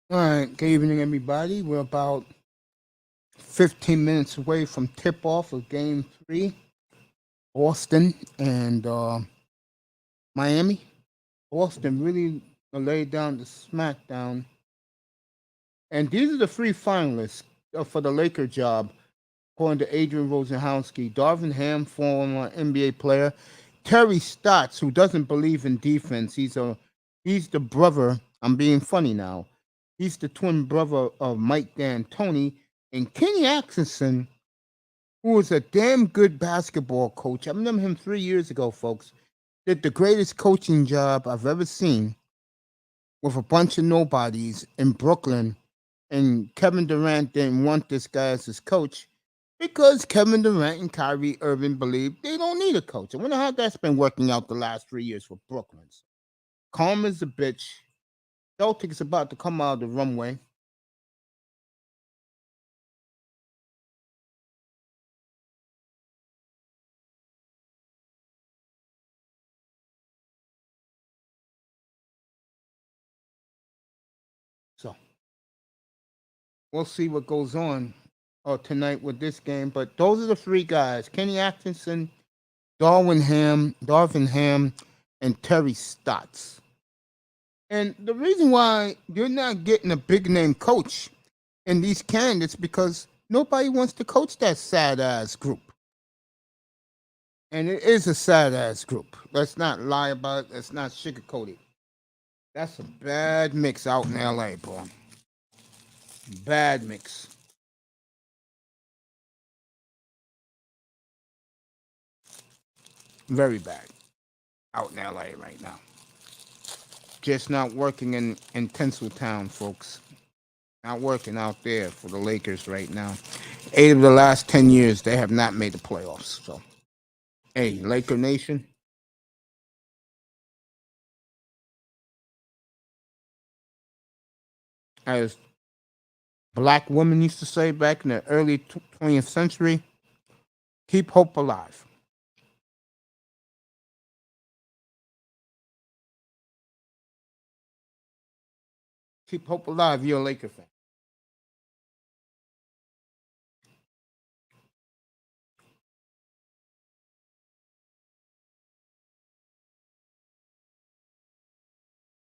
All right, good evening, everybody. We're about 15 minutes away from tip off of game three, Boston and Miami. Boston really laid down the smackdown. And these are the three finalists for the Laker job, according to Adrian Wojnarowski. Darvin Ham, former NBA player. Terry Stotts, who doesn't believe in defense. He's the brother. I'm being funny now. He's the twin brother of Mike D'Antoni. And Kenny Atkinson, who was a damn good basketball coach. I remember him 3 years ago, folks. Did the greatest coaching job I've ever seen with a bunch of nobodies in Brooklyn. And Kevin Durant didn't want this guy as his coach because Kevin Durant and Kyrie Irving believe they don't need a coach. I wonder how that's been working out the last 3 years for Brooklyn. Calm as a bitch. Celtics about to come out of the runway. So we'll see what goes on tonight with this game. But those are the three guys: Kenny Atkinson, Darvin Ham, and Terry Stotts. And the reason why you're not getting a big name coach in these candidates because nobody wants to coach that sad ass group. And it is a sad ass group. Let's not lie about it. Let's not sugarcoat it. That's a bad mix out in LA, bro. Bad mix. Very bad out in LA right now. Just not working in Tinseltown, folks. Not working out there for the Lakers right now. 8 of the last 10 years, they have not made the playoffs. So, hey, Laker Nation, as black women used to say back in the early 20th century, keep hope alive. Keep hope alive. You're a Laker fan.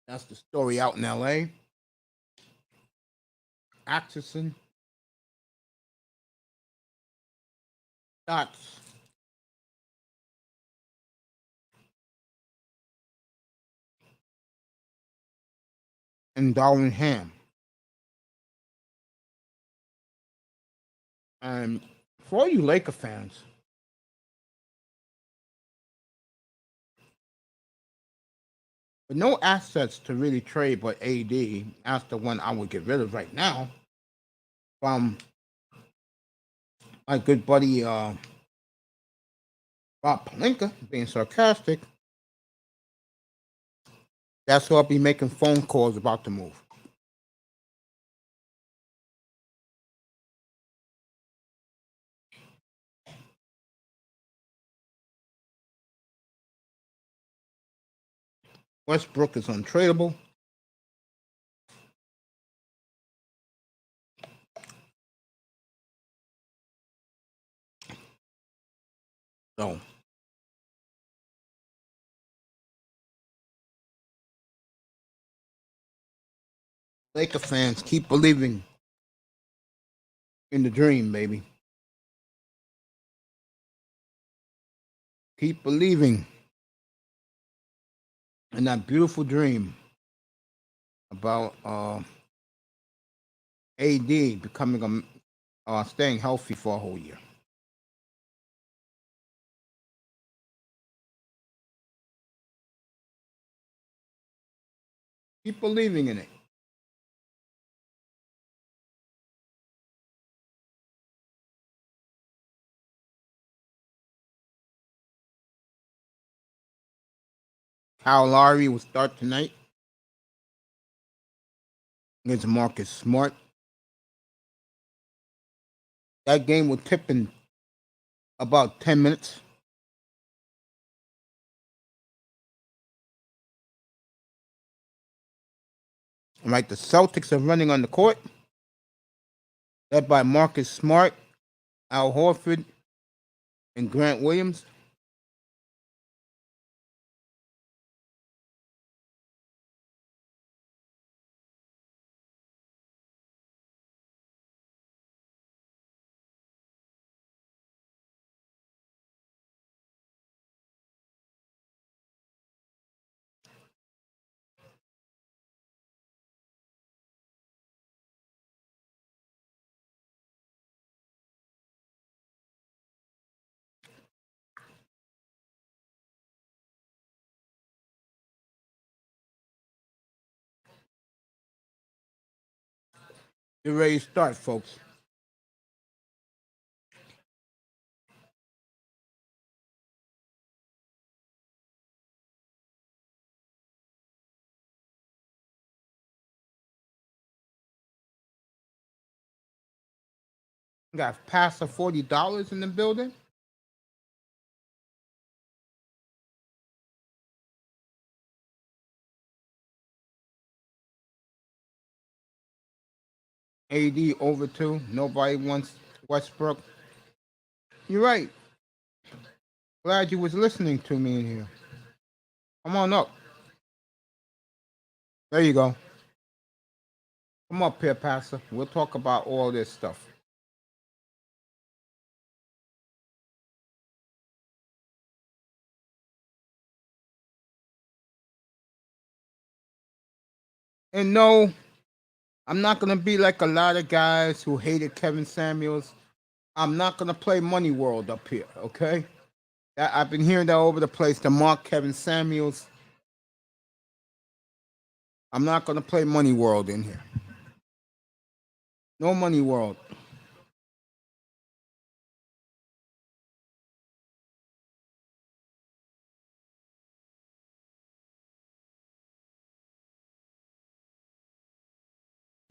That's the story out in LA. Atchison, Dots, and Darwin Ham. And for all you Laker fans, with no assets to really trade but AD, that's the one I would get rid of right now. From my good buddy Bob Palinka, being sarcastic, that's who I'll be making phone calls about the move. Westbrook is untradeable. So Laker fans, keep believing in the dream, baby. Keep believing in that beautiful dream about AD becoming staying healthy for a whole year. Keep believing in it. Kyle Lowry will start tonight against Marcus Smart. That game will tip in about 10 minutes. Right, the Celtics are running on the court, led by Marcus Smart, Al Horford, and Grant Williams. Get ready to start, folks. We got Pastor $40 in the building. AD over 2. Nobody wants Westbrook. You're right. Glad you was listening to me in here. Come on up. There you go. Come up here, Pastor. We'll talk about all this stuff. And no, I'm not going to be like a lot of guys who hated Kevin Samuels. I'm not going to play Money World up here, okay? I've been hearing that all over the place, to mock Kevin Samuels. I'm not going to play Money World in here. No Money World.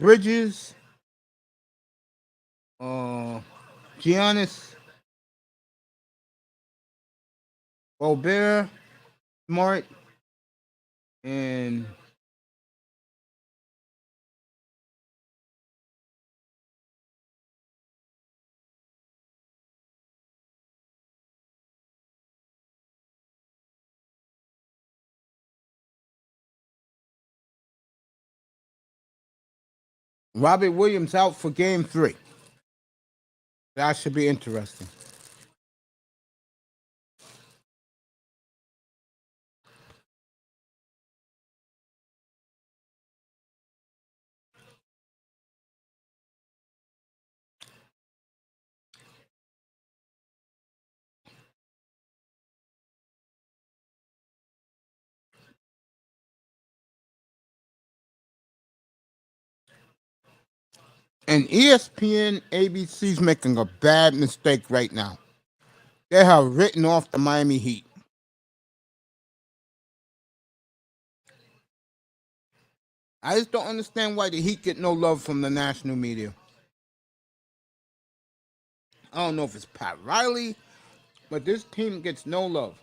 Bridges, Giannis, Gobert, Smart, and Robert Williams out for Game 3. That should be interesting. And ESPN, ABC's making a bad mistake right now. They have written off the Miami Heat. I just don't understand why the Heat get no love from the national media. I don't know if it's Pat Riley, but this team gets no love.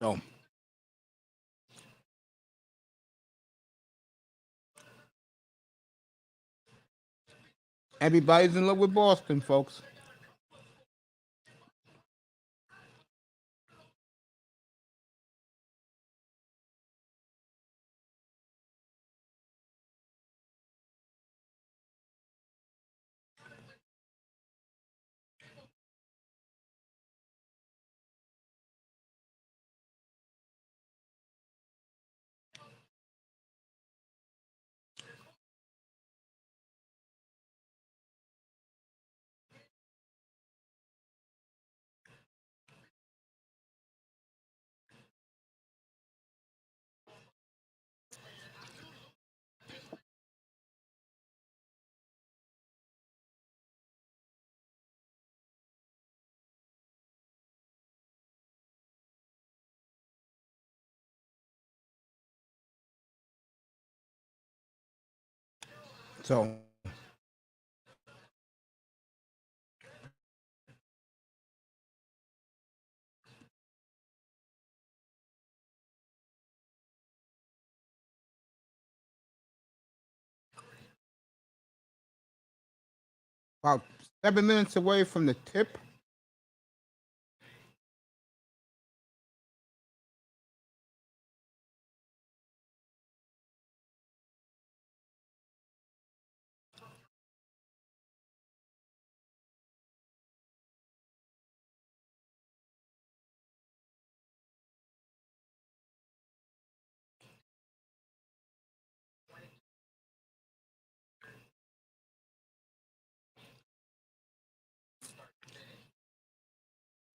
So everybody's in love with Boston, folks. So about 7 minutes away from the tip.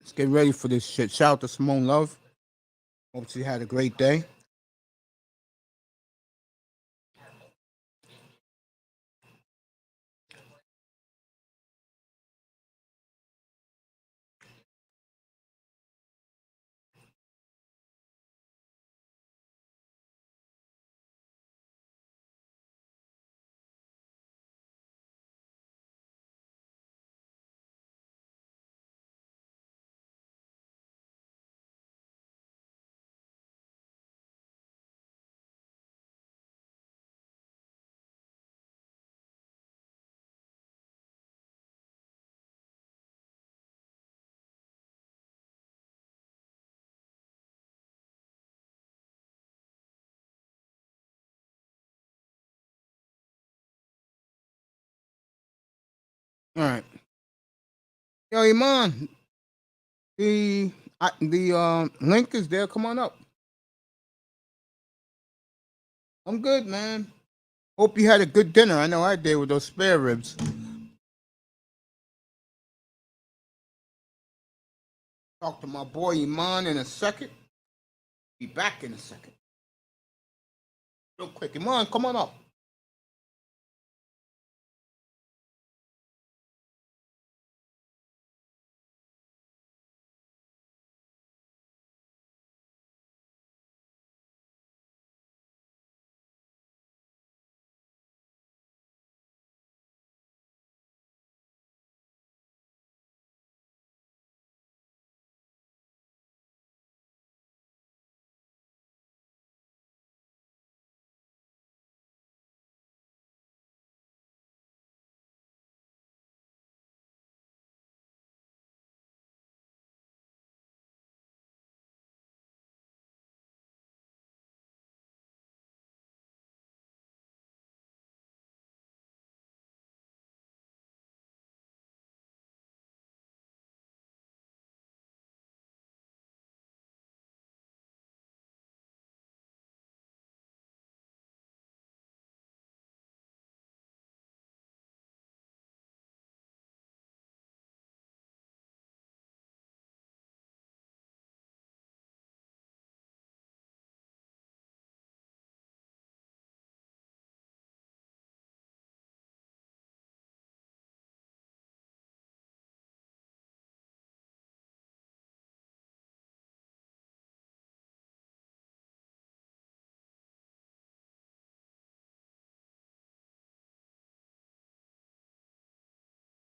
Let's get ready for this shit. Shout out to Simone Love. Hope she had a great day. All right. Yo, Iman, the link is there. Come on up. I'm good, man. Hope you had a good dinner. I know I did with those spare ribs. Talk to my boy Iman in a second. Be back in a second. Real quick. Iman, come on up.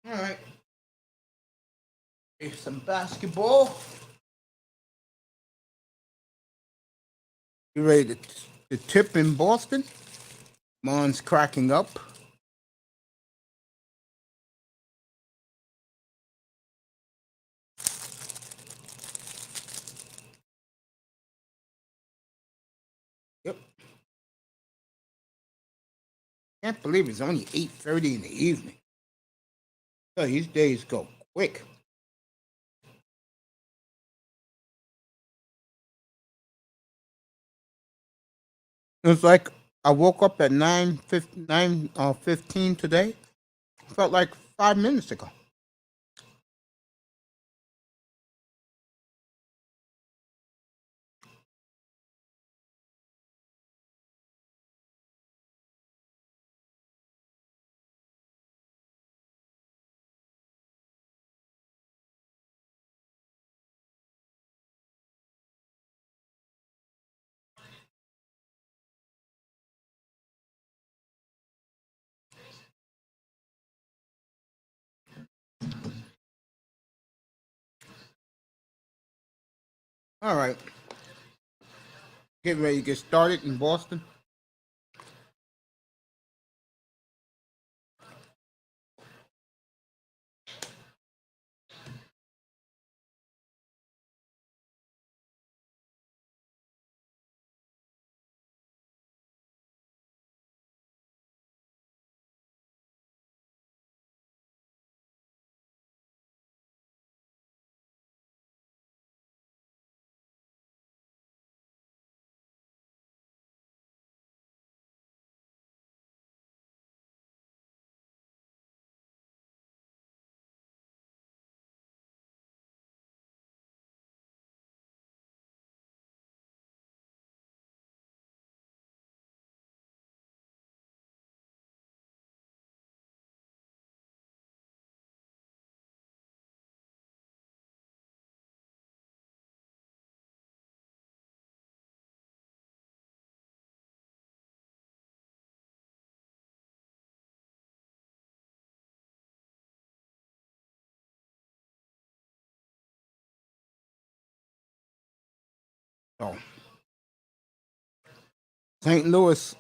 All right. Here's some basketball. You ready to tip in Boston? Mon's cracking up. Yep. Can't believe it's only 8:30 in the evening. Oh, these days go quick. It was like I woke up at 9:15 today. Felt like 5 minutes ago. All right. Get ready to get started in Boston. So, St. Louis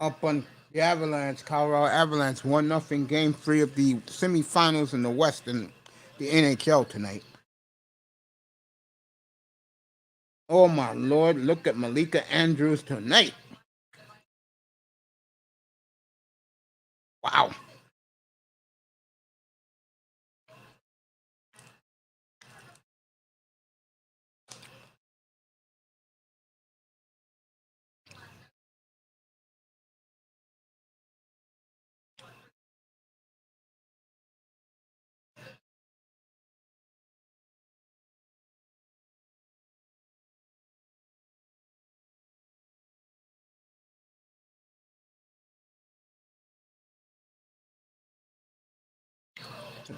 up on the Avalanche, Colorado Avalanche, 1-0 game 3 of the semifinals in the West in the NHL tonight. Oh my Lord, look at Malika Andrews tonight. Wow.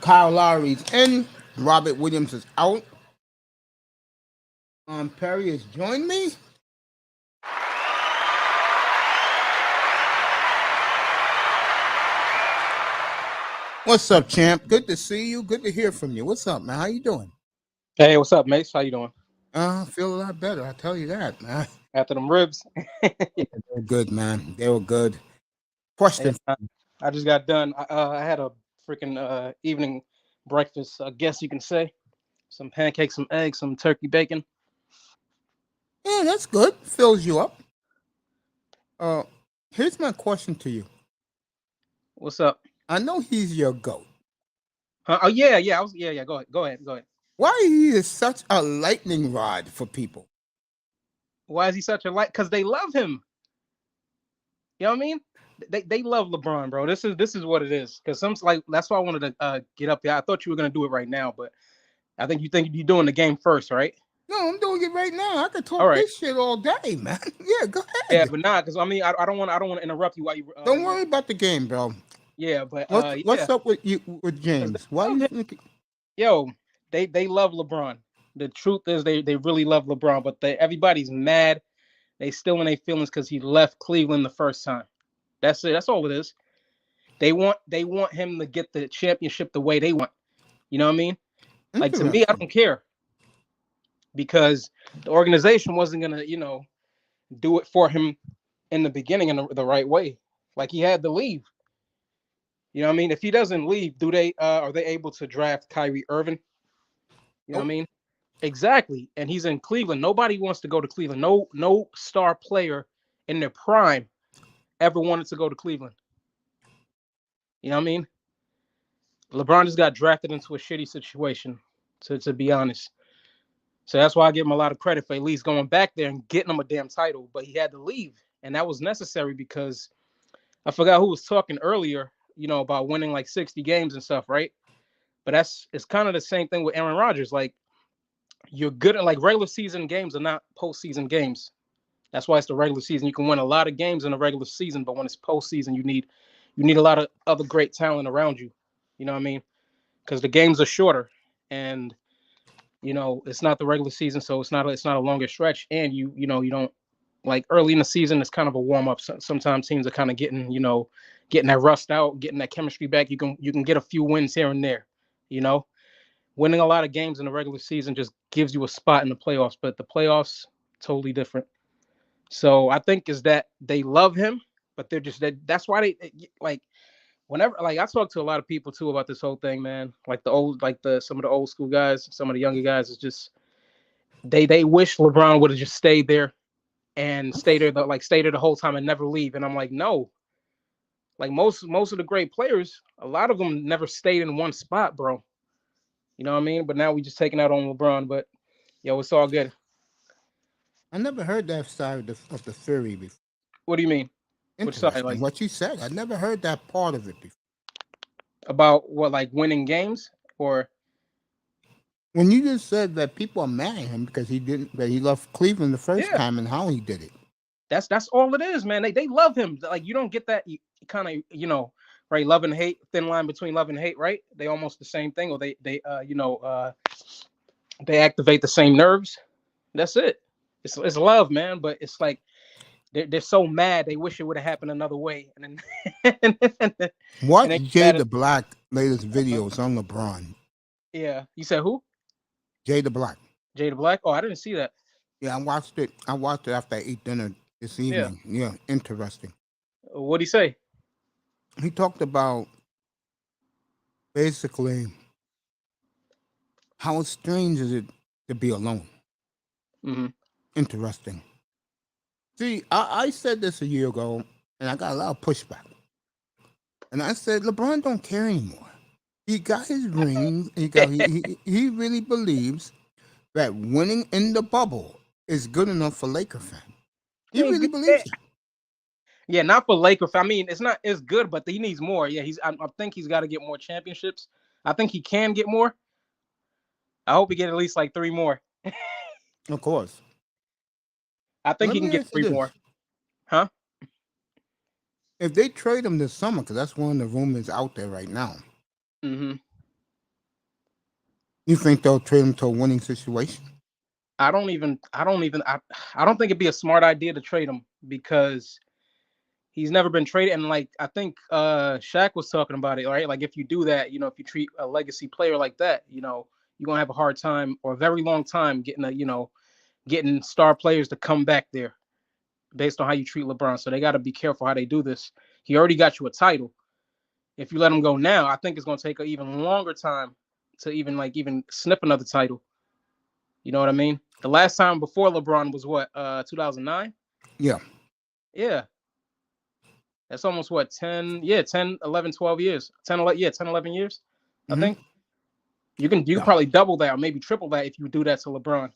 Kyle Lowry's in. Robert Williams is out. Perry has joined me. What's up, champ? Good to see you. Good to hear from you. What's up, man? How you doing? Hey, what's up, Mace? How you doing? I feel a lot better. I tell you that, man. After them ribs? They were good, man. They were good. Hey, Question. I just got done. I had a freaking evening breakfast, I guess you can say. Some pancakes, some eggs, some turkey bacon. Yeah, that's good. Fills you up. Uh, Here's my question to you. What's up? I know he's your goat. Oh yeah. Yeah. Go ahead. Why he is such a lightning rod for people? Why is he such a light? Because they love him. You know what I mean? They love LeBron, bro. This is what it is. Because some like that's why I wanted to get up here. I thought you were gonna do it right now, but I think you're doing the game first, right? No, I'm doing it right now. I could All talk right. this shit all day, man. Yeah, go Yeah, ahead. but nah, because I mean I don't want to interrupt you while you. Don't worry about the game, bro. Yeah, but What's up with you with James? Why do you think? yo, they love LeBron. The truth is they really love LeBron, but everybody's mad. They still in their feelings because he left Cleveland the first time. That's it. That's all it is. They want him to get the championship the way they want. You know what I mean? Like to me, I Interesting. don't care because the organization wasn't gonna do it for him in the beginning in the right way. Like he had to leave. You know what I mean? If he doesn't leave, do they are they able to draft Kyrie Irving? You know what I Nope. mean? Exactly. And he's in Cleveland. Nobody wants to go to Cleveland. No star player in their prime ever wanted to go to Cleveland. You know what I mean? LeBron just got drafted into a shitty situation, to be honest. So that's why I give him a lot of credit for at least going back there and getting him a damn title. But he had to leave. And that was necessary because I forgot who was talking earlier, about winning like 60 games and stuff, right? But it's kind of the same thing with Aaron Rodgers. Like you're good at like regular season games are not postseason games. That's why it's the regular season. You can win a lot of games in the regular season, but when it's postseason, you need a lot of other great talent around you. You know what I mean? Because the games are shorter, and it's not the regular season, so it's not a longer stretch. And you don't like early in the season. It's kind of a warm up. Sometimes teams are kind of getting that rust out, getting that chemistry back. You can get a few wins here and there. You know, winning a lot of games in the regular season just gives you a spot in the playoffs, but the playoffs totally different. So I think is that they love him, but they're just that's why they like whenever like I talk to a lot of people too about this whole thing, man. Like the some of the old school guys, some of the younger guys is just they wish LeBron would have just stayed there and stay there the whole time and never leave. And I'm like, no. Like most of the great players, a lot of them never stayed in one spot, bro. You know what I mean? But now we just taking out on LeBron. But yo, it's all good. I never heard that side of the theory before. What do you mean? Which side? Interesting. Like What you said, I never heard that part of it before. about what? Like winning games or? When you just said that people are mad at him because he left Cleveland the first Yeah, time and how he did it. that's all it is, man. They love him. Like you don't get that kind of right, love and hate, thin line between love and hate, right? They almost the same thing, or they activate the same nerves. That's it. It's love, man. But it's like they're so mad. They wish it would have happened another way. And then Watch and Jay the Black latest videos on LeBron. yeah. You said who? Jay the Black. Jay the Black. Oh, I didn't see that. Yeah, I watched it. I watched it after I ate dinner this evening. Yeah, interesting. What'd he say? He talked about basically how strange is it to be alone. Mm-hmm. Interesting. See, I said this a year ago, and I got a lot of pushback. And I said, LeBron don't care anymore. He got his ring. He really believes that winning in the bubble is good enough for Laker fans. He really believes that. Yeah, not for Lakers. I mean, it's good, but he needs more. Yeah, I think he's got to get more championships. I think he can get more. I hope he get at least like 3 more. Of course. I think Let he can me get ask you 3 this. more. Huh? If they trade him this summer, because that's one of the rumors out there right now, Mm-hmm. you think they'll trade him to a winning situation? I don't think it'd be a smart idea to trade him because he's never been traded. And like I think Shaq was talking about it, right? Like if you do that, if you treat a legacy player like that, you're gonna have a hard time or a very long time getting star players to come back there based on how you treat LeBron. So they got to be careful how they do this. He already got you a title. If you let him go now, I think it's going to take an even longer time to even snip another title. You know what I mean? The last time before LeBron was what, 2009? Yeah. Yeah. That's almost what, 10, 11, 12 years. 10, 11 years, I think. You can probably double that or maybe triple that if you do that to LeBron.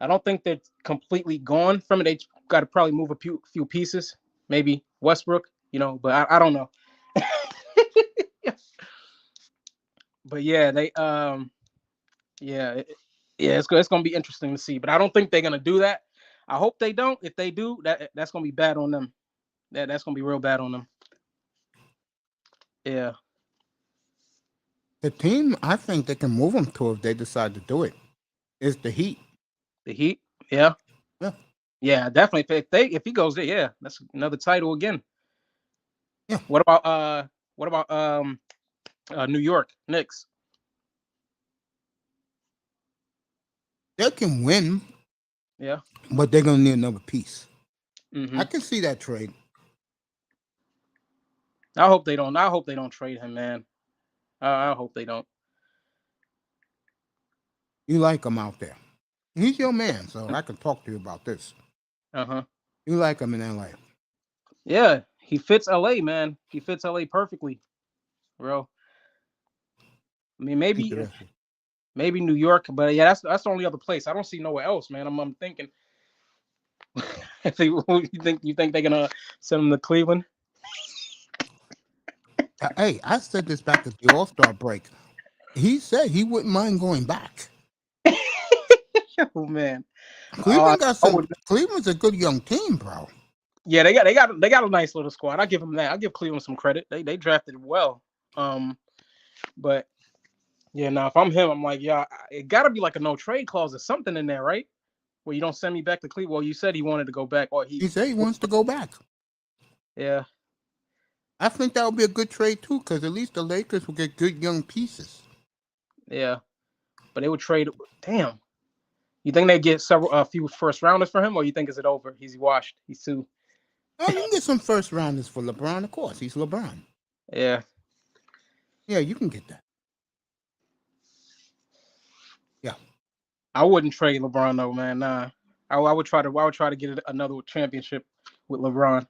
I don't think they're completely gone from it. They got to probably move a few pieces, maybe Westbrook, but I don't know. But yeah, it's gonna be interesting to see. But I don't think they're gonna do that. I hope they don't. If they do, that's gonna be bad on them. That's gonna be real bad on them. Yeah. The team I think they can move him to if they decide to do it is the Heat. The Heat, yeah. Yeah. Yeah, definitely. If he goes there, yeah, that's another title again. Yeah. What about New York Knicks? They can win. Yeah. But they're gonna need another piece. Mm-hmm. I can see that trade. I hope they don't trade him, man. I hope they don't. You like him out there. He's your man, so I can talk to you about this. Uh-huh. You like him in LA. Yeah, he fits LA, man. He fits LA perfectly, bro. I mean, maybe New York, but yeah, that's the only other place. I don't see nowhere else, man. I'm thinking. You think they're gonna send him to Cleveland? Hey, I said this back at the All-Star break. He said he wouldn't mind going back. Oh man, Cleveland's a good young team, bro. Yeah, they got a nice little squad. I give them that. I give Cleveland some credit. They drafted well. But yeah, now if I'm him, I'm like, yeah, it got to be like a no trade clause or something in there, right? Where you don't send me back to Cleveland. Well, you said he wanted to go back, or he said he wants to go back. Yeah, I think that would be a good trade too, because at least the Lakers will get good young pieces. Yeah, but they would trade. Damn. You think they get a few first rounders for him, or you think is it over? He's washed. He's too. Oh, you can get some first rounders for LeBron, of course. He's LeBron. Yeah. Yeah, you can get that. Yeah. I wouldn't trade LeBron though, man. Nah. I would try to get another championship with LeBron.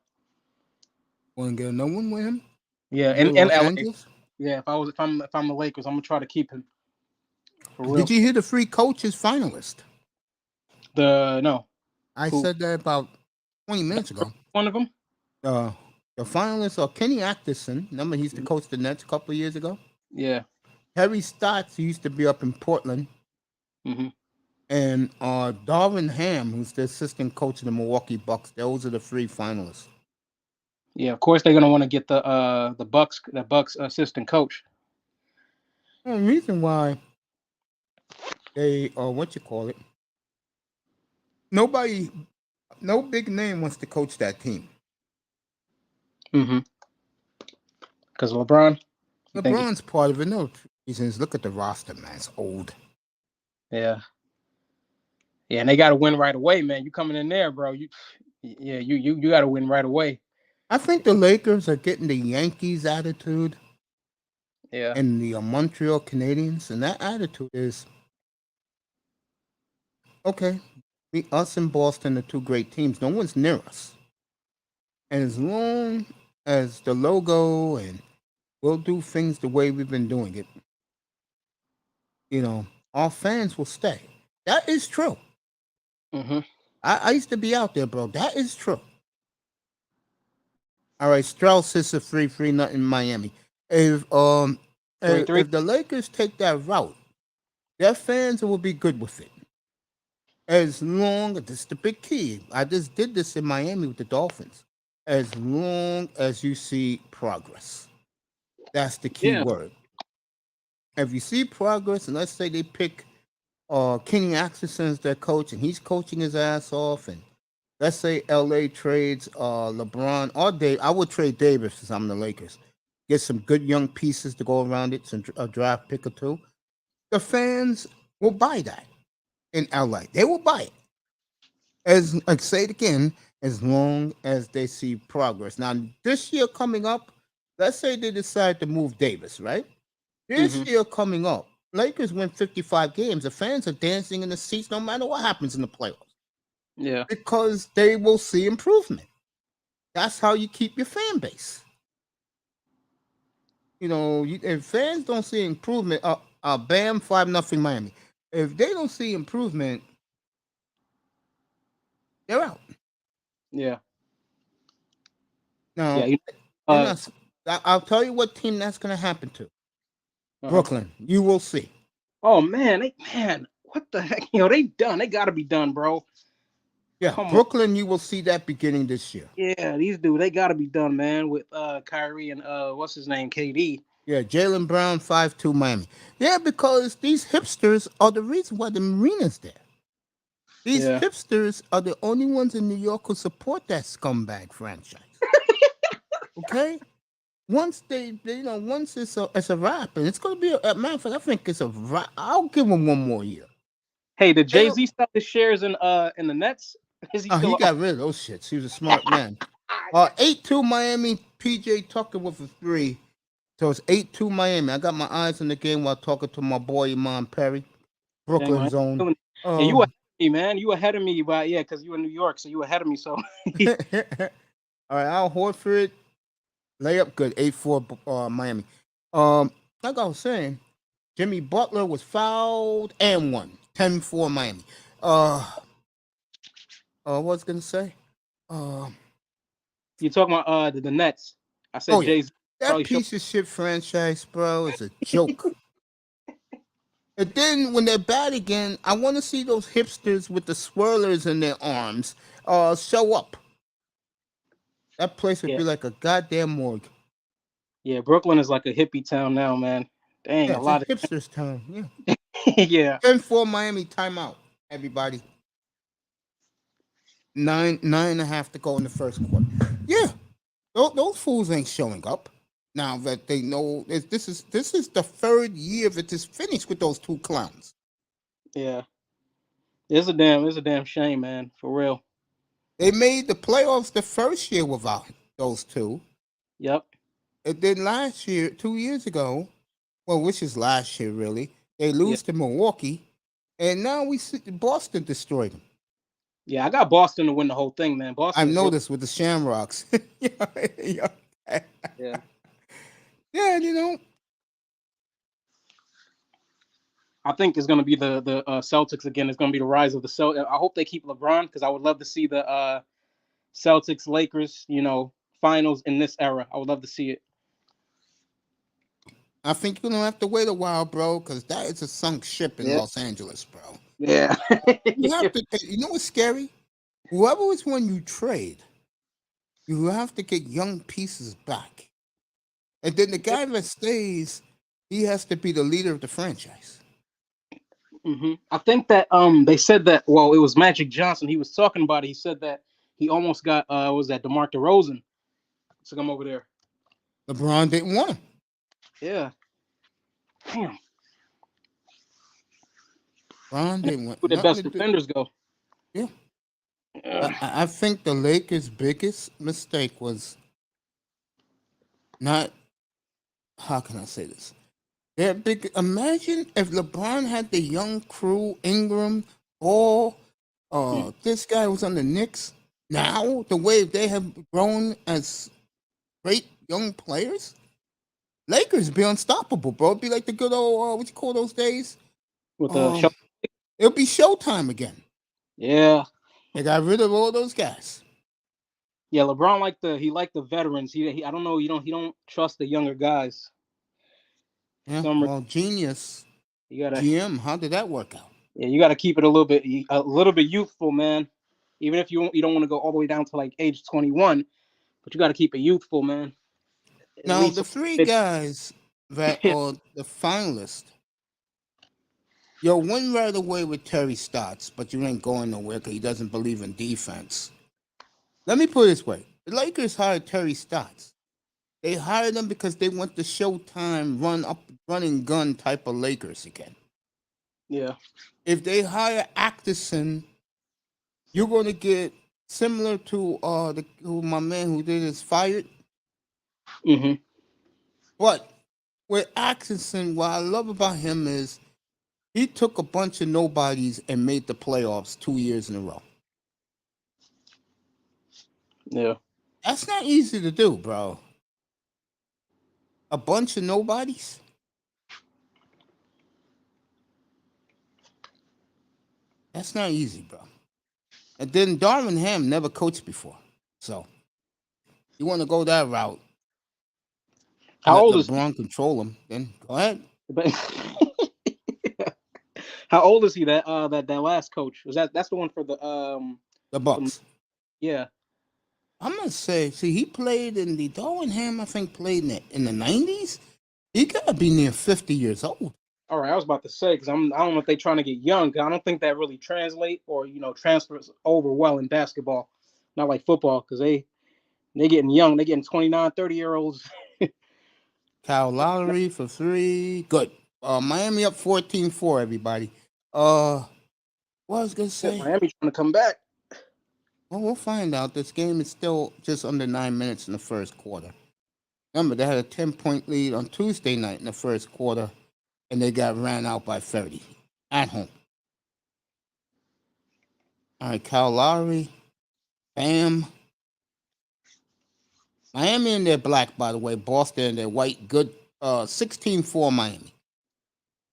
Want to get another one with him? Yeah, in and Los LA. Angeles? Yeah, if I'm the Lakers, I'm gonna try to keep him. For real. Did you hear the free coaches finalist? No. I Who? said that about 20 minutes ago. One of them? The finalists are Kenny Atkinson. Remember, he used to coach the Nets a couple of years ago. Yeah. Harry Stotts, who used to be up in Portland. Mm-hmm. And Darvin Ham, who's the assistant coach of the Milwaukee Bucks. Those are the three finalists. Yeah, of course they're gonna want to get the Bucks assistant coach. Well, the reason why they no big name wants to coach that team. Mm-hmm. Because LeBron. LeBron's part of it. No reasons. Look at the roster, man. It's old. Yeah. Yeah, and they got to win right away, man. You coming in there, bro? You got to win right away. I think the Lakers are getting the Yankees attitude. Yeah. And the Montreal Canadiens, and that attitude is okay. Us and Boston are two great teams. No one's near us, and as long as the logo and we'll do things the way we've been doing it, our fans will stay. That is true. Mm-hmm. I used to be out there, bro. That is true. All right, Strauss is a 3-3 in Miami. If the Lakers take that route, their fans will be good with it. As long as this is the big key. I just did this in Miami with the Dolphins. As long as you see progress. That's the key word. If you see progress, and let's say they pick Kenny Atkinson as their coach, and he's coaching his ass off, and let's say LA trades LeBron or Dave. I would trade Davis since I'm the Lakers. Get some good young pieces to go around it, a draft pick or two. The fans will buy that in LA. They will buy it. I say it again, as long as they see progress. Now, this year coming up, let's say they decide to move Davis, right? This year coming up, Lakers win 55 games. The fans are dancing in the seats no matter what happens in the playoffs. Yeah. Because they will see improvement. That's how you keep your fan base. If fans don't see improvement, bam, 5-0 Miami. If they don't see improvement, they're out. Yeah. Now, I'll tell you what team that's going to happen to. Brooklyn. You will see. Oh, man. What the heck? They done. They got to be done, bro. Yeah, Brooklyn, you will see that beginning this year. Yeah, these dudes, they got to be done, man, with Kyrie and what's his name, KD. Yeah, Jaylen Brown, 5-2 Miami. Yeah, because these hipsters are the reason why the Marina's there. These hipsters are the only ones in New York who support that scumbag franchise. Okay? Once once it's a wrap, and it's going to be a matter of fact, I think it's a wrap. I'll give them one more year. Hey, did Jay-Z sell his shares in the Nets? He got rid of those shits. He was a smart man. 8-2 Miami. PJ Tucker with a 3. So it's 8-2 Miami. I got my eyes on the game while talking to my boy Iman Perry, Brooklyn zone. Yeah, you ahead of me, man. You ahead of me, but because you in New York, so you ahead of me. So. All right, Al Horford, layup good, 8-4 Miami. Like I was saying, Jimmy Butler was fouled and won, 10-4 Miami. What was I gonna say? You talking about the Nets? I said Jay-Z. That piece of shit franchise, bro, is a joke. And then when they're bad again, I want to see those hipsters with the swirlers in their arms show up. That place would be like a goddamn morgue. Yeah, Brooklyn is like a hippie town now, man. Dang, a lot of hipsters town. Yeah. Yeah. 10-4 Miami timeout, everybody. 9.5 to go in the first quarter. Yeah, those fools ain't showing up. Now that they know this is the third year that it's finished with those two clowns. Yeah. It's a damn shame, man. For real. They made the playoffs the first year without those two. Yep. And then last year, 2 years ago, well, which is last year really, they Yeah. lose to Milwaukee, and now we see Boston destroyed them. Yeah, I got Boston to win the whole thing, man. Boston I've is real. noticed with the Shamrocks. Yeah, Yeah. yeah, you know. I think it's going to be the Celtics again. It's going to be the rise of the Celtics. I hope they keep LeBron because I would love to see the Celtics Lakers, finals in this era. I would love to see it. I think you're gonna have to wait a while, bro, because that is a sunk ship in Yeah. Los Angeles, bro. Yeah. You have to. You know what's scary? Whoever is one you trade, you have to get young pieces back, and then the guy that stays, he has to be the leader of the franchise. I think that they said that it was Magic Johnson. He was talking about it. He said that he almost got was that DeMar DeRozan to come over there. LeBron didn't want him. Yeah. Damn. LeBron didn't want Who the nothing best to do. defenders go? Yeah. I think the Lakers' biggest mistake was not. How can I say this? Their big. Imagine if LeBron had the young crew, Ingram, Ball. This guy was on the Knicks. Now the way they have grown as great young players, Lakers be unstoppable, bro. It'd be like the good old what you call those days? With the show. It'll be Showtime again. Yeah. They got rid of all those guys. Yeah, LeBron liked the veterans. He I don't know, he don't trust the younger guys. Yeah, Some well, genius. you gotta GM, how did that work out? Yeah, you gotta keep it a little bit youthful, man. Even if you don't want to go all the way down to like age 21, but you gotta keep it youthful, man. At Now, least the three guys that are the finalists, win right away with Terry Stotts, but you ain't going nowhere because he doesn't believe in defense. Let me put it this way. The Lakers hired Terry Stotts. They hired him because they want the Showtime run and gun type of Lakers again. Yeah. If they hire Ackerson, you're going to get similar to my man who did is fired. Mm-hmm. But with Atkinson, what I love about him is he took a bunch of nobodies and made the playoffs 2 years in a row. Yeah. That's not easy to do, bro. A bunch of nobodies. That's not easy, bro. And then Darvin Ham never coached before. So you want to go that route. How old is LeBron control him, then go ahead. How old is he? That last coach that's the one for the Bucks. Yeah. I'm gonna say, he played in the Darvin Ham. I think played in the 90s. He gotta be near 50 years old. All right, I was about to say because I don't know if they're trying to get young. I don't think that really translate or transfers over well in basketball, not like football because they getting young. They getting 29, 30-year-olds. Kyle Lowry for 3. Good. Miami up 14-4, everybody. What I was going to say? Miami trying to come back. Well, we'll find out. This game is still just under 9 minutes in the first quarter. Remember, they had a 10-point lead on Tuesday night in the first quarter, and they got ran out by 30 at home. All right, Kyle Lowry. Bam. Miami and they're black, by the way. Boston and they're white. Good. 16-4 Miami.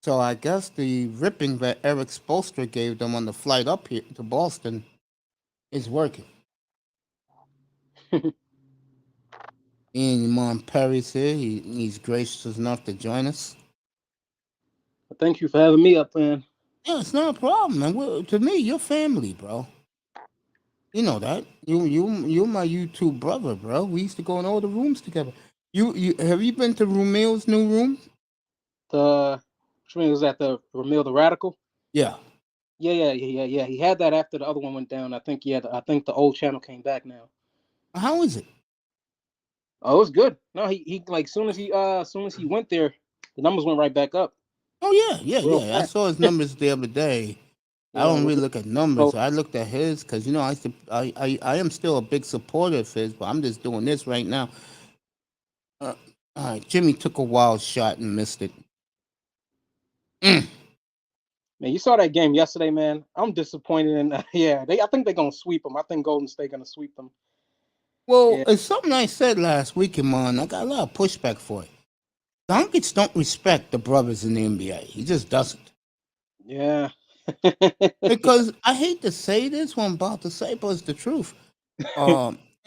So I guess the ripping that Eric Spoelstra gave them on the flight up here to Boston is working. And Mom Perry's here. He's gracious enough to join us. Thank you for having me up, man. Yeah, it's not a problem, man. To me, you're family, bro. You know that. You're my YouTube brother, bro. We used to go in all the rooms together. You have you been to Rumil's new room? Which mean was that the Ramil the Radical? Yeah. Yeah. He had that after the other one went down. I think the old channel came back now. How is it? Oh, it was good. No, he like soon as he went there, the numbers went right back up. Oh yeah. I saw his numbers the other day. I Yeah, don't really look at numbers. so I looked at his because I am still a big supporter of his, but I'm just doing this right now. All right, Jimmy took a wild shot and missed it. Mm. man, you saw that game yesterday, man. I'm disappointed in yeah, I think they're gonna sweep them. I think Golden State gonna sweep them. Well, Yeah, it's something I said last week, man. I got a lot of pushback for it. Doncic don't respect the brothers in the NBA. He just doesn't. yeah. Because I hate to say this, what I'm about to say, but it's the truth.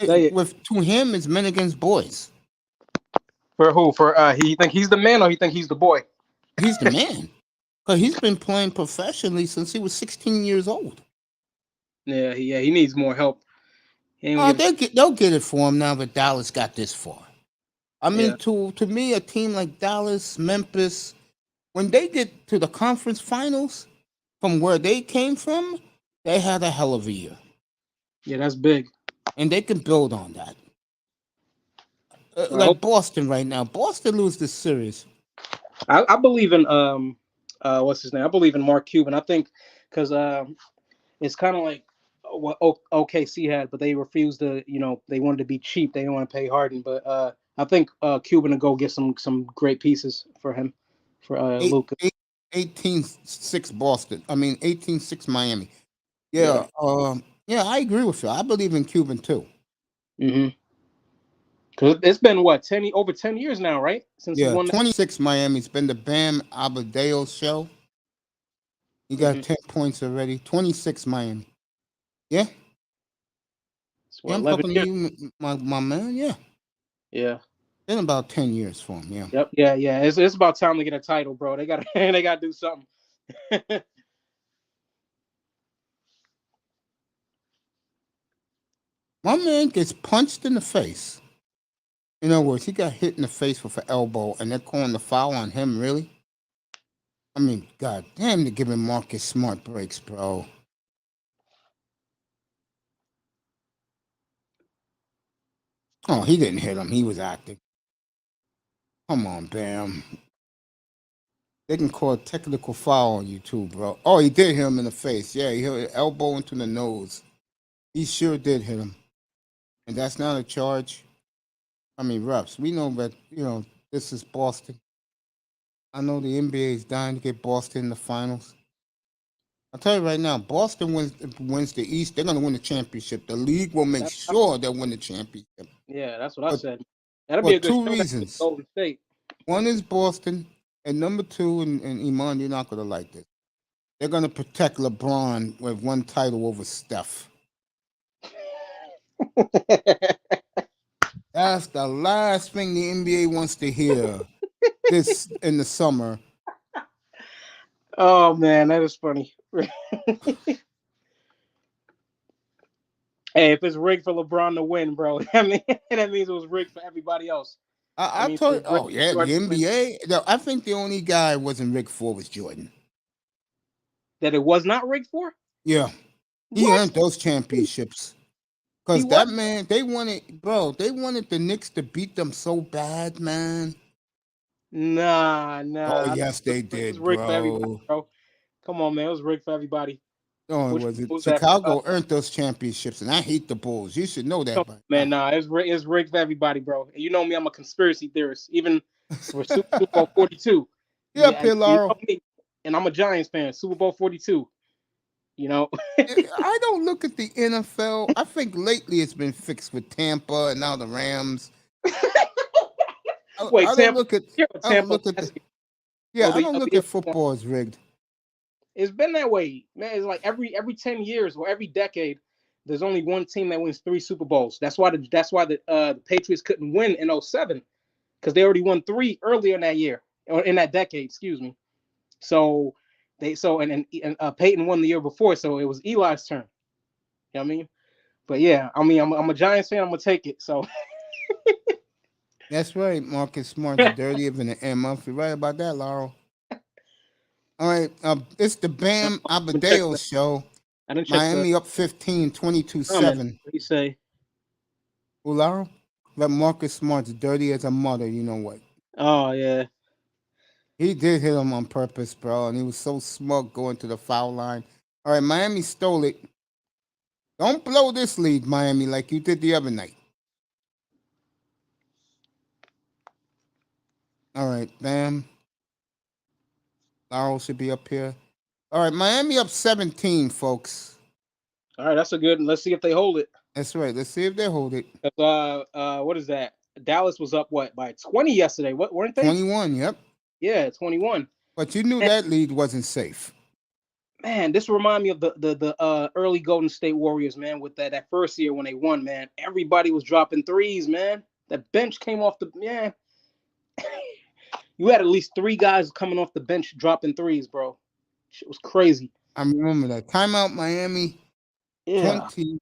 Say it. With to him, it's men against boys. For who? For he think he's the man or he think he's the boy? He's the man. Because he's been playing professionally since he was 16 years old. Yeah, he needs more help. He ain't gonna They'll get it for him now that Dallas got this far. I mean, yeah, to me, a team like Dallas, Memphis, when they get to the conference finals, from where they came from, they had a hell of a year, yeah, that's big. and they can build on that. I Like hope Boston right now, Boston lose this series. I believe in what's his name? I believe in Mark Cuban. I think because it's kind of like what OKC had, but they refused to. They wanted to be cheap. They didn't want to pay Harden. But I think Cuban will go get some great pieces for him for Eight, Luka. 18-6 Boston. I mean, 18-6 Miami. Yeah. Yeah, yeah, I agree with you. I believe in Cuban too. Mm-hmm. Because it's been what over 10 years now, right? Since he Yeah, won that. 26 Miami's been the Bam Abadeo show. He got Mm-hmm. 10 points already. 26 Miami. Yeah, It's yeah, what I'm 11 talking to years. you, my man. Yeah, Yeah. been about 10 years for him. Yeah. Yep. Yeah. It's about time to get a title, bro. They got they got to do something. My man gets punched in the face. In other words, he got hit in the face with an elbow, and they're calling the foul on him. Really? I mean, god damn, they're giving Marcus Smart breaks, bro. Oh, he didn't hit him. He was acting. Come on, Bam. They can call a technical foul on you too, bro. Oh, he did hit him in the face. Yeah, he hit an elbow into the nose. He sure did hit him. And that's not a charge. I mean, refs, we know that, this is Boston. I know the NBA is dying to get Boston in the finals. I'll tell you right now, Boston wins the East, they're going to win the championship. The league will make sure they'll win the championship. Yeah, that's what I But said. That'll for be a good two show with reasons. Golden State. One is Boston, and number two, and Iman, you're not going to like this. They're going to protect LeBron with one title over Steph. That's the last thing the NBA wants to hear this in the summer. Oh man, that is funny. Hey, if it's rigged for LeBron to win, bro, I mean that means it was rigged for everybody else. That I means told it you, was rigged oh, for yeah, the Jordan to win. NBA. I think the only guy wasn't rigged for was Jordan. That it was not rigged for? Yeah, he What? earned those championships. He Because was? that man, they wanted the Knicks to beat them so bad, man. Nah, Oh, nah. yes, they It was did, rigged for everybody, bro. bro. Come on, man. It was rigged for everybody. No, it Which wasn't. was that? Chicago earned those championships, and I hate the Bulls. You should know Come that on, by man. Nah, it's rigged for everybody, bro. You know me, I'm a conspiracy theorist. Even for Super Bowl 42. Yeah, Yeah, you Pilaro. know me, and I'm a Giants fan. Super Bowl 42. You know. I don't look at the NFL. I think lately it's been fixed with Tampa and now the Rams. Wait, I don't Tampa. look at. Here, I don't Tampa. look at the. Oh, Yeah, I don't the look year at before. football as rigged. It's been that way, man. It's like every 10 years or every decade, there's only one team that wins 3 Super Bowls. That's why the Patriots couldn't win in 07 because they already won 3 earlier in that year or in that decade, excuse me. So Peyton won the year before, so it was Eli's turn. You know what I mean? But yeah, I mean I'm a Giants fan. I'm gonna take it. So That's right. Marcus Smart's dirtier than an M. You're right about that, Laurel. All right. It's the Bam I'm gonna check Abadeo the. show. I didn't check the Miami up 15, comment. 22-7. What do you say? Well, Laurel, that Marcus Smart's dirty as a mother. You know what? Oh yeah. He did hit him on purpose, bro, and he was so smug going to the foul line. All right, Miami stole it. Don't blow this lead, Miami, like you did the other night. All right, bam. Laurel should be up here. All right, Miami up 17, folks. All right, that's a good. Let's see if they hold it. That's right. Let's see if they hold it. What is that? Dallas was up what by 20 yesterday? What weren't they? 21, yep. Yeah, 21. But you knew that lead wasn't safe. Man, this remind me of the early Golden State Warriors, man. With that first year when they won, man, everybody was dropping threes, man. That bench came off the man. You had at least 3 guys coming off the bench dropping threes, bro. Shit was crazy. I remember that. Timeout Miami Yeah. 20.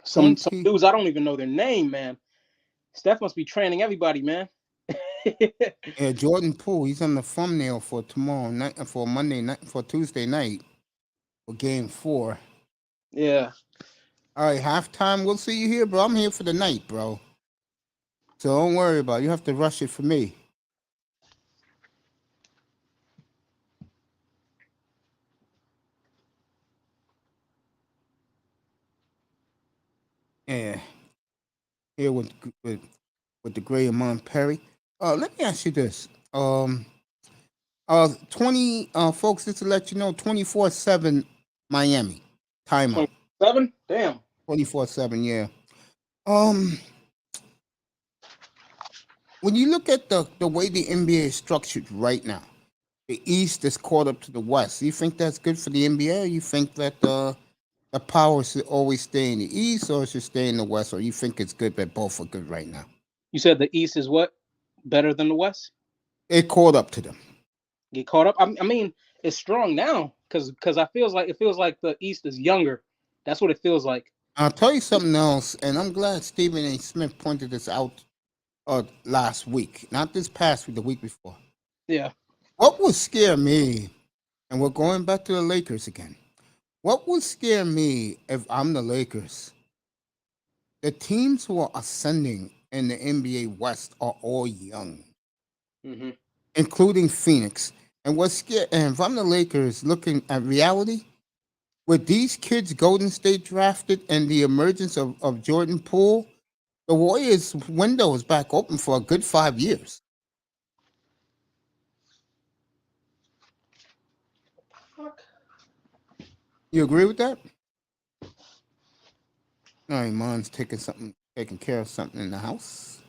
Some dudes I don't even know their name, man. Steph must be training everybody, man. Yeah, Jordan Poole. He's on the thumbnail for tomorrow night, for Monday night, for Tuesday night, for Game 4. Yeah. All right, halftime. We'll see you here, bro. I'm here for the night, bro. So don't worry about it. You have to rush it for me. Yeah. Here with the great Amon Perry. Let me ask you this. 20 folks, just to let you know, 24/7 Miami timeout. 7? Damn. 24/7, yeah. When you look at the way the NBA is structured right now, the East is caught up to the West. You think that's good for the NBA, or you think that the power should always stay in the East, or it should stay in the West, or you think it's good that both are good right now? You said the East is what? Better than the West? It caught up to them. Get caught up. I mean, it's strong now because it feels like the East is younger. That's what it feels like. I'll tell you something else, and I'm glad Stephen A. Smith pointed this out last week, not this past week, the week before. Yeah. What would scare me, and we're going back to the Lakers again. What would scare me if I'm the Lakers? The teams who are ascending in the NBA West are all young, including Phoenix. And if I'm the Lakers looking at reality, with these kids Golden State drafted and the emergence of Jordan Poole, the Warriors' window is back open for a good 5 years. You agree with that? All right, Mon's taking care of something in the house.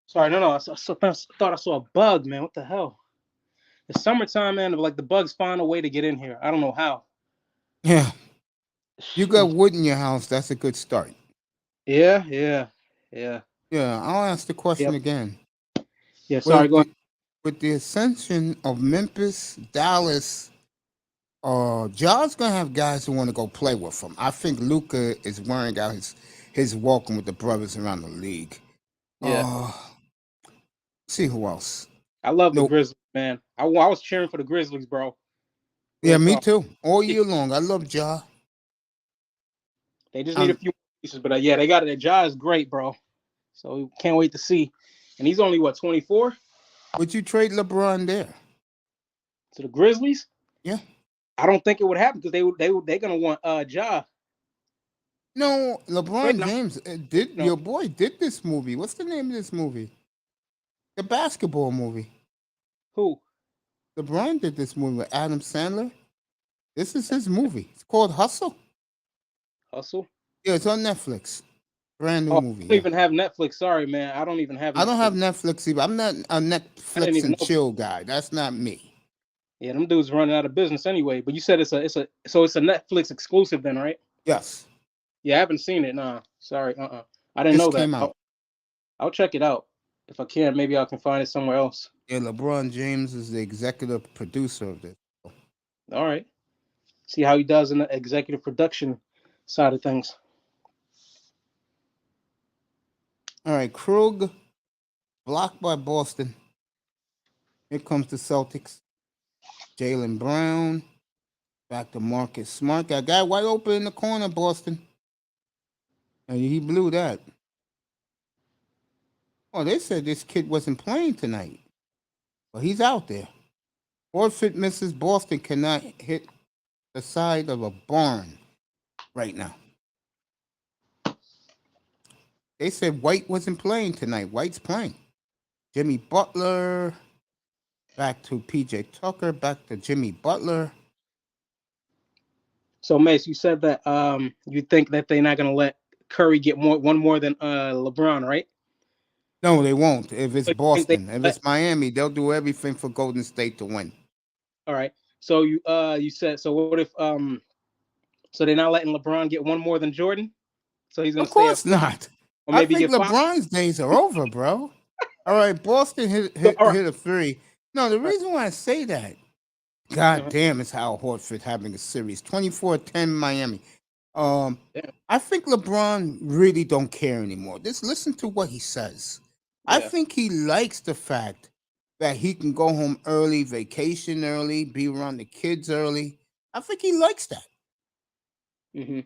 Sorry, no. I thought I saw a bug, man. What the hell? It's summertime, man. Like the bugs find a way to get in here. I don't know how. Yeah. You got wood in your house. That's a good start. Yeah. Yeah, I'll ask the question again. Yeah, sorry, go ahead. With the ascension of Memphis, Dallas, Ja's going to have guys who want to go play with him. I think Luka is wearing out his welcome with the brothers around the league. Yeah. See who else. I love the Grizzlies, man. I was cheering for the Grizzlies, bro. Yeah, me too. All year long. I love Ja. They just need a few pieces, but yeah, they got it. Ja is great, bro. So can't wait to see. And he's only what, 24? Would you trade LeBron there to the Grizzlies? Yeah, I don't think it would happen because they're gonna want Ja. No, LeBron James did. Your boy did this movie. What's the name of this movie? The basketball movie. Who? LeBron did this movie with Adam Sandler. This is his movie. It's called Hustle. Hustle? Yeah, it's on Netflix. Brand new movie. I don't even have Netflix. Sorry, man. I don't even have Netflix. I don't have Netflix either. I'm not a Netflix and chill guy. That's not me. Yeah, them dudes running out of business anyway. But you said it's a Netflix exclusive then, right? Yes. Yeah, I haven't seen it. Nah. Sorry. I didn't know that. Came out. I'll check it out. If I can, maybe I can find it somewhere else. Yeah, LeBron James is the executive producer of this. All right. See how he does in the executive production side of things. All right, Krug, blocked by Boston. Here comes the Celtics. Jaylen Brown, back to Marcus Smart. Got a guy wide open in the corner, Boston. And he blew that. Oh, they said this kid wasn't playing tonight. But he's out there. Orford misses. Boston cannot hit the side of a barn right now. They said White wasn't playing tonight. White's playing. Jimmy Butler, back to PJ Tucker, back to Jimmy Butler. So Mace, you said that you think that they're not gonna let Curry get one more than LeBron, right? No, they won't. If it's So you think they Boston, if let, it's Miami, they'll do everything for Golden State to win. all right. So you said, so what if so they're not letting LeBron get one more than Jordan? So he's gonna Of stay at course not. or I maybe think get five. LeBron's days are over, bro. All right, Boston hit So, all right. hit a three. No, the All right. reason why I say that, God Uh-huh. damn, is Al Horford having a series. 24-10 Miami. Yeah. I think LeBron really don't care anymore. Just listen to what he says. I Yeah. think he likes the fact that he can go home early, vacation early, be around the kids early. I think he likes that. Mm-hmm.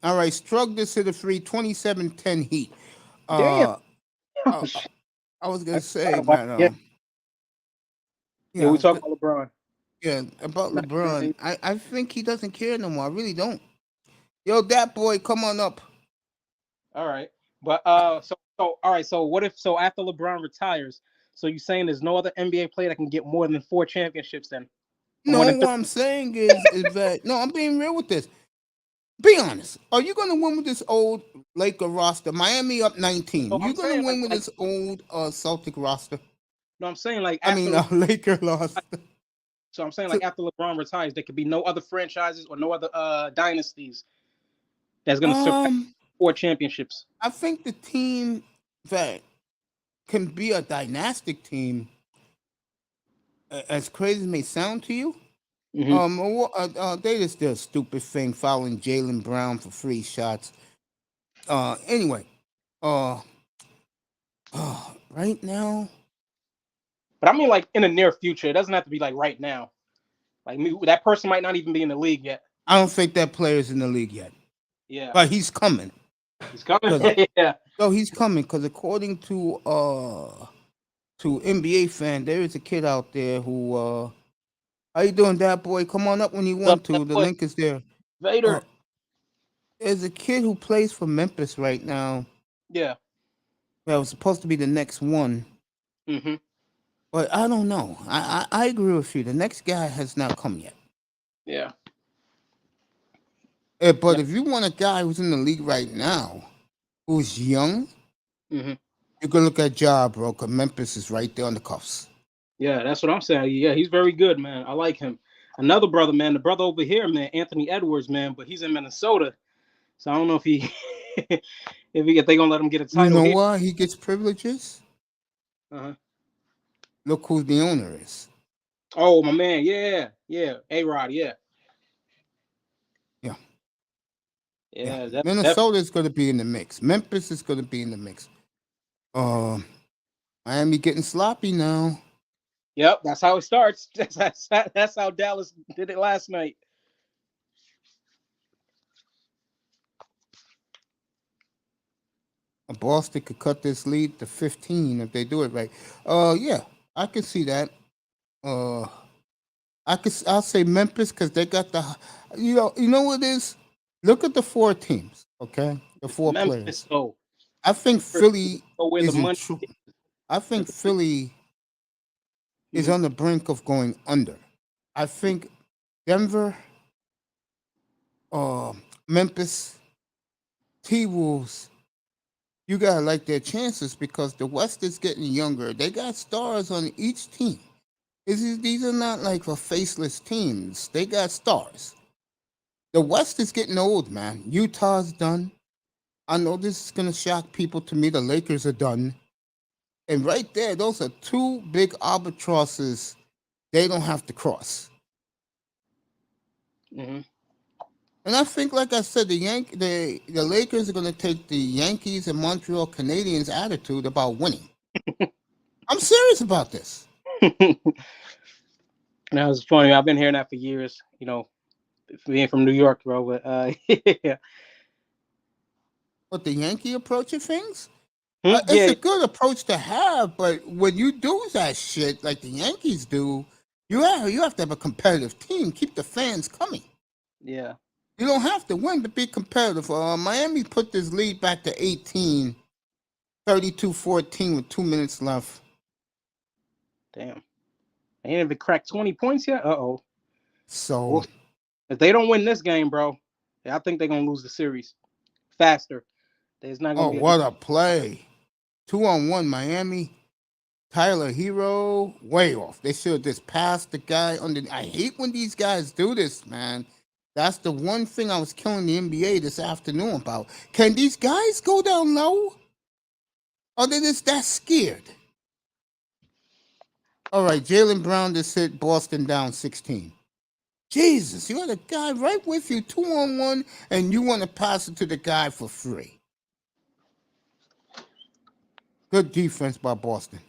All right, Strug this hit a three, 27-10 Heat. Damn. Uh, Oh, uh, shit. I was I gonna forgot say, about man, yeah. Yeah, I we was talking about LeBron. about Not LeBron. caring. I think he doesn't care no more. I really don't. Yo, that boy, come on up. All right. But so all right, so what if so after LeBron retires, so you saying there's no other NBA player that can get more than 4 championships then? Or more No, than what three? I'm saying is that no, I'm being real with this. Be honest. Are you gonna win with this old Laker roster? Miami up 19. So You I'm gonna saying win with like this old Celtic roster? no, I'm saying like I after mean, Laker roster. so I'm saying So, like after LeBron retires, there could be no other franchises or no other dynasties that's gonna surpass um, 4 championships. I think the team that can be a dynastic team, as crazy as it may sound to you, Mm-hmm. they just did a stupid thing fouling Jaylen Brown for free shots. Anyway, uh, right now, But I mean like in the near future, it doesn't have to be like right now. Like that person might not even be in the league yet. I don't think that player's in the league yet, Yeah. but he's coming. He's coming. Cause Yeah. no, he's coming. Cause according to NBA fan, there is a kid out there who how you doing, that boy? Come on up when you So want that to. The boy link is there. Uh, Vader. there's a kid who plays for Memphis right now. Yeah. That was supposed to be the next one, Mm-hmm. but I don't know. I agree with you. The next guy has not come yet. Yeah. But Yeah. if you want a guy who's in the league right now, who's young, Mm-hmm. you can look at Ja, bro. Cause Memphis is right there on the cuffs. Yeah, that's what I'm saying. Yeah, he's very good, man. I like him. Another brother, man, the brother over here, man, Anthony Edwards, man, but he's in Minnesota, so I don't know if he if they gonna let him get a You title know here. why he gets privileges? Uh-huh. Look who the owner is. Oh, my man, yeah, A-Rod, yeah, Yeah, yeah. yeah, that Minnesota is going to be in the mix. Memphis is going to be in the mix. Miami getting sloppy now. yep, that's how it starts. That's how Dallas did it last night. Boston could cut this lead to 15 if they do it right. Yeah, I can see that. Uh, I'll say Memphis because they got the, you know what it is. Look at the four teams. Okay, the It's four Memphis players. though. I think Philly Go where the is in money true. is. I think Philly is Mhm. on the brink of going under. I think Denver, uh, Memphis, T Wolves, you gotta like their chances because the West is getting younger. They got stars on each team. These are not like a faceless teams. They got stars. The West is getting old, man. Utah's done. I know this is gonna shock people. To me, the Lakers are done. And right there, those are two big albatrosses they don't have to cross. Mhm. And I think, like I said, the Lakers are going to take the Yankees and Montreal Canadiens attitude about winning. I'm serious about this. That was funny. I've been hearing that for years. Being from New York, bro. But yeah, But the Yankee approach of things, it's yeah, a good approach to have. But when you do that shit like the Yankees do, You have to have a competitive team. Keep the fans coming. Yeah. You don't have to win, but be competitive. Miami put this lead back to 18, 32-14 with 2 minutes left. Damn. They ain't even cracked 20 points yet? Uh-oh. So, well, if they don't win this game, bro, I think they're going to lose the series faster. There's not going to be what a play. 2-on-1 Miami. Tyler Hero, way off. They should have just passed the guy under. I hate when these guys do this, man. That's the one thing I was killing the NBA this afternoon about. Can these guys go down low? Or they just that scared? All right, Jaylen Brown just hit Boston down 16. Jesus, you got a guy right with you, 2-on-1, and you want to pass it to the guy for free. Good defense by Boston.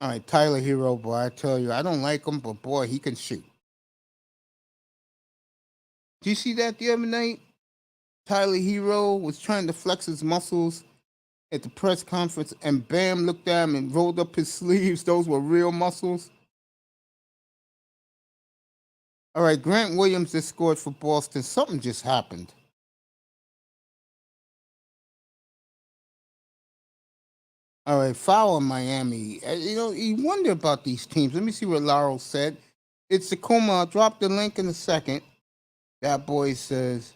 All right, Tyler Hero, boy, I tell you, I don't like him, but boy, he can shoot. Did you see that the other night? Tyler Hero was trying to flex his muscles at the press conference, and Bam looked at him and rolled up his sleeves. Those were real muscles. All right, Grant Williams just scored for Boston. Something just happened. All right, foul in Miami. You wonder about these teams. Let me see what Laurel said. It's Akuma. I'll drop the link in a second. That boy says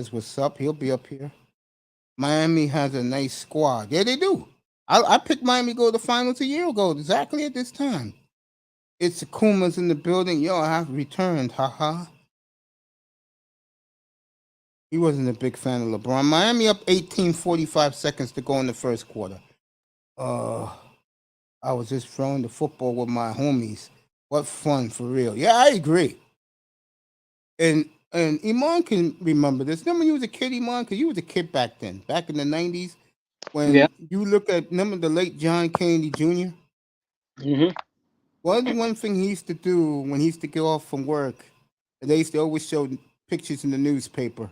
what's up. He'll be up here. Miami has a nice squad. Yeah, they do. I picked Miami to go to the finals a year ago, exactly at this time. It's Akuma's in the building. Yo, I have returned. Haha. He wasn't a big fan of LeBron. Miami up 18, 45 seconds to go in the first quarter. I was just throwing the football with my homies. What fun, for real. Yeah, I agree. And Iman can remember this. Remember when you was a kid, Iman? Because you was a kid back then, back in the 90s. When you look at, remember the late John Kennedy Jr.? Mm-hmm. What the one thing he used to do when he used to get off from work, and they used to always show pictures in the newspaper.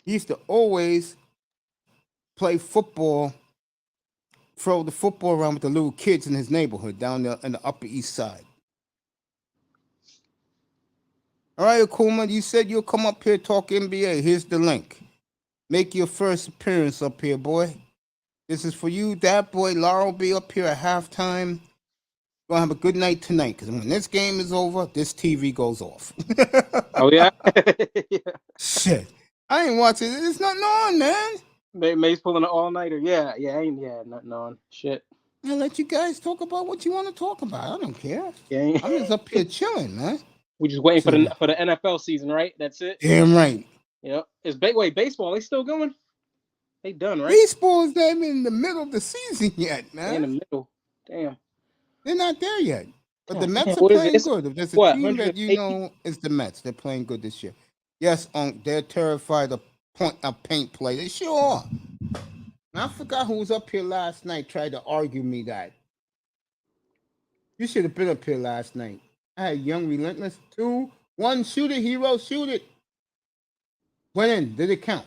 He used to always play football, throw the football around with the little kids in his neighborhood down there in the Upper East Side. All right, Akuma, you said you'll come up here talk NBA. Here's the link. Make your first appearance up here, boy. This is for you, that boy. Laurel will be up here at halftime. We're going to have a good night tonight, because when this game is over, this TV goes off. Oh, yeah? Yeah. Shit. I ain't watching it. It's nothing on, man. May's pulling an all-nighter. Yeah, nothing on. Shit. I'll let you guys talk about what you want to talk about. I don't care. Yeah. I'm just up here chilling, man. We just waiting for the NFL season, right? That's it? Damn right. Yep. Wait, baseball, they still going? They done, right? Baseball's not even in the middle of the season yet, man. They in the middle. Damn. They're not there yet. But the Mets are What is playing it? good. If there's a What, team that you 180? know is the Mets, they're playing good this year. Yes, they're terrified of paint play. They sure are. I forgot who was up here last night tried to argue me that. You should have been up here last night. I had Young Relentless. 2, 1, shoot it, Hero, shoot it. Went in. Did it count?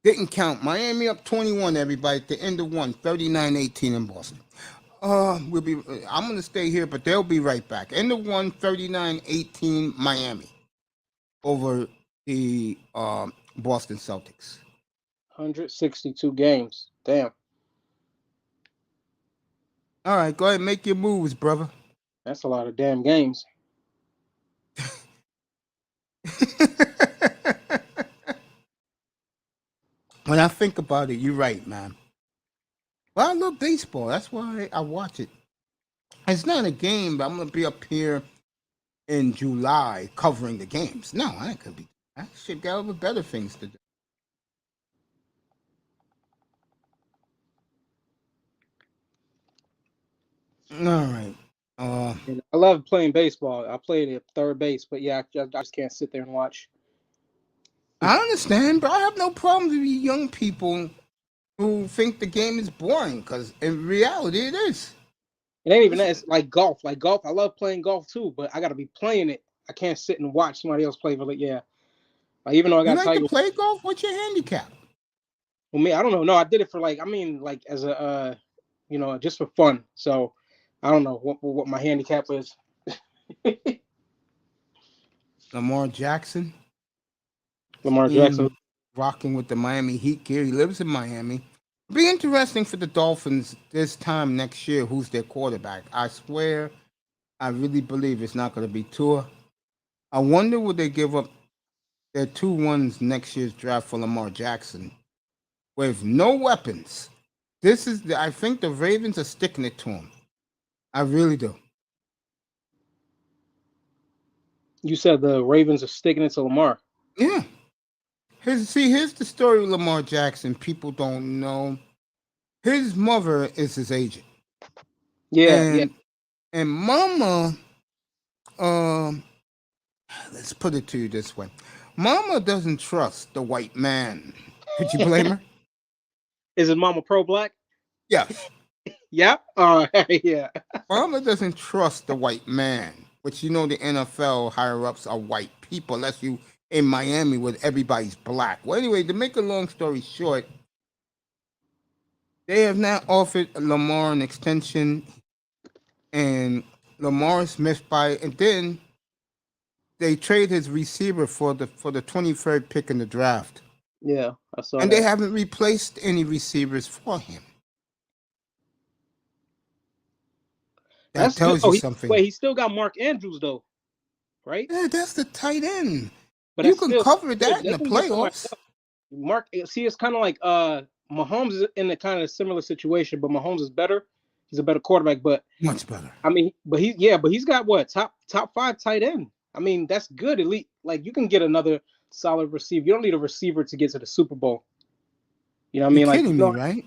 Didn't count. Miami up 21, everybody, at the end of 1, 39-18 in Boston. I'm going to stay here, but they'll be right back. End of 1, 39-18 Miami over the Boston Celtics. 162 games. Damn. All right, go ahead and make your moves, brother. That's a lot of damn games. When I think about it, you're right, man. Well, I love baseball. That's why I watch it. It's not a game, but I'm going to be up here in July covering the games. No, I could be. I should get over better things to do. All right. I love playing baseball. I played at third base, but yeah, I just can't sit there and watch. I understand, but I have no problem with you young people who think the game is boring, because in reality it is. It ain't even that. It's like golf. Like golf, I love playing golf too, but I got to be playing it. I can't sit and watch somebody else play. But yeah, like, even though I got you like to play golf? What's your handicap? Well, me, I don't know. No, I did it for like, like as a, just for fun. So I don't know what my handicap is. Lamar Jackson, Lamar Jackson. team rocking with the Miami Heat gear. He lives in Miami. Be interesting for the Dolphins this time next year. Who's their quarterback? I swear, I really believe it's not going to be Tua. I wonder would they give up their 2-1s next year's draft for Lamar Jackson with no weapons. I think the Ravens are sticking it to him. I really do. You said the Ravens are sticking it to Lamar. Yeah. Here's the story of Lamar Jackson. People don't know. His mother is his agent. Yeah, yeah. And Mama, um, let's put it to you this way. Mama doesn't trust the white man. Could you blame her? Is his mama pro-black? Yes. Yeah. Yeah. Mama doesn't trust the white man, which the NFL higher ups are white people, unless you in Miami where everybody's black. Well, anyway, to make a long story short, they have now offered Lamar an extension, and Lamar's missed by it. And then they trade his receiver for the 23rd pick in the draft. Yeah, I saw And that. they haven't replaced any receivers for him. That tells good. you something. Wait, he still got Mark Andrews though, right? Yeah, that's the tight end. But You that's can still cover that in they the can get somebody playoffs. else. Mark, see, it's kind of like Mahomes is in a kind of similar situation, but Mahomes is better. He's a better quarterback, but Much better. but he's got what top 5 tight end. I mean, that's good, elite. Like you can get another solid receiver. You don't need a receiver to get to the Super Bowl. You know what I You're mean? Like kidding me, right?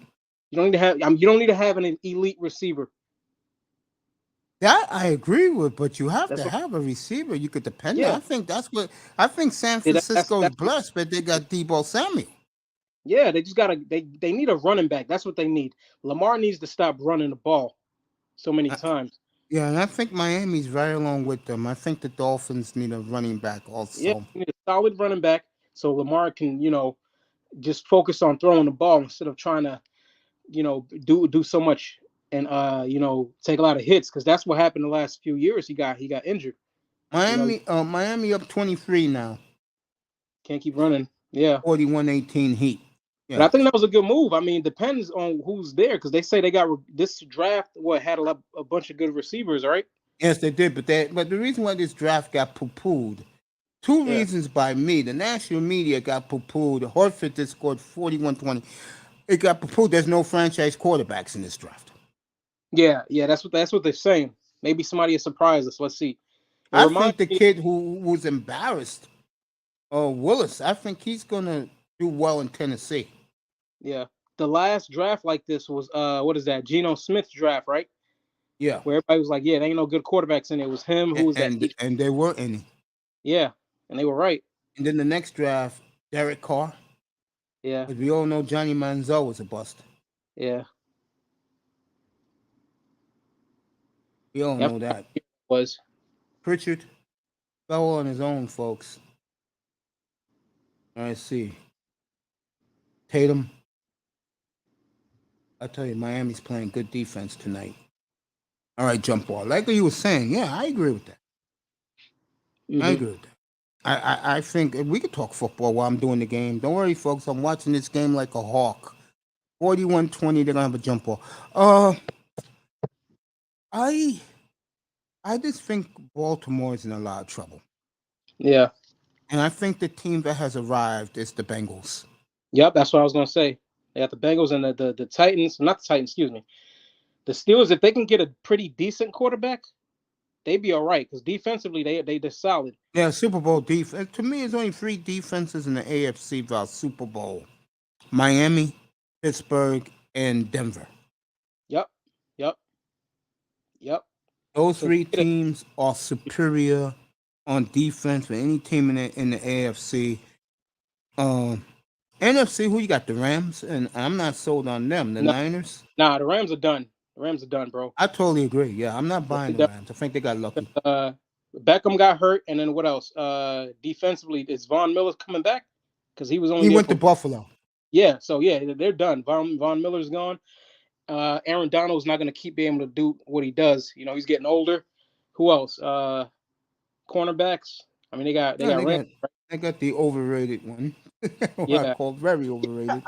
you don't need to have. You don't need to have an elite receiver. That I agree with, but you have That's to what. have a receiver you could depend on. Yeah, I think San yeah, Francisco is blessed, but they got Debo Samuel. yeah. They just gotta. They need a running back. That's what they need. Lamar needs to stop running the ball so many times. Yeah, and I think Miami's right along with them. I think the Dolphins need a running back Yeah, also. you need a solid running back so Lamar can just focus on throwing the ball instead of trying to do so much and take a lot of hits because that's what happened the last few years. He got injured. Miami up 23 now. Can't keep running. Yeah. 41-18 Heat. But I Yeah. think that was a good move. I mean, depends on who's there because they say they got this draft. Had a bunch of good receivers, right? Yes, they did, but the reason why this draft got poo-pooed, two Yeah, reasons by me. The national media got poo-pooed. Horford just scored 41-20. It got poo-pooed. There's no franchise quarterbacks in this draft. yeah. That's what they're saying. Maybe somebody will surprise us. Let's see. It I think reminds the me. kid who was embarrassed, Willis, I think he's gonna do well in Tennessee. Yeah, the last draft like this was what is that? Geno Smith's draft, right? Yeah, Where everybody was like, "Yeah, there ain't no good quarterbacks in it." It was him. Who was that? and there weren't any. Yeah, and they were right. And then the next draft, Derek Carr. Yeah, But we all know Johnny Manziel was a bust. yeah. We all Yep, know that. was. Pritchard fell on his own, folks. Let's see. Tatum. I tell you, Miami's playing good defense tonight. All right, jump ball. Like you were saying, yeah, I agree with that. I agree with that. I think we could talk football while I'm doing the game. Don't worry, folks. I'm watching this game like a hawk. 41-20, they're gonna have a jump ball. I just think Baltimore is in a lot of trouble. Yeah. And I think the team that has arrived is the Bengals. Yep, that's what I was gonna say. They got the Bengals and the Titans. Not the Titans, excuse me. The Steelers, if they can get a pretty decent quarterback, they'd be all right because defensively they're solid. Yeah, Super Bowl defense. To me, there's only 3 defenses in the AFC about Super Bowl: Miami, Pittsburgh, and Denver. Yep, yep, yep. Those So 3 teams are superior on defense than any team in the AFC. NFC, who you got? The Rams, and I'm not sold on them. The Niners. Nah, the Rams are done. The Rams are done, bro. I totally agree. Yeah, I'm not buying the Rams. I think they got lucky. Beckham got hurt, and then what else? Defensively, is Von Miller coming back? Because he was only He went to Buffalo. Yeah, so yeah, they're done. Von Miller's gone. Aaron Donald's not going to keep being able to do what he does. You know, he's getting older. Who else? Cornerbacks. I mean, they No, got Rand. they got the overrated one. What I Yeah, call very overrated.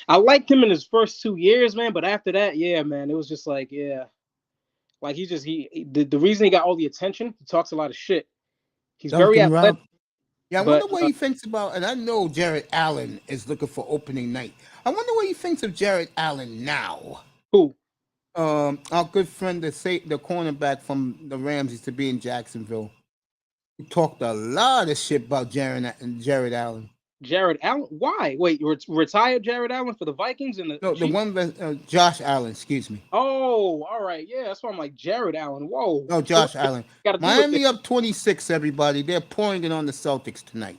I liked him in his first 2 years, man. But after that, yeah, man, it was just like, yeah, like the reason he got all the attention. He talks a lot of shit. He's very Duncan athletic, Rob. Yeah, I wonder but what he thinks about. And I know Jared Allen is looking for opening night. I wonder what he thinks of Jared Allen now. who? Our good friend, the cornerback from the Rams, used to be in Jacksonville. He talked a lot of shit about Jared Allen. Jared Allen. Why? Wait, retired Jared Allen for the Vikings and the No, the Chiefs? one that Josh Allen. Excuse me. Oh, all right. Yeah, that's why I'm like Jared Allen. Whoa. No, So Josh Allen. got to do with Miami this? up 26. Everybody, they're pouring it on the Celtics tonight.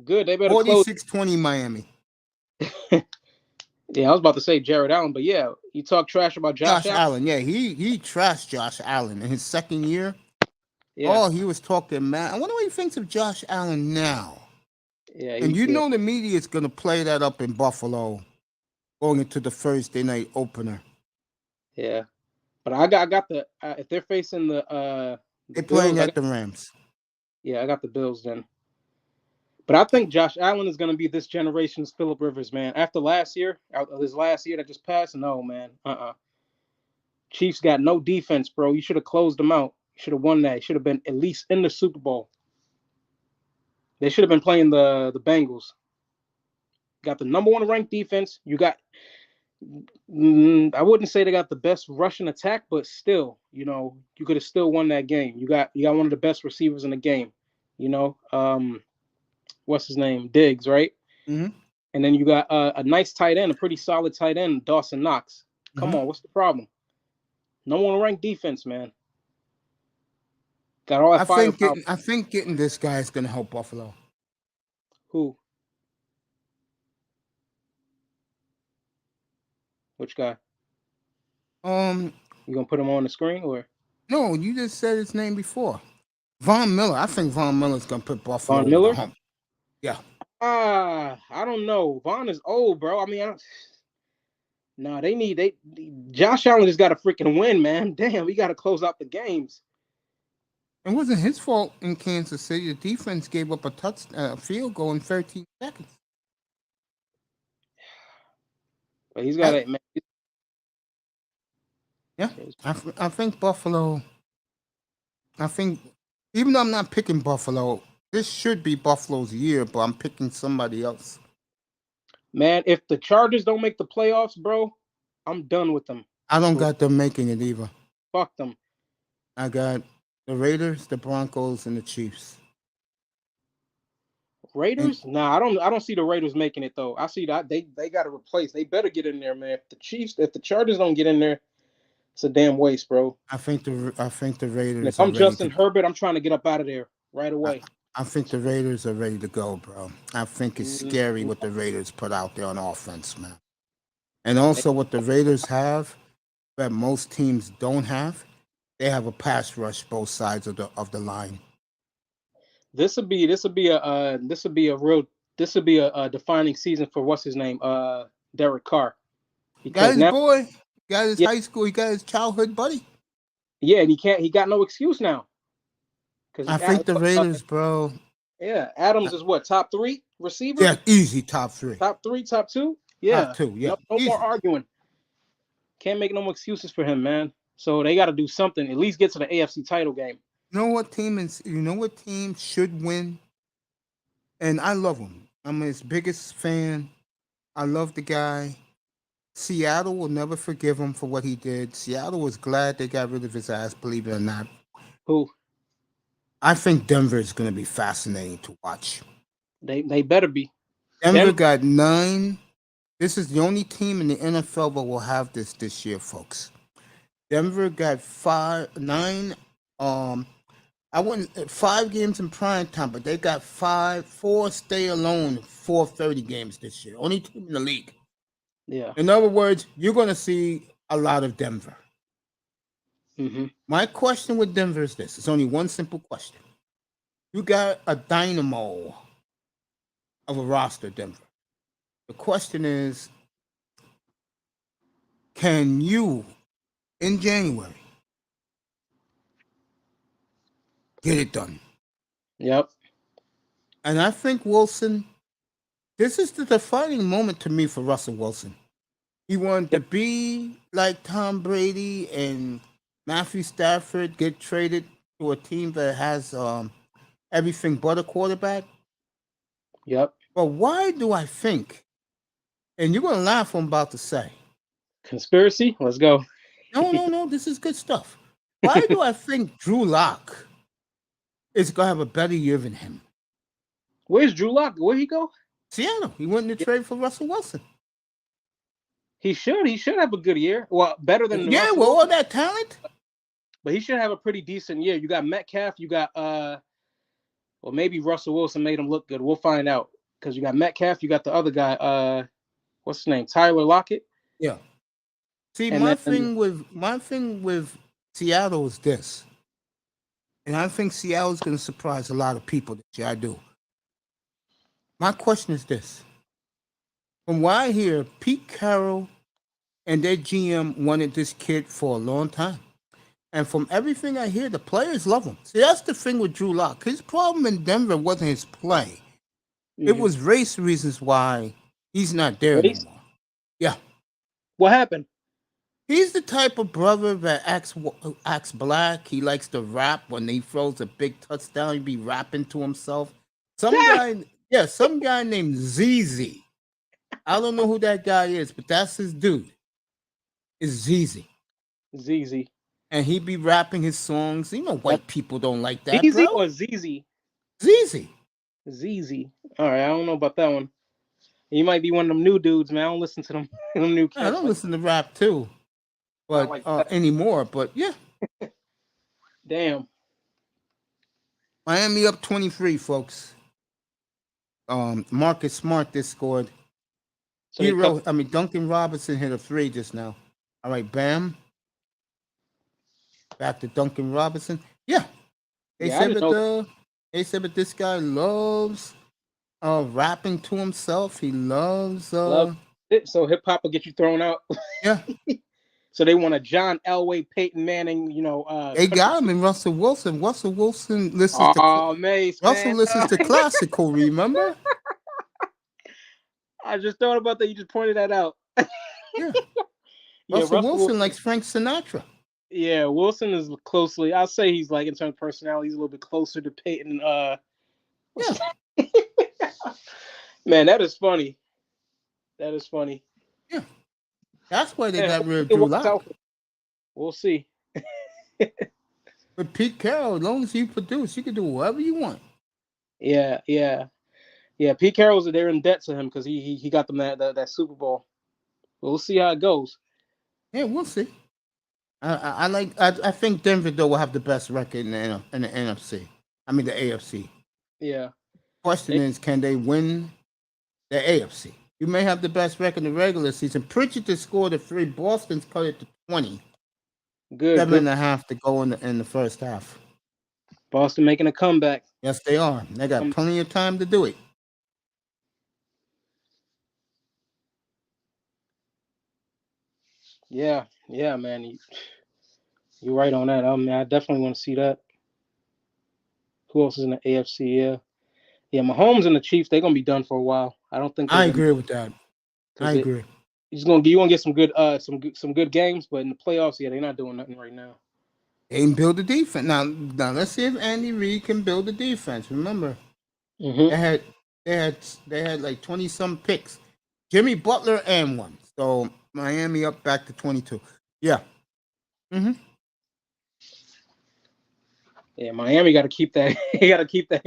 Good. They better close. 46-20 Miami. Yeah, I was about to say Jared Allen, but yeah, you talk trash about Josh Allen. Yeah, he trashed Josh Allen in his second year. Yeah, Oh, he was talking mad. I wonder what he thinks of Josh Allen now. yeah. And you know the media is going to play that up in Buffalo going into the Thursday night opener. Yeah, but I got the if they're facing the They're Bills, playing at the Rams. yeah, I got the Bills then. But I think Josh Allen is going to be this generation's Phillip Rivers, man. After his last year that just passed, no, man. Chiefs got no defense, bro. You should have closed them out. You should have won that. You should have been at least in the Super Bowl. They should have been playing the Bengals. Got the number one ranked defense. You got, I wouldn't say they got the best rushing attack, but still, you know, you could have still won that game. You got one of the best receivers in the game. You know, what's his name? Diggs, right? Mm-hmm. And then you got a nice tight end, a pretty solid tight end, Dawson Knox. Come Mm-hmm. on, what's the problem? No one ranked defense, man. Got all that firepower. I think getting this guy is going to help Buffalo. Who? Which guy? You gonna put him on the screen or? No, you just said his name before. Von Miller. I think Von Miller's going to put Buffalo Von Miller? over the hump. Yeah. I don't know. Von is old, bro. I mean, Josh Allen just got to freaking win, man. Damn, we got to close out the games. It wasn't his fault in Kansas City. The defense gave up a field goal in 13 seconds. But he's got it, man. Yeah, I think Buffalo. I think even though I'm not picking Buffalo, this should be Buffalo's year, but I'm picking somebody else. Man, if the Chargers don't make the playoffs, bro, I'm done with them. I don't got them making it either. Fuck them. I got the Raiders, the Broncos, and the Chiefs. Raiders? Nah, I don't see the Raiders making it though. I see that they got to replace. They better get in there, man. If the Chargers don't get in there, it's a damn waste, bro. I think the Raiders. And if I'm Justin Herbert, I'm trying to get up out of there right away. I think the Raiders are ready to go, bro. I think it's scary what the Raiders put out there on offense, man. And also what the Raiders have that most teams don't have, they have a pass rush both sides of the line. This would be a defining season for what's his name, Derek Carr. Because got his boy, he got his high school, he got his childhood buddy. Yeah, and he got no excuse now. I think the Raiders, bro. Yeah, Adams is what, top 3 receiver? Yeah, easy top 3. Top 3, top 2? Yeah. Top 2, yeah. No more arguing. Can't make no more excuses for him, man. So they got to do something. At least get to the AFC title game. You know what team should win? And I love him. I'm his biggest fan. I love the guy. Seattle will never forgive him for what he did. Seattle was glad they got rid of his ass, believe it or not. Who? I think Denver is going to be fascinating to watch. They better be. Denver got 9. This is the only team in the NFL that will have this year, folks. Denver got 9. I wouldn't 5 games in prime time, but they got 4 stay alone 4:30 games this year. Only team in the league. Yeah. In other words, you're going to see a lot of Denver. Mm-hmm. My question with Denver is this. It's only one simple question. You got a dynamo of a roster, Denver. The question is, can you, in January, get it done? Yep. And I think Wilson, this is the defining moment to me for Russell Wilson. He wanted to Yep. be like Tom Brady and Matthew Stafford, get traded to a team that has everything but a quarterback. Yep. But why do I think, and you're going to laugh what I'm about to say. Conspiracy. Let's go. No, this is good stuff. Why do I think Drew Lock is going to have a better year than him? Where's Drew Lock? Where'd he go? Seattle. He went in the trade for Russell Wilson. He should. He should have a good year. Well, better than Yeah, Russell with all Wilson, that talent. but he should have a pretty decent year. You got Metcalf. You got well, maybe Russell Wilson made him look good. We'll find out because you got Metcalf. You got the other guy. What's his name? Tyler Lockett. Yeah. See, And my then- thing with Seattle is this, and I think Seattle is going to surprise a lot of people this year. I do. My question is this: from what I hear, Pete Carroll and their GM wanted this kid for a long time, and from everything I hear, the players love him. See, that's the thing with Drew Lock. His problem in Denver wasn't his play; it Mhm. was race reasons why he's not there Race? anymore. Yeah. What happened? He's the type of brother that acts black. He likes to rap. When he throws a big touchdown, he be rapping to himself. Some guy named ZZ. I don't know who that guy is, but that's his dude. Is ZZ. ZZ. And he be rapping his songs. You know, white people don't like that, ZZ bro. or ZZ? ZZ. ZZ. All right, I don't know about that one. He might be one of them new dudes, man. I don't listen to them, them new cats. I don't listen to rap too, but like that. anymore. But yeah, Damn. Miami up 23, folks. Marcus Smart just scored. So they Duncan Robinson hit a 3 just now. All right, bam. Back to Duncan Robinson. Yeah. They Yeah, I said didn't that this guy loves rapping to himself. He loves Love it. So hip hop will get you thrown out. yeah. So they want a John Elway, Peyton Manning, They got him in Russell Wilson. Russell Wilson listens Mace, Russell man. listens to classical, remember? I just thought about that. You just pointed that out. Yeah. Yeah, Russell Wilson likes Frank Sinatra. Yeah, Wilson is closely. I'll say he's like in terms of personality, he's a little bit closer to Peyton. Yeah. Man, that is funny. That is funny. Yeah. That's why they Yeah, got rid of Drew Lock. We'll see. With Pete Carroll, as long as you produce, you can do whatever you want. Yeah. Pete Carroll's they're in debt to him because he got them that Super Bowl. We'll see how it goes. Yeah, we'll see. I think Denver though will have the best record in the NFC. I mean the AFC. Yeah. Question is, can they win the AFC? You may have the best record in the regular season. Pritchard just scored a 3. Boston's cut it to 20. Good. 7.5 to go in the first half. Boston making a comeback. Yes, they are. They got plenty of time to do it. Yeah, man. You're right on that. I definitely want to see that. Who else is in the AFC? Yeah. Mahomes and the Chiefs, they're gonna be done for a while. I don't think. I agree with that. I agree. You're gonna get some good games, but in the playoffs, yeah, they're not doing nothing right now. They can build a defense. Now let's see if Andy Reid can build a defense. Remember, they had like 20-some picks. Jimmy Butler and one. So Miami up back to 22. Yeah. Yeah, Miami got to keep that. He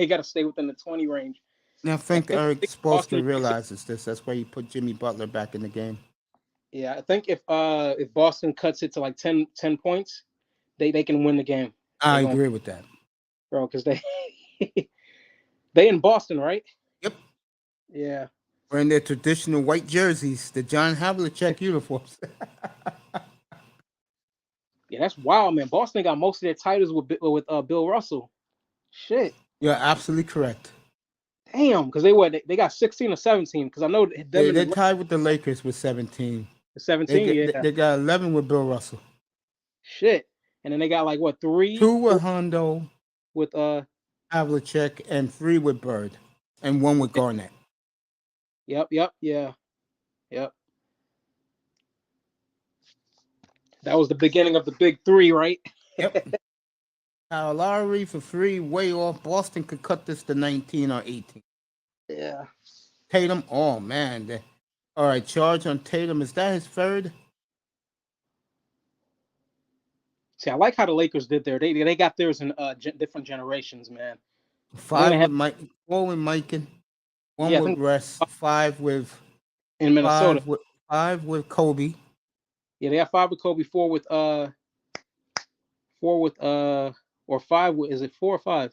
got to stay within the 20 range. Now I think Eric Spoelstra realizes this. That's why he put Jimmy Butler back in the game. Yeah, I think if Boston cuts it to like 10 points, they can win the game. I agree with that, bro, because they they in Boston, right? Yep. Yeah. Wearing their traditional white jerseys, the John Havlicek uniforms. Yeah, that's wild, man. Boston got most of their titles with Bill Russell. Shit. You're absolutely correct. Damn, because they got 16 or 17. Because I know them and They're the tied with the Lakers with 17. 17. Yeah, They got 11 with Bill Russell. shit. And then they got like what 2 four with Hondo, with Havlicek, and 3 with Bird, and 1 with Garnett. Yep, yeah, yep. That was the beginning of the big three, right? Yep. Kyle Lowry for 3, way off. Boston could cut this to 19 or 18. Yeah. Tatum, oh man. All right, charge on Tatum. Is that his third? See, I like how the Lakers did there. They got theirs in different generations, man. 5 have with Mike, 4 with Mikan, 1 yeah, I with think Russ, 5 with in Minnesota. 5 with Kobe. Yeah, they got 5 with Kobe, 4 with 5 with, is it 4 or 5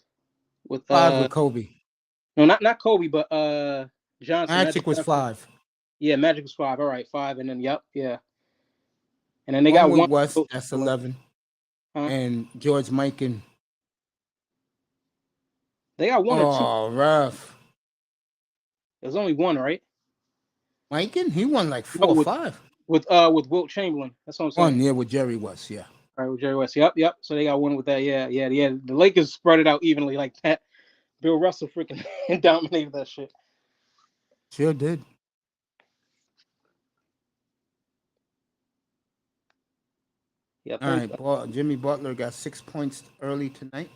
with 5 with Kobe. no, not Kobe, but Johnson. Magic was Johnson. 5. Yeah, Magic was 5. All right, 5, and then yep, yeah. And then they 1 got with one. West, that's 11. Huh? And George Mikan. They got 1 or 2. Oh, rough. There's only 1, right? Mikan, he won like 4 No, or 5. with Wilt Chamberlain. That's what I'm saying. 1, yeah, with Jerry West, yeah. All right, with Jerry West. Yep. So they got 1 with that. Yeah. The Lakers spread it out evenly like that. Bill Russell freaking dominated that shit. Sure did. Yep. All right, Jimmy Butler got 6 points early tonight.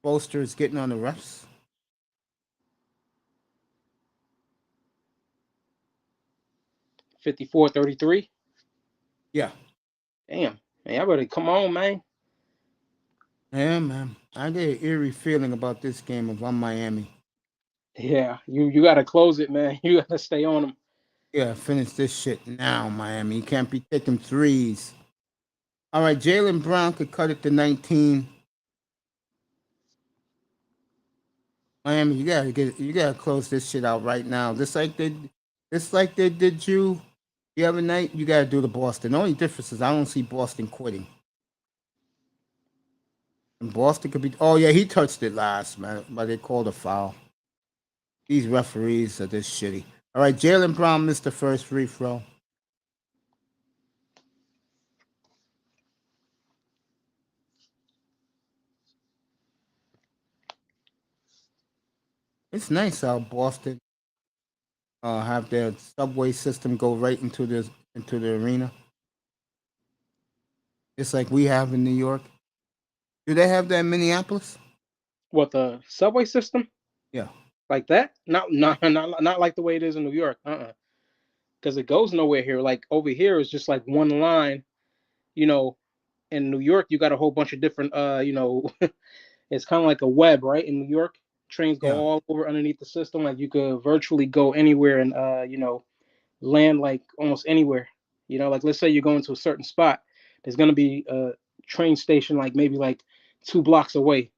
Bolster is getting on the refs. $54-33. Yeah. Damn. Man, y'all better come on, man. Yeah, man. I get an eerie feeling about this game if I'm Miami. Yeah, you got to close it, man. You got to stay on them. Yeah, finish this shit now, Miami. You can't be taking threes. All right, Jaylen Brown could cut it to 19. Miami, you gotta close this shit out right now. Just like they did you the other night, you gotta do the Boston. The only difference is I don't see Boston quitting. And Boston could be. Oh yeah, he touched it last, man, but they called a foul. These referees are just shitty. All right, Jaylen Brown missed the first free throw. It's nice how Boston have their subway system go right into the arena. It's like we have in New York. Do they have that in Minneapolis? What, the subway system? Yeah. Like that? Not like the way it is in New York. Because it goes nowhere here. Like over here is just like one line. You know, in New York you got a whole bunch of different. It's kind of like a web, right? In New York, trains go Yeah. all over underneath the system. Like you could virtually go anywhere and land like almost anywhere. Like let's say you're going to a certain spot, there's gonna be a train station like maybe like 2 blocks away,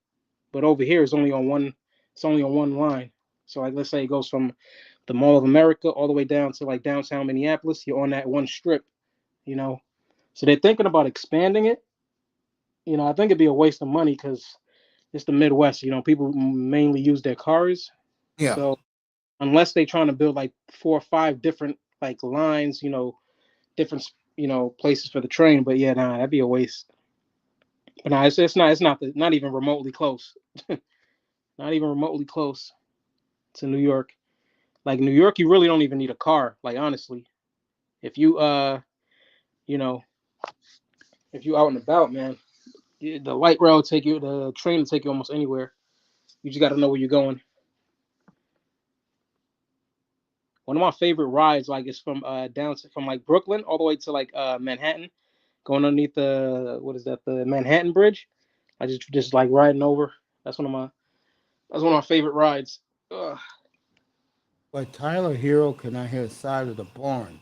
but over here it's only on one. It's only on one line. So like let's say it goes from the Mall of America all the way down to like downtown Minneapolis. You're on that one strip. You know, so they're thinking about expanding it. I think it'd be a waste of money because it's the Midwest. People mainly use their cars. Yeah. So unless they're trying to build like 4 or 5 different like lines, different places for the train. But yeah, nah, that'd be a waste. But nah, not even remotely close. Not even remotely close to New York. Like New York, you really don't even need a car. Like honestly, if you you know, if you out and about, man, the light rail will take you, the train will take you almost anywhere. You just got to know where you're going. One of my favorite rides, like, is from from like Brooklyn all the way to like Manhattan, going underneath the what is that, the Manhattan Bridge. I just like riding over. That's one of my favorite rides. Ugh. But Tyler Hero cannot hit the side of the barn.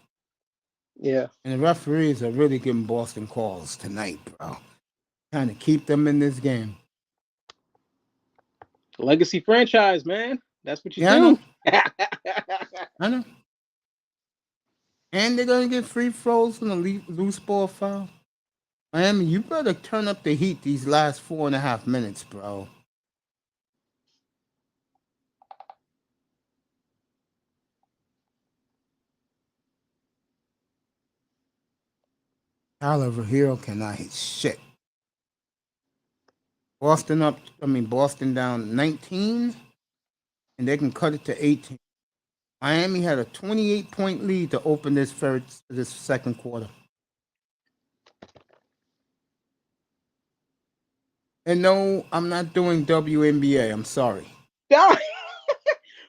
Yeah. And the referees are really giving Boston calls tonight, bro. Trying to keep them in this game. Legacy franchise, man. That's what you Yeah, do. I know. And they're going to get free throws from the loose ball foul. Miami, you better turn up the heat these last 4.5 minutes, bro. Tyler Hero cannot hit shit. Boston down 19, and they can cut it to 18. Miami had a 28-point lead to open this second quarter. And no, I'm not doing WNBA. I'm sorry.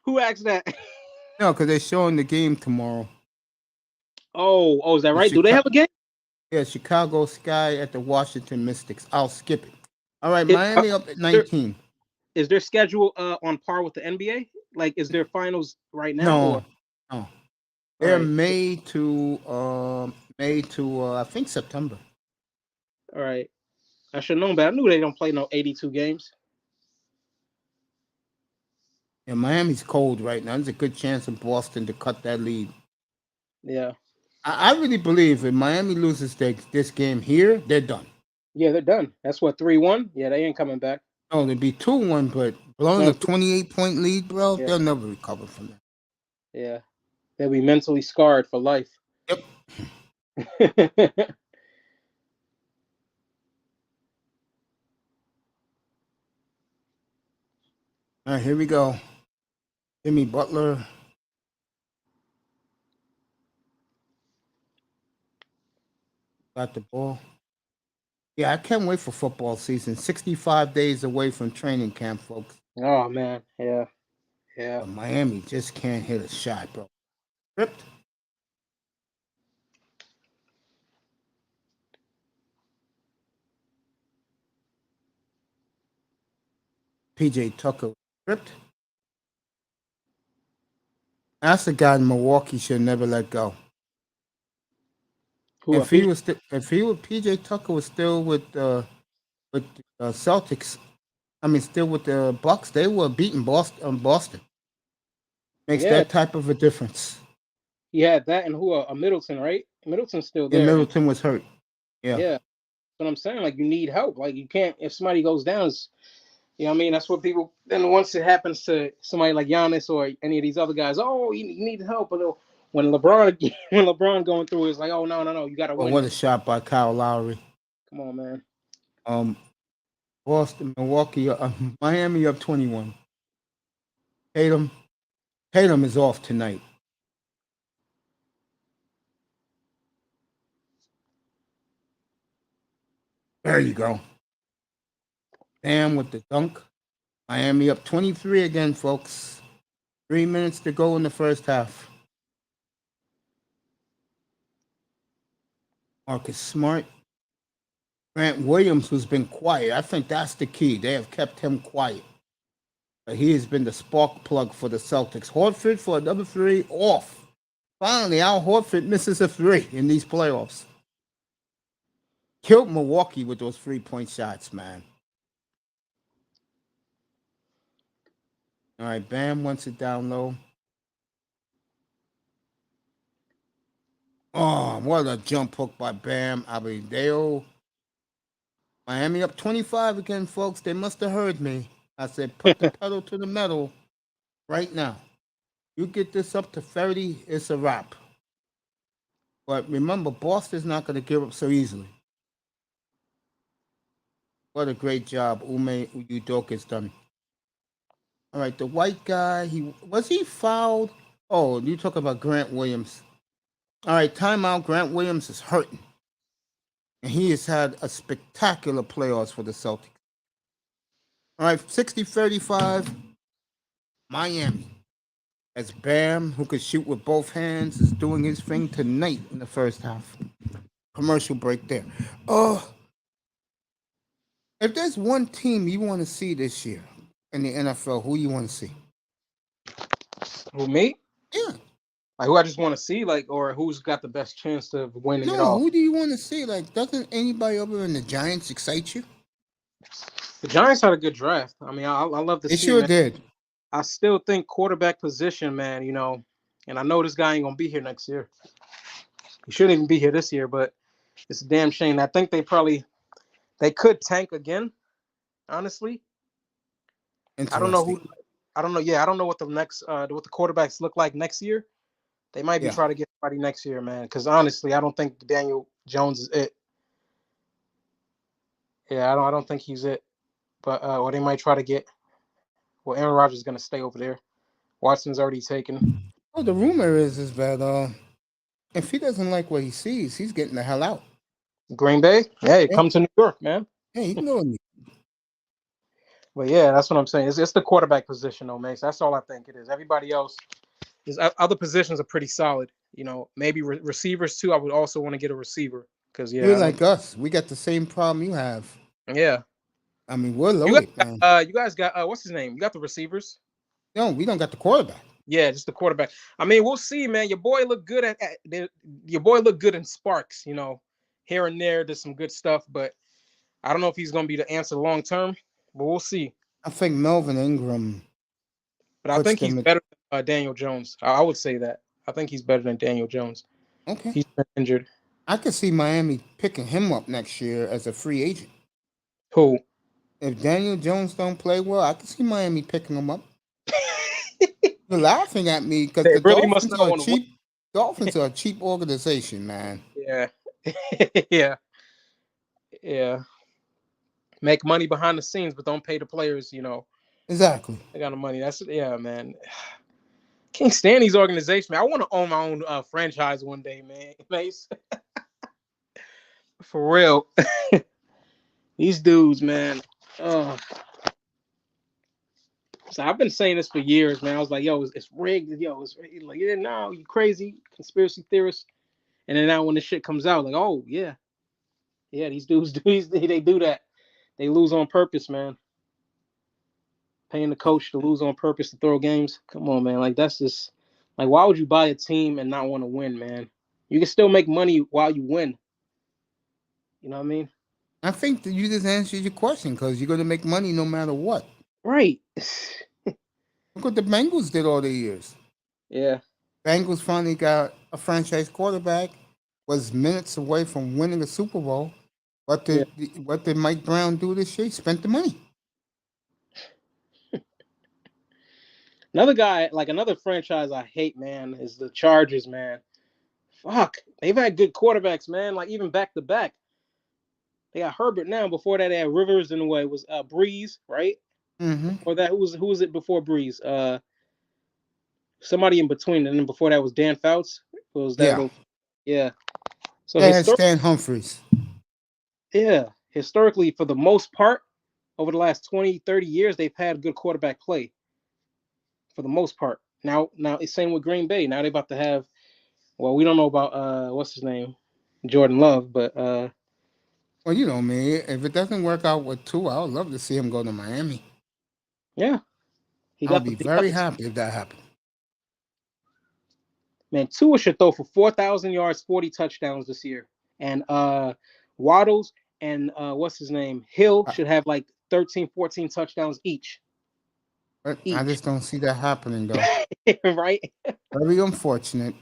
Who asked that? No, because they're showing the game tomorrow. Oh, is that right? Do they have a game? Yeah, Chicago Sky at the Washington Mystics. I'll skip it. All right, Miami up at 19. Is their schedule on par with the NBA? Like, is their finals right now? No. They're May to I think September. All right. I should have known, but I knew they don't play no 82 games. Yeah, Miami's cold right now. There's a good chance of Boston to cut that lead. Yeah. I really believe if Miami loses this game here, they're done. Yeah, they're done. That's what, 3-1? Yeah, they ain't coming back. No, they'd be 2-1, but blowing a 28-point lead, bro, they'll never recover from that. Yeah. They'll be mentally scarred for life. Yep. All right, here we go. Jimmy Butler. Got the ball. Yeah, I can't wait for football season. 65 days away from training camp, folks. Oh, man. Yeah. But Miami just can't hit a shot, bro. Ripped. PJ Tucker ripped. That's the guy in Milwaukee should never let go. If PJ Tucker was still with Celtics, still with the Bucks, they were beating Boston. Makes that type of a difference. He had that and a Middleton, right? Middleton's still there. Yeah, Middleton was hurt. Yeah. Yeah. But I'm saying, like, you need help. Like, you can't, if somebody goes down, you know what I mean? That's what people, then once it happens to somebody like Giannis or any of these other guys, you need help. But when LeBron going through, it's like, oh, no, you got to win. What a shot by Kyle Lowry. Come on, man. Boston, Milwaukee, Miami up 21. Tatum is off tonight. There you go. Bam with the dunk. Miami up 23 again, folks. 3 minutes to go in the first half. Marcus Smart. Grant Williams, who's been quiet. I think that's the key. They have kept him quiet. But he has been the spark plug for the Celtics. Horford for another 3 off. Finally, Al Horford misses a 3 in these playoffs. Killed Milwaukee with those 3-point shots, man. All right, Bam wants it down low. Oh, what a jump hook by Bam Adebayo. Miami up 25 again, folks. They must have heard me. I said, put the pedal to the metal right now. You get this up to 30, it's a wrap. But remember, Boston's not going to give up so easily. What a great job Ume Udoka has done. All right, the white guy, was he fouled? Oh, you talk about Grant Williams. All right, timeout. Grant Williams is hurting. And he has had a spectacular playoffs for the Celtics. All right, 60-35, Miami. As Bam, who could shoot with both hands, is doing his thing tonight in the first half. Commercial break there. If there's one team you want to see this year in the NFL, who you want to see? Who, me? Yeah. Like, who I just want to see, or who's got the best chance of winning it all? Who do you want to see? Doesn't anybody other than the Giants excite you? The Giants had a good draft. I mean, I love to see. They sure did. I still think quarterback position, man, and I know this guy ain't going to be here next year. He shouldn't even be here this year, but it's a damn shame. I think they could tank again, honestly. I don't know who. I don't know. Yeah, I don't know what the quarterbacks look like next year. They might be trying to get somebody next year, man. Because honestly, I don't think Daniel Jones is it. Yeah, I don't think he's it. But or they might try to get. Well, Aaron Rodgers is gonna stay over there. Watson's already taken. Oh, the rumor is that if he doesn't like what he sees, he's getting the hell out. Green Bay. Hey, Yeah, come to New York, man. yeah, he can go. But yeah, that's what I'm saying. It's the quarterback position, though, Mace. That's all I think it is. Everybody else is other positions are pretty solid. You know, maybe receivers too. I would also want to get a receiver because You're yeah, I don't. like us. We got the same problem you have. Yeah, I mean, we're you guys loaded, man. you guys got what's his name? You got the receivers. No, we don't got the quarterback. Yeah, just the quarterback. I mean, we'll see, man. Your boy looked good your boy looked good in sparks. You know, here and there, there's some good stuff, but I don't know if he's going to be the answer long term. But we'll see. I think Melvin Ingram But I puts think he's them. better than Daniel Jones. I would say that. I think he's better than Daniel Jones. Okay. He's been injured. I could see Miami picking him up next year as a free agent. Who? If Daniel Jones don't play well, I could see Miami picking him up. You're laughing at me because They the really must Dolphins not are want to. cheap. Dolphins are a cheap organization, man. Yeah, yeah, yeah. Make money behind the scenes, but don't pay the players. You know, Exactly. they got the money. That's yeah, man. Can't stand these organizations, man. I want to own my own franchise one day, man. Mace. For real. These dudes, man. So I've been saying this for years, man. I was like, yo, it's rigged. Yo, it's rigged. Like, yeah, no, you crazy conspiracy theorist. And then now when the shit comes out, like, oh yeah, yeah, these dudes they do that. They lose on purpose, man. Paying the coach to lose on purpose to throw games. Come on, man. Like that's just like why would you buy a team and not want to win, man? You can still make money while you win. You know what I mean? I think that you just answered your question because you're going to make money no matter what. Right. Look what the Bengals did all the years. Yeah. Bengals finally got a franchise quarterback, was minutes away from winning a Super Bowl. What Yeah. did Mike Brown do this year? He spent the money. Another guy, like another franchise I hate, man, is the Chargers, man. Fuck. They've had good quarterbacks, man. Like even back to back. They got Herbert now. Before that, they had Rivers in the way. It was Breeze, right? Mm-hmm. Before that, who was it before Breeze? Somebody in between, and then before that was Dan Fouts. Was that? Yeah. Yeah. So They had Stan Humphries. yeah, historically, for the most part, over the last 20, 30 years, they've had good quarterback play. For the most part. Now it's same with Green Bay. Now they're about to have. Well, we don't know about what's his name, Jordan Love, but Well, you know me. If it doesn't work out with Tua, I would love to see him go to Miami. yeah, I'll be very happy if that happened. Man, Tua should throw for 4,000 yards, 40 touchdowns this year. And Waddles and what's his name? Hill should have like 13, 14 touchdowns each. But I just don't see that happening, though. Right? Very unfortunate.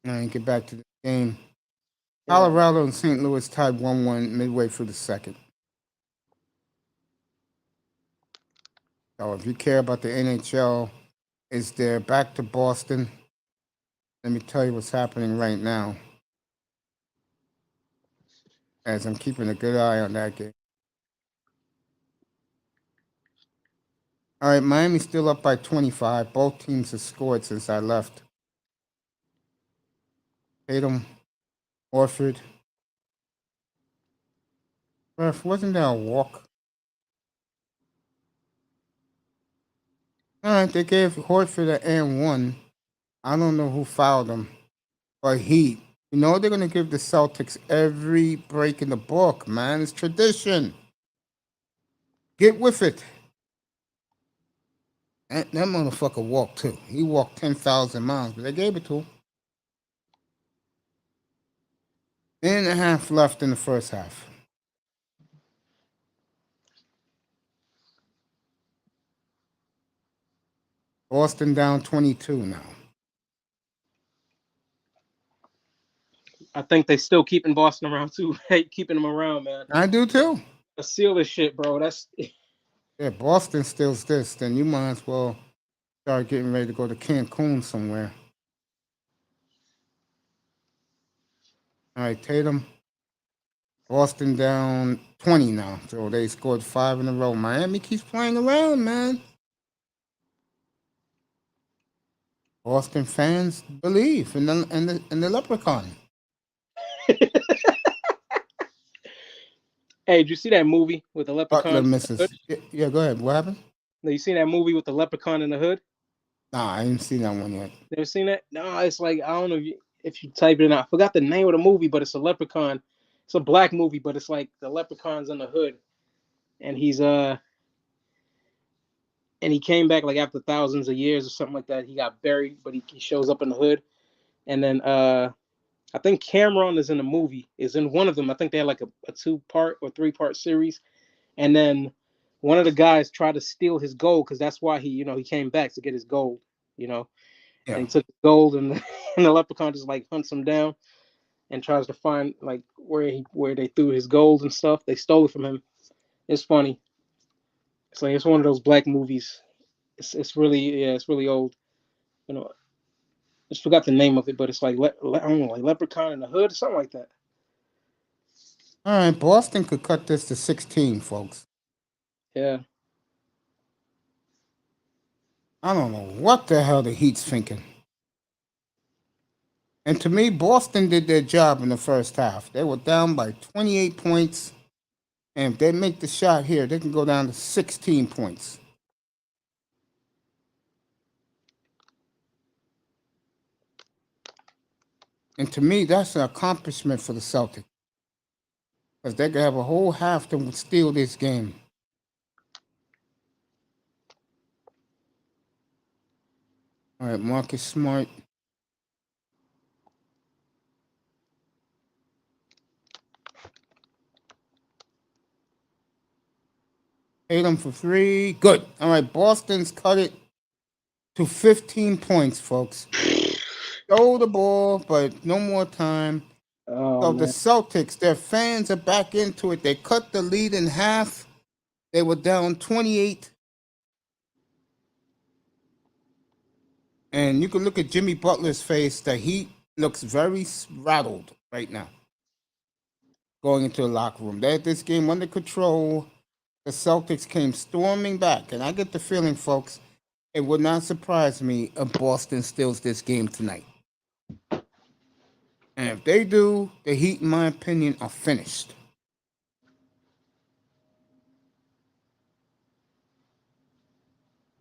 All right, get back to the game. Yeah. Colorado and St. Louis tied 1-1 midway through the second. So if you care about the NHL, is they're back to Boston. Let me tell you what's happening right now. As I'm keeping a good eye on that game. All right, Miami's still up by 25. Both teams have scored since I left. Tatum, Orford. Ref, wasn't there a walk? All right, they gave Horford an and one. I don't know who fouled him, but you know they're going to give the Celtics every break in the book, man. It's tradition. Get with it. That motherfucker walked too. He walked 10,000 miles, but they gave it to him. Minute and a half left in the first half. Boston down 22 now. I think they still keeping Boston around too. Hate keeping them around, man. I do too. Let's seal this shit, bro. That's Yeah, Boston steals this, then you might as well start getting ready to go to Cancun somewhere. All right, Tatum. Boston down 20 now, so they scored 5 in a row. Miami keeps playing around, man. Boston fans believe in the leprechaun. Hey, did you see that movie with the Butler leprechaun in the hood? misses. Yeah, go ahead. What happened? You seen that movie with the leprechaun in the hood? Nah, I didn't see that one yet. Never seen that? No, it's like I don't know if you type it in. I forgot the name of the movie, but it's a leprechaun. It's a black movie, but it's like the leprechaun's in the hood, and he came back like after thousands of years or something like that. He got buried, but he shows up in the hood, and then I think Cameron is in the movie. Is in one of them. I think they had like a 2-part or 3-part series, and then one of the guys tried to steal his gold because that's why he came back to get his gold. You know, and Yeah. he took the gold, and and the leprechaun just like hunts him down and tries to find like where they threw his gold and stuff. They stole it from him. It's funny. It's like it's one of those black movies. It's really, yeah, it's really old. You know, I just forgot the name of it, but it's like I don't know, like Leprechaun in the Hood or something like that. All right, Boston could cut this to 16, folks. Yeah. I don't know what the hell the Heat's thinking. And to me, Boston did their job in the first half. They were down by 28 points. And if they make the shot here, they can go down to 16 points. And to me, that's an accomplishment for the Celtics. Because they could have a whole half to steal this game. All right, Marcus Smart. Tatum for 3. Good. All right, Boston's cut it to 15 points, folks. Throw the ball, but no more time. Oh So the man. Celtics, their fans are back into it. They cut the lead in half. They were down 28. And you can look at Jimmy Butler's face. The Heat looks very rattled right now going into the locker room. They had this game under control. The Celtics came storming back. And I get the feeling, folks, it would not surprise me if Boston steals this game tonight. And if they do, the Heat, in my opinion, are finished.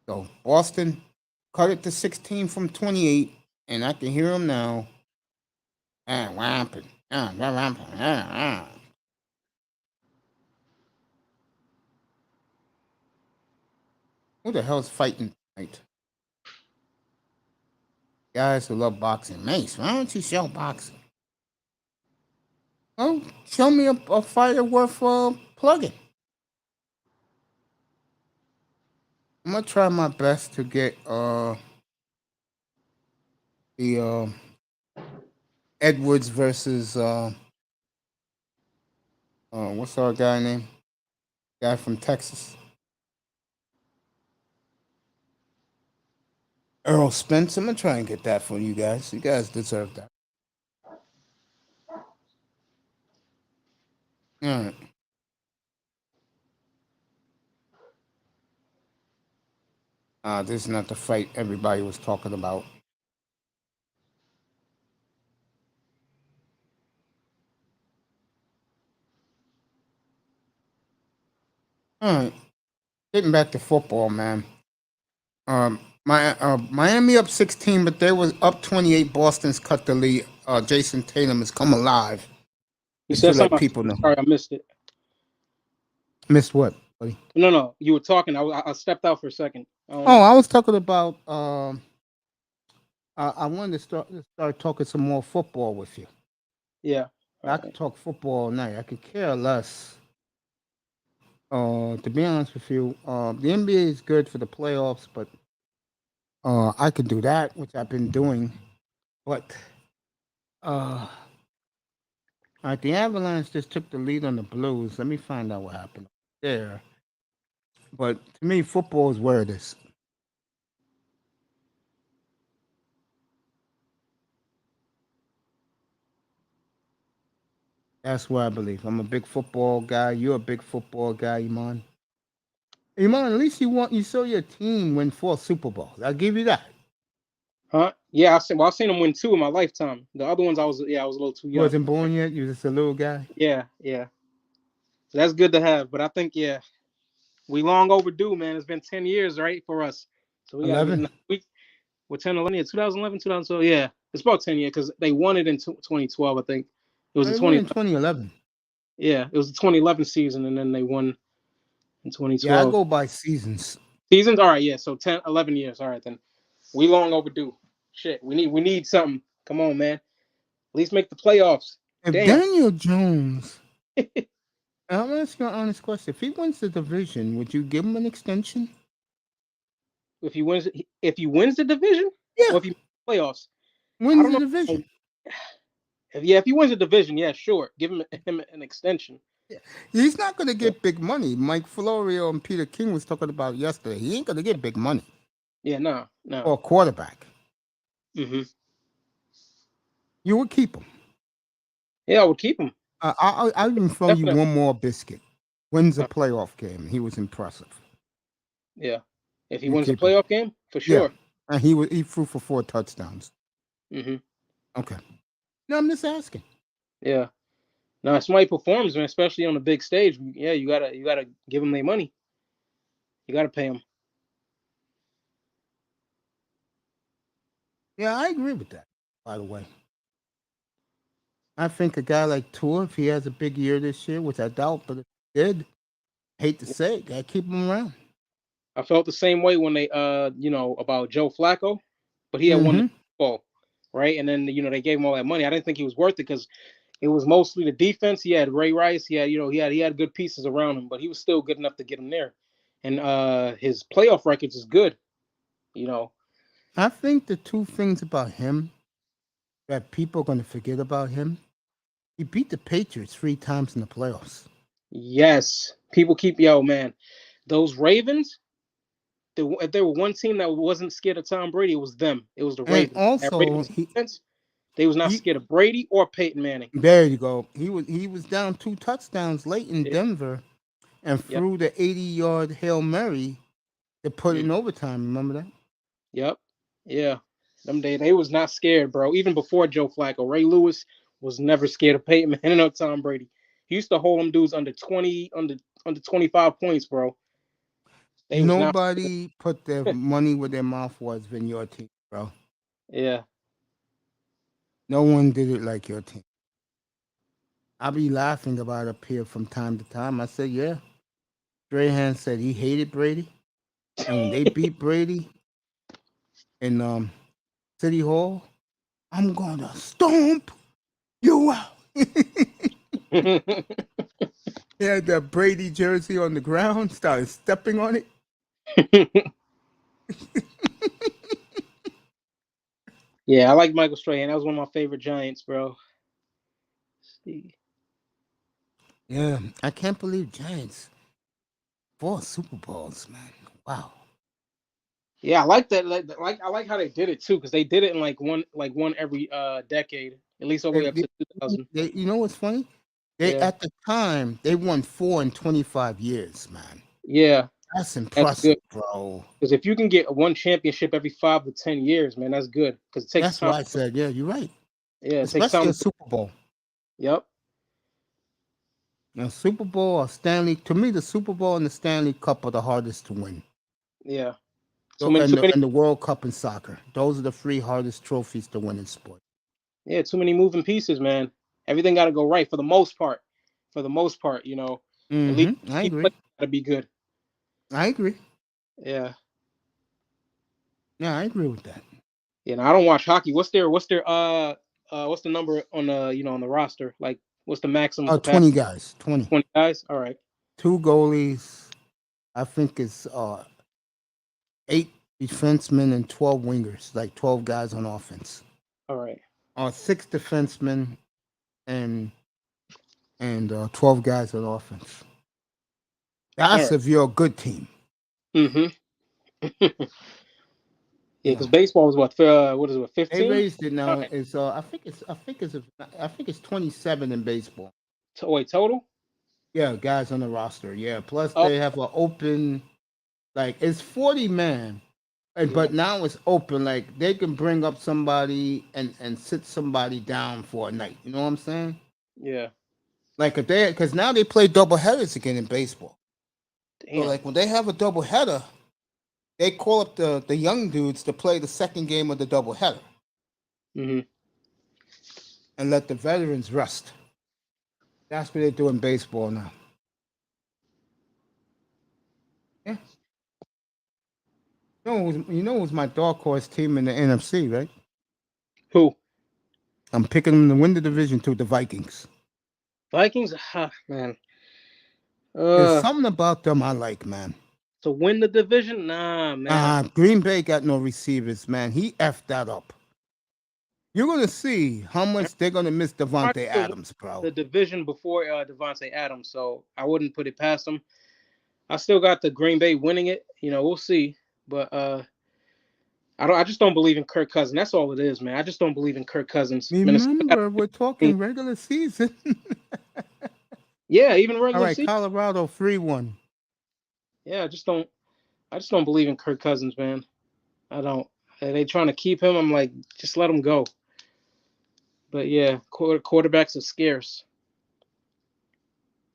So Boston cut it to 16 from 28, and I can hear them now. Rampant. Who the hell's fighting tonight? Guys who love boxing. Mace, why don't you show boxing? Well, show me a fighter worth plugging. I'm gonna try my best to get the Edwards versus what's our guy name? Guy from Texas. Earl Spence. I'm gonna try and get that for you guys. You guys deserve that. All right. This is not the fight everybody was talking about. All right. Getting back to football, man. Miami up 16, but they was up 28. Boston's cut the lead. Jason Tatum has come alive. You Just to said let something. people know. Sorry, I missed it. Missed what, buddy? No, you were talking. I stepped out for a second. I was talking about. I wanted to start talking some more football with you. Yeah. I could talk football all night. I could care less. To be honest with you, the NBA is good for the playoffs, but I could do that, which I've been doing. But all right, the Avalanche just took the lead on the Blues. Let me find out what happened there. But to me, football is where it is. That's what I believe. I'm a big football guy. You're a big football guy, Iman. Iman, at least you saw your team win 4 Super Bowls. I'll give you that. Huh? Yeah, I've seen him win 2 in my lifetime. The other ones, I was a little too You young. wasn't born yet. You was just a little guy. Yeah, yeah. So that's good to have. But I think, yeah, we long overdue, man. It's been 10 years, right, for us. So we got to 11. get with 10, 11, yeah, 2011, 2012. Yeah, it's about 10 years because they won it in 2012, I think. It was a They won 20. in 2011. Yeah, it was the 2011 season, and then they won in Yeah, I 2012. go by seasons. Seasons, all right, yeah. So 10, 11 years. All right, then we long overdue. Shit, we need something. Come on, man. At least make the playoffs. If Damn. Daniel Jones, I'm gonna ask you an honest question. If he wins the division, would you give him an extension? If he wins the division, Yeah, or if he makes the playoffs, I wins don't the know. division. If he wins the division, yeah, sure. Give him an extension. He's not gonna Yeah, get big money. Mike Florio and Peter King was talking about yesterday. He ain't gonna get big money yeah, no. for a quarterback. Hmm. You would keep him. Yeah, I would keep him. I'll even throw you Definitely. one more biscuit. Wins a playoff game. He was impressive. Yeah. If he You wins the keep him. playoff game, for Yeah, sure. and he threw for 4 touchdowns. Hmm. Okay. No, I'm just asking. Yeah. Now, if somebody performs, man, especially on the big stage, yeah, you gotta give them their money. You gotta pay them. Yeah, I agree with that. By the way, I think a guy like Tua, if he has a big year this year, which I doubt, but if he did, hate to say it, gotta keep him around. I felt the same way when they about Joe Flacco, but he had won the Mm-hmm. Super Bowl, right? And then they gave him all that money. I didn't think he was worth it because it was mostly the defense. He had Ray Rice. He had good pieces around him, but he was still good enough to get him there. And his playoff records is good. You know, I think the two things about him that people are gonna forget about him, he beat the Patriots 3 times in the playoffs. yes, people keep man, those Ravens. If there were one team that wasn't scared of Tom Brady, it was them. It was the And Ravens. That also Ravens defense, they was not he scared of Brady or Peyton Manning. there you go. He was down 2 touchdowns late in Yeah. Denver and Yep. threw the 80-yard Hail Mary to put it Mm. in overtime. Remember that? Yep. Yeah. Them they was not scared, bro. Even before Joe Flacco, Ray Lewis was never scared of Peyton Manning or Tom Brady. He used to hold them dudes under 20, under 25 points, bro. They was not. Nobody put their money where their mouth was than your team, bro. Yeah. No one did it like your team. I be laughing about it up here from time to time. I said, yeah. Strahan said he hated Brady. And when they beat Brady in City Hall, I'm gonna stomp you out. He had that Brady jersey on the ground, started stepping on it. Yeah, I like Michael Strahan. That was one of my favorite Giants, bro. Yeah, I can't believe Giants 4 Super Bowls, man. Wow. Yeah, I like that. I like how they did it too, because they did it in like one every decade, at least all the They, way up they, to 2000. you know what's funny? They Yeah, at the time they won 4 in 25 years, man. yeah, That's that's impressive, good. bro. Because if you can get one championship every 5 to 10 years, man, that's good. Because it takes That's time. why I said, yeah, you're right. Yeah, it takes Especially time. a Super Bowl. Yep. A Super Bowl or Stanley. To me, the Super Bowl and the Stanley Cup are the hardest to win. Yeah. Too So, many. and Too the many. and the World Cup in soccer. Those are the 3 hardest trophies to win in sport. Yeah, too many moving pieces, man. Everything got to go right for the most part. For the most part, at least I key agree. players got to be good. I agree. Yeah. Yeah, I agree with that. I don't watch hockey. What's the number on the roster? Like, what's the maximum capacity? 20 guys. 20. 20 guys. All right. 2 goalies. I think it's 8 defensemen and 12 wingers, like 12 guys on offense. All right. 6 defensemen and 12 guys on offense. All That's right. if you're a good team. Mm-hmm. Yeah, You because know, baseball is what is it, they 15? raised it All now. right. It's I think it's 27 in baseball. Wait, total? Yeah, guys on the roster. Yeah. Plus Oh, they have an open, like it's 40 man. yeah, But now it's open. Like they can bring up somebody and sit somebody down for a night. You know what I'm saying? yeah. Like if they, because now they play double headers again in baseball. So Damn. like when they have a double header, they call up the young dudes to play the second game of the double header Hmm. and let the veterans rest. That's what they do in baseball now. Yeah. You know who's my dark horse team in the NFC, right? Who? I'm picking them to win the division to the Vikings. Vikings? Man. There's Uh, something about them I like, man. to win the division? Nah, man. Green Bay got no receivers, man. He effed that up. You're gonna see how much they're gonna miss I Devontae still win Adams, bro. the division before Devontae Adams, so I wouldn't put it past them. I still got the Green Bay winning it. We'll see. But I just don't believe in Kirk Cousins. That's all it is, man. I just don't believe in Kirk Cousins. Minnesota got Remember, we're a team. talking regular season. Yeah, even All regular right, season. Colorado 3-1. Yeah, I just don't believe in Kirk Cousins, man. I don't. They trying to keep him. I'm like, just let him go. But yeah, quarterbacks are scarce.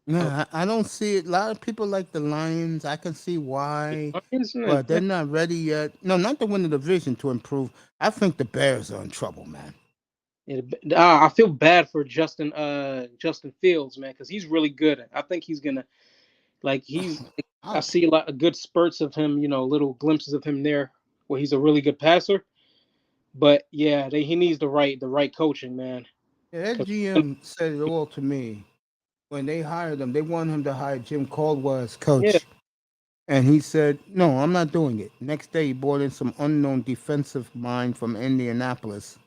No, Uh, I don't see it. A lot of people like the Lions. I can see why, Lions, but they're not ready yet. No, not to win the division, to improve. I think the Bears are in trouble, man. I feel bad for Justin Fields, man, because he's really good. I think he's gonna I How see a lot of good spurts of him, little glimpses of him there where he's a really good passer. But yeah, he needs the right coaching, man. Yeah, that 'Cause- GM said it all to me. When they hired him, they wanted him to hire Jim Caldwell as yeah, coach. And he said, no, I'm not doing it. Next day, he brought in some unknown defensive mind from Indianapolis.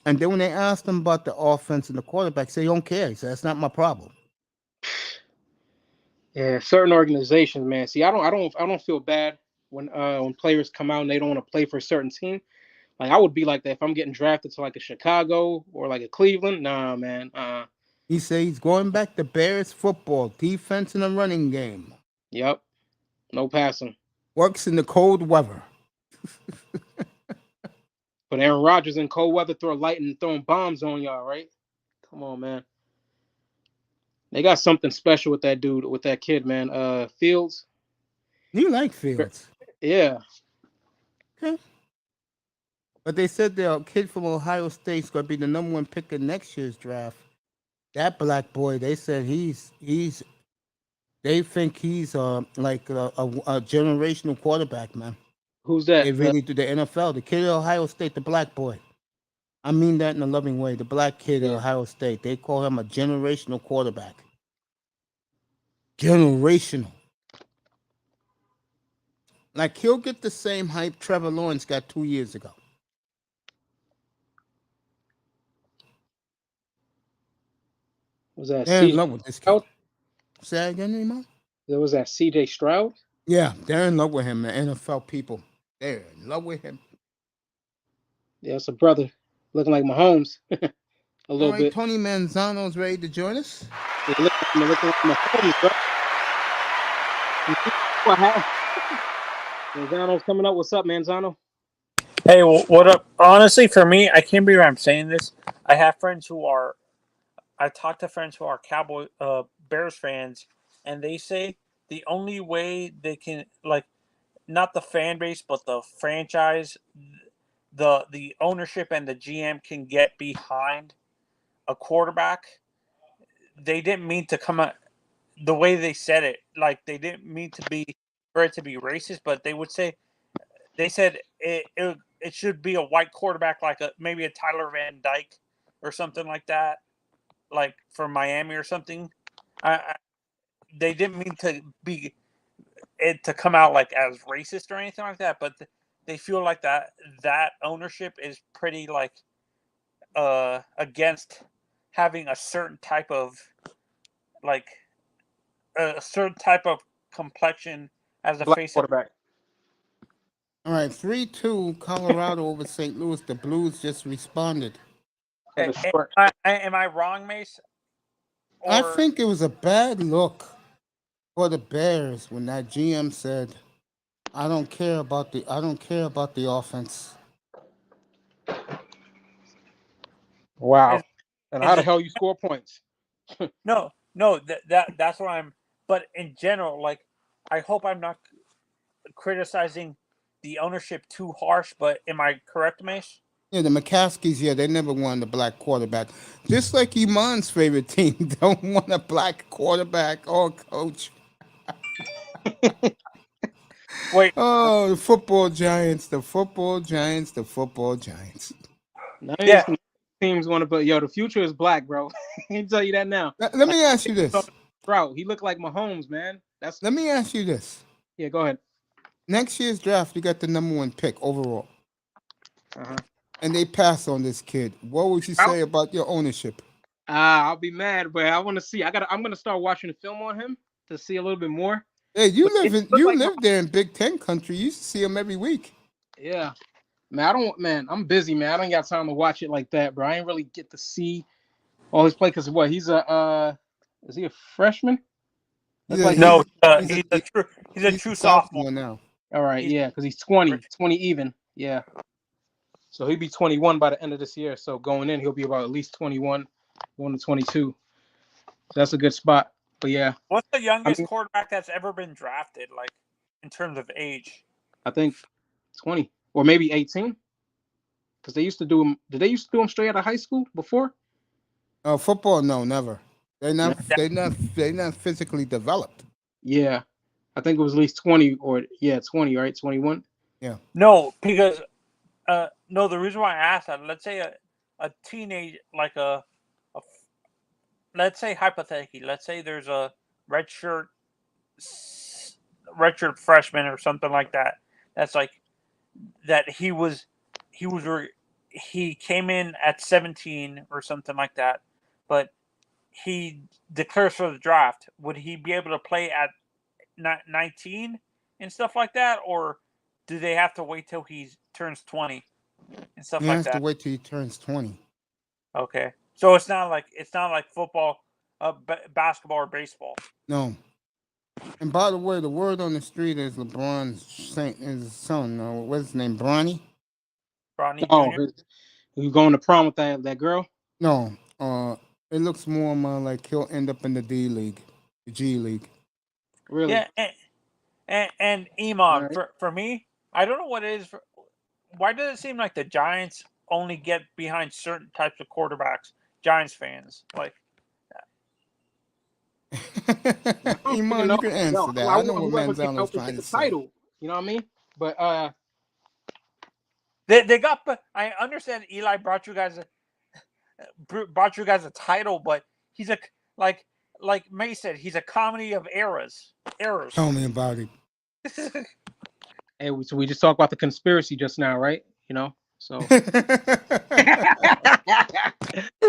And then when they asked him about the offense and the quarterback, he said, he don't care. He said, that's not my problem. yeah, certain organizations, man. See, I don't feel bad when players come out and they don't want to play for a certain team. Like I would be like that if I'm getting drafted to like a Chicago or like a Cleveland. Nah, man. He said he's going back to Bears football, defense and a running game. Yep, no passing. Works in the cold weather. But Aaron Rodgers in cold weather throwing bombs on y'all, right? Come on, man. They got something special with that dude, with that kid, man. Fields. You like Fields. Yeah. Okay. But they said the kid from Ohio State's going to be the number 1 pick in next year's draft. That black boy, they said they think he's like a generational quarterback, man. Who's They that? really do. The NFL, the kid at Ohio State, the black boy. I mean that in a loving way. The black kid at Yeah. Ohio State, they call him a generational quarterback. Generational. Like he'll get the same hype Trevor Lawrence got 2 years ago. Was that They're in CJ love with this kid. Stroud? Say that again, anymore? Was that CJ Stroud? Yeah, they're in love with him, the NFL people. They're in love with him. Yeah, it's a brother. Looking like Mahomes. A All little right, bit. Tony Manzano's ready to join us. Yeah, looking like Mahomes, bro. What happened? Manzano's coming up. What's up, Manzano? Hey, what up? Honestly, for me, I can't believe I'm saying this. I have friends who are. I talk to friends who are Bears fans, and they say the only way they can not the fan base, but the franchise, the ownership and the GM can get behind a quarterback. They didn't mean to come out the way they said it. Like they didn't mean to be for it to be racist, but they said it should be a white quarterback, like maybe a Tyler Van Dyke or something like that, like from Miami or something. They didn't mean to be it to come out like as racist or anything like that, but they feel like that ownership is pretty like against having a certain type of like a certain type of complexion as a Black face of. quarterback. All right, 3-2 Colorado over St. Louis. The Blues just responded. For the short. Am I wrong, Mace? I Or think it was a bad look for the Bears when that GM said, I don't care about the offense. Wow. is, And is how the it hell you score points? no, that's what I'm. But in general, like, I hope I'm not criticizing the ownership too harsh. But am I correct, Mace? Yeah, the McCaskies, they never wanted a black quarterback. Just like Iman's favorite team don't want a black quarterback or coach. Wait, Oh, the football giants, the football giants, the football giants. None of these yeah. teams want to put. Yo, the future is black, bro. I can tell you that now. Let Like, me ask you this. Sprout, he looked like Mahomes, man. That's Let me ask you this. yeah. Go ahead. Next year's draft, you got the number 1 pick overall, Uh-huh. and they pass on this kid. What would you Sprout? say about your ownership? I'll be mad, but I want to see. I'm gonna start watching the film on him to see a little bit more. Hey, But it looked you like live there in Big Ten country. You used to see him every week. yeah, man. I don't, man. I'm busy, man. I don't got time to watch it like that, bro. I ain't really get to see all his play because what? He's a is he a freshman? Look Yeah, like he. No, he's a he's a he's true a sophomore. sophomore now. All right, He's yeah, because he's 20 even. Yeah, so he'll be 21 by the end of this year. So going in, he'll be about at least 21, going to 22. So that's a good spot. But yeah, What's the I youngest mean, quarterback that's ever been drafted, like in terms of age? I think 20 or maybe 18 because they used to do him. Did they used to do him straight out of high school before? Football, no, never. They're No. not. They're not physically developed. Yeah, I think it was at least 20 or yeah, 20, right? 21. Yeah. No, because no. The reason why I asked that, let's say a teenage, like let's say hypothetically, let's say there's a redshirt redshirt freshman or something like that. That's like that he was he came in at 17 or something like that, but he declares for the draft. Would he be able to play at 19 and stuff like that, or do they have to wait till he turns 20 and stuff He like has to that? wait till he turns 20. Okay, so it's not like football, basketball, or baseball. No. And by the way, the word on the street is LeBron's his son. What's his name? Bronny? Bronny Oh, Jr. you going to prom with that girl? No. It looks more like he'll end up in the D League, the G League. Really? Yeah, and All Iman right. for me, I don't know what it is. Why does it seem like the Giants only get behind certain types of quarterbacks? Giants fans like. I don't even Iman, know. you can Yo, answer that. I I know want what whoever can Manzano's help us trying get to the say. title. You know what I mean? But They got. I understand Eli brought you guys a title, but he's a like May said, he's a comedy of errors. Tell me about it. hey, so we just talked about the conspiracy just now, right? You know, so.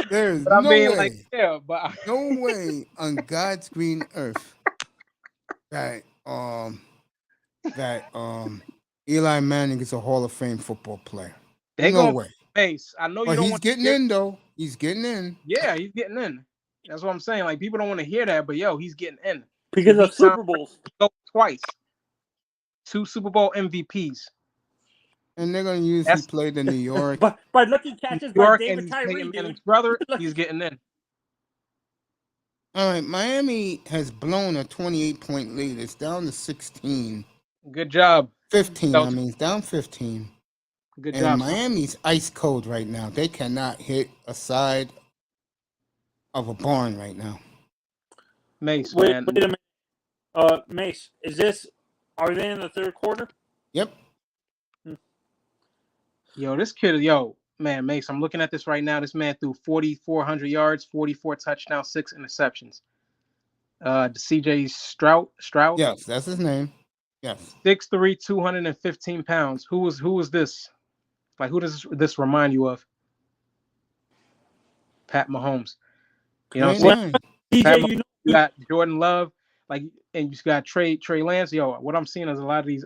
There's But I no mean, like, way, yeah, but no way on God's green earth that Eli Manning is a Hall of Fame football player. they No going way. base. I know you But don't he's want to getting hear. in though. He's getting in. Yeah, he's getting in. That's what I'm saying. Like people don't want to hear that, but yo, he's getting in. Because He of beat Tom Super Bowls. Brady twice, 2 Super Bowl MVPs. And they're gonna use he That's played in New York. But by lucky New catches by York, and David he's Tyree, Peyton dude. Manning's brother. He's getting in. All right, Miami has blown a 28-point lead. It's down to 16. Good job, 15, I Celtics. mean, it's down 15. Good And job. Miami's ice cold right now. They cannot hit a side of a barn right now. Mace, Wait man. a minute. Mace, are they in the third quarter? Yep. Yo, this kid, man, Mace, I'm looking at this right now. This man threw 4,400 yards, 44 touchdowns, 6 interceptions. CJ Stroud. Yes, that's his name. Yes. 6'3", 215 pounds. Who was this? Like, who does this remind you of? Pat Mahomes. You know what I'm saying? Amen. Pat TJ, Mahomes, you got Jordan Love, like, and you got Trey Lance. Yo, what I'm seeing is a lot of these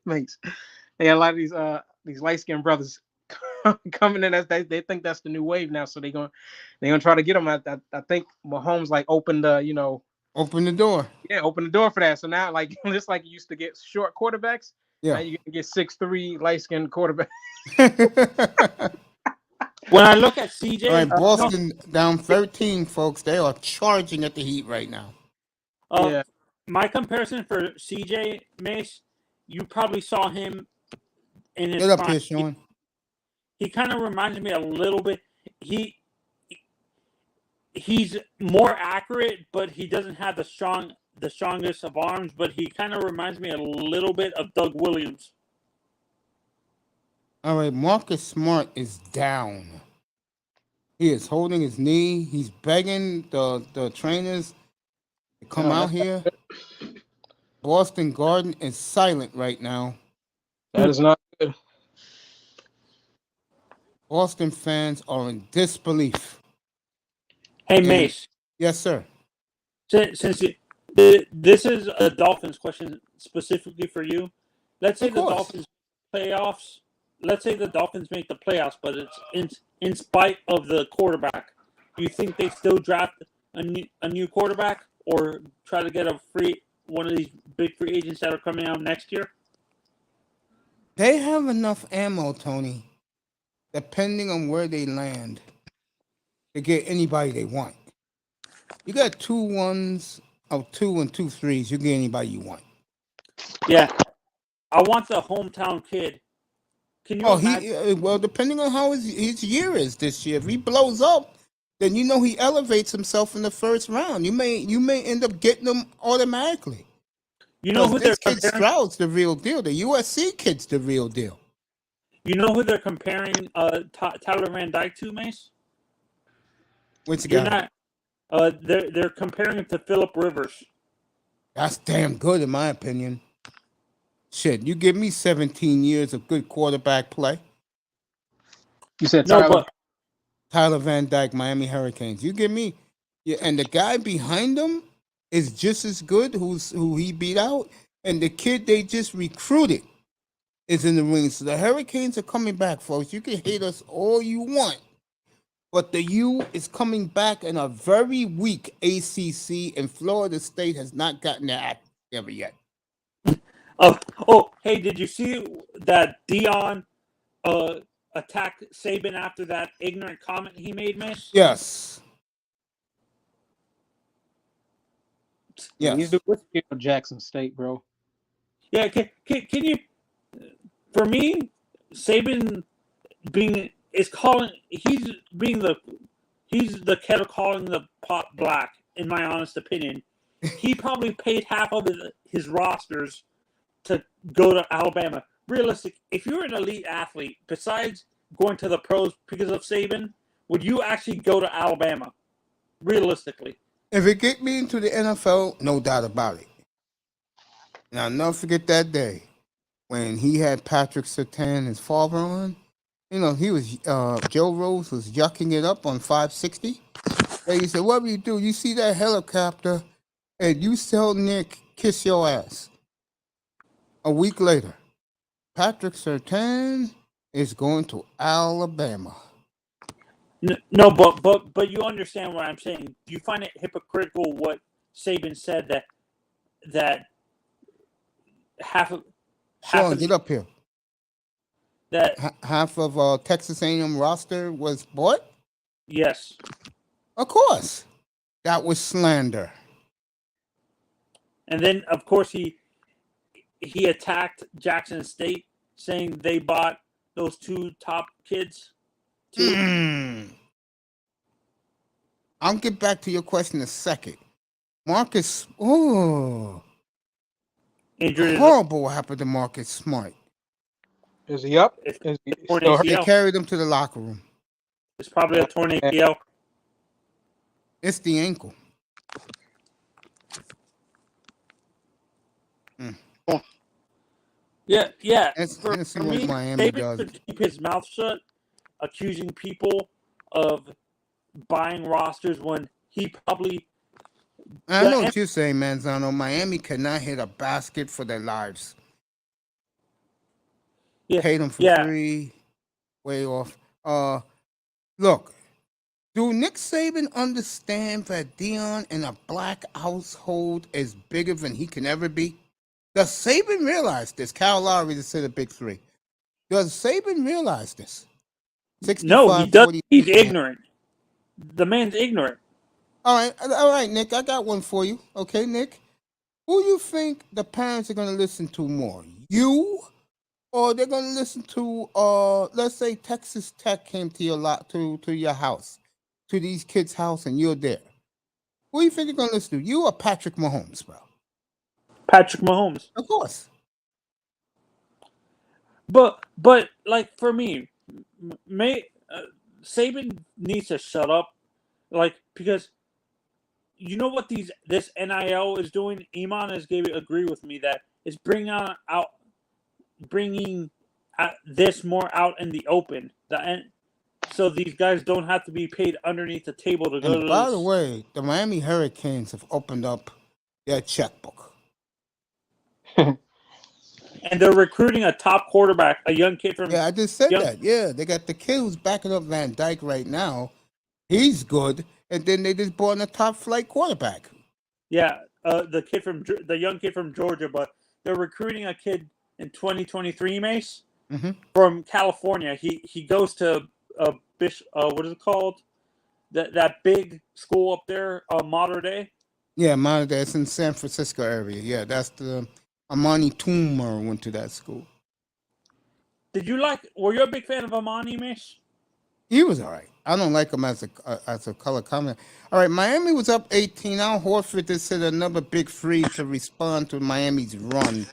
mates. They got a lot of these light skinned brothers coming in as they think that's the new wave now. So they're gonna try to get him. I think Mahomes like opened the Open the door. open the door for that. So now like just like you used to get short quarterbacks, now Yeah. you can get 6'3" light skinned quarterback. When I look at CJ, All right, Boston down 13, folks. They are charging at the Heat right now. Yeah. My comparison for CJ Mace, you probably saw him in his Get up prime. here, Sean. He kind of reminds me a little bit. He's more accurate, but he doesn't have the strongest of arms. But he kind of reminds me a little bit of Doug Williams. All right, Marcus Smart is down. He is holding his knee. He's begging the trainers to come out here. Boston Garden is silent right now. That is not good. Boston fans are in disbelief. Hey, Mace. Yes, sir. Since this is a Dolphins question specifically for you, let's say Of the course. Dolphins playoffs. Let's say the Dolphins make the playoffs, but it's in spite of the quarterback. Do you think they still draft a new quarterback, or try to get one of these big free agents that are coming out next year? They have enough ammo, Tony, depending on where they land, to get anybody they want. You got 2 1s of 2 and 2 3s. You get anybody you want. Yeah, I want the hometown kid. Can you imagine? Well, depending on how his year is this year, if he blows up, then he elevates himself in the first round. You may end up getting him automatically. You know who they're this kid comparing? Stroud's the real deal. The USC kid's the real deal. You know who they're comparing Tyler Van Dyke to, Mace? Which You're guy? not. They're comparing him to Phillip Rivers. That's damn good in my opinion. Shit, you give me 17 years of good quarterback play. You said Tyler Van Dyke, Miami Hurricanes. You give me, and the guy behind him is just as good. Who he beat out, and the kid they just recruited is in the ring. So the Hurricanes are coming back, folks. You can hate us all you want, but the U is coming back in a very weak ACC, and Florida State has not gotten their act together yet. Hey, did you see that Dion attacked Saban after that ignorant comment he made, Miss? Yes. He's the of Jackson State, bro. Yeah, can you? For me, Saban he's the kettle calling the pot black. In my honest opinion, he probably paid half of his rosters to go to Alabama. Realistic, if you're an elite athlete, besides going to the pros because of Saban, would you actually go to Alabama? Realistically. If it get me into the NFL, no doubt about it. And I'll never forget that day when he had Patrick Surtain, his father, on. He was Joe Rose was yucking it up on 560. And he said, "What do? You see that helicopter, and you tell Nick kiss your ass." A week later, Patrick Surtain is going to Alabama. No, but you understand what I'm saying. Do you find it hypocritical what Saban said that half of Get up here. That half of Texas A&M roster was bought? Yes. Of course. That was slander. And then, of course, he attacked Jackson State, saying they bought those 2 top kids. I'll get back to your question in a second. Marcus, horrible what happened to Marcus Smart. Is he up? They carried him to the locker room. It's probably a torn ACL. It's the ankle. Yeah. For me, Miami David could keep his mouth shut, accusing people of buying rosters when he probably. I know what you're saying, Manzano. Miami cannot hit a basket for their lives. Yeah, paid them for free. way off. Look, do Nick Saban understand that Dion in a black household is bigger than he can ever be? Does Saban realize this? Kyle Lowry just said a big three. Does Saban realize this? No, he 65 does. 40. He's ignorant. The man's ignorant. All right, Nick. I got one for you. Okay, Nick. Who you think the parents are going to listen to more? You, or they're going to listen to, let's say Texas Tech came to your to your house, to these kids' house, and you're there. Who do you think they're going to listen to? You or Patrick Mahomes, bro? Patrick Mahomes. Of course. But like for me, Saban needs to shut up, like because you know what this NIL is doing. Iman has agree with me that it's bringing this more out in the open. So these guys don't have to be paid underneath the table to go. And by the way, the Miami Hurricanes have opened up their checkbook. And they're recruiting a top quarterback, a young kid from. Yeah, I just said that. Yeah, they got the kid who's backing up Van Dyke right now. He's good, and then they just brought in a top flight quarterback. Yeah, the young kid from Georgia, but they're recruiting a kid in 2023, Mace, from California. He goes to what is it called? That big school up there, Mater Dei. Yeah, Mater Dei. It's in San Francisco area. Yeah, that's the Amani Toomer went to that school. Were you a big fan of Amani, Mace? He was all right. I don't like him as a color comment. All right, Miami was up 18. Al Horford just hit another big free to respond to Miami's run.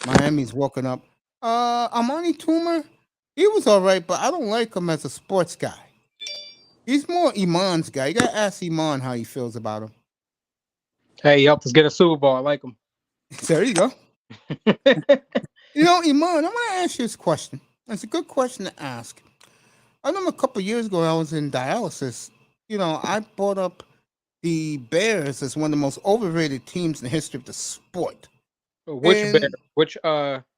Miami's walking up. Amani Toomer, he was all right, but I don't like him as a sports guy. He's more Iman's guy. You gotta ask Iman how he feels about him. Hey, he helped us get a Super Bowl. I like him. There you go. You know, Iman, I'm gonna ask you this question. It's a good question to ask. I remember a couple of years ago, I was in dialysis. You know, I brought up the Bears as one of the most overrated teams in the history of the sport. Which Bear? Which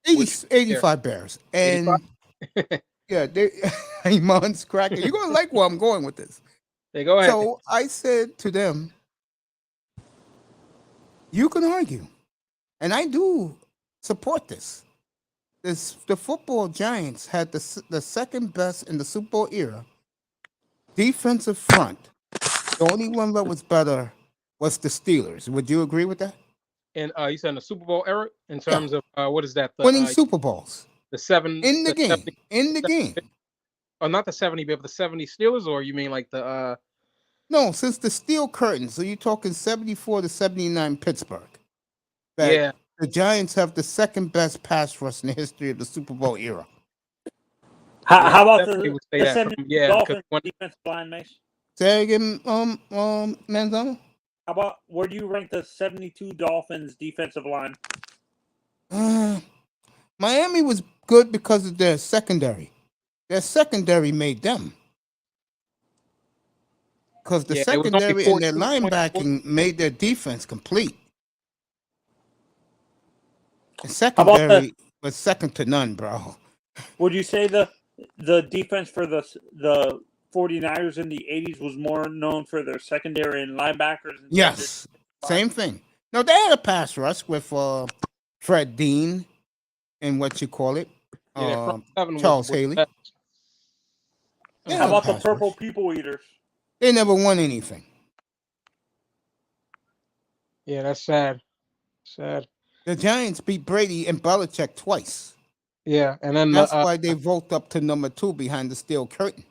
85 Bears. And 85? Yeah, Iman's cracking. You're gonna like where I'm going with this. Hey, go ahead. So I said to them, you can argue, and I do support this. The football giants had the second best in the Super Bowl era defensive front. The only one that was better was the Steelers. Would you agree with that? And you said in the Super Bowl era, in terms of what is that? Winning Super Bowls. The seven in the game. 70, in the game. Oh, not the 70, but the 70 Steelers, or you mean like the? No, since the Steel Curtain. So you're talking 74 to 79 Pittsburgh. Yeah. The Giants have the second best pass rush in the history of the Super Bowl era. How about the Dolphins defensive line, Mace? Say again, Manzano? How about where do you rank the 72 Dolphins defensive line? Miami was good because of their secondary. Their secondary made them. Because the secondary and their linebacking made their defense complete. The secondary was second to none, bro. Would you say the defense for the 49ers in the 80s was more known for their secondary and linebackers? Yes, same thing. No, they had a pass rush with Fred Dean and what you call it, Charles Haley. How about the Purple People Eaters? They never won anything. Yeah, that's sad. Sad. The Giants beat Brady and Belichick twice. Yeah, and then that's why they vote up to number 2 behind the Steel Curtain.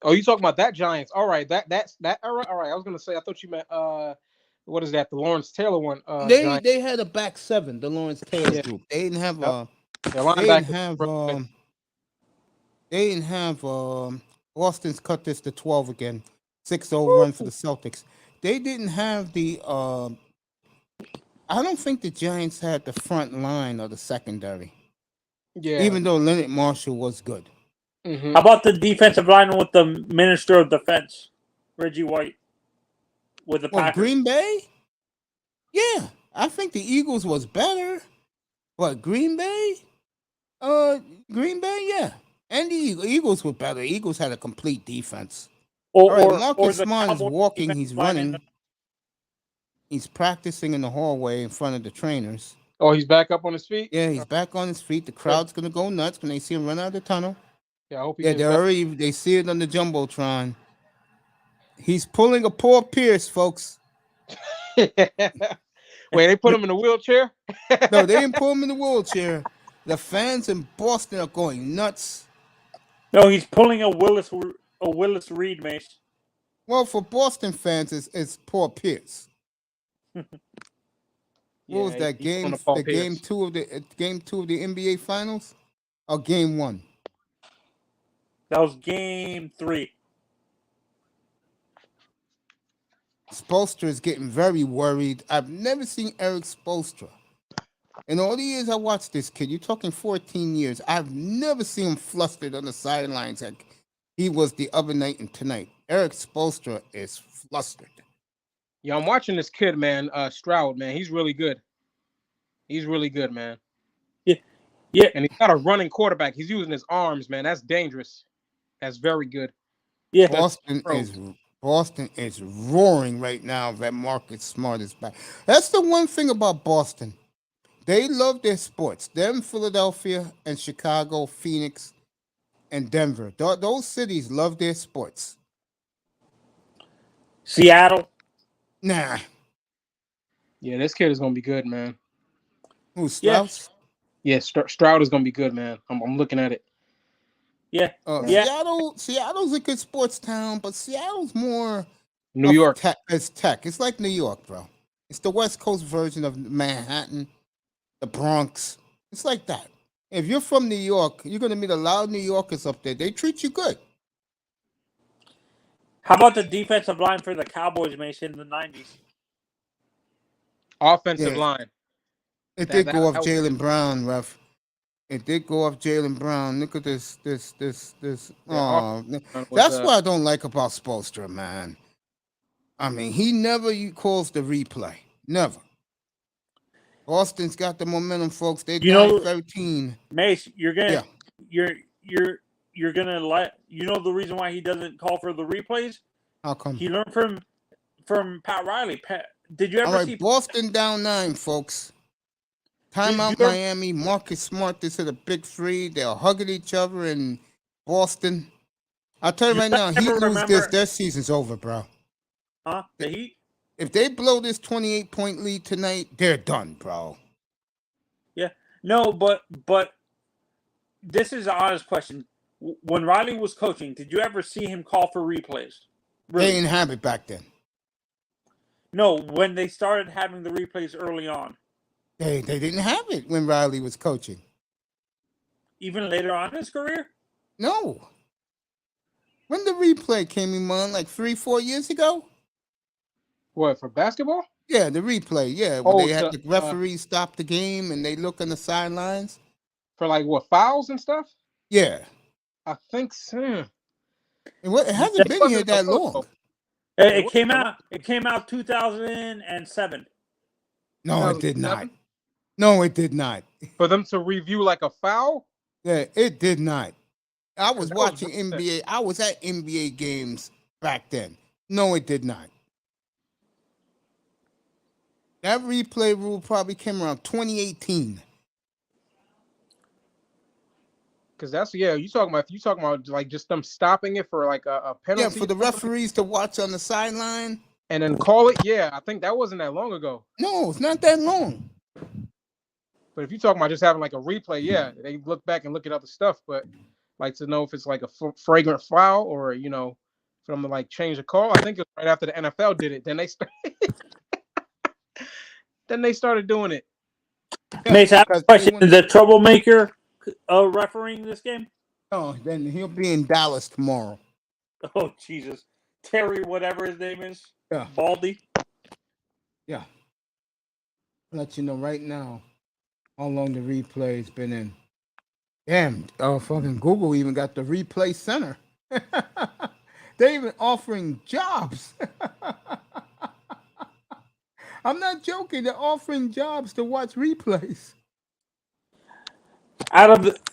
Oh, you talking about that Giants? All right, that's that. All right. I was gonna say, I thought you meant what is that? The Lawrence Taylor one. They had a back 7, the Lawrence Taylor group. They didn't have They didn't have Austin's cut this to 12 again. 6-0 run for the Celtics. They didn't have the I don't think the Giants had the front line or the secondary. Yeah. Even though Leonard Marshall was good. Mm-hmm. How about the defensive line with the Minister of Defense, Reggie White, with the Packers? Green Bay? Yeah, I think the Eagles was better. But Green Bay? Yeah. And the Eagles were better. Eagles had a complete defense. All right, Or Marcus the Smart is Cowboys walking. defensive He's line in running. He's practicing in the hallway in front of the trainers. Oh, he's back up on his feet. Yeah, he's back on his feet. The crowd's gonna go nuts when they see him run out of the tunnel. Yeah, I hope he Yeah, gets back. they see it on the jumbotron. He's pulling a Paul Pierce, folks. Wait, they put him in a wheelchair? No, they didn't pull him in the wheelchair. The fans in Boston are going nuts. No, he's pulling a Willis Reed, Mace. Well, for Boston fans, it's Paul Pierce. What was that game? The game two of the NBA Finals, or game one? That was game 3. Spoelstra is getting very worried. I've never seen Eric Spoelstra. In all the years I watched this kid, you're talking 14 years, I've never seen him flustered on the sidelines like he was the other night and tonight. Eric Spoelstra is flustered. Yeah, I'm watching this kid, man. Stroud, man. He's really good. He's really good, man. Yeah. And he's not a running quarterback. He's using his arms, man. That's dangerous. That's very good. Yeah. Boston is roaring right now that Marcus Smart is back. That's the one thing about Boston. They love their sports. Them, Philadelphia and Chicago, Phoenix, and Denver. Those cities love their sports. Seattle. Nah. Yeah, this kid is gonna be good, man. Who's Strauss? Yeah, Stroud is gonna be good, man. I'm looking at it. Yeah. Seattle's a good sports town, but Seattle's more New York. It's tech. It's like New York, bro. It's the West Coast version of Manhattan, the Bronx. It's like that. If you're from New York, you're gonna meet a lot of New Yorkers up there. They treat you good. How about the defensive line for the Cowboys, Mason, in the 90s? Offensive line. It did go off Jaylen Brown, ref. It did go off Jaylen Brown. Look at this. Oh, that's what I don't like about Spoelstra, man. I mean, he never calls the replay. Never. Boston's got the momentum, folks. They're down 13. Mace, you're gonna let the reason why he doesn't call for the replays? How come? He learned from Pat Riley. Did you ever see Boston down 9, folks? Timeout Miami. Marcus Smart. This is a big 3. They're hugging each other in Boston. I'll tell you right now, Heat lose this, their season's over, bro. Huh? The Heat? If they blow this 28-point lead tonight, they're done, bro. Yeah. No, but this is an honest question. When Riley was coaching, did you ever see him call for replays? Really? They didn't have it back then. No, when they started having the replays early on. They didn't have it when Riley was coaching. Even later on in his career? No. When the replay came in on, like 3-4 years ago? What, for basketball? Yeah, the replay. Yeah, when they had the referees stop the game and they look on the sidelines. For like what, fouls and stuff? Yeah. I think so. It hasn't been here that long. It came out 2007. No, it did not. No, it did not. For them to review like a foul? Yeah, it did not. I was watching NBA. I was at NBA games back then. No, it did not. That replay rule probably came around 2018. Because that's you talking about like just them stopping it for like a penalty. Yeah, for the referees to watch on the sideline and then call it. Yeah, I think that wasn't that long ago. No, it's not that long. But if you're talking about just having like a replay, yeah, they look back and look at other stuff. But like to know if it's like a flagrant foul or for them to like change the call. I think it was right after the NFL did it. Then they started doing it. Mace, I have a question. Is the troublemaker refereeing this game? Oh, then he'll be in Dallas tomorrow. Oh, Jesus. Terry, whatever his name is. Yeah. Baldy. Yeah. I'll let you know right now how long the replay's been in. Damn, fucking Google even got the replay center. They're even offering jobs. I'm not joking. They're offering jobs to watch replays.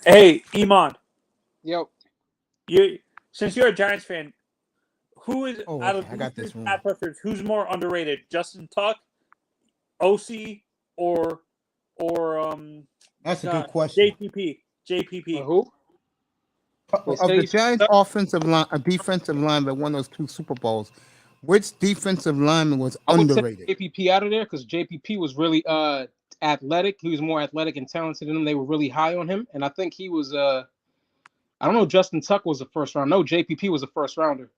Hey, Iman. Yep. Since you're a Giants fan, who is Oh, out okay, of I got this one. pass rushers, who's more underrated? Justin Tuck, OC, or That's a good question. JPP. Who? Of the Giants' offensive line, defensive line that won those 2 Super Bowls, which defensive lineman was I would underrated? take JPP out of there because JPP was really athletic. He was more athletic and talented than them. They were really high on him, and I think he was I don't know. Justin Tuck was a first round. No, JPP was a first rounder.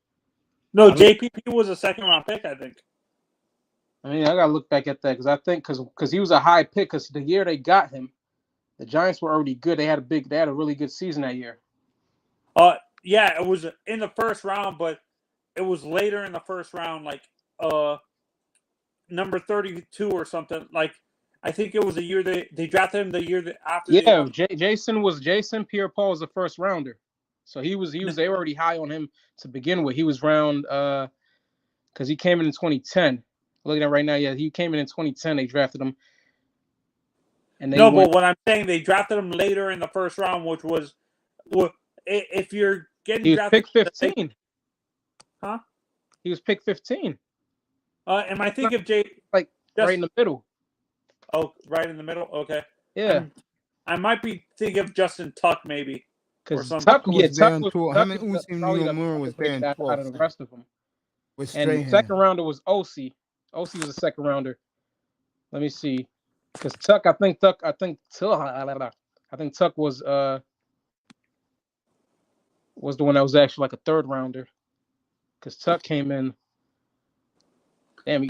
No, JPP was a second-round pick, I think. I mean, I gotta look back at that because I think because he was a high pick because the year they got him, the Giants were already good. They had a really good season that year. Yeah, it was in the first round, but it was later in the first round, like number 32 or something. Like I think it was the year they drafted him the year after. Yeah, Jason Pierre-Paul was the first rounder, so they were already high on him to begin with. He was round because he came in 2010. Looking at right now, yeah, he came in 2010. They drafted him, and but what I'm saying, they drafted him later in the first round, which was, if you're getting he was drafted, pick 15. Huh? He was pick 15. Am I thinking of right in the middle? Oh, right in the middle. Okay. Yeah. I might be thinking of Justin Tuck, maybe. Because Tuck was there in 12. How many Uzi Muir was there in 12? Out of the rest of them. And the second rounder was OC. OC was a second rounder. Let me see. Because Tuck was the one that was actually like a third rounder. Because Tuck came in. Damn,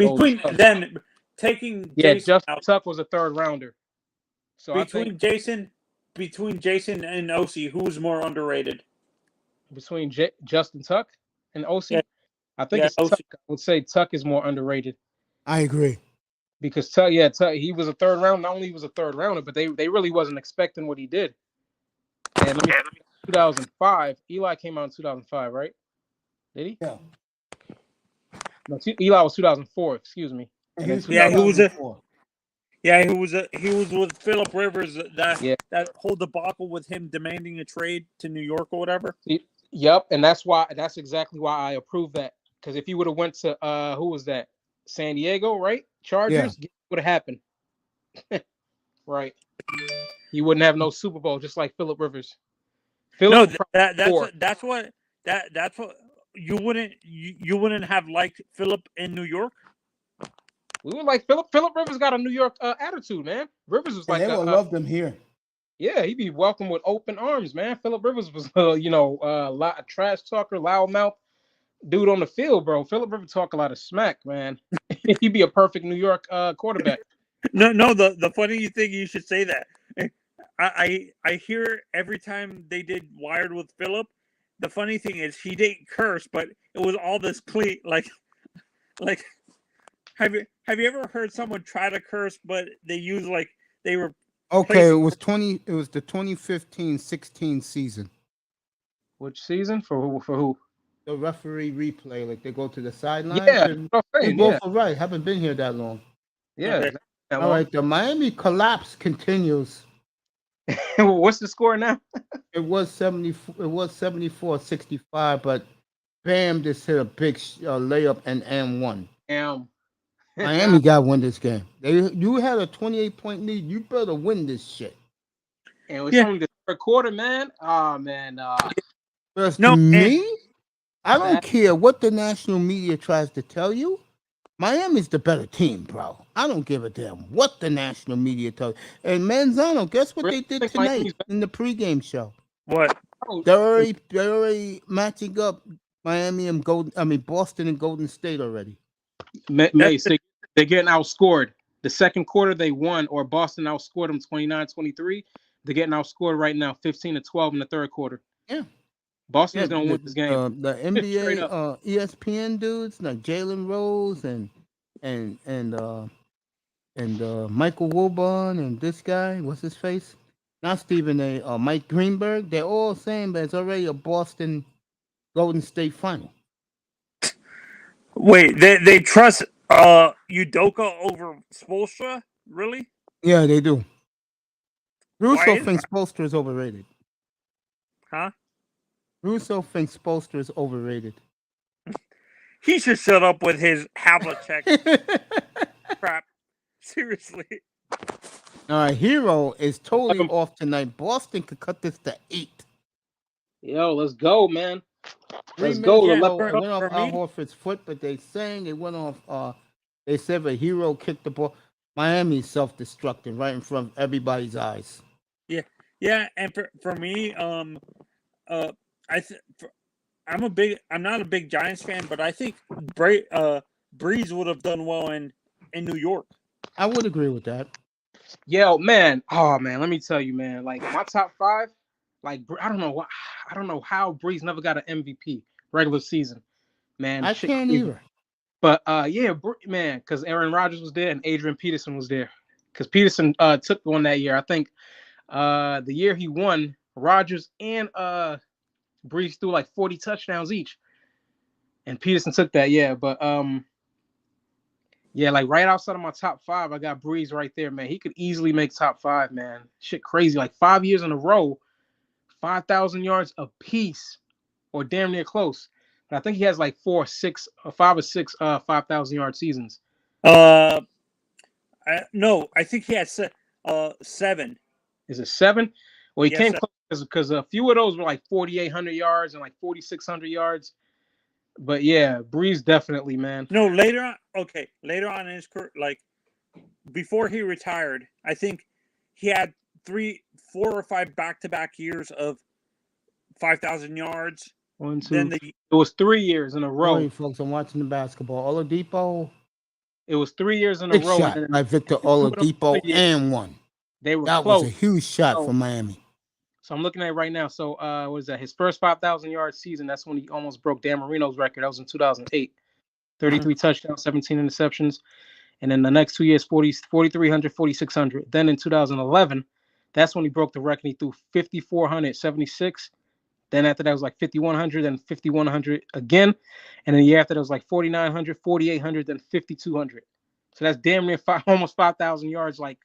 taking Jason out. Tuck was a third rounder. So between Jason and OC, who's more underrated? Between Justin Tuck and OC, yeah. I think it's OC. Tuck. I would say Tuck is more underrated. I agree. Because Tuck, he was a third round. Not only he was a third rounder, but they really wasn't expecting what he did. And 2005, Eli came out in 2005, right? Did he? Yeah. No, Eli was 2004. Excuse me. He was with Philip Rivers. That whole debacle with him demanding a trade to New York or whatever. Yep, and that's exactly why I approve that. Because if he would have went to who was that? San Diego, right? Chargers, would have happened. Right. He wouldn't have no Super Bowl, just like Philip Rivers. That's what you wouldn't have liked Philip in New York. We were like Philip Rivers got a New York attitude, man. Rivers was like they would love them here. Yeah, he'd be welcomed with open arms, man. Philip Rivers was a trash talker, loudmouth dude on the field, bro. Philip Rivers talk a lot of smack, man. He'd be a perfect New York quarterback. No. The funny thing, you should say that. I hear every time they did Wired with Philip. The funny thing is he didn't curse, but it was all this clean like. Have you ever heard someone try to curse, but they use they were okay? It was the 2015-16 season. Which season for who? The referee replay, like they go to the sideline. Yeah, they both are right. Haven't been here that long. Yeah. Okay. All right. The Miami collapse continues. What's the score now? It was 74-65, but Bam just hit a big layup and won. Miami got to win this game. You had a 28-point lead. You better win this shit. And it's only the third quarter, man. Oh man. To me, I don't care what the national media tries to tell you. Miami's the better team, bro. I don't give a damn what the national media tells you. And Manzano, guess what they did tonight in the pregame show? What? They're already matching up Boston and Golden State already. They're getting outscored. The second quarter they won, or Boston outscored them 29-23. They're getting outscored right now, 15-12 in the third quarter. Yeah. Boston's gonna win this game. The NBA ESPN dudes like Jalen Rose and Michael Wilbon and this guy, what's his face? Not Stephen A. Mike Greenberg. They're all saying that it's already a Boston Golden State final. Wait, they trust Udoka over Spoelstra? Really? Yeah, they do. Russo thinks Spoelstra is overrated. Huh? Russo thinks Spoelstra is overrated. He should shut up with his Havlicek crap. Seriously. All right, Hero is totally off tonight. Boston could cut this to 8. Yo, let's go, man. 3 Let's minutes go. ago, for- it went off for Al me- Horford's foot, but they saying it went off. They said a Hero kicked the ball. Miami's self-destructing right in front of everybody's eyes. Yeah, and for me, I'm not a big Giants fan, but I think Breeze would have done well in New York. I would agree with that. Yo, man. Oh man, let me tell you, man. Like my top 5, like I don't know how Breeze never got an MVP regular season, man. I Shit can't crazy. either. But yeah, man, because Aaron Rodgers was there and Adrian Peterson was there. Because Peterson took one that year. I think the year he won, Rodgers and Breeze threw like 40 touchdowns each, and Peterson took that. Yeah, but yeah, like right outside of my top 5, I got Breeze right there, man. He could easily make top 5, man. Shit, crazy. Like 5 years in a row, 5,000 yards apiece, or damn near close. But I think he has like 5 or 6 5,000 yard seasons. No, I think he had 7. Is it 7? Well, he Yeah, came 7. close because a few of those were like 4,800 yards and like 4,600 yards. But yeah, Breeze definitely, man. No, later on in his career, like before he retired, I think he had 4 or 5 back-to-back years of 5,000 yards. 1, 2. Then It was 3 years in a row. Sorry, folks, I'm watching the basketball. Oladipo, It was 3 years in a big row. shot by Victor Oladipo and one. They were That close. was a huge shot So- for Miami. So I'm looking at it right now. So what is that? His first 5,000 yard season. That's when he almost broke Dan Marino's record. That was in 2008. 33 touchdowns, 17 interceptions. And then the next 2 years, 4,300, 4,600. Then in 2011, that's when he broke the record. He threw 5,476. Then after that was like 5,100 and 5,100 again. And then the year after that was like 4,900, 4,800, then 5,200. So that's damn near almost 5,000 yards. Like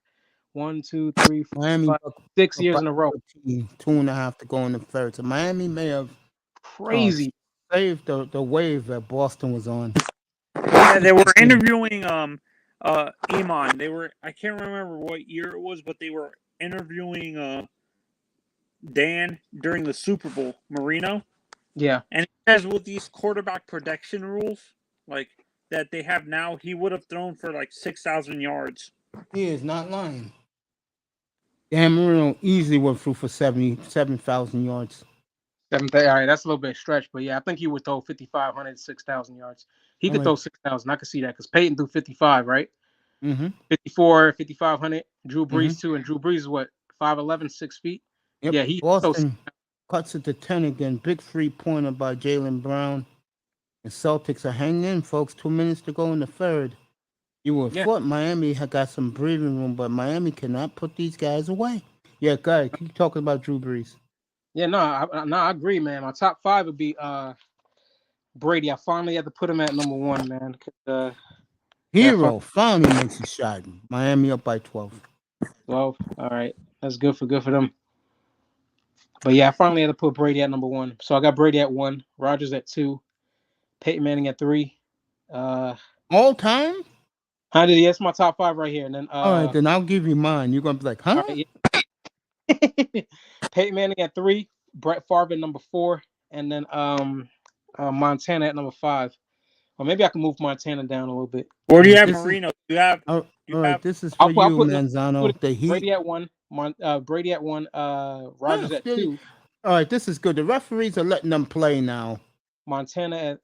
1, 2, 3, 4, Miami 5, 6 years in a row. 2.5 to go in the third. So Miami may have Crazy. saved the wave that Boston was on. Yeah, they were interviewing Iman. I can't remember what year it was, but they were interviewing Dan during the Super Bowl, Marino. Yeah. And he says with these quarterback protection rules, like that they have now, he would have thrown for like 6,000 yards. He is not lying. Dan Marino easily went through for 77,000 yards. 7,000. All right, that's a little bit stretched, but yeah, I think he would throw 5,500, 6,000 yards. He could throw 6,000. I could see that because Peyton threw 55, right? Mm-hmm. 54, 5,500. Drew Brees too, and Drew Brees is what, 5'11", 6 feet. Yep. Yeah, he Boston cuts it to 10 again. Big 3-pointer by Jaylen Brown. The Celtics are hanging in, folks. 2 minutes to go in the third. You would have thought Miami had got some breathing room, but Miami cannot put these guys away. Yeah, go ahead. Keep talking about Drew Brees. Yeah, I agree, man. My top 5 would be Brady. I finally had to put him at number 1, man. Hero finally makes a shot. Miami up by 12. 12. All right, that's good for them. But yeah, I finally had to put Brady at number 1. So I got Brady at 1, Rodgers at 2, Peyton Manning at 3. All time? That's my top 5 right here. And then all right, then I'll give you mine. You're gonna be like, huh? Right, yeah. Peyton Manning at 3, Brett Favre at number 4, and then Montana at number 5. Or maybe I can move Montana down a little bit. Where do you have Marino? All right, this is for you, Manzano. The Heat. Brady at 1, Brady at 1, Rodgers at 2. All right, this is good. The referees are letting them play now. Montana at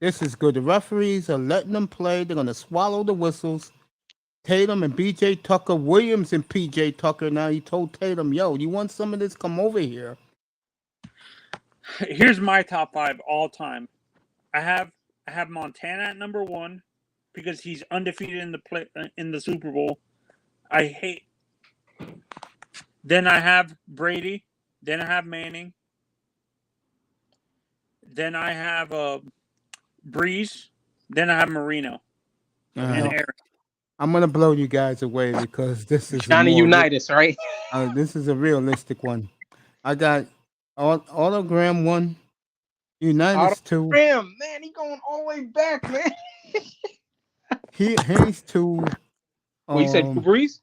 this is good. The referees are letting them play. They're gonna swallow the whistles. Tatum and BJ Tucker, Williams and PJ Tucker. Now he told Tatum, yo, you want some of this? Come over here. Here's my top 5 all time. I have Montana at number 1 because he's undefeated in the Super Bowl. Then I have Brady. Then I have Manning. Then I have Breeze. Then I have Marino and Aaron. I'm gonna blow you guys away because this is Johnny Unitas, right? This is a realistic one. I got Autogram 1. United's 2. Graham, man, he going all the way back, man. He's 2. Well, you said Drew Brees?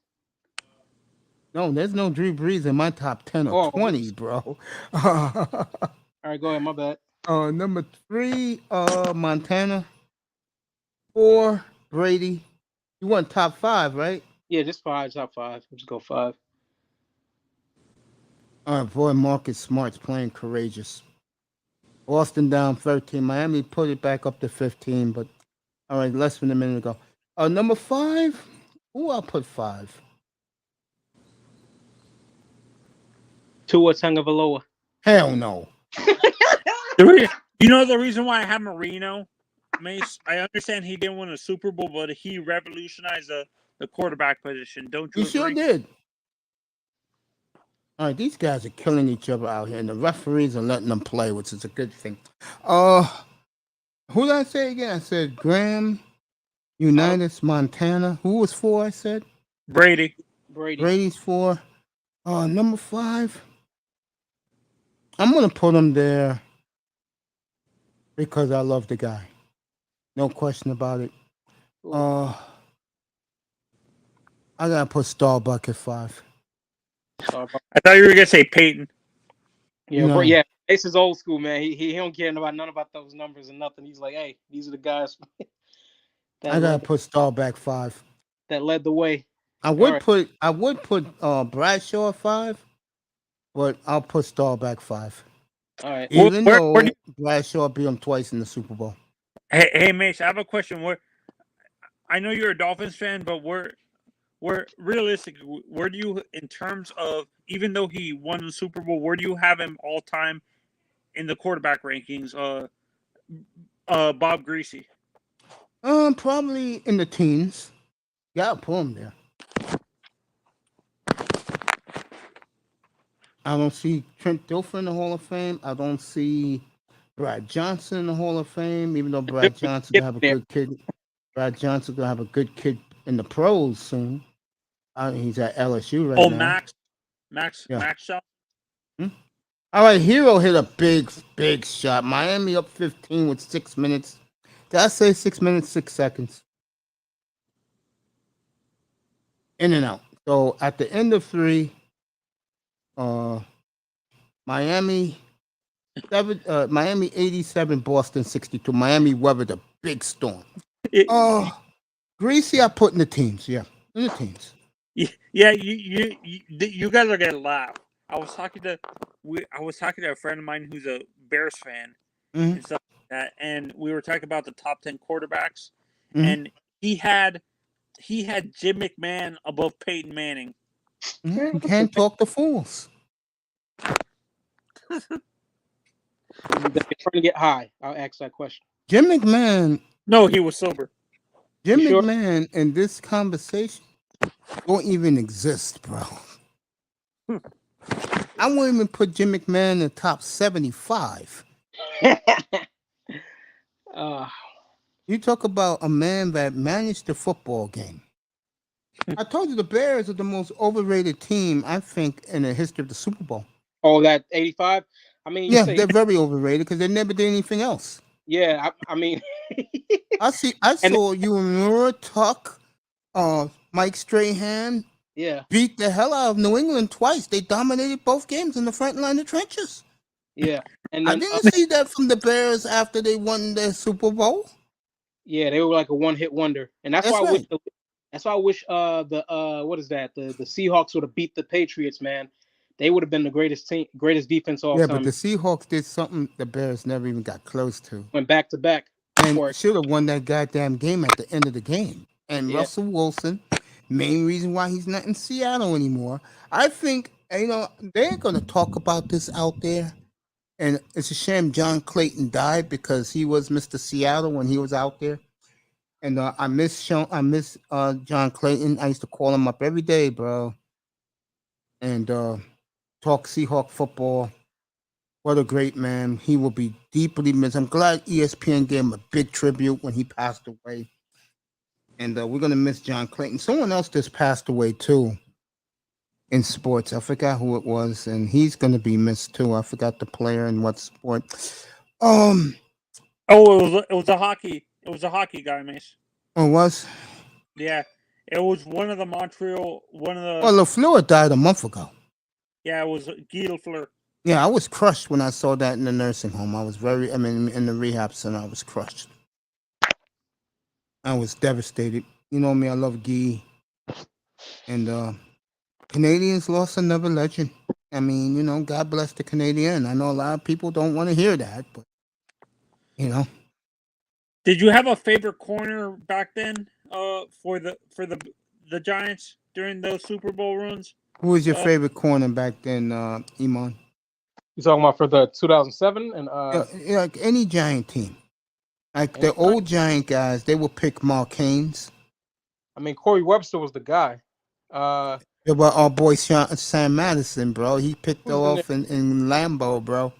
No, there's no Drew Brees in my top 10 or 20, oops. bro. All right, go ahead. My bad. Number 3, Montana. 4, Brady. You want top 5, right? Yeah, just 5, top 5. Let's go 5. All right, boy, Marcus Smart's playing courageous. Boston down 13. Miami put it back up to 15, but all right, less than a minute ago. Number 5. Who I'll put 5? Tua Tagovailoa. Hell no. You know the reason why I have Marino, Mace? I understand he didn't win a Super Bowl, but he revolutionized the quarterback position. Don't you He sure agree? did. All right, these guys are killing each other out here, and the referees are letting them play, which is a good thing. Who did I say again? I said Graham, Unitas, Montana. Who was 4, I said? Brady. Brady's 4. Number 5. I'm going to put him there because I love the guy. No question about it. I got to put Starbuck at 5. I thought you were going to say Peyton. Yeah, No. yeah. Ace is old school, man. He don't care about none about those numbers and nothing. He's like, hey, these are the guys I got to put Starbuck 5. that led the way. I would put Bradshaw at 5, but I'll put Starbuck 5. All right. Even though Bradshaw beat him twice in the Super Bowl. Hey, Mace, I have a question. I know you're a Dolphins fan, but we're realistic. Where do you, in terms of, even though he won the Super Bowl, where do you have him all time in the quarterback rankings? Bob Greasy. Probably in the teens. Gotta put him there. I don't see Trent Dilfer in the Hall of Fame. I don't see Brad Johnson in the Hall of Fame, even though Brad Johnson gonna have a good kid. Brad Johnson gonna have a good kid in the pros soon. He's at LSU right now. Max shot. All right, Hero hit a big shot. Miami up 15 with 6 minutes. Did I say 6 minutes, 6 seconds? In and out. So at the end of 3, Miami 87, Boston 62. Miami weathered a big storm. Greasy, I put in the teams. Yeah, in the teams. Yeah, you guys are gonna laugh. I was talking to a friend of mine who's a Bears fan and stuff like that, and we were talking about the top 10 quarterbacks, and he had Jim McMahon above Peyton Manning. You can't talk to fools. You're trying to get high. I'll ask that question. Jim McMahon. No, he was sober. Jim McMahon in this conversation don't even exist, bro. I wouldn't even put Jim McMahon in the top 75. You talk about a man that managed the football game. I told you the Bears are the most overrated team, I think, in the history of the Super Bowl. Oh, that 85? I mean, they're very overrated because they never did anything else. Yeah, I mean, I saw you and Tuck, Mike Strahan, beat the hell out of New England twice. They dominated both games in the front line of trenches. Yeah, and then, I didn't see that from the Bears after they won the Super Bowl. Yeah, they were like a one-hit wonder, and that's why right. I wish what is that? The Seahawks would have beat the Patriots, man. They would have been the greatest defense all time. Yeah, but the Seahawks did something the Bears never even got close to. Went back to back. And should have won that goddamn game at the end of the game. And Russell Wilson, main reason why he's not in Seattle anymore. I think, they ain't going to talk about this out there. And it's a shame John Clayton died because he was Mr. Seattle when he was out there. And I miss John Clayton. I used to call him up every day, bro. And talk Seahawk football. What a great man. He will be deeply missed. I'm glad ESPN gave him a big tribute when he passed away. And we're going to miss John Clayton. Someone else just passed away, too. in sports. I forgot who it was, and he's gonna be missed too. I forgot the player and what sport. Um, Oh, it was a hockey. It was a hockey guy, Mace. it was. Yeah, it was one of the Montreal. One of the. Well, LaFleur died a month ago. Yeah, it was Guy Lafleur. Yeah, I was crushed when I saw that in the nursing home. I mean, in the rehab center, I was crushed. I was devastated. You know me, I love Guy. And Canadians lost another legend. I mean, you know, God bless the Canadian. I know a lot of people don't want to hear that, but you know. Did you have a favorite corner back then? For the Giants during those Super Bowl runs. Who was your favorite corner back then, Iman? You talking about for the 2007 and Yeah, like any Giant team. Like the old Giant guys, they would pick Mark Haynes. I mean, Corey Webster was the guy. Yeah, but our boy Sam Madison, bro. He picked Who's in off in Lambeau, bro.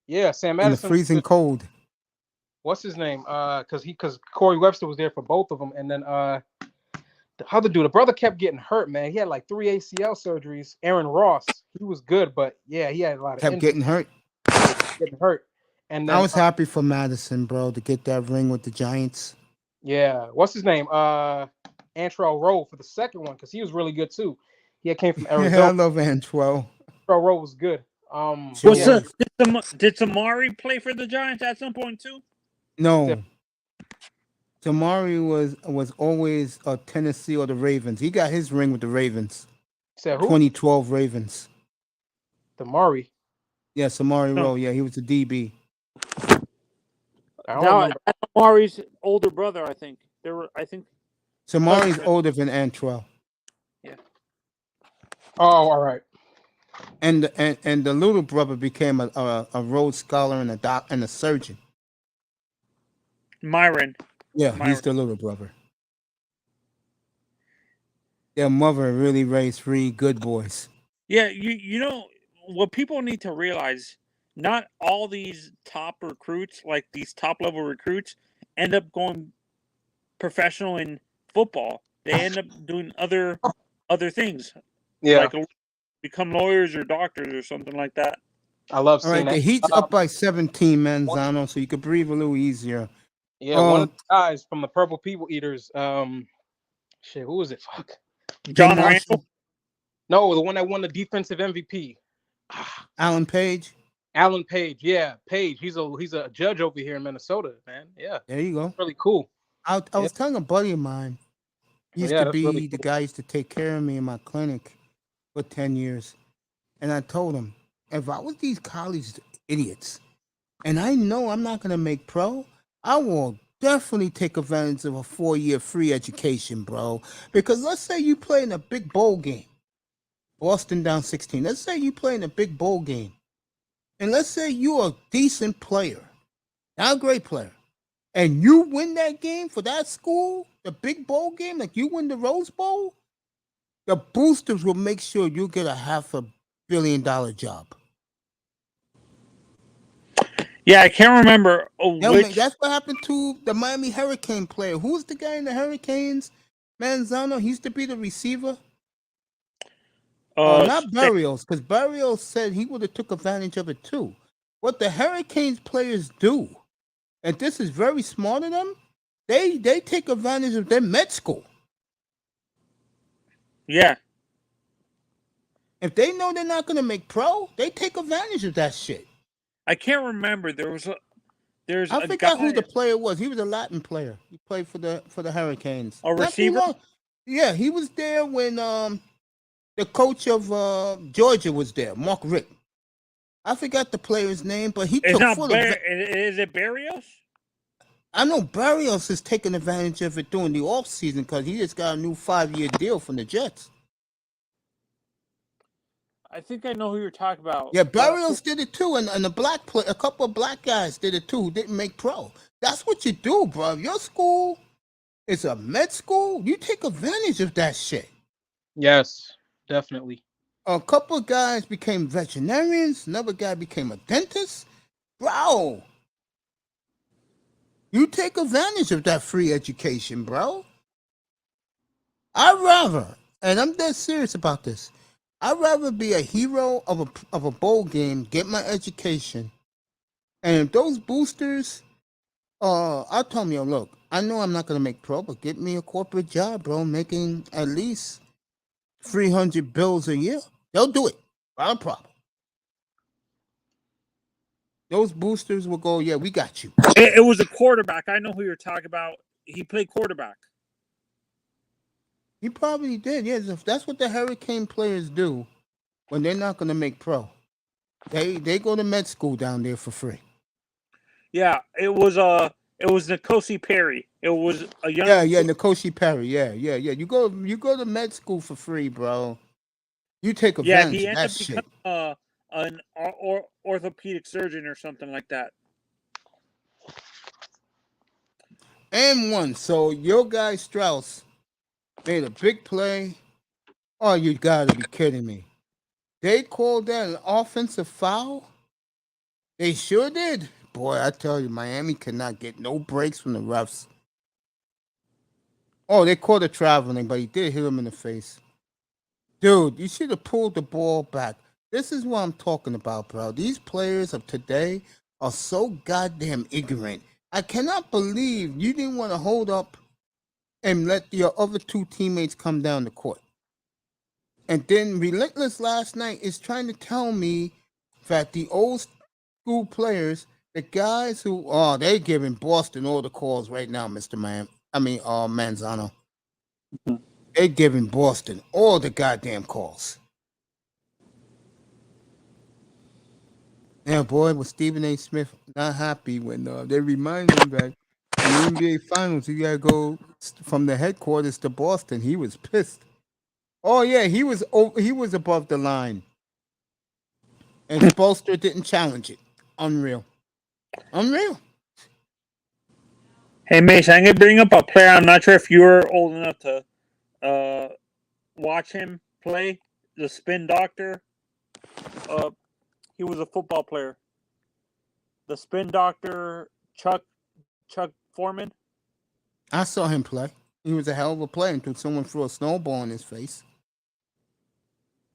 Yeah, Sam In the Madison. freezing cold. What's his name? Because Corey Webster was there for both of them, and then the other dude, the brother kept getting hurt, man. He had like 3 ACL surgeries. Aaron Ross, he was good, but yeah, he had a lot of Kept injuries. getting hurt. And then I was happy for Madison, bro, to get that ring with the Giants. yeah, what's his name? Antrell Rowe for the second one, because he was really good too. He came from Arizona. Yeah, I love Antrell. Antrell Rowe was good. Did Samari play for the Giants at some point too? No. Tamari was always a Tennessee or the Ravens. He got his ring with the Ravens. Said who? 2012 Ravens. Tamari. Yeah, Samari Rowe. Yeah, he was a DB. I don't remember. Samari's older brother, I think. Samari's older than Antrell. Yeah. Oh, all right. And the little brother became a Rhodes Scholar and a surgeon. Myron. Yeah, he's the little brother. Their mother really raised 3 good boys. Yeah, you know what people need to realize, not all these top recruits, like these top level recruits, end up going professional in football. They end up doing other things. Yeah. Like become lawyers or doctors or something like that. I love All seeing right, that. the Heat's up by 17, Manzano, so you could breathe a little easier. Yeah, one of the guys from the Purple People Eaters. Shit, who was it? Fuck. John Randall? No, the one that won the defensive MVP. Alan Page. Alan Page, yeah, Page. He's a judge over here in Minnesota, man. Yeah, there you go. Really cool. I was telling a buddy of mine. He used to be really the guy used to take care of me in my clinic for 10 years, and I told him if I was these college idiots, and I know I'm not gonna make pro, I will definitely take advantage of a 4-year free education, bro. Because let's say you play in a big bowl game, Boston down 16. Let's say you play in a big bowl game, and let's say you're a decent player, not a great player, and you win that game for that school, the big bowl game, like you win the Rose Bowl, the boosters will make sure you get a $500 million job. Yeah, I can't remember That's what happened to the Miami Hurricane player. Who's the guy in the Hurricanes? Manzano. He used to be the receiver. Not Barrios, because Barrios said he would have took advantage of it too. What the Hurricanes players do, and this is very smart of them, they take advantage of their med school. Yeah. If they know they're not going to make pro, they take advantage of that shit. I can't remember. I forgot who the player was. He was a Latin player. He played for the Hurricanes. A receiver? Yeah, he was there when the coach of Georgia was there, Mark Richt. I forgot the player's name, but he took full advantage. Is it Barrios? I know Barrios is taking advantage of it during the offseason because he just got a new 5-year deal from the Jets. I think I know who you're talking about. Yeah, Barrios did it too, and a couple of black guys did it too who didn't make pro. That's what you do, bro. If your school is a med school, you take advantage of that shit. Yes, definitely. A couple of guys became veterinarians. Another guy became a dentist. Bro, you take advantage of that free education, bro. I'd rather, and I'm dead serious about this, I'd rather be a hero of a bowl game, get my education, and if those boosters, I'll tell them, yo, look, I know I'm not gonna make pro, but get me a corporate job, bro, making at least 300 bills a year. They'll do it. Not a problem. Those boosters will go, yeah, we got you. It was a quarterback. I know who you're talking about. He played quarterback. He probably did. Yes, if that's what the Hurricane players do when they're not gonna make pro. They go to med school down there for free. Yeah, it was Nkosi Perry. It was a young Yeah, Nkosi Perry. Yeah. You go to med school for free, bro. You take advantage he of ended that up shit. becoming an orthopedic surgeon or something like that. And one. So your guy Strauss made a big play. Oh, you gotta be kidding me. They called that an offensive foul? They sure did. Boy, I tell you, Miami cannot get no breaks from the refs. Oh, they called a traveling, but he did hit him in the face. Dude, you should have pulled the ball back. This is what I'm talking about, bro. These players of today are so goddamn ignorant. I cannot believe you didn't want to hold up and let your other two teammates come down the court. And then Relentless last night is trying to tell me that the old school players, the guys who they're giving Boston all the calls right now, Mr. Manzano. They're giving Boston all the goddamn calls. Yeah, boy, was Stephen A. Smith not happy when they remind him that in the NBA Finals you gotta go from the headquarters to Boston. He was pissed. Oh yeah, he was above the line, and Spoelstra didn't challenge it. Unreal. Hey, Mace, I'm gonna bring up a player. I'm not sure if you were old enough to watch him play. The Spin Doctor. He was a football player. The Spin Doctor, Chuck Foreman. I saw him play. He was a hell of a player until someone threw a snowball in his face.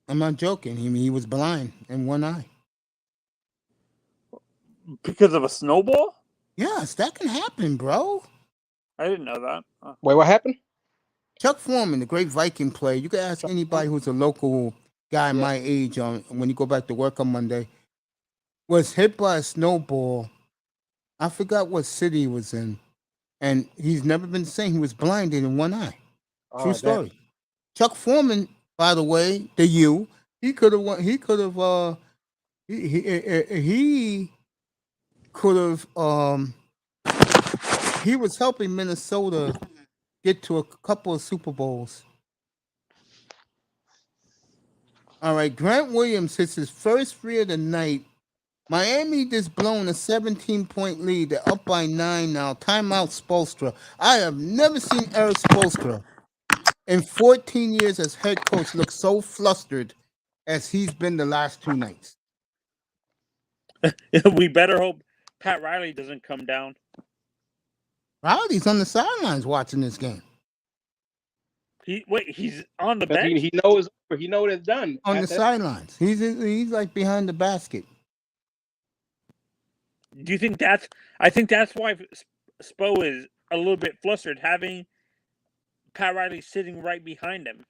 I'm not joking. He was blind in one eye. Because of a snowball? Yes, that can happen, bro. I didn't know that. Wait, what happened? Chuck Foreman, the great Viking player. You can ask anybody who's a local guy my age when you go back to work on Monday. Was hit by a snowball. I forgot what city he was in. And he's never been the same. He was blinded in one eye. True story. Damn. Chuck Foreman, by the way, he could have won. He could have. He could have. He was helping Minnesota get to a couple of Super Bowls. All right, Grant Williams hits his first free of the night. Miami just blown a 17-point lead. They're up by 9 now. Timeout Spoelstra. I have never seen Eric Spoelstra in 14 years as head coach look so flustered as he's been the last 2 nights. We better hope Pat Riley doesn't come down. Riley's on the sidelines watching this game. He's on the bench? He knows it's done. On the sidelines. He's like behind the basket. Do you think I think that's why Spo is a little bit flustered, having Pat Riley sitting right behind him.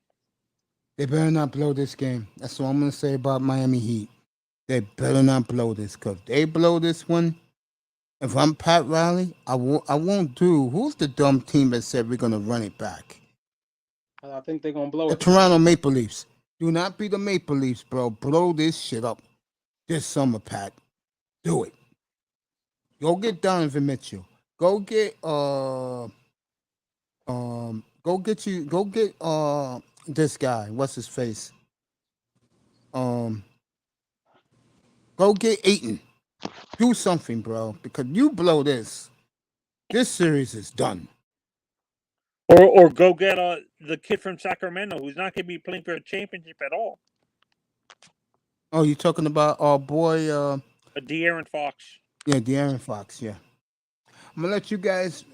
They better not blow this game. That's what I'm going to say about Miami Heat. They better not blow this, because if they blow this one, if I'm Pat Riley, I won't do. Who's the dumb team that said we're going to run it back? I think they're going to blow it. The Toronto Maple Leafs. Do not be the Maple Leafs, bro. Blow this shit up this summer, Pat. Do it. Go get Donovan Mitchell. Go get this guy. What's his face? Go get Ayton. Do something, bro. Because you blow this series is done. Or go get the kid from Sacramento who's not going to be playing for a championship at all. Oh, you're talking about our boy De'Aaron Fox. Yeah, De'Aaron Fox, yeah. I'm going to let you guys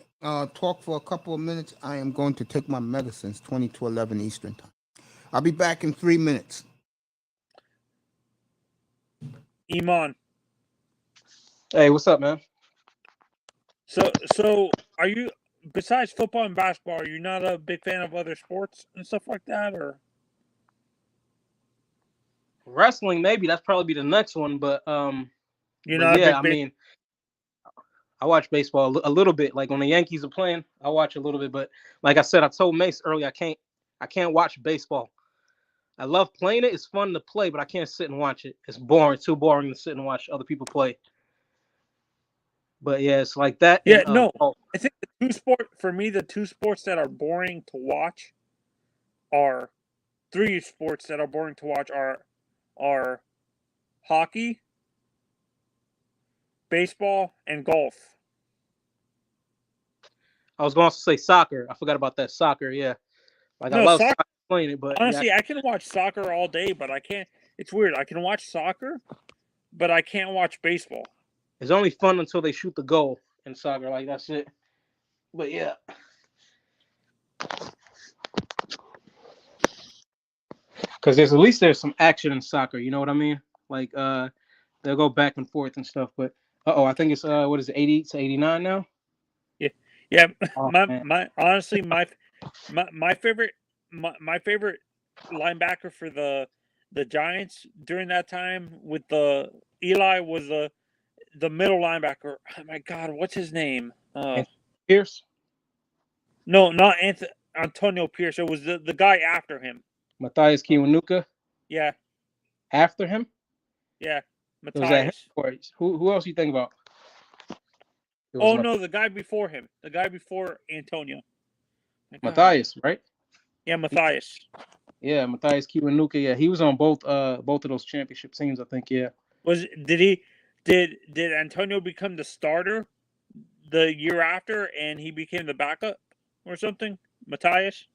talk for a couple of minutes. I am going to take my medicines, 20 to 11 Eastern time. I'll be back in 3 minutes. Iman. Hey, what's up, man? So are you, besides football and basketball, are you not a big fan of other sports and stuff like that, or? Wrestling, maybe that's probably be the next one, but You're but not a yeah, big I mean, I watch baseball a little bit. Like when the Yankees are playing, I watch a little bit. But like I said, I told Mace earlier, I can't watch baseball. I love playing it; it's fun to play, but I can't sit and watch it. It's boring, too boring to sit and watch other people play. But yeah, it's like that. Yeah, And no. I think the two sports that are boring to watch are three sports that are boring to watch are hockey, baseball, and golf. I was going to say soccer. I forgot about that soccer. Yeah, like I No, love soccer. soccer playing it, but Honestly, yeah, I can watch soccer all day, but I can't. It's weird. I can watch soccer, but I can't watch baseball. it's only fun until they shoot the goal in soccer. Like that's it. But yeah. Because there's at least there's some action in soccer. You know what I mean? Like they'll go back and forth and stuff. But I think it's what is it, 80 to 89 now? Yeah. Oh, man. My honestly my favorite my favorite linebacker for the Giants during that time with the Eli was the middle linebacker. Oh my God, what's his name? And Pierce, No, not Antonio Pierce. It was the guy after him. Matthias Kiwanuka Yeah, after him. yeah, Was that him? Matthias. Or who else you think about? It was Oh no, the guy before him. The guy before Antonio. My God. Matthias, right? Yeah, Matthias. Yeah, Matthias Kiwanuka. Yeah, he was on both of those championship teams. I think. Yeah. Did Antonio become the starter the year after and he became the backup or something? Matthias?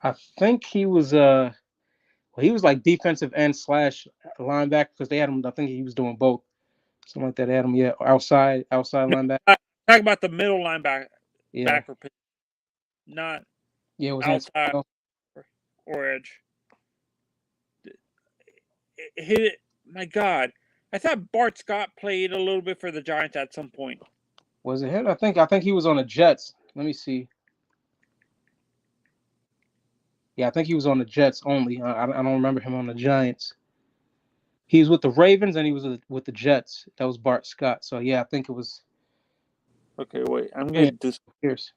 I think he was he was like defensive end / linebacker because they had him. I think he was doing both. Something like that. They had him, yeah, outside No, linebacker. talk about the middle linebacker, Yeah, not yeah. It was outside Antonio. or edge. It hit it. My God, I thought Bart Scott played a little bit for the Giants at some point. Was it him? I think he was on the Jets. Let me see. Yeah, I think he was on the Jets only. I don't remember him on the Giants. He was with the Ravens and he was with the Jets. That was Bart Scott. So yeah, I think it was. Okay, wait. I'm gonna do. Pierce.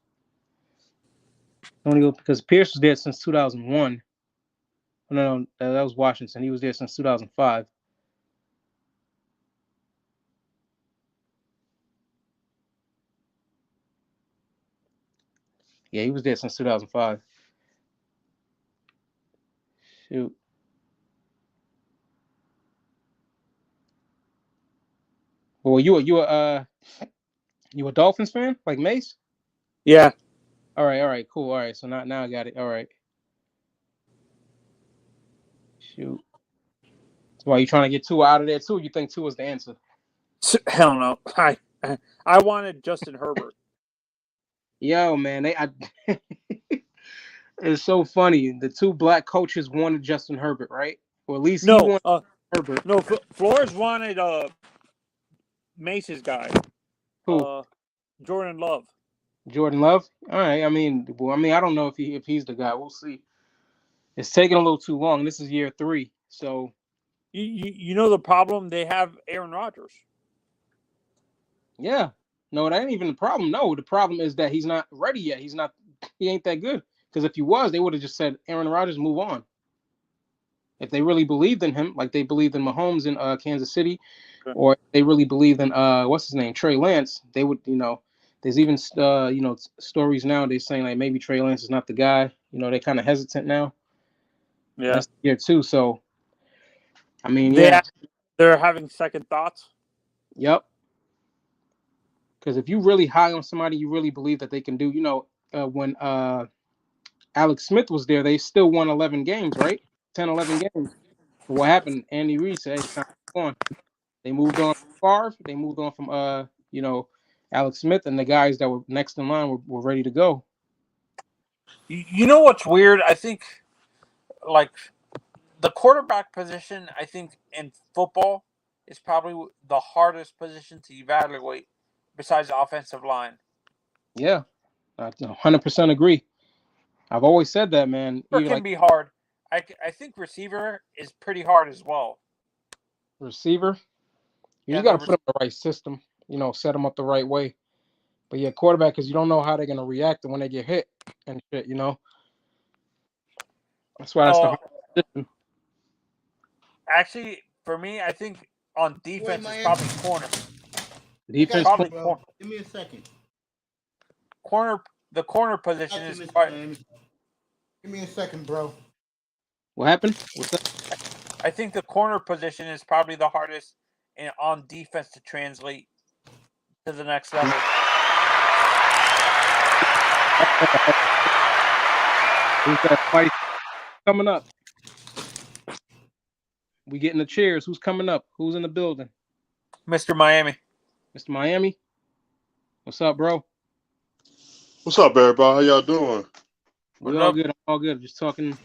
Only because Pierce was there since 2001. No, that was Washington. He was there since 2005. Yeah, he was there since 2005. Shoot. Well, you a Dolphins fan like Mace? Yeah. All right, cool. All right, so now I got it. All right. Shoot. So why you trying to get Tua out of there too? You think Tua's the answer? Hell no. I wanted Justin Herbert. Yo, man, it's so funny. The two black coaches wanted Justin Herbert, right? Or at least he wanted Herbert. No, Flores wanted Mace's guy. Who? Jordan Love. Jordan Love. All right. I mean, I don't know if he's the guy. We'll see. It's taking a little too long. This is year 3, so. You know the problem? They have Aaron Rodgers. Yeah. No, that ain't even the problem. No, the problem is that he's not ready yet. He ain't that good. Because if he was, they would have just said, Aaron Rodgers, move on. If they really believed in him, like they believed in Mahomes in Kansas City, or they really believed in what's his name, Trey Lance, they would, there's even stories nowadays saying like maybe Trey Lance is not the guy. They're kind of hesitant now. Yeah. That's year 2, so I mean, they're having second thoughts. Yep. Because if you really high on somebody, you really believe that they can do. When Alex Smith was there, they still won 11 games, right? 10, 11 games. But what happened? Andy Reid said, "Hey, it's time to move on." They moved on from Favre. They moved on from Alex Smith, and the guys that were next in line were ready to go. You know what's weird? I think like the quarterback position, I think, in football is probably the hardest position to evaluate besides the offensive line. Yeah, I 100% agree. I've always said that, man. Receiver You can like be hard. I think receiver is pretty hard as well. receiver, you Yeah, got to put them in the right system. Set them up the right way. But yeah, quarterback, because you don't know how they're gonna react when they get hit and shit. That's why that's the hard position. Actually, for me, I think on defense is probably corner. Defense. Probably bro. corner. Give me a second. The corner position Got you, is Mr. quite. Miami. Give me a second, bro. What happened? What's that? I think the corner position is probably the hardest on defense to translate to the next level. Who's that fight coming up? We getting the cheers. Who's coming up? Who's in the building? Mr. Miami. Mr. Miami. What's up, bro? What's up, everybody? How y'all doing? We What all up? good. I'm all good. Just talking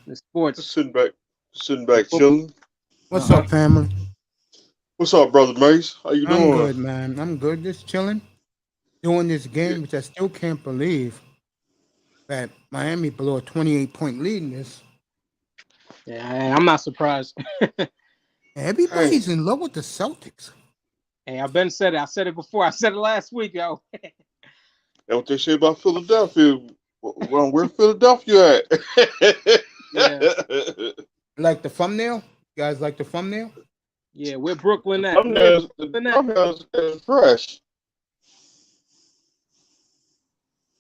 the sports. Just sitting back, chilling. What's up, family? What's up, brother Mace? How you I'm doing? good, man. I'm good. Just chilling. Doing this game, which I still can't believe that Miami blew a 28-point lead in this. Yeah, I'm not surprised. Everybody's in love with the Celtics. Hey, I've been said it. I said it before. I said it last week, yo. That's what they say about Philadelphia. Well, where Philadelphia at? Yeah. Like the thumbnail? You guys like the thumbnail? Yeah, where Brooklyn at? The thumbnail is fresh.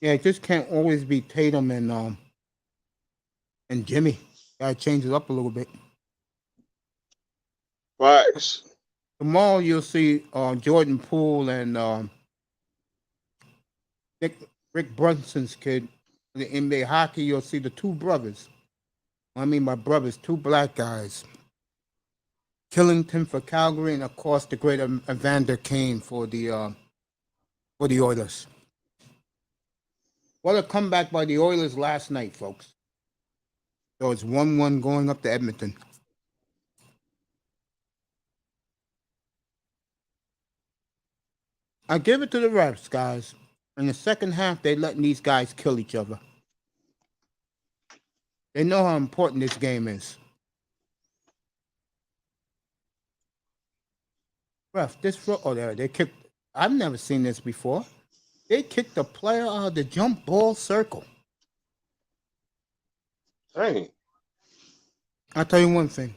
Yeah, it just can't always be Tatum and Jimmy. Gotta change it up a little bit. Facts. Tomorrow you'll see Jordan Poole and Rick Brunson's kid. In the NBA hockey, you'll see the two brothers. I mean, my brothers, two black guys. Killington for Calgary, and of course the great Evander Kane for the Oilers. What a comeback by the Oilers last night, folks. So it's 1-1 going up to Edmonton. I give it to the refs, guys. In the second half, they're letting these guys kill each other. They know how important this game is. Ref, they kicked. I've never seen this before. They kicked the player out of the jump ball circle. Dang. I'll tell you one thing.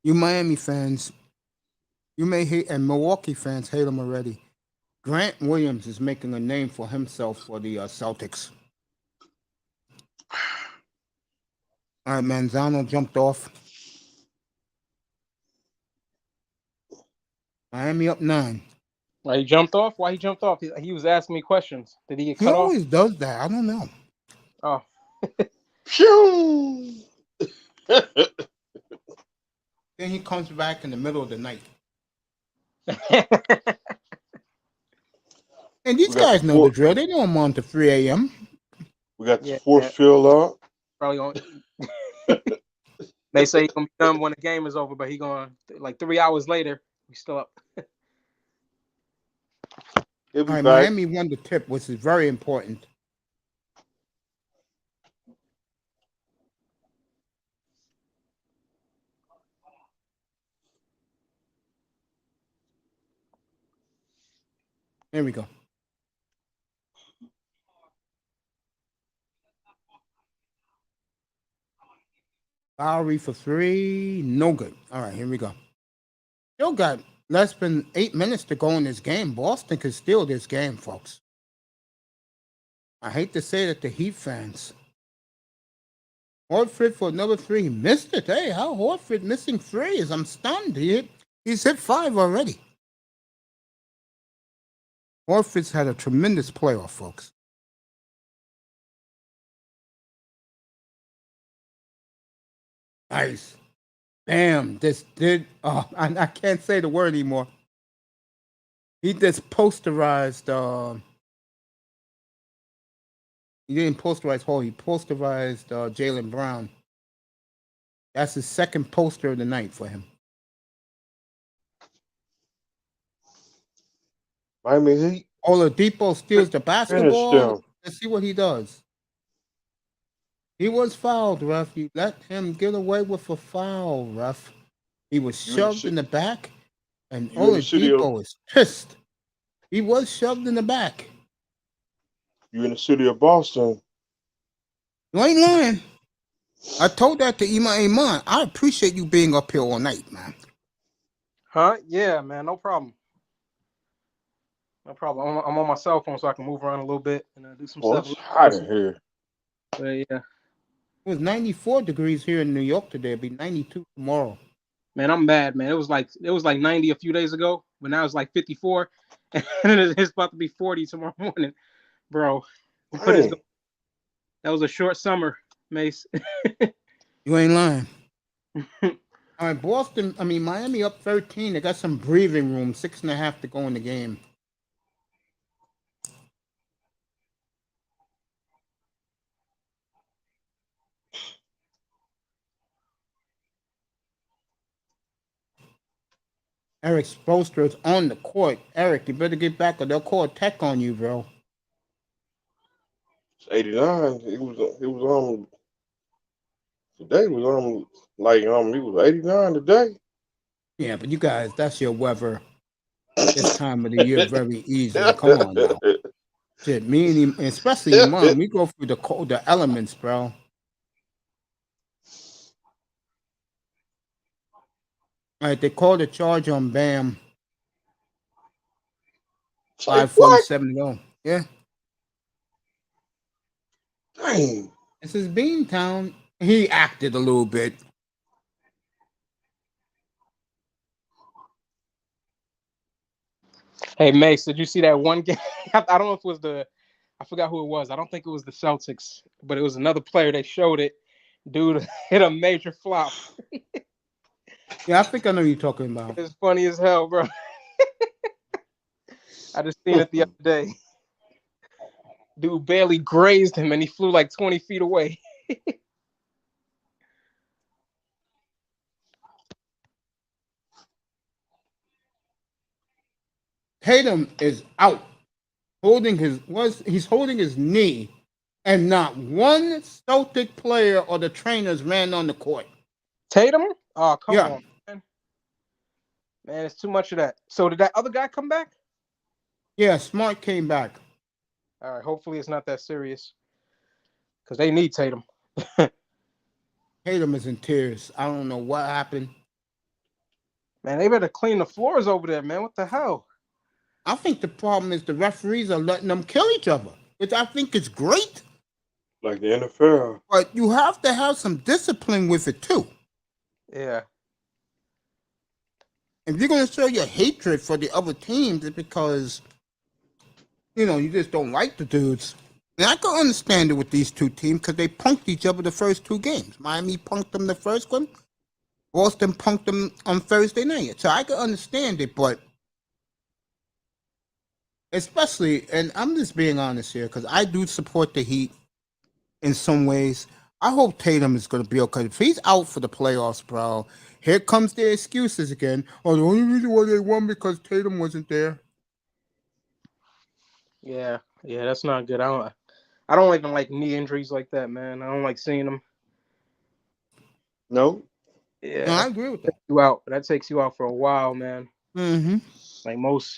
You Miami fans, you may hate, and Milwaukee fans hate him already. Grant Williams is making a name for himself for the Celtics. All right, Manzano jumped off. Miami up 9. Why he jumped off? Why he jumped off? He was asking me questions. Did he get He cut off? always does that. I don't know. Oh. Phew. Then he comes back in the middle of the night. And these guys know the drill. They know I'm on to 3 a.m. We got the fourth fill up. Probably on. They say he's gonna be done when the game is over, but he going like 3 hours later. We still up. All right, Miami won the tip, which is very important. There we go. Lowry for 3. No good. All right, here we go. Still got less than 8 minutes to go in this game. Boston could steal this game, folks. I hate to say that to Heat fans. Horford for another 3. Missed it. Hey, how Horford missing 3s? I'm stunned. He's hit 5 already. Horford's had a tremendous playoff, folks. Nice. Damn, this did. Oh, I can't say the word anymore. He just posterized. He didn't posterize Hall. He posterized Jaylen Brown. That's his second poster of the night for him. Miami Heat Oladipo steals the finished basketball. them. Let's see what he does. He was fouled, ref. You let him get away with a foul, ref. He was You in the shoved in the back, and You in the city of Oladipo is pissed. He was shoved in the back. you in the city of Boston. You ain't lying. I told that to Iman. I appreciate you being up here all night, man. Huh? Yeah, man. No problem. No problem. I'm on my cell phone so I can move around a little bit and do some Oh, stuff. it's hot in here. But yeah, It was 94 degrees here in New York today. It'll be 92 tomorrow. man, I'm mad, man. It was like 90 a few days ago, but now it's like 54, and it's about to be 40 tomorrow morning, bro. What is Dang. going? That was a short summer, Mace. You ain't lying. All right, Miami up 13. They got some breathing room. 6.5 to go in the game. Eric Spoelstra is on the court. Eric, you better get back or they'll call a tech on you, bro. It's 89. It was today was it was 89 today. Yeah, but you guys, that's your weather this time of the year very easily. Come on now. Shit, me and him, especially Iman, we go through the elements, bro. All right, they called a charge on Bam. Like what? 5:47 to go. Yeah. Dang. This is Beantown. He acted a little bit. Hey, Mace, did you see that one game? I don't know if it was I forgot who it was. I don't think it was the Celtics, but it was another player. They showed it. Dude hit a major flop. Yeah, I think I know who you're talking about. It's funny as hell, bro. I just seen it the other day. Dude barely grazed him, and he flew like 20 feet away. Tatum is out. He's holding his knee, and not one Celtic player or the trainers ran on the court. Tatum? Oh, come Yeah. on, man. Man, it's too much of that. So did that other guy come back? Yeah, Smart came back. All right, hopefully it's not that serious. Because they need Tatum. Tatum is in tears. I don't know what happened. Man, they better clean the floors over there, man. What the hell? I think the problem is the referees are letting them kill each other, which I think is great. Like the NFL. But you have to have some discipline with it too. Yeah. If you're going to show your hatred for the other teams, it's because, you just don't like the dudes. And I can understand it with these two teams because they punked each other the first two games. Miami punked them the first one. Boston punked them on Thursday night. So I can understand it, but especially, and I'm just being honest here because I do support the Heat in some ways. I hope Tatum is going to be okay. If he's out for the playoffs, bro, here comes the excuses again. Oh, the only reason why they won because Tatum wasn't there. Yeah, that's not good. I don't even like knee injuries like that, man. I don't like seeing them. No. Yeah, No, I agree with that. That takes you out for a while, man. Mm-hmm.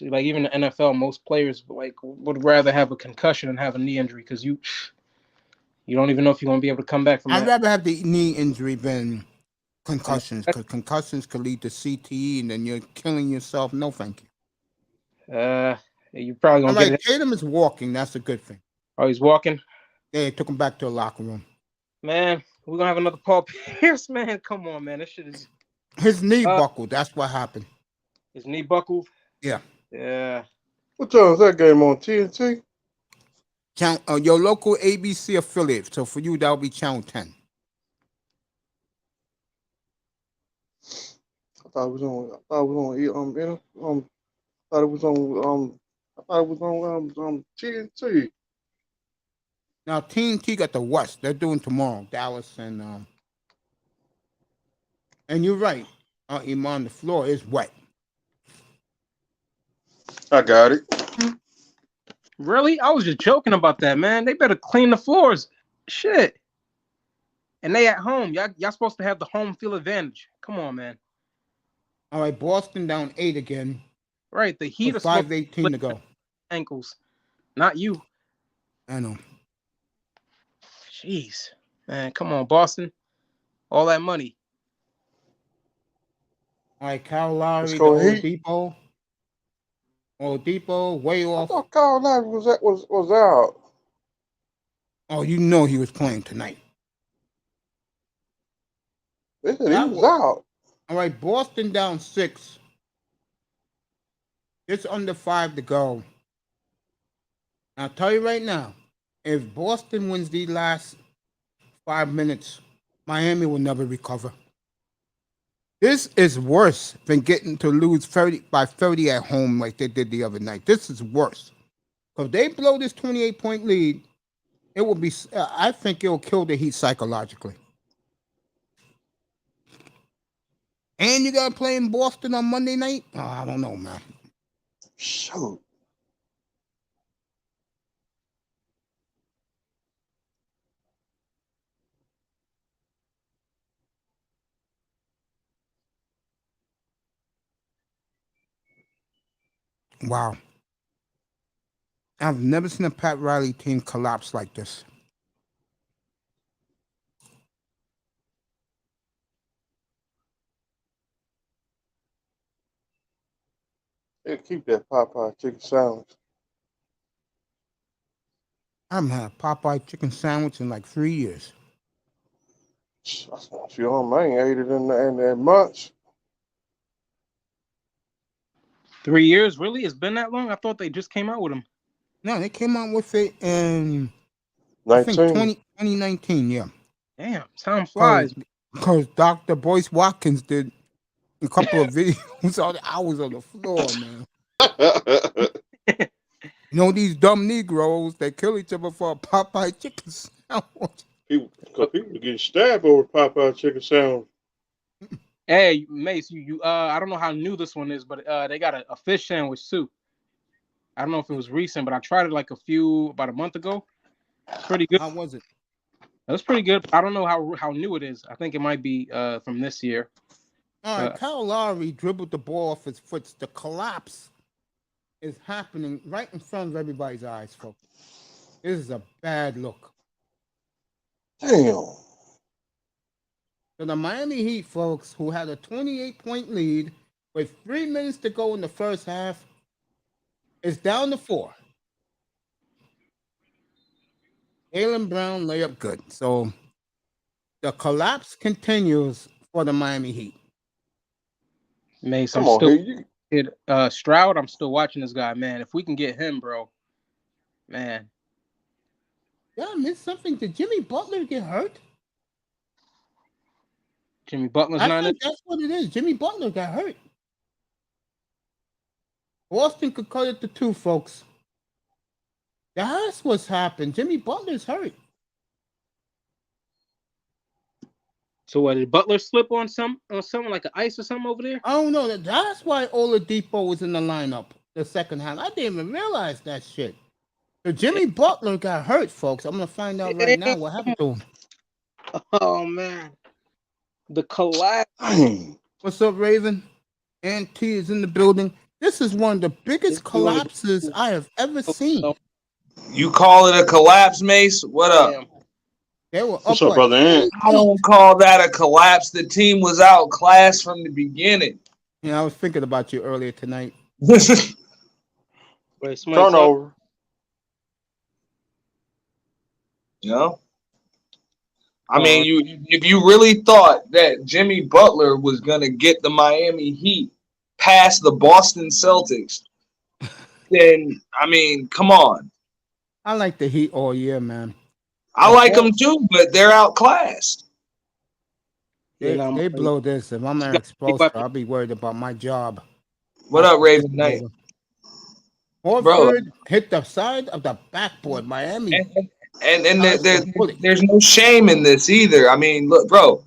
Like even the NFL, most players would rather have a concussion than have a knee injury because you don't even know if you're gonna be able to come back from I'd that. rather have the knee injury than concussions because concussions could lead to CTE and then you're killing yourself. No, thank you. You're probably gonna get it. Tatum is walking. That's a good thing. Oh, he's walking. Yeah, they took him back to the locker room. Man, we're gonna have another Paul Pierce, man. Come on, man. This shit is. His knee buckled. That's what happened. His knee buckled. Yeah. Yeah. What time is that game on TNT? Your local ABC affiliate. So for you, that'll be channel 10. I thought it was on TNT. Now TNT got the West. They're doing tomorrow. Dallas and And you're right. Iman, the floor is wet. I got it. Really? I was just joking about that, man. They better clean the floors. Shit. And they at home. Y'all supposed to have the home field advantage. Come on, man. All right, Boston down 8 again. Right. The Heat With are supposed 5:18 to go. ankles. Not you. I know. Jeez. Man, come on, Boston. All that money. All right, Kyle Lowry, the go Heat. Oladipo, way I off. thought Kyle Lowry was out. Oh, you know he was playing tonight. They said he was out. All right, Boston down 6. Just under 5 to go. I'll tell you right now, if Boston wins these last 5 minutes, Miami will never recover. This is worse than getting to lose 30 at home like they did the other night. This is worse. If they blow this 28-point lead, it will be. I think it will kill the Heat psychologically. And you got to play in Boston on Monday night? Oh, I don't know, man. Shoot. Wow. I've never seen a Pat Riley team collapse like this. They keep that Popeye chicken sandwich. I haven't had a Popeye chicken sandwich in like 3 years. That's what you on. I ain't ate it in months. 3 years? Really? It's been that long? I thought they just came out with them. No, they came out with it in 19. I think 2019, yeah. Damn, time flies. Because Dr. Boyce Watkins did a couple of videos on I was on the floor, man. You know these dumb Negroes that kill each other for a Popeye chicken sandwich. People were getting stabbed over Popeye chicken sandwich. Hey, Mace, you I don't know how new this one is, but they got a fish sandwich too. I don't know if it was recent, but I tried it like about a month ago. Pretty good. How was it? It was pretty good. I don't know how new it is. I think it might be from this year. All right, Kyle Lowry dribbled the ball off his foot. The collapse is happening right in front of everybody's eyes, folks. This is a bad look. Damn. So the Miami Heat, folks, who had a 28-point lead with 3 minutes to go in the first half, is down to 4. Jaylen Brown layup good. So the collapse continues for the Miami Heat. Mace, Come on, Stroud, I'm still watching this guy, man. If we can get him, bro, man. Yeah, I missed something. Did Jimmy Butler get hurt? Jimmy Butler's I not in think it. that's what it is. Jimmy Butler got hurt. Boston could cut it to 2, folks. That's what's happened. Jimmy Butler's hurt. So what, did Butler slip on something like an ice or something over there? I don't know. That's why Oladipo was in the lineup the second half. I didn't even realize that shit. So Jimmy Butler got hurt, folks. I'm gonna find out right now what happened to him. Oh man, the collapse. What's up, Raven? Aunt T is in the building. This is one of the biggest collapses I have ever seen. You call it a collapse, Mace? What up? Damn. They were What's up up, brother Ant? I don't call that a collapse. The team was outclassed from the beginning. Yeah, I was thinking about you earlier tonight. Wait, Turnover. You know? I mean, if you really thought that Jimmy Butler was going to get the Miami Heat past the Boston Celtics, then, I mean, come on. I like the Heat all year, man. I like them too, but they're outclassed. They blow this. If I'm Eric Spoelstra, I'll be worried about my job. What up, Raven Knight? Horford hit the side of the backboard. Miami. And there's no shame in this either. I mean, look, bro,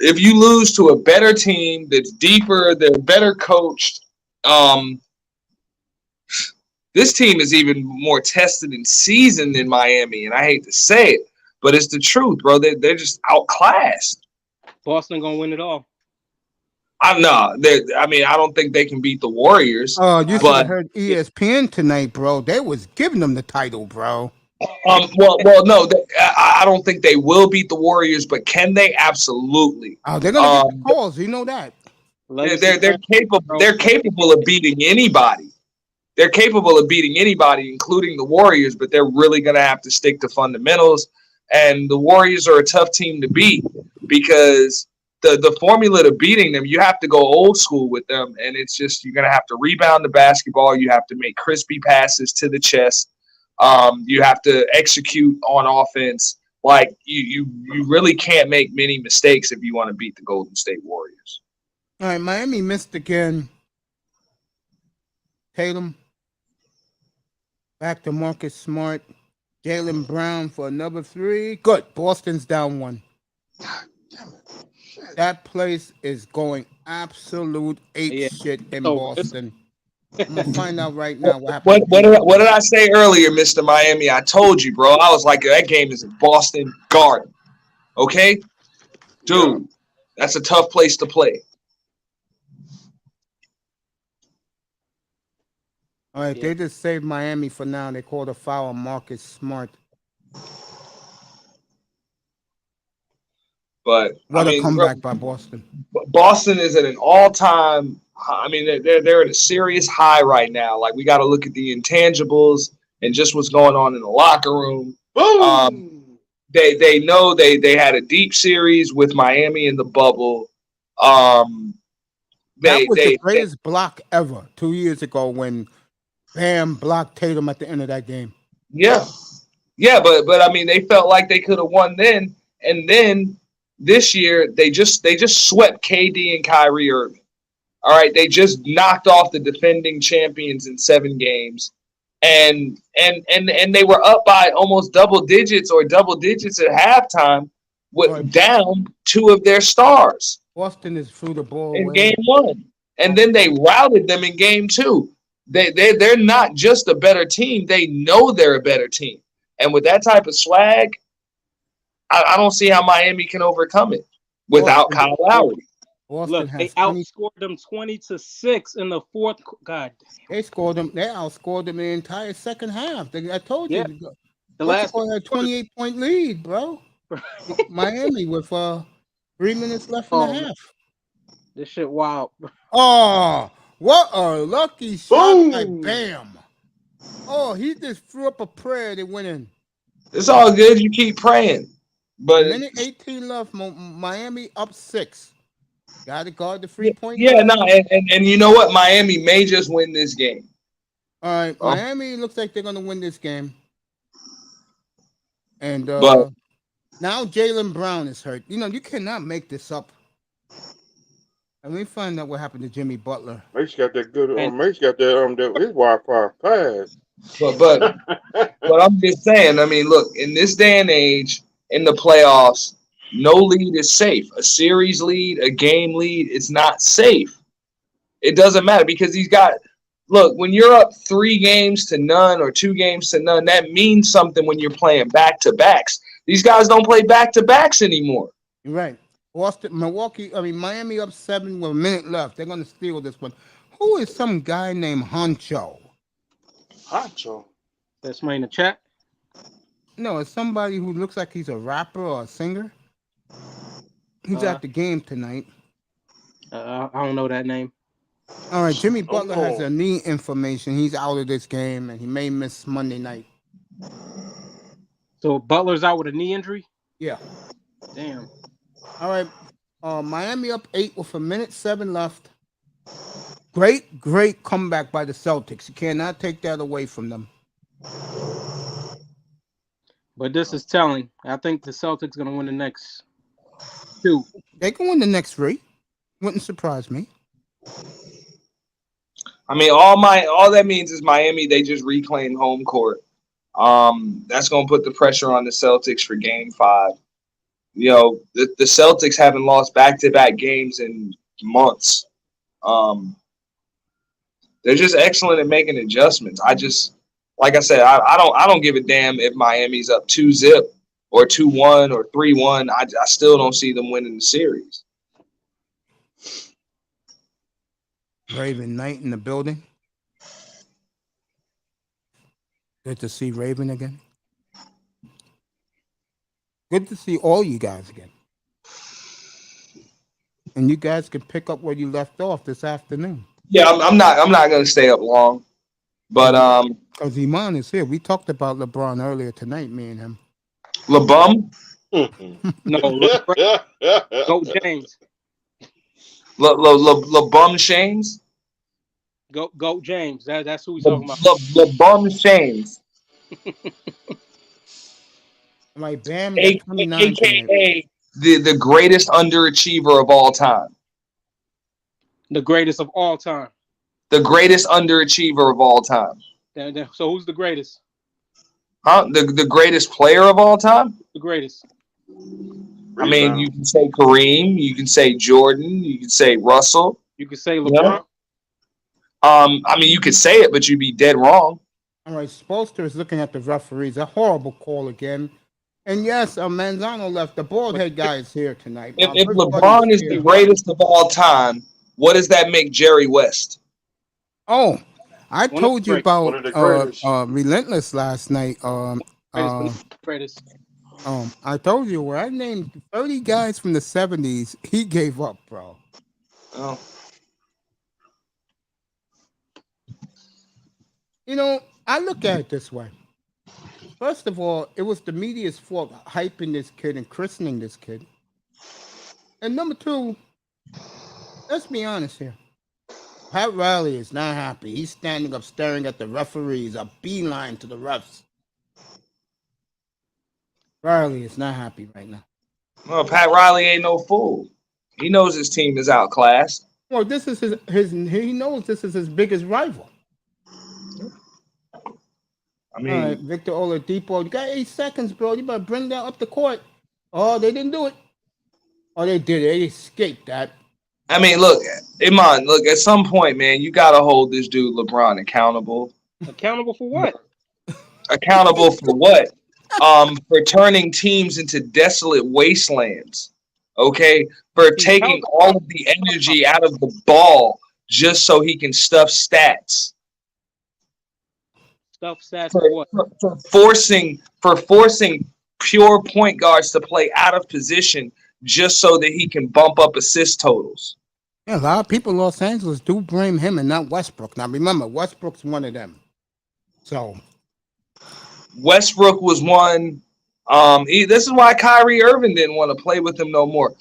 if you lose to a better team that's deeper, they're better coached. This team is even more tested and seasoned than Miami, and I hate to say it, but it's the truth, bro. They're just outclassed. Boston gonna win it all. I don't think they can beat the Warriors. Oh, you should but have heard ESPN tonight, bro. They was giving them the title, bro. no, I don't think they will beat the Warriors, but can they? Absolutely. Oh, they're gonna get the calls. You know that. They're capable. They're capable of beating anybody. They're capable of beating anybody, including the Warriors, but they're really going to have to stick to fundamentals. And the Warriors are a tough team to beat because the formula to beating them, you have to go old school with them. And it's just you're going to have to rebound the basketball. You have to make crispy passes to the chest. You have to execute on offense. Like, you really can't make many mistakes if you want to beat the Golden State Warriors. All right, Miami missed again. Tatum. Back to Marcus Smart. Jaylen Brown for another 3. Good. Boston's down 1. That place is going absolute ape shit in Boston. I'm going to find out right now what happened. What did I say earlier, Mr. Miami? I told you, bro. I was like, that game is in Boston Garden. Okay? Dude, that's a tough place to play. All right, they just saved Miami for now. They called a foul on Marcus Smart. But what a comeback by Boston. Boston is at an all-time. I mean, they're at a serious high right now. Like, we got to look at the intangibles and just what's going on in the locker room. They know they had a deep series with Miami in the bubble. That was the greatest block ever 2 years ago when Bam blocked Tatum at the end of that game. Yeah, but I mean, they felt like they could have won then, and then this year they just swept KD and Kyrie Irving. All right, they just knocked off the defending champions in 7 games, and they were up by almost double digits at halftime, with down 2 of their stars. Boston is through the ball in game 1, and then they routed them in game 2. They're not just a better team; they know they're a better team, and with that type of swag, I don't see how Miami can overcome it without Kyle Lowry. Look, they outscored them 20-6 in the fourth. God, they scored them. They outscored them in the entire second half. I told you, the last one had 28-point lead, bro. Miami with 3 minutes left in the half. This shit wild. Oh, what a lucky shot by Bam. Oh, he just threw up a prayer to win in. It's all good. You keep praying. But minute 18 left. Miami up 6. Got to guard the 3-point. Yeah, no, and you know what? Miami may just win this game. All right, Miami looks like they're going to win this game. And now Jaylen Brown is hurt. You know, you cannot make this up. And we find out what happened to Jimmy Butler. Mace got that good. Mace got that his Wi-Fi pass. But I'm just saying. I mean, look, in this day and age, in the playoffs, no lead is safe. A series lead, a game lead, it's not safe. It doesn't matter because he's got. Look, when you're up 3 games to none or 2 games to none, that means something when you're playing back-to-backs. These guys don't play back-to-backs anymore. You're right. Miami up 7 with a minute left. They're going to steal this one. Who is some guy named Honcho? Honcho? That's somebody in the chat? No, it's somebody who looks like he's a rapper or a singer. He's at the game tonight. I don't know that name. All right, Jimmy Butler has a knee information. He's out of this game, and he may miss Monday night. So Butler's out with a knee injury? Yeah. Damn. All right, Miami up 8 with 1:07 left. Great comeback by the Celtics. You cannot take that away from them. But this is telling. I think the Celtics going to win the next 2. They can win the next 3. Wouldn't surprise me. I mean, all that means is Miami, they just reclaim home court. That's going to put the pressure on the Celtics for game 5. the Celtics haven't lost back-to-back games in months. They're just excellent at making adjustments. Like I said, I don't give a damn if Miami's up 2-0 or 2-1 or 3-1. I still don't see them winning the series. Raven Knight in the building. Good to see Raven again. Good to see all you guys again. And you guys can pick up where you left off this afternoon. Yeah, I'm not gonna stay up long, but because Iman is here. We talked about LeBron earlier tonight, me and him. LeBum? No, go James. LeBum Shames? Go James. That's who he's talking about. LeBum Shames. Like Bam, got 29 AKA the greatest underachiever of all time. The greatest of all time. The greatest underachiever of all time. So who's the greatest? Huh? The greatest player of all time? The greatest. I mean, you can say Kareem, you can say Jordan, you can say Russell. You can say LeBron. I mean, you could say it, but you'd be dead wrong. All right, Spolster is looking at the referees. A horrible call again. And yes, Manzano left. The bald head guy is here tonight. If LeBron is the greatest of all time, what does that make Jerry West? Oh, I told you about Relentless last night. Greatest. I told you where I named 30 guys from the 70s. He gave up, bro. Oh. I look at it this way. First of all, it was the media's fault hyping this kid and christening this kid. And number two, let's be honest here. Pat Riley is not happy. He's standing up staring at the referees, a beeline to the refs. Riley is not happy right now. Well, Pat Riley ain't no fool. He knows his team is outclassed. Well, this is he knows this is his biggest rival. I mean, all right, Victor Oladipo, you got 8 seconds, bro. You better bring that up the court. Oh, they didn't do it. Oh, they did it. They escaped that. I mean, look, Iman, look, at some point, man, you got to hold this dude LeBron accountable. Accountable for what? Accountable for what? For turning teams into desolate wastelands. Okay? For taking all of the energy out of the ball just so he can stuff stats. For what? For forcing pure point guards to play out of position just so that he can bump up assist totals. Yeah, a lot of people in Los Angeles do blame him and not Westbrook. Now remember, Westbrook's one of them. So Westbrook was one. This is why Kyrie Irving didn't want to play with him no more.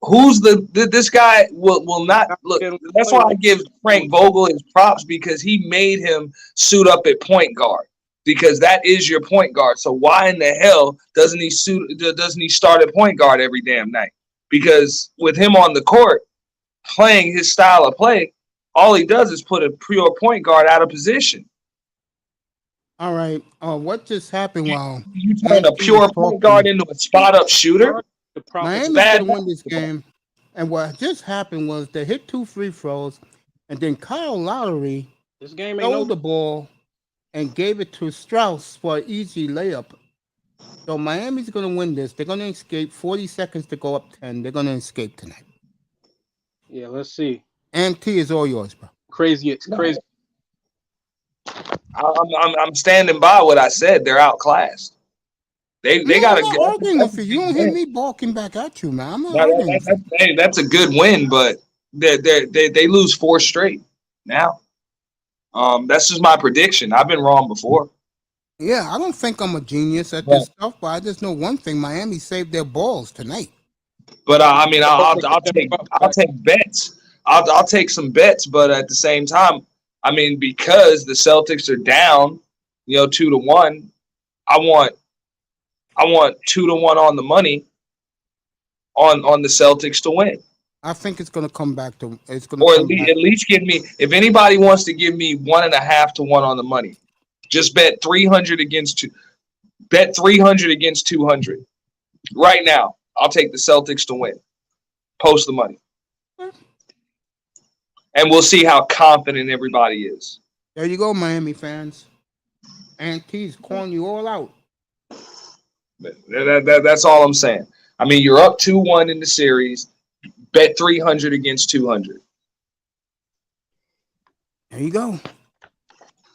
Who's this guy will not look. That's why I give Frank Vogel his props, because he made him suit up at point guard, because that is your point guard. So why in the hell doesn't he start at point guard every damn night? Because with him on the court playing his style of play, all he does is put a pure point guard out of position. All right. What just happened? While you turned a pure point guard into a spot up shooter. Miami's going to win this game. And what just happened was they hit 2 free throws, and then Kyle Lowry stole the ball and gave it to Strauss for an easy layup. So Miami's going to win this. They're going to escape. 40 seconds to go up 10. They're going to escape tonight. Yeah, let's see. T is all yours, bro. Crazy. It's crazy. I'm standing by what I said. They're outclassed. They got to get. You don't hear me balking back at you, man. That's a good win, but they lose 4 straight now. That's just my prediction. I've been wrong before. Yeah, I don't think I'm a genius at this stuff, but I just know one thing: Miami saved their balls tonight. But I mean, I'll take bets. I'll take some bets, but at the same time, I mean, because the Celtics are down, 2-1, I want 2-1 on the money on the Celtics to win. I think it's going to come back to it's going to, or at least give me, if anybody wants to give me 1.5 to 1 on the money, just bet 300 against 200 right now. I'll take the Celtics to win. Post the money. And we'll see how confident everybody is. There you go, Miami fans. Auntie's calling you all out. That's all I'm saying. I mean, you're up 2-1 in the series. Bet 300 against 200. There you go.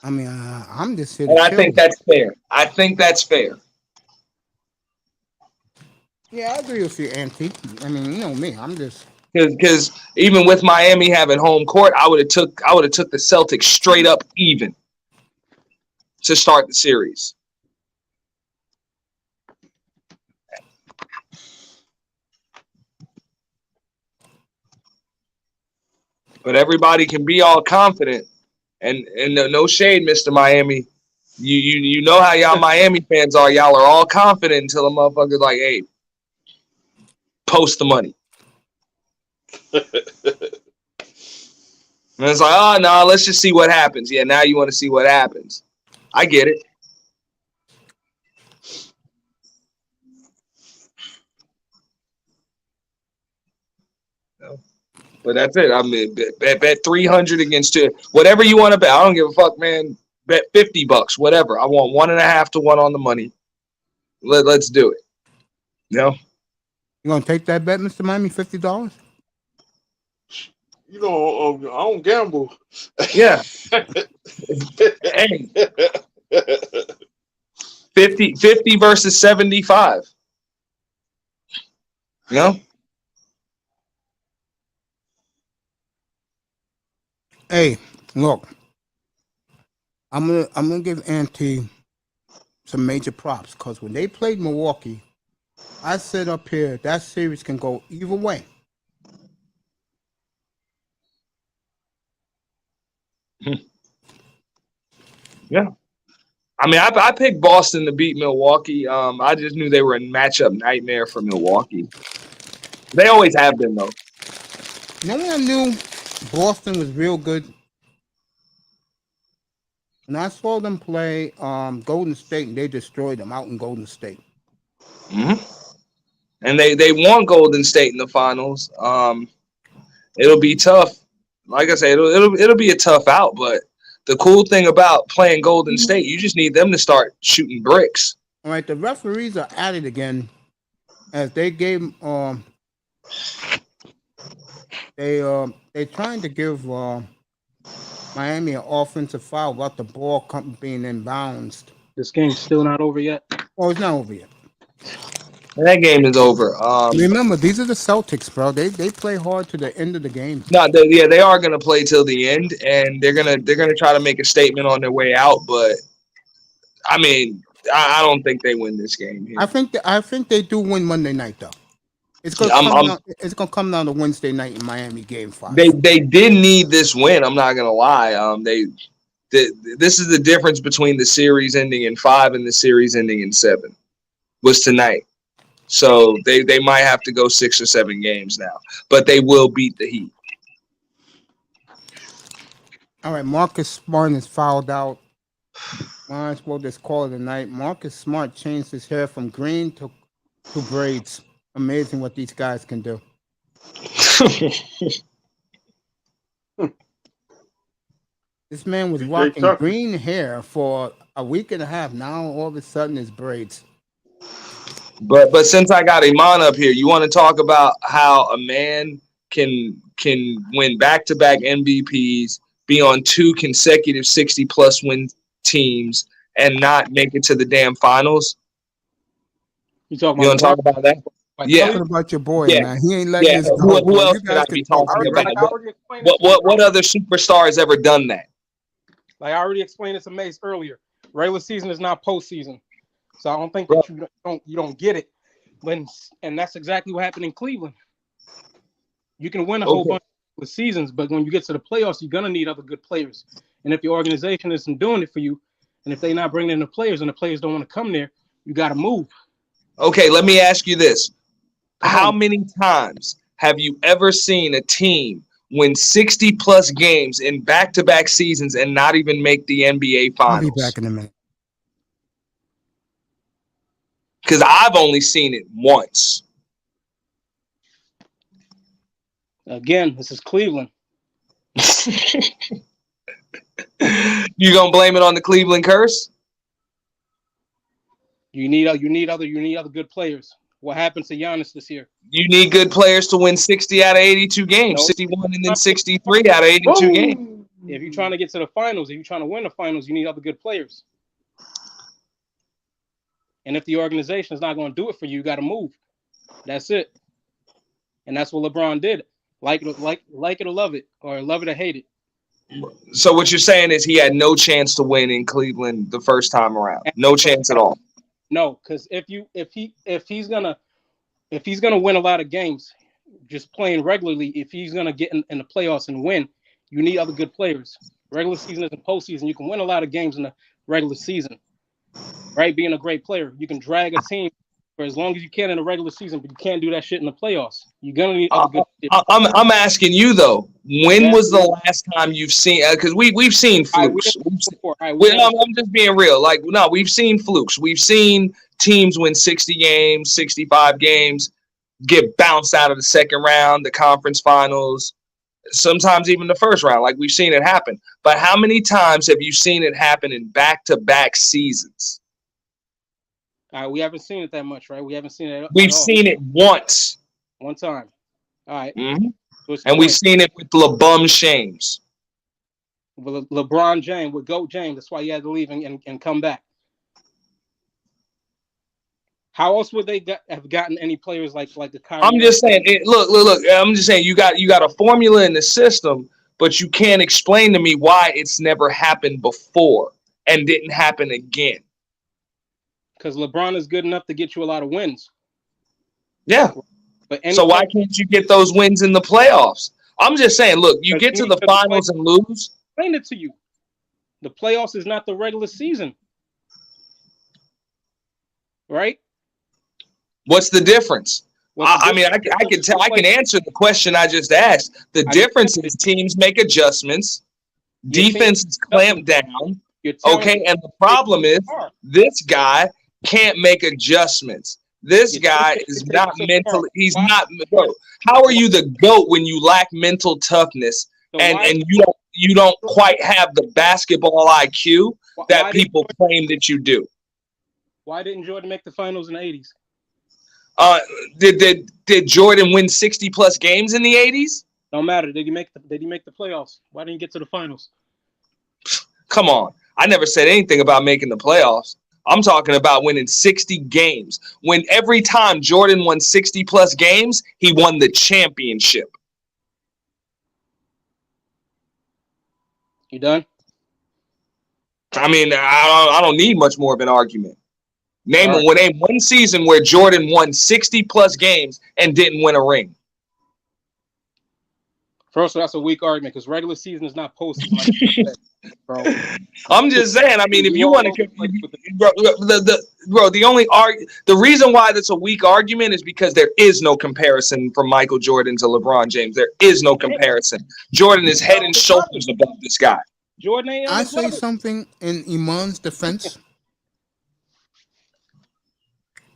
I mean, I'm just here. And I think that's fair. I think that's fair. Yeah, I agree with you, Auntie. I mean, you know me. I'm just Because even with Miami having home court, I would have took the Celtics straight up even to start the series. But everybody can be all confident, and no shade, Mr. Miami. You know how y'all Miami fans are. Y'all are all confident until a motherfucker's like, hey, post the money. And it's like, oh no, let's just see what happens. Yeah, now you want to see what happens. I get it. But that's it. I mean, bet 300 against 2. Whatever you want to bet. I don't give a fuck, man. Bet $50, whatever. I want 1.5 to 1 on the money. Let's do it. You know? you gonna take that bet, Mr. Miami, $50? You know, I don't gamble. Yeah. Hey, 50 versus 75. You know? Hey, look. I'm gonna give Auntie some major props because when they played Milwaukee, I said up here that series can go either way. Yeah. I mean, I picked Boston to beat Milwaukee. I just knew they were a matchup nightmare for Milwaukee. They always have been, though. You know when I knew Boston was real good? When I saw them play Golden State and they destroyed them out in Golden State. Mm-hmm. And they won Golden State in the finals. It'll be tough. Like I said, it'll be a tough out, but the cool thing about playing Golden State, you just need them to start shooting bricks. All right, the referees are at it again as they gave they trying to give Miami an offensive foul about the ball being inbounds. This game's still not over yet. Oh, it's not over yet. That game is over. Remember, these are the Celtics, bro. They play hard to the end of the game. No, they are gonna play till the end, and they're gonna try to make a statement on their way out. But I mean, I don't think they win this game here. I think they do win Monday night though. It's gonna come down to Wednesday night in Miami game 5. They did need this win. I'm not gonna lie. This is the difference between the series ending in 5 and the series ending in 7. Was tonight. So they might have to go 6 or 7 games now, but they will beat the Heat. All right, Marcus Smart is fouled out. Might as well just call it a night. Marcus Smart changed his hair from green to braids. Amazing what these guys can do. This man was rocking green hair for a week and a half. Now all of a sudden it's braids. But since I got Iman up here, you want to talk about how a man can win back-to-back MVPs, be on 2 consecutive 60-plus win teams, and not make it to the damn finals? You want to talk about that? Yeah. Talking about your boy, man. He ain't letting this go. Who else could I be talking about? What other superstar has ever done that? Like I already explained it to Mace earlier. Regular season is not postseason. So I don't think that you don't get it. And that's exactly what happened in Cleveland. You can win a whole bunch of seasons, but when you get to the playoffs, you're gonna need other good players. And if your organization isn't doing it for you, and if they're not bringing in the players and the players don't want to come there, you got to move. Okay, let me ask you this. How many times have you ever seen a team win 60-plus games in back-to-back seasons and not even make the NBA Finals? I'll be back in a minute. Because I've only seen it once. Again, this is Cleveland. You gonna blame it on the Cleveland curse? You need other good players. What happened to Giannis this year? You need good players to win 60 out of 82 games, No. 61 and then 63 out of 82 games. If you're trying to get to the finals, if you're trying to win the finals, you need other good players. And if the organization is not going to do it for you, you got to move. That's it. And that's what LeBron did. Like it or love it, or love it or hate it. So what you're saying is he had no chance to win in Cleveland the first time around. No chance at all. No, because if he's gonna win a lot of games, just playing regularly, if he's gonna get in the playoffs and win, you need other good players. Regular season isn't postseason. You can win a lot of games in the regular season, right? Being a great player, you can drag a team for as long as you can in the regular season, but you can't do that shit in the playoffs. You're gonna need other good players. I'm asking you though. When was the last time you've seen? Because we've seen flukes. I'm just being real. Like no, we've seen flukes. We've seen teams win 60 games, 65 games, get bounced out of the second round, the conference finals, sometimes even the first round. Like we've seen it happen. But how many times have you seen it happen in back-to-back seasons? All right, we haven't seen it that much, right? We haven't seen it. We've seen it once. One time. All right. Mm-hmm. And we've seen it with LeBum James. With LeBron James, with GOAT James. That's why he had to leave and come back. How else would they have gotten any players like the Kyrie? I'm just saying. Look. I'm just saying you got a formula in the system, but you can't explain to me why it's never happened before and didn't happen again. Because LeBron is good enough to get you a lot of wins. Yeah. So why can't you get those wins in the playoffs? I'm just saying, look, you get to the finals and lose. Explain it to you. The playoffs is not the regular season. Right? What's the difference? I can answer the question I just asked. The difference is teams make adjustments. Defense is clamped down. Okay, and the problem is this guy can't make adjustments. This guy is not mentally. He's not. Bro, how are you the GOAT when you lack mental toughness and you don't quite have the basketball IQ that people claim that you do? Why didn't Jordan make the finals in the 80s? Did Jordan win 60 plus games in the 80s? Don't matter. Did he make the playoffs? Why didn't he get to the finals? Come on. I never said anything about making the playoffs. I'm talking about winning 60 games. When every time Jordan won 60 plus games, he won the championship. You done? I mean, I don't need much more of an argument. Name one season where Jordan won 60 plus games and didn't win a ring. First of all, that's a weak argument because regular season is not postseason. Bro. I'm just saying. I mean, if you want to, the reason why that's a weak argument is because there is no comparison from Michael Jordan to LeBron James. There is no comparison. Jordan is head and shoulders above this guy. Jordan ain't. I say something in Iman's defense.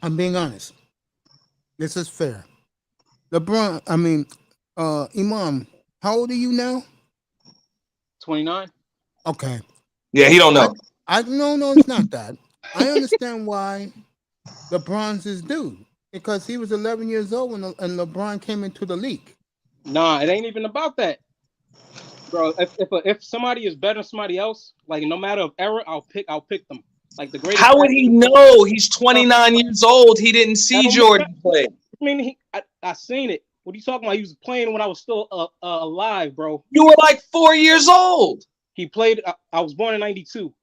I'm being honest. This is fair. Iman, how old are you now? 29. Okay. Yeah, he don't know. No, it's not that. I understand why LeBron's his dude. Because he was 11 years old when LeBron came into the league. Nah, it ain't even about that. Bro, if somebody is better than somebody else, like no matter of era, I'll pick them. Like the greatest. How would he know? He's 29 years old. He didn't see Jordan play. I mean, I seen it. What are you talking about? He was playing when I was still alive, bro. You were like 4 years old. He played. I was born in '92.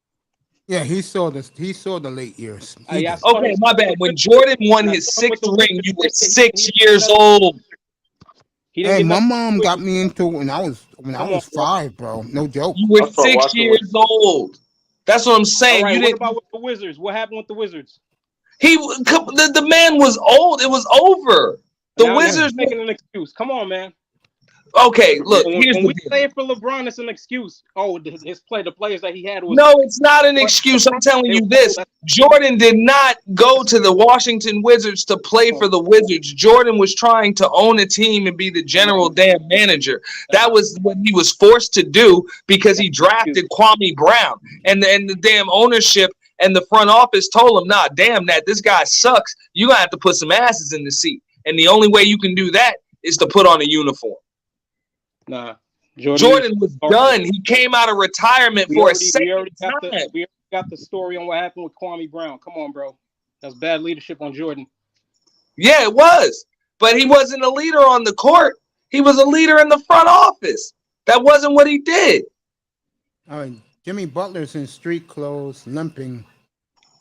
Yeah, he saw this. He saw the late years. Okay, my bad. When Jordan won his sixth ring, you were 6 years old. Hey, my mom got me into when I was 5, bro. No joke. You were 6 years old. That's what I'm saying. Right, you what about with the Wizards? What happened with the Wizards? The man was old. It was over. The Wizards making an excuse. Come on, man. Okay, look, When, here's when the we deal. say it for LeBron, it's an excuse. Oh, the players that he had was No, it's not an excuse. I'm telling you this. Jordan did not go to the Washington Wizards to play for the Wizards. Jordan was trying to own a team and be the general damn manager. That was what he was forced to do because he drafted Kwame Brown. And the damn ownership and the front office told him, nah, damn that, this guy sucks. You're going to have to put some asses in the seat. And the only way you can do that is to put on a uniform. Nah. Jordan was done. He came out of retirement for a second time. We already got the story on what happened with Kwame Brown. Come on, bro. That's bad leadership on Jordan. Yeah, it was. But he wasn't a leader on the court. He was a leader in the front office. That wasn't what he did. Jimmy Butler's in street clothes, limping.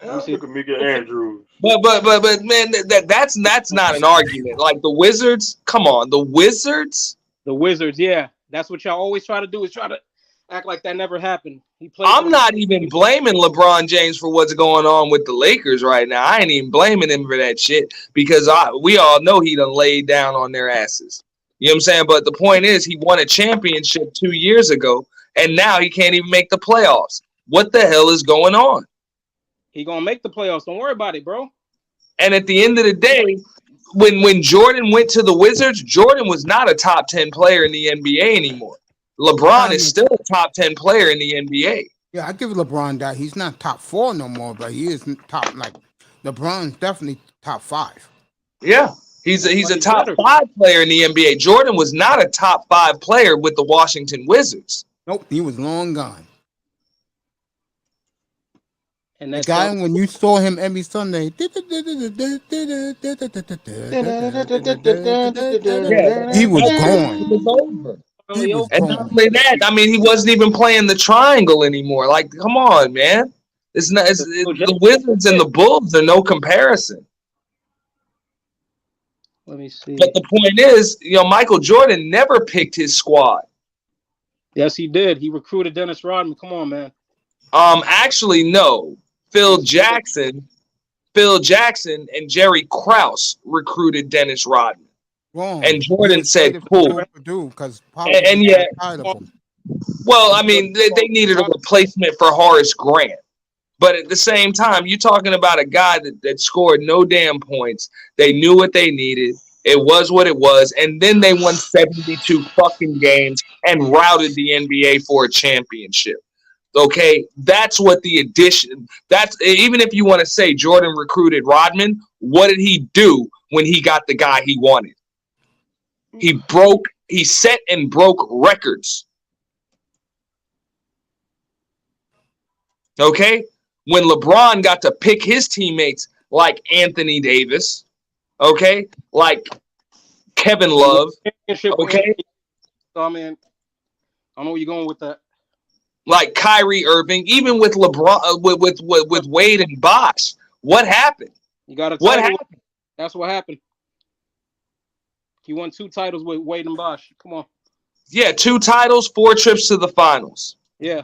Look at Mika Andrews. But man, that's not an argument. Like the Wizards, come on, the Wizards. The Wizards, yeah. That's what y'all always try to do, is try to act like that never happened. I'm not even blaming LeBron James for what's going on with the Lakers right now. I ain't even blaming him for that shit because we all know he done laid down on their asses. You know what I'm saying? But the point is, he won a championship 2 years ago, and now he can't even make the playoffs. What the hell is going on? He gonna make the playoffs. Don't worry about it, bro. And at the end of the day, when Jordan went to the Wizards, Jordan was not a top 10 player in the NBA anymore. LeBron is still a top 10 player in the NBA. Yeah, I give LeBron that. He's not top 4 no more, but he is top, like, LeBron's definitely top 5. Yeah, he's a top 5 player in the NBA. Jordan was not a top 5 player with the Washington Wizards. Nope, he was long gone. And that guy, when you saw him every Sunday, he was gone. It was over. And not only that, I mean, he wasn't even playing the triangle anymore. Like, come on, man. The Wizards and the Bulls are no comparison. Let me see. But the point is, Michael Jordan never picked his squad. Yes, he did. He recruited Dennis Rodman. Come on, man. Actually, no. Phil Jackson and Jerry Krause recruited Dennis Rodman. Wrong. And Jordan said, "Cool." And yeah, well, I mean, they needed a replacement for Horace Grant. But at the same time, you're talking about a guy that scored no damn points. They knew what they needed. It was what it was. And then they won 72 fucking games and routed the NBA for a championship. Okay, that's what the addition. That's even if you want to say Jordan recruited Rodman, what did he do when he got the guy he wanted? He set and broke records. Okay, when LeBron got to pick his teammates like Anthony Davis, okay, like Kevin Love, okay. So I mean, I don't know where you're going with that. Like Kyrie Irving, even with LeBron, with Wade and Bosh, what happened? You got what happened? That's what happened. He won 2 titles with Wade and Bosh. Come on. Yeah, 2 titles, 4 trips to the finals. Yeah.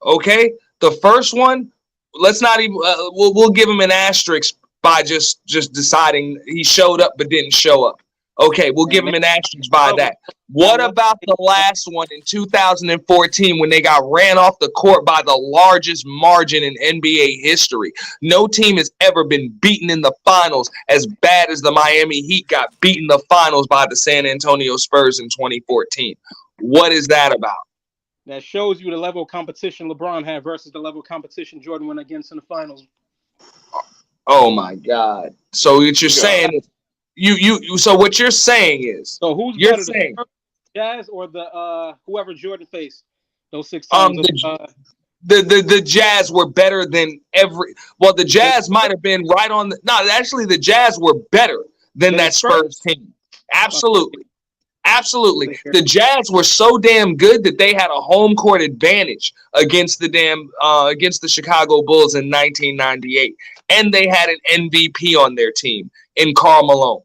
Okay, the first one, let's not even. We'll give him an asterisk by just deciding he showed up but didn't show up. Okay, we'll give him an asterisk by that. What about the last one in 2014 when they got ran off the court by the largest margin in NBA history? No team has ever been beaten in the finals as bad as the Miami Heat got beaten in the finals by the San Antonio Spurs in 2014. What is that about? That shows you the level of competition LeBron had versus the level of competition Jordan went against in the finals. Oh my God! So what you're saying is, So what you're saying is, so who's you're better, saying the Jazz or the whoever Jordan faced those 6 times? The Jazz were better than every. Well, the Jazz might have been right on the. No, actually, the Jazz were better than that Spurs team. Absolutely. Absolutely. The Jazz were so damn good that they had a home court advantage against the Chicago Bulls in 1998. And they had an MVP on their team in Karl Malone.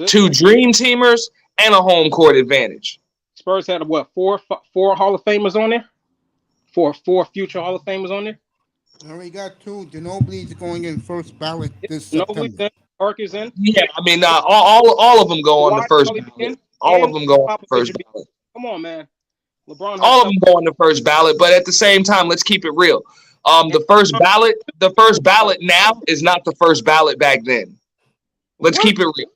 Two dream teamers and a home court advantage. Spurs had what, four Hall of Famers on there? Four future Hall of Famers on there? I already got two. Ginobili's going in first ballot this Nobody's September. in. Parker's in. Yeah, I mean, all of them go on the Kawhi first probably be ballot. in. All of And them go on the Popovich first would be. ballot. Come on, man. LeBron has All of stuff. them go on the first ballot, but at the same time, let's keep it real. And The first ballot now is not the first ballot back then. Let's what? keep it real.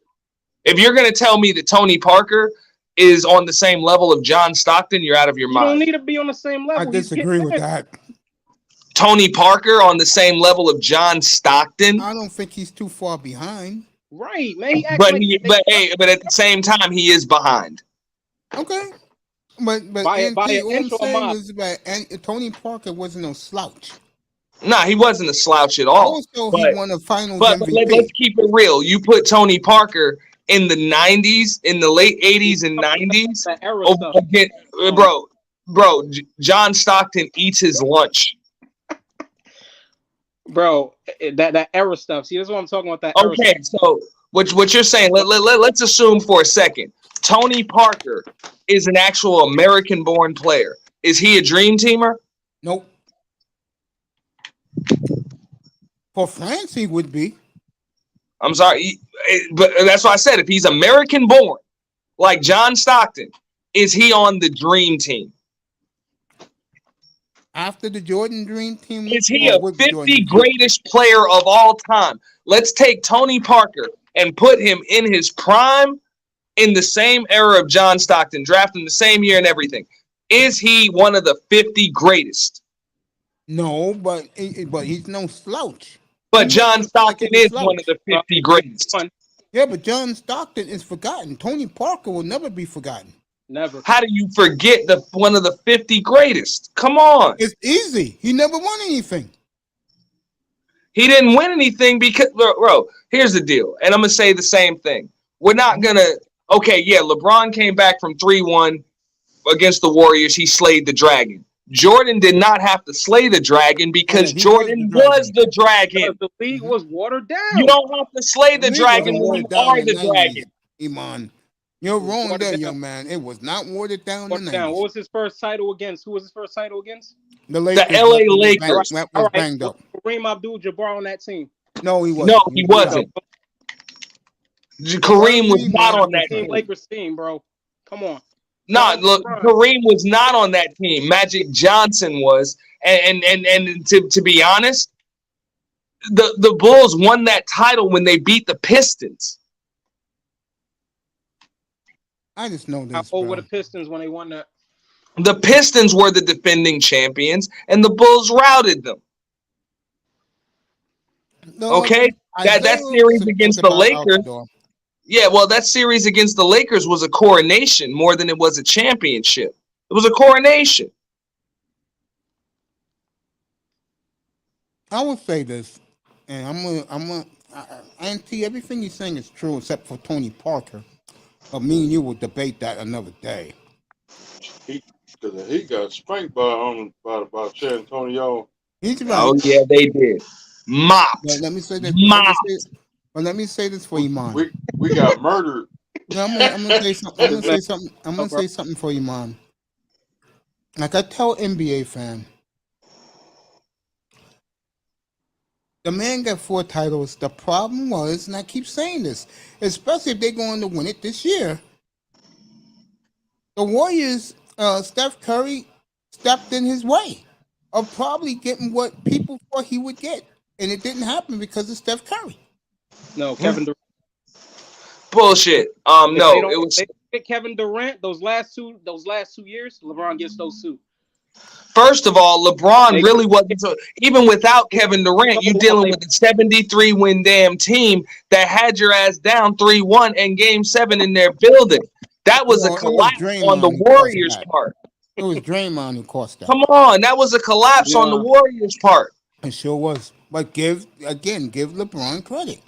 If you're gonna tell me that Tony Parker is on the same level of John Stockton, you're out of your You don't mind. need to be on the same I level. He's disagree getting with in. that. Tony Parker on the same level of John Stockton, I don't think he's too far behind. Right, man. He acts but like but at the same time, he is behind. Okay. But by NT, an all I'm inch or a saying mile. is that Tony Parker wasn't no slouch. Nah, he wasn't a slouch at all. Also, But he won a Finals But MVP. let's keep it real. You put Tony Parker in the 90s, in the late 80s and 90s, That era over stuff. against, John Stockton eats his lunch. Bro, that era stuff. See, this is what I'm talking about. That era Okay, so what you're saying, let's assume for a second, Tony Parker is an actual American-born player. Is he a dream teamer? Nope. For France, he would be. I'm sorry, but that's why I said if he's American-born, like John Stockton, is he on the dream team? After the Jordan Dream Team, Is he or a with the Jordan 50 Dream Team? greatest player of all time? Let's take Tony Parker and put him in his prime in the same era of John Stockton, drafted in the same year and everything. Is he one of the 50 greatest? No, but he's no slouch. But He John makes him like Stockton he's a is one of the slouch. 50 greatest. Yeah, but John Stockton is forgotten. Tony Parker will never be forgotten. Never. How do you forget one of the 50 greatest? Come on. It's easy. He never won anything. He didn't win anything because, bro, here's the deal. And I'm going to say the same thing. We're not going to, okay, yeah, LeBron came back from 3-1 against the Warriors. He slayed the dragon. Jordan did not have to slay the dragon because Jordan was the dragon. The league was watered down. You don't have to slay the dragon when you watered down are in the 90s, dragon. Iman. You're wrong Watered there, down. young man. It was not watered down in Watered the down. 90s. What was his first title against? Who was his first title against? The Lakers. LA Lakers. That All was right. banged up. Kareem Abdul-Jabbar on that team. No, he wasn't. No, he wasn't. Kareem was not on that Team team. Lakers team, bro. Come on. No, look, Kareem was not on that team. Magic Johnson was, and to be honest, the Bulls won that title when they beat the Pistons. I just know this. How old bro. were the Pistons when they won that? The Pistons were the defending champions, and the Bulls routed them. No, Okay, that series against the Lakers. Yeah, well, that series against the Lakers was a coronation more than it was a championship. It was a coronation. I will say this, and I'm gonna Auntie, everything you're saying is true except for Tony Parker. But me and you will debate that another day. He got spanked by San Antonio. He's right. Oh yeah, they did. Mopped. But let me say this. Mopped. But let me say this for Iman. We got murdered. No, I'm gonna say something. I'm gonna say something for Iman. Like I tell NBA fan, the man got 4 titles. The problem was, and I keep saying this, especially if they're going to win it this year, the Warriors, Steph Curry stepped in his way of probably getting what people thought he would get, and it didn't happen because of Steph Curry. No, Kevin Durant. Bullshit. No, it was. They get Kevin Durant those last 2 years. LeBron gets those 2. First of all, LeBron really wasn't. Even without Kevin Durant, you dealing with a 73-win damn team that had your ass down 3-1 in Game 7 in their building. That was a collapse on the Warriors' part. It was Draymond who cost that. Come on, that was a collapse on the Warriors' part. It sure was. But give LeBron credit.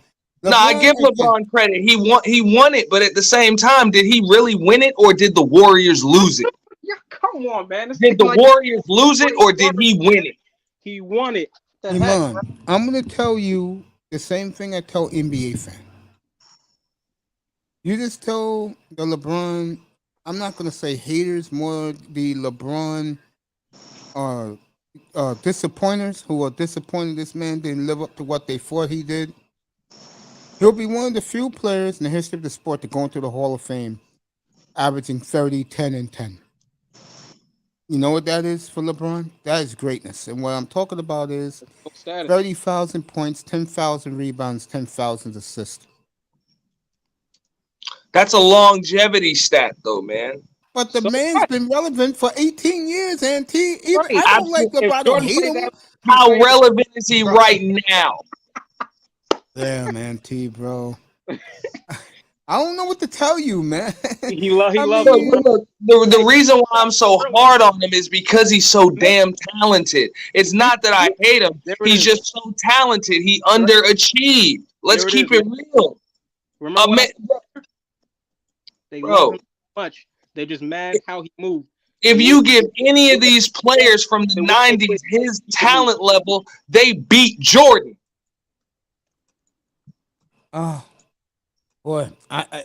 I give LeBron credit. He won it, but at the same time, did he really win it, or did the Warriors lose it? Yeah, come on, man. Did the Warriors lose it, or did he win it? He won it. Iman, I'm going to tell you the same thing I tell NBA fans. You just tell the LeBron, I'm not going to say haters, more the LeBron disappointers who are disappointed this man didn't live up to what they thought he did. He'll be one of the few players in the history of the sport to go into the Hall of Fame, averaging 30, 10, and 10. You know what that is for LeBron? That is greatness. And what I'm talking about is Status. 30,000 points, 10,000 rebounds, 10,000 assists. That's a longevity stat, though, man. But the So man's what? been relevant for 18 years, Auntie. Right. I don't like Absolutely. LeBron. I don't hate him. How relevant is he right now? Damn, Auntie, bro. I don't know what to tell you, man. He loves Look, the reason why I'm so hard on him is because he's so damn talented. It's not that I hate him. There it He's is. just so talented. He underachieved. Let's There it keep is. it real. Remember what they Bro. love him so much. They just mad how he moved. If you give any of these players from the 90s his talent level, they beat Jordan. Oh, boy. Iman,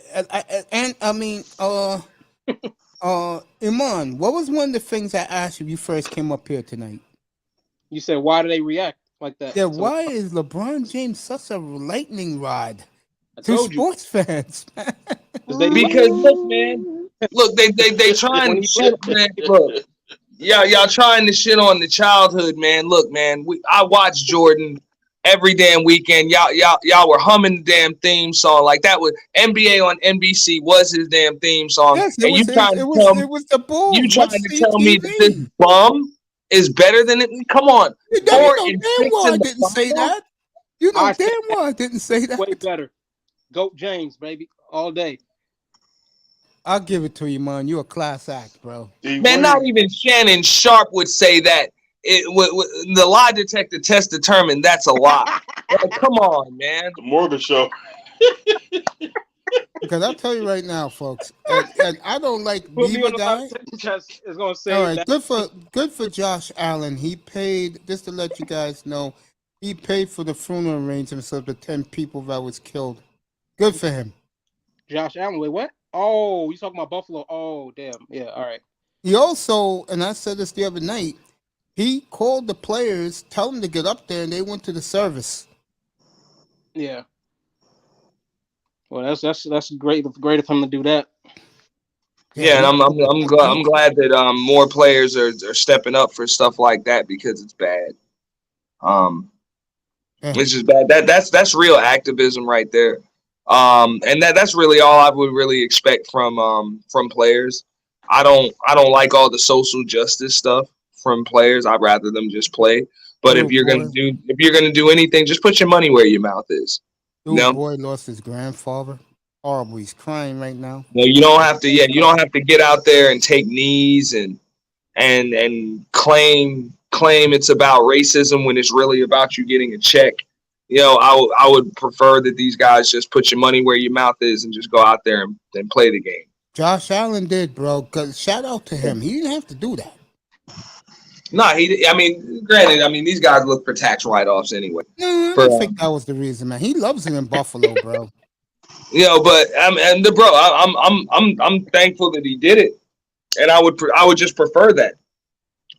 what was one of the things I asked you first came up here tonight? You said, why do they react like that? Yeah, So, why is LeBron James such a lightning rod I to told you. sports fans? Because look, man, look, they trying to shit, man. Look, y'all trying to shit on the childhood, man. Look, man, I watched Jordan every damn weekend. Y'all were humming the damn theme song like that. Was NBA on NBC was his damn theme song. Yes, and it was the Bulls. you trying to tell me that this bum is better than it? Come on, You know damn well I didn't say that. You know damn well I didn't say that. Way better. Goat James, baby, all day. I'll give it to you, man. You're a class act, bro. Man, not even Shannon Sharp would say that. The lie detector test determined that's a lie. Like, come on, man. The Morgan Show. Because I'll tell you right now, folks, and I don't like Put me Beaver on the guy. just is gonna say All right, that. good for Josh Allen. He paid, just to let you guys know, he paid for the funeral arrangements of the 10 people that was killed. Good for him. Josh Allen, wait, what? Oh, you talking about Buffalo? Oh, damn. Yeah, all right. He also, and I said this the other night, he called the players, tell them to get up there, and they went to the service. Yeah. Well, that's great of him to do that. Yeah, and I'm glad that more players are stepping up for stuff like that because it's bad. It's just bad. That's real activism right there. And that's really all I would really expect from players. I don't like all the social justice stuff from players. I'd rather them just play. But if you're gonna do anything, just put your money where your mouth is. Boy lost his grandfather. Horrible. He's crying right now. No, you don't have to. Yeah, you don't have to get out there and take knees and claim it's about racism when it's really about you getting a check. You know, I would prefer that these guys just put your money where your mouth is and just go out there and play the game. Josh Allen did, bro. 'Cause shout out to him. He didn't have to do that. No, granted, these guys look for tax write-offs anyway. No, I don't think that was the reason, man. He loves it in Buffalo, bro. You know, but I'm thankful that he did it, and I would just prefer that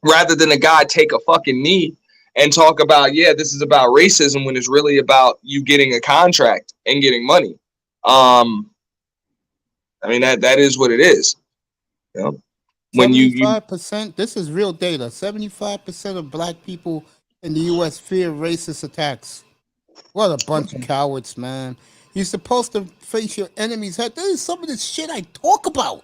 rather than a guy take a fucking knee and talk about this is about racism when it's really about you getting a contract and getting money. That is what it is. You know? When 75%, this is real data. 75% of black people in the U.S. fear racist attacks. What a bunch of cowards, man. You're supposed to face your enemies head. This is some of the shit I talk about.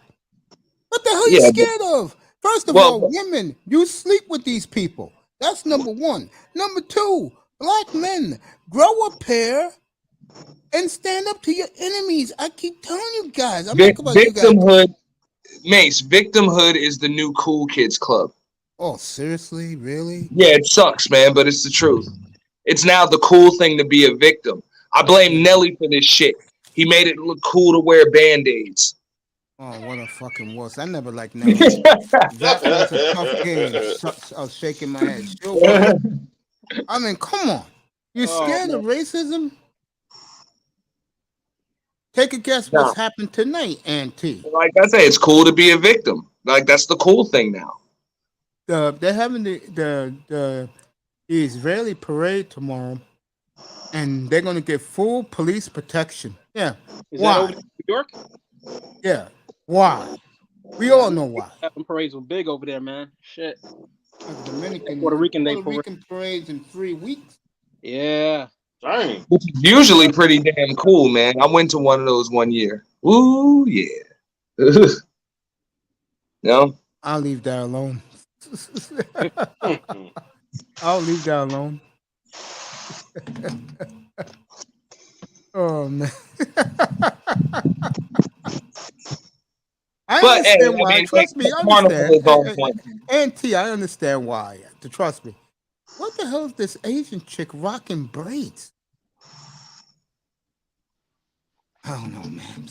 What the hell are you scared of? First of all, women, you sleep with these people. That's number one. Number two, black men, grow a pair and stand up to your enemies. I keep telling you guys. I'm not about victimhood. You guys. Mace, victimhood is the new cool kids club. Oh, seriously? Really? Yeah, it sucks, man, but it's the truth. It's now the cool thing to be a victim. I blame Nelly for this shit. He made it look cool to wear Band-Aids. Oh, what a fucking wuss. I never liked Nelly. That was a tough game. I was shaking my head. Sure. I mean, come on. You're scared of racism? Take a guess what's happened tonight, Auntie. Like I say, it's cool to be a victim. Like, that's the cool thing now. they're having the Israeli parade tomorrow, and they're gonna get full police protection. Yeah. Is that over Why? in New York? Yeah. Why? We all know why. Them parades were big over there, man. Shit. Like Dominican Puerto Rican Day Puerto parade. Rican parades in 3 weeks. Yeah. Dang. Which is usually pretty damn cool, man. I went to one of those one year. Ooh, yeah. No? I'll leave that alone. Mhm. I'll leave that alone. Oh man. I But, hey, understand I why. mean, Trust me, I Carnival understand. is on point. And T, I understand why. To trust me. What the hell is this Asian chick rocking braids? I don't know, man.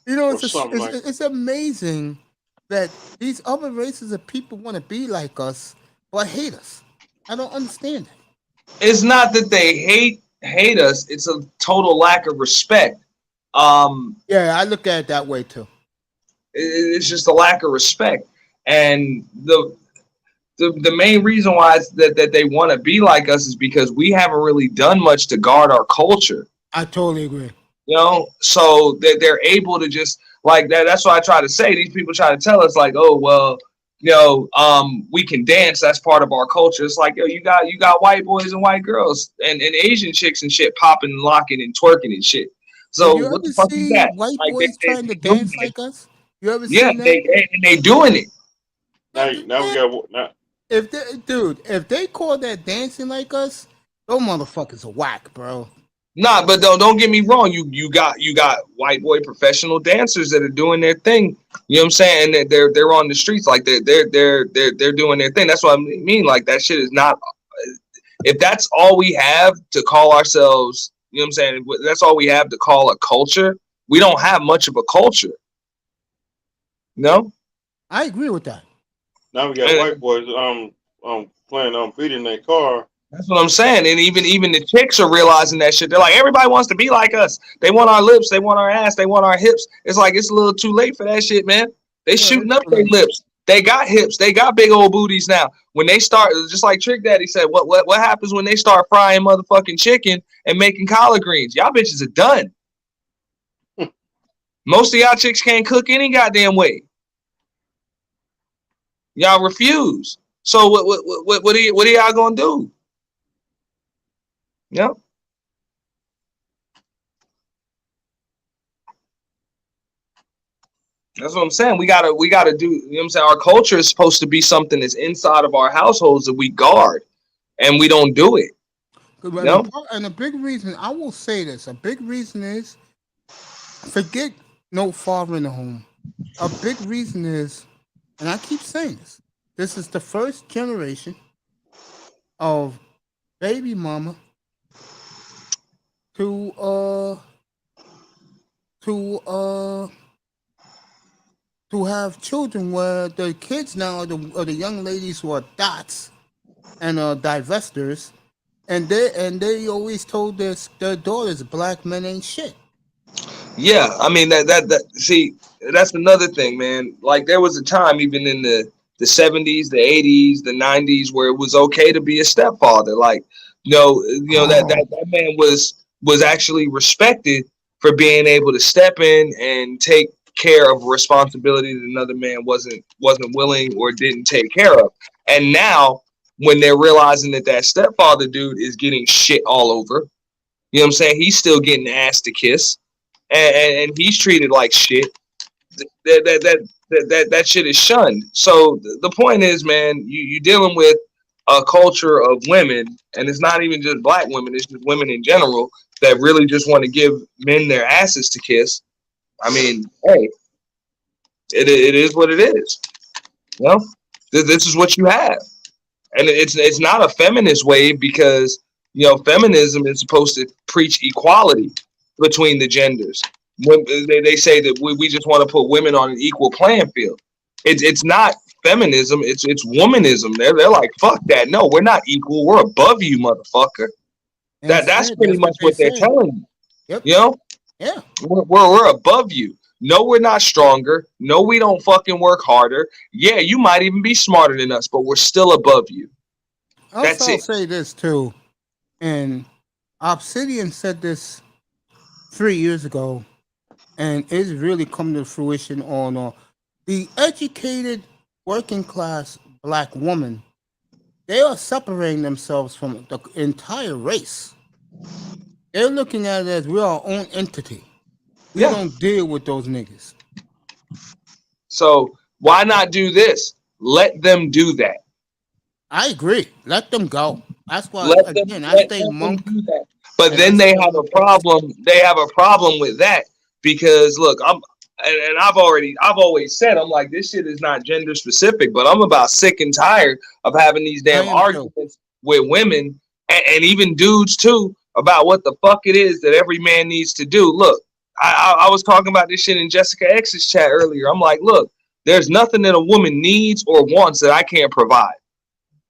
You know, Or something like it's amazing that these other races of people want to be like us, but hate us. I don't understand it. It's not that they hate us. It's a total lack of respect. Yeah, I look at it that way too. It's just a lack of respect. And the main reason why it's that they want to be like us is because we haven't really done much to guard our culture. I totally agree. You know, so they're able to just like that. That's what I try to say. These people try to tell us like, oh well, you know, we can dance. That's part of our culture. It's like, yo, you got white boys and white girls and Asian chicks and shit popping and locking and twerking and shit. So Did you what the ever fuck is see that? white Like, boys trying to doing dance it. like us? You ever Yeah, seen that? they doing it. now we got now. If they call that dancing like us, those motherfuckers are whack, bro. Nah, but don't get me wrong. You got white boy professional dancers that are doing their thing. You know what I'm saying? And they're on the streets like they're doing their thing. That's what I mean. Like that shit is not. If that's all we have to call ourselves, you know what I'm saying? That's all we have to call a culture. We don't have much of a culture. No. I agree with that. Now we got white boys playing beat in their car. That's what I'm saying. And even the chicks are realizing that shit. They're like, everybody wants to be like us. They want our lips. They want our ass. They want our hips. It's like, it's a little too late for that shit, man. They shooting up their lips. They got hips. They got big old booties now. When they start, just like Trick Daddy said, what happens when they start frying motherfucking chicken and making collard greens? Y'all bitches are done. Most of y'all chicks can't cook any goddamn way. Y'all refuse. So what are y'all gonna do? Yep. That's what I'm saying. We gotta do, you know what I'm saying? Our culture is supposed to be something that's inside of our households that we guard, and we don't do it. No? And a big reason, I will say this, a big reason is forget no father in the home. A big reason is, and I keep saying this is the first generation of baby mama to have children where the kids now are the young ladies who are dots and divestors, and they always told their daughters black men ain't shit. Yeah, I mean that see, that's another thing, man. Like there was a time even in the 70s, the 80s, the 90s where it was okay to be a stepfather. Like, that man was actually respected for being able to step in and take care of responsibility that another man wasn't willing or didn't take care of. And now when they're realizing that stepfather dude is getting shit all over, you know what I'm saying? He's still getting ass to kiss, and he's treated like shit. That shit is shunned. So the point is, man, you're dealing with a culture of women, and it's not even just black women, it's just women in general that really just want to give men their asses to kiss. I mean, hey, it is what it is. You know, this is what you have, and it's not a feminist wave because feminism is supposed to preach equality between the genders. When they say that we just want to put women on an equal playing field. It's not feminism. It's womanism. They're like, fuck that. No, we're not equal. We're above you, motherfucker. That's pretty much what they're telling you. Yep. You know? Yeah. We're above you. No, we're not stronger. No, we don't fucking work harder. Yeah, you might even be smarter than us, but we're still above you. That's Also, I'll it. say this too, and Obsidian said this 3 years ago, and it's really come to fruition on the educated working class black woman. They are separating themselves from the entire race. They're looking at it as we're our own entity. We Yeah. don't deal with those niggas. So why not do this? Let them do that. I agree. Let them go. That's why, Let them, again, I let stay them monk. do that. But and then I they stay have a monk. problem. They have a problem with that because look, I've always said I'm like this shit is not gender specific, but I'm about sick and tired of having these I damn am too. arguments with women and even dudes too about what the fuck it is that every man needs to do. Look, I was talking about this shit in Jessica X's chat earlier. I'm like, look, there's nothing that a woman needs or wants that I can't provide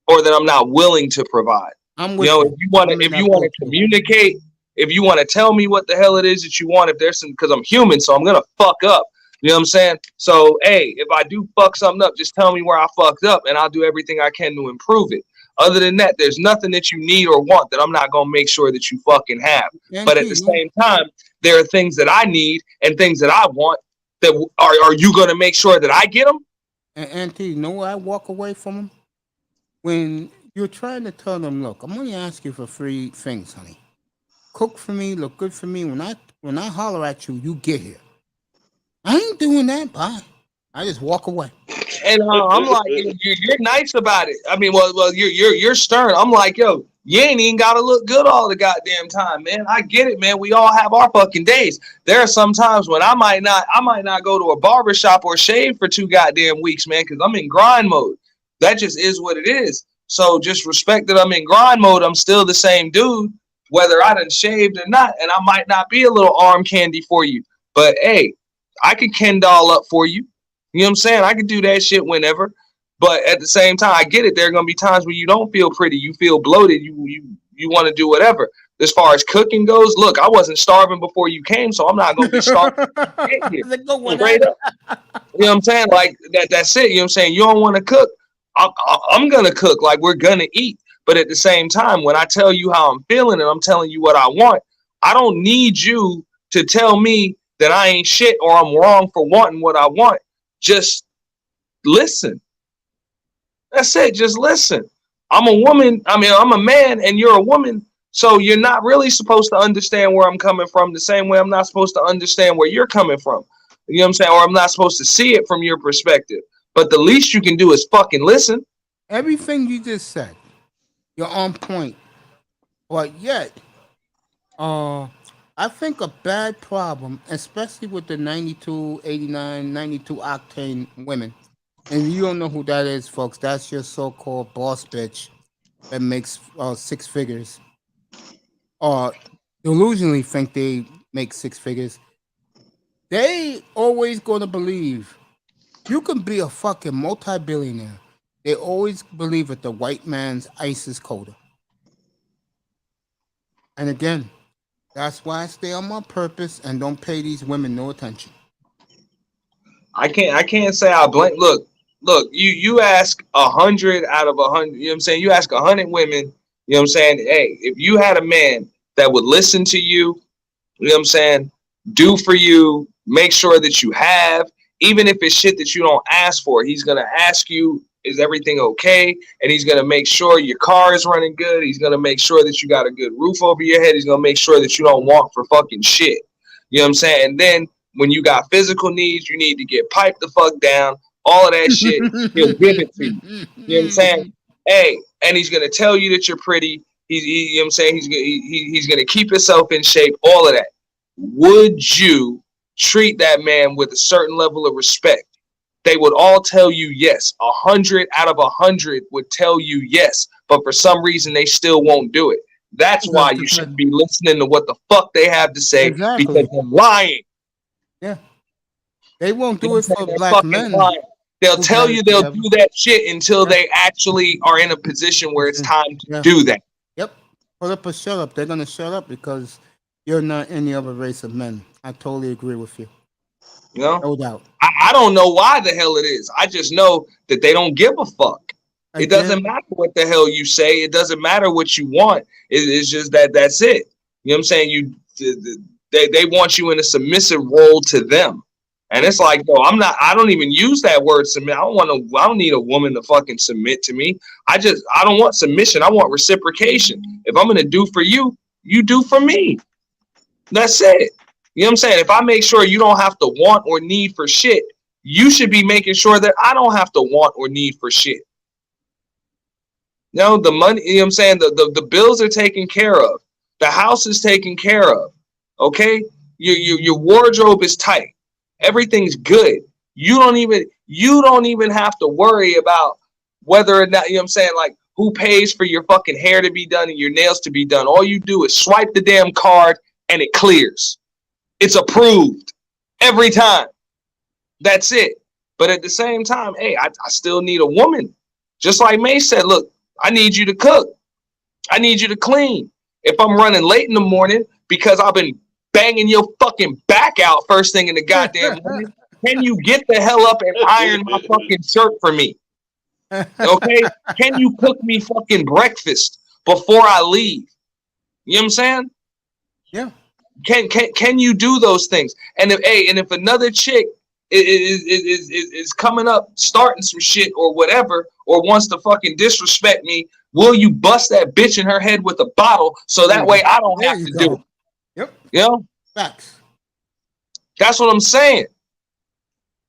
or that I'm not willing to provide. I'm You with know, you. I'm in if that you want boat to too. communicate, if you want to tell me what the hell it is that you want, if there's some, because I'm human, so I'm gonna fuck up. You know what I'm saying? So, hey, if I do fuck something up, just tell me where I fucked up, and I'll do everything I can to improve it. Other than that, there's nothing that you need or want that I'm not gonna make sure that you fucking have. But at the same time, there are things that I need and things that I want that are you gonna make sure that I get them? And Auntie, you know where I walk away from them? When you're trying to tell them, look, I'm only asking for 3 things, honey. Cook for me, look good for me. When I holler at you, you get here. I ain't doing that. Bye. I just walk away. And I'm like, you're nice about it. I mean, well, you're stern. I'm like, yo, you ain't even gotta look good all the goddamn time, man. I get it, man. We all have our fucking days. There are some times when I might not go to a barber shop or shave for 2 goddamn weeks, man, because I'm in grind mode. That just is what it is. So just respect that I'm in grind mode. I'm still the same dude, whether I done shaved or not, and I might not be a little arm candy for you, but hey, I could Ken doll up for you. You know what I'm saying? I can do that shit whenever. But at the same time, I get it. There are gonna be times where you don't feel pretty, you feel bloated, you want to do whatever. As far as cooking goes, look, I wasn't starving before you came, so I'm not gonna be starving. Let's go with Straight that. up. You know what I'm saying? Like that's it. You know what I'm saying? You don't want to cook. I'm gonna cook. Like we're gonna eat. But at the same time, when I tell you how I'm feeling and I'm telling you what I want, I don't need you to tell me that I ain't shit or I'm wrong for wanting what I want. Just listen. That's it. Just listen. I'm a woman. I mean, I'm a man and you're a woman. So you're not really supposed to understand where I'm coming from the same way I'm not supposed to understand where you're coming from. You know what I'm saying? Or I'm not supposed to see it from your perspective. But the least you can do is fucking listen. Everything you just said, you're on point. But yet, I think a bad problem, especially with the 92, 89, 92 octane women, and you don't know who that is, folks. That's your so-called boss bitch that makes 6 figures, or delusionally think they make 6 figures. They always gonna believe you can be a fucking multi-billionaire. They always believe that the white man's ice is colder. And again, that's why I stay on my purpose and don't pay these women no attention. I can't say I blame. Look, you ask 100 out of 100, you know what I'm saying? You ask 100 women, you know what I'm saying? Hey, if you had a man that would listen to you, you know what I'm saying, do for you, make sure that you have, even if it's shit that you don't ask for, he's gonna ask you, is everything okay? And he's gonna make sure your car is running good. He's gonna make sure that you got a good roof over your head. He's gonna make sure that you don't want for fucking shit. You know what I'm saying? And then when you got physical needs, you need to get piped the fuck down. All of that shit, he'll give it to you. You know what I'm saying? Hey, and he's gonna tell you that you're pretty. You know what I'm saying? He's gonna keep himself in shape. All of that. Would you treat that man with a certain level of respect? They would all tell you yes. 100 out of 100 would tell you yes, but for some reason they still won't do it. That's why you shouldn't be listening to what the fuck they have to say because they're lying. Yeah. They won't do it for black fucking men. lying. They'll tell you they'll do that shit until they actually are in a position where it's time to do that. Yep. Put up or shut up. They're going to shut up because you're not any other race of men. I totally agree with you. You know, No doubt. I don't know why the hell it is. I just know that they don't give a fuck. It doesn't matter what the hell you say. It doesn't matter what you want. It's just that's it. You know what I'm saying? They want you in a submissive role to them. And it's like, no, I don't even use that word submit. I don't need a woman to fucking submit to me. I don't want submission. I want reciprocation. If I'm going to do for you, you do for me. That's it. You know what I'm saying? If I make sure you don't have to want or need for shit, you should be making sure that I don't have to want or need for shit. You know, the money, you know what I'm saying? The bills are taken care of. The house is taken care of. Okay? Your wardrobe is tight. Everything's good. You don't even have to worry about whether or not, you know what I'm saying, like who pays for your fucking hair to be done and your nails to be done. All you do is swipe the damn card and it clears. It's approved every time. That's it. But at the same time, hey, I still need a woman. Just like May said, look, I need you to cook. I need you to clean. If I'm running late in the morning because I've been banging your fucking back out first thing in the goddamn morning, can you get the hell up and iron my fucking shirt for me? Okay? Can you cook me fucking breakfast before I leave? You know what I'm saying? Yeah. Can you do those things? And if another chick is coming up starting some shit or whatever, or wants to fucking disrespect me, will you bust that bitch in her head with a bottle so that way I don't have to do it? Yep. You know? Facts. That's what I'm saying.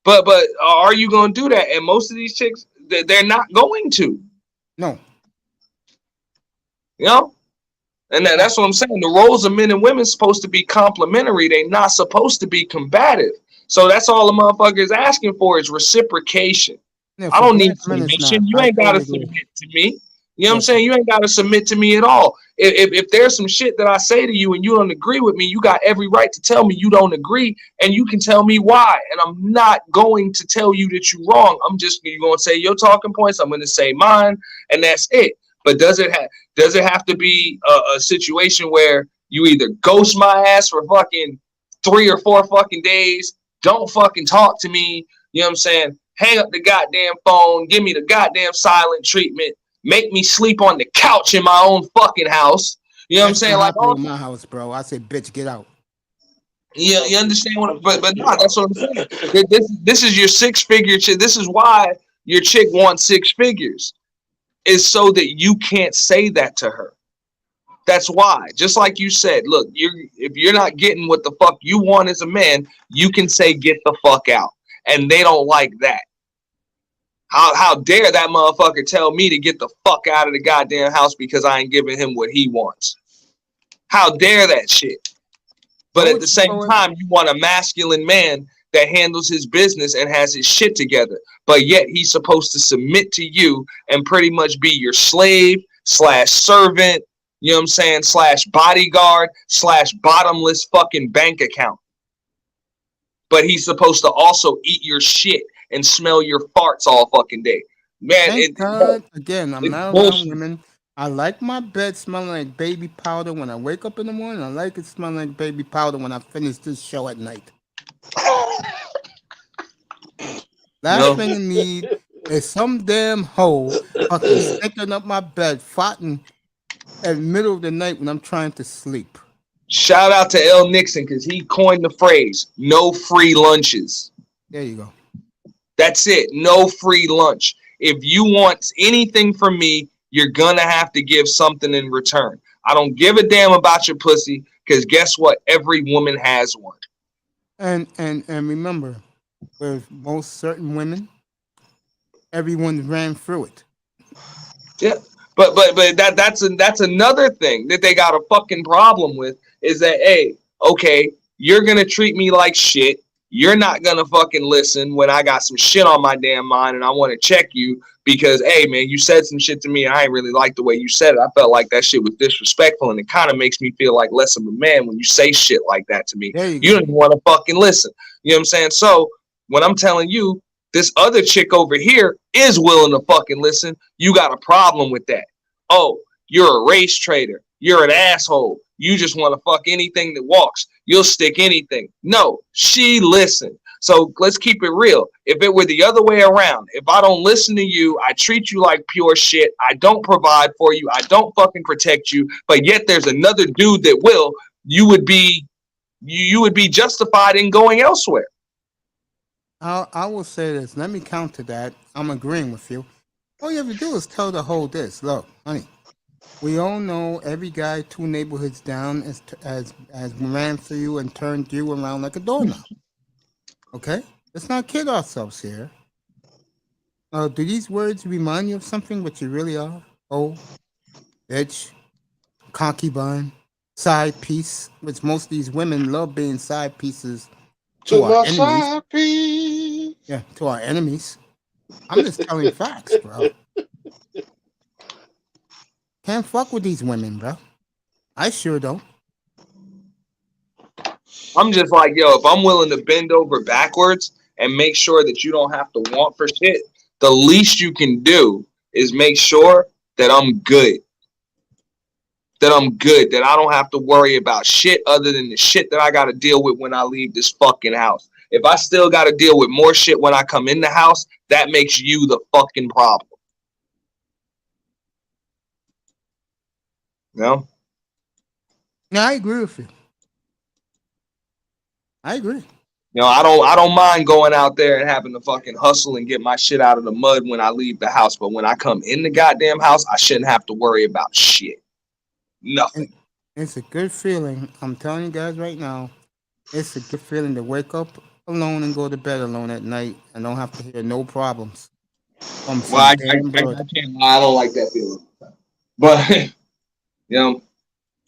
But are you going to do that? And most of these chicks, they're not going to. No. You know? And that's what I'm saying. The roles of men and women supposed to be complementary. They're not supposed to be combative. So that's all the motherfuckers asking for is reciprocation. Yeah, I don't need submission. You ain't got to submit to me. You know what I'm saying? You ain't got to submit to me at all. If there's some shit that I say to you and you don't agree with me, you got every right to tell me you don't agree, and you can tell me why. And I'm not going to tell you that you're wrong. You're going to say your talking points. I'm going to say mine, and that's it. But does it have to be a situation where you either ghost my ass for fucking 3 or 4 fucking days, don't fucking talk to me, you know what I'm saying? Hang up the goddamn phone, give me the goddamn silent treatment, make me sleep on the couch in my own fucking house. You know what I'm saying? Like, in my house, bro. I say, bitch, get out. Yeah, you understand what? But no, that's what I'm saying. This is your 6-figure chick. This is why your chick wants 6 figures, is so that you can't say that to her. That's why. Just like you said, look, if you're not getting what the fuck you want as a man, you can say get the fuck out, and they don't like that. How dare that motherfucker tell me to get the fuck out of the goddamn house because I ain't giving him what he wants? How dare that shit? But at the same time, you want a masculine man that handles his business and has his shit together. But yet he's supposed to submit to you and pretty much be your slave / servant, you know what I'm saying, / bodyguard / bottomless fucking bank account. But he's supposed to also eat your shit and smell your farts all fucking day. Man, again, I'm not around women. I like my bed smelling like baby powder when I wake up in the morning. I like it smelling like baby powder when I finish this show at night. Last thing I need is some damn hoe fucking stinking up my bed, farting at the middle of the night when I'm trying to sleep. Shout out to L. Nixon because he coined the phrase, no free lunches. There you go. That's it. No free lunch. If you want anything from me, you're going to have to give something in return. I don't give a damn about your pussy because guess what? Every woman has one. And remember, with most certain women, everyone ran through it. Yeah. But that's another thing that they got a fucking problem with is that, hey, okay, you're going to treat me like shit. You're not going to fucking listen when I got some shit on my damn mind and I want to check you because, hey, man, you said some shit to me and I ain't really like the way you said it. I felt like that shit was disrespectful and it kind of makes me feel like less of a man when you say shit like that to me. You don't even want to fucking listen. You know what I'm saying? So when I'm telling you this other chick over here is willing to fucking listen, you got a problem with that. Oh, you're a race trader. You're an asshole. You just want to fuck anything that walks. You'll stick anything. No, she listened. So let's keep it real. If it were the other way around, if I don't listen to you, I treat you like pure shit, I don't provide for you, I don't fucking protect you, but yet there's another dude that will, you would be justified in going elsewhere. I will say this. Let me counter that. I'm agreeing with you. All you have to do is tell the whole this. Look, honey, we all know every guy 2 neighborhoods down has ran for you and turned you around like a doorknob. Okay? Let's not kid ourselves here. Do these words remind you of something what you really are? Oh, bitch, concubine, side piece, which most of these women love being side pieces to our my enemies. side piece. Yeah, to our enemies. I'm just telling facts, bro. Can't fuck with these women, bro. I sure don't. I'm just like, yo, if I'm willing to bend over backwards and make sure that you don't have to want for shit, the least you can do is make sure that I'm good. That I'm good, that I don't have to worry about shit other than the shit that I got to deal with when I leave this fucking house. If I still got to deal with more shit when I come in the house, that makes you the fucking problem. No? Yeah, I agree with you. I agree. You know, I don't mind going out there and having to fucking hustle and get my shit out of the mud when I leave the house. But when I come in the goddamn house, I shouldn't have to worry about shit. Nothing. It's a good feeling. I'm telling you guys right now, it's a good feeling to wake up alone and go to bed alone at night and don't have to hear no problems. Well, I can't lie. I don't like that feeling. But, you know.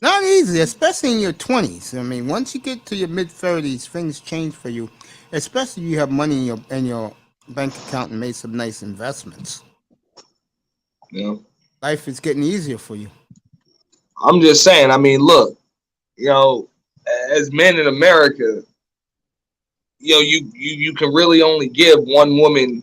Not easy, especially in your 20s. I mean, once you get to your mid-30s, things change for you. Especially if you have money in your bank account and made some nice investments. Yeah. Life is getting easier for you. I'm just saying, I mean, look, you know, as men in America, you know, you can really only give one woman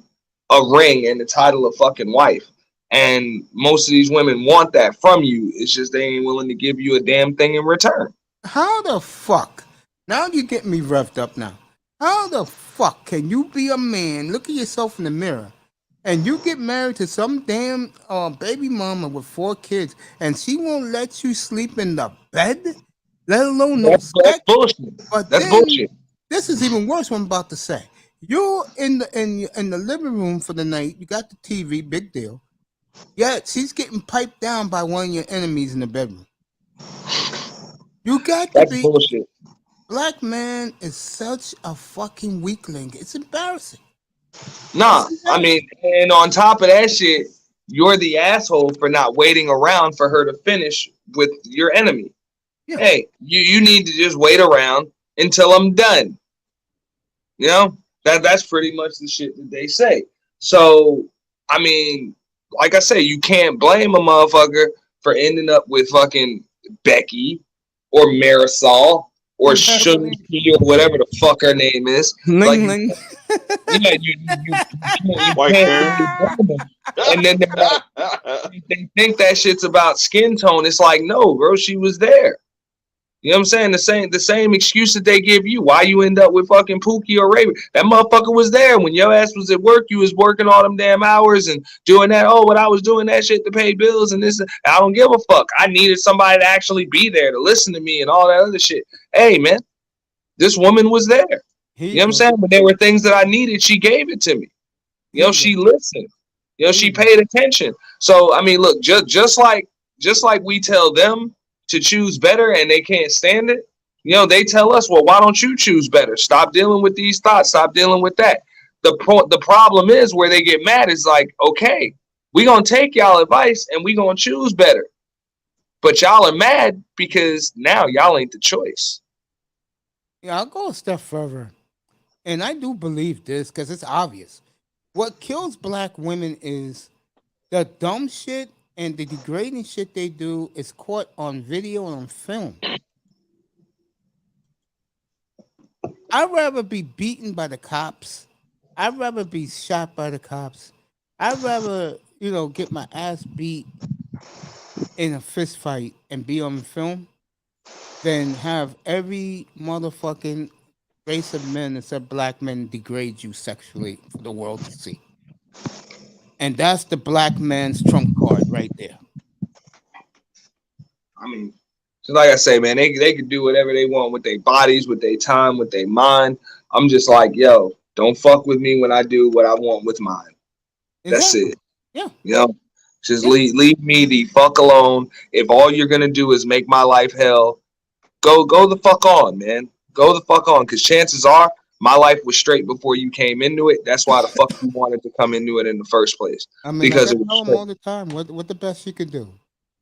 a ring and the title of fucking wife. And most of these women want that from you. It's just they ain't willing to give you a damn thing in return. How the fuck? Now you get me revved up now. How the fuck can you be a man, look at yourself in the mirror, and you get married to some damn baby mama with 4 kids, and she won't let you sleep in the bed, let alone no sex? That's bullshit. But That's then, bullshit. This is even worse. What I'm about to say. You're in the living room for the night. You got the TV, big deal. Yeah, she's getting piped down by one of your enemies in the bedroom. You got to be bullshit. Black man is such a fucking weakling. It's embarrassing. Nah, I mean, and on top of that shit, you're the asshole for not waiting around for her to finish with your enemy. Yeah. Hey, you need to just wait around until I'm done. You know, that's pretty much the shit that they say. So, I mean, like I say, you can't blame a motherfucker for ending up with fucking Becky or Marisol or Shunki or whatever the fuck her name is. Ling Ling. Yeah, you White and then they think that shit's about skin tone. It's like, no, bro, she was there. You know what I'm saying? The same excuse that they give you. Why you end up with fucking Pookie or Raven? That motherfucker was there when your ass was at work. You was working all them damn hours and doing that. Oh, when I was doing that shit to pay bills and this, I don't give a fuck. I needed somebody to actually be there to listen to me and all that other shit. Hey, man, this woman was there. You know what I'm saying? But there were things that I needed. She gave it to me. You know, she listened. You know, she paid attention. So, I mean, look, just like we tell them to choose better and they can't stand it, you know, they tell us, well, why don't you choose better? Stop dealing with these thoughts. Stop dealing with that. The problem is where they get mad is like, okay, we gonna take y'all advice and we gonna choose better. But y'all are mad because now y'all ain't the choice. Yeah, I'll go a step further. And I do believe this because it's obvious. What kills black women is the dumb shit and the degrading shit they do is caught on video and on film. I'd rather be beaten by the cops. I'd rather be shot by the cops. I'd rather, get my ass beat in a fist fight and be on film than have every motherfucking race of men except black men degrade you sexually for the world to see. And that's the black man's trump card right there. I mean, so like I say, man, they could do whatever they want with their bodies, with their time, with their mind. I'm just like, yo, don't fuck with me when I do what I want with mine. That's Exactly. it. Yeah. You know, just Yeah. leave me the fuck alone. If all you're gonna do is make my life hell, go the fuck on, man. Go the fuck on, because chances are my life was straight before you came into it. That's why the fuck you wanted to come into it in the first place. I mean, like Because I it was tell them straight. all the time, what the best you can do?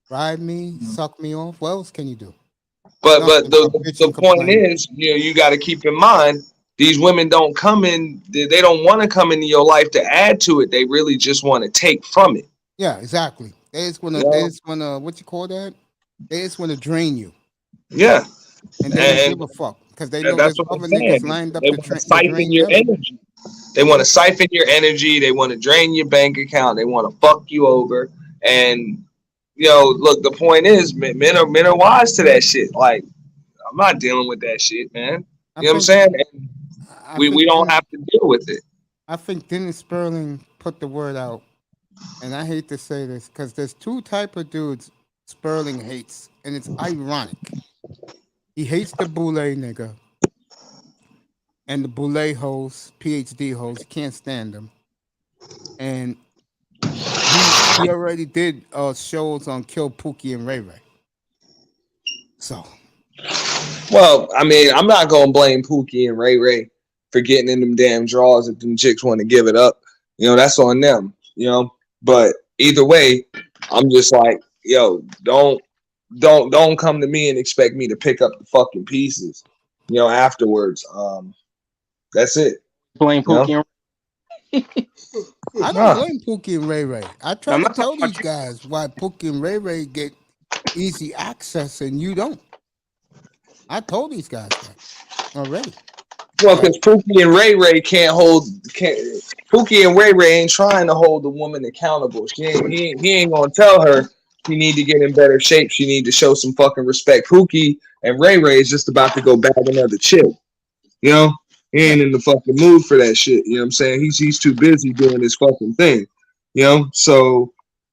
Ride me, suck me off. What else can you do? But Nothing but bitch the and point complain. is, you got to keep in mind these women don't come in. They don't want to come into your life to add to it. They really just want to take from it. Yeah, exactly. They You just wanna what you call that? They just wanna drain you. Yeah, And they don't and give a fuck. Because they know that's there's what I'm other niggas saying. lined up They to, want to to siphon drain your them. energy. They want to siphon your energy. They want to drain your bank account. They want to fuck you over. And look, the point is, men are wise to that shit. Like, I'm not dealing with that shit, man. I You know what I'm think saying? And I we think don't have to deal with it. I think Dennis Sperling put the word out, and I hate to say this because there's two type of dudes Sperling hates, and it's ironic. He hates the boule nigga and the boule hoes, PhD hoes. He can't stand them, and he already did shows on Kill Pookie and Ray Ray. So Well, I mean, I'm not gonna blame Pookie and Ray Ray for getting in them damn draws if them chicks want to give it up. That's on them. But either way, I'm just like, yo, don't come to me and expect me to pick up the fucking pieces. Afterwards. That's it. Blame You know? Pookie. I don't Nah. blame Pookie and Ray Ray. I try I'm to not talking tell about these you. guys why Pookie and Ray Ray get easy access and you don't. I told these guys that already. Well, because Pookie and Ray Ray can't. Pookie and Ray Ray ain't trying to hold the woman accountable. He ain't gonna tell her she need to get in better shape. She need to show some fucking respect. Pookie and Ray Ray is just about to go bag another chick. He ain't in the fucking mood for that shit. You know what I'm saying? He's too busy doing his fucking thing. So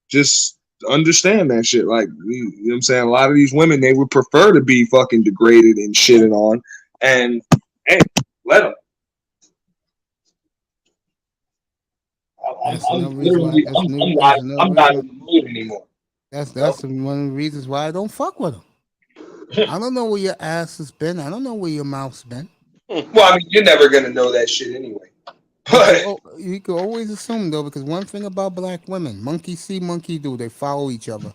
just understand that shit. Like, you know what I'm saying? A lot of these women, they would prefer to be fucking degraded and shitted on. And hey, let them. That's I'm another reason why. literally, That's another I'm not in reason. the mood anymore. That's one of the reasons why I don't fuck with them. I don't know where your ass has been. I don't know where your mouth's been. Well, I mean, you're never gonna know that shit anyway. But You can always assume though, because one thing about black women, monkey see, monkey do. They follow each other.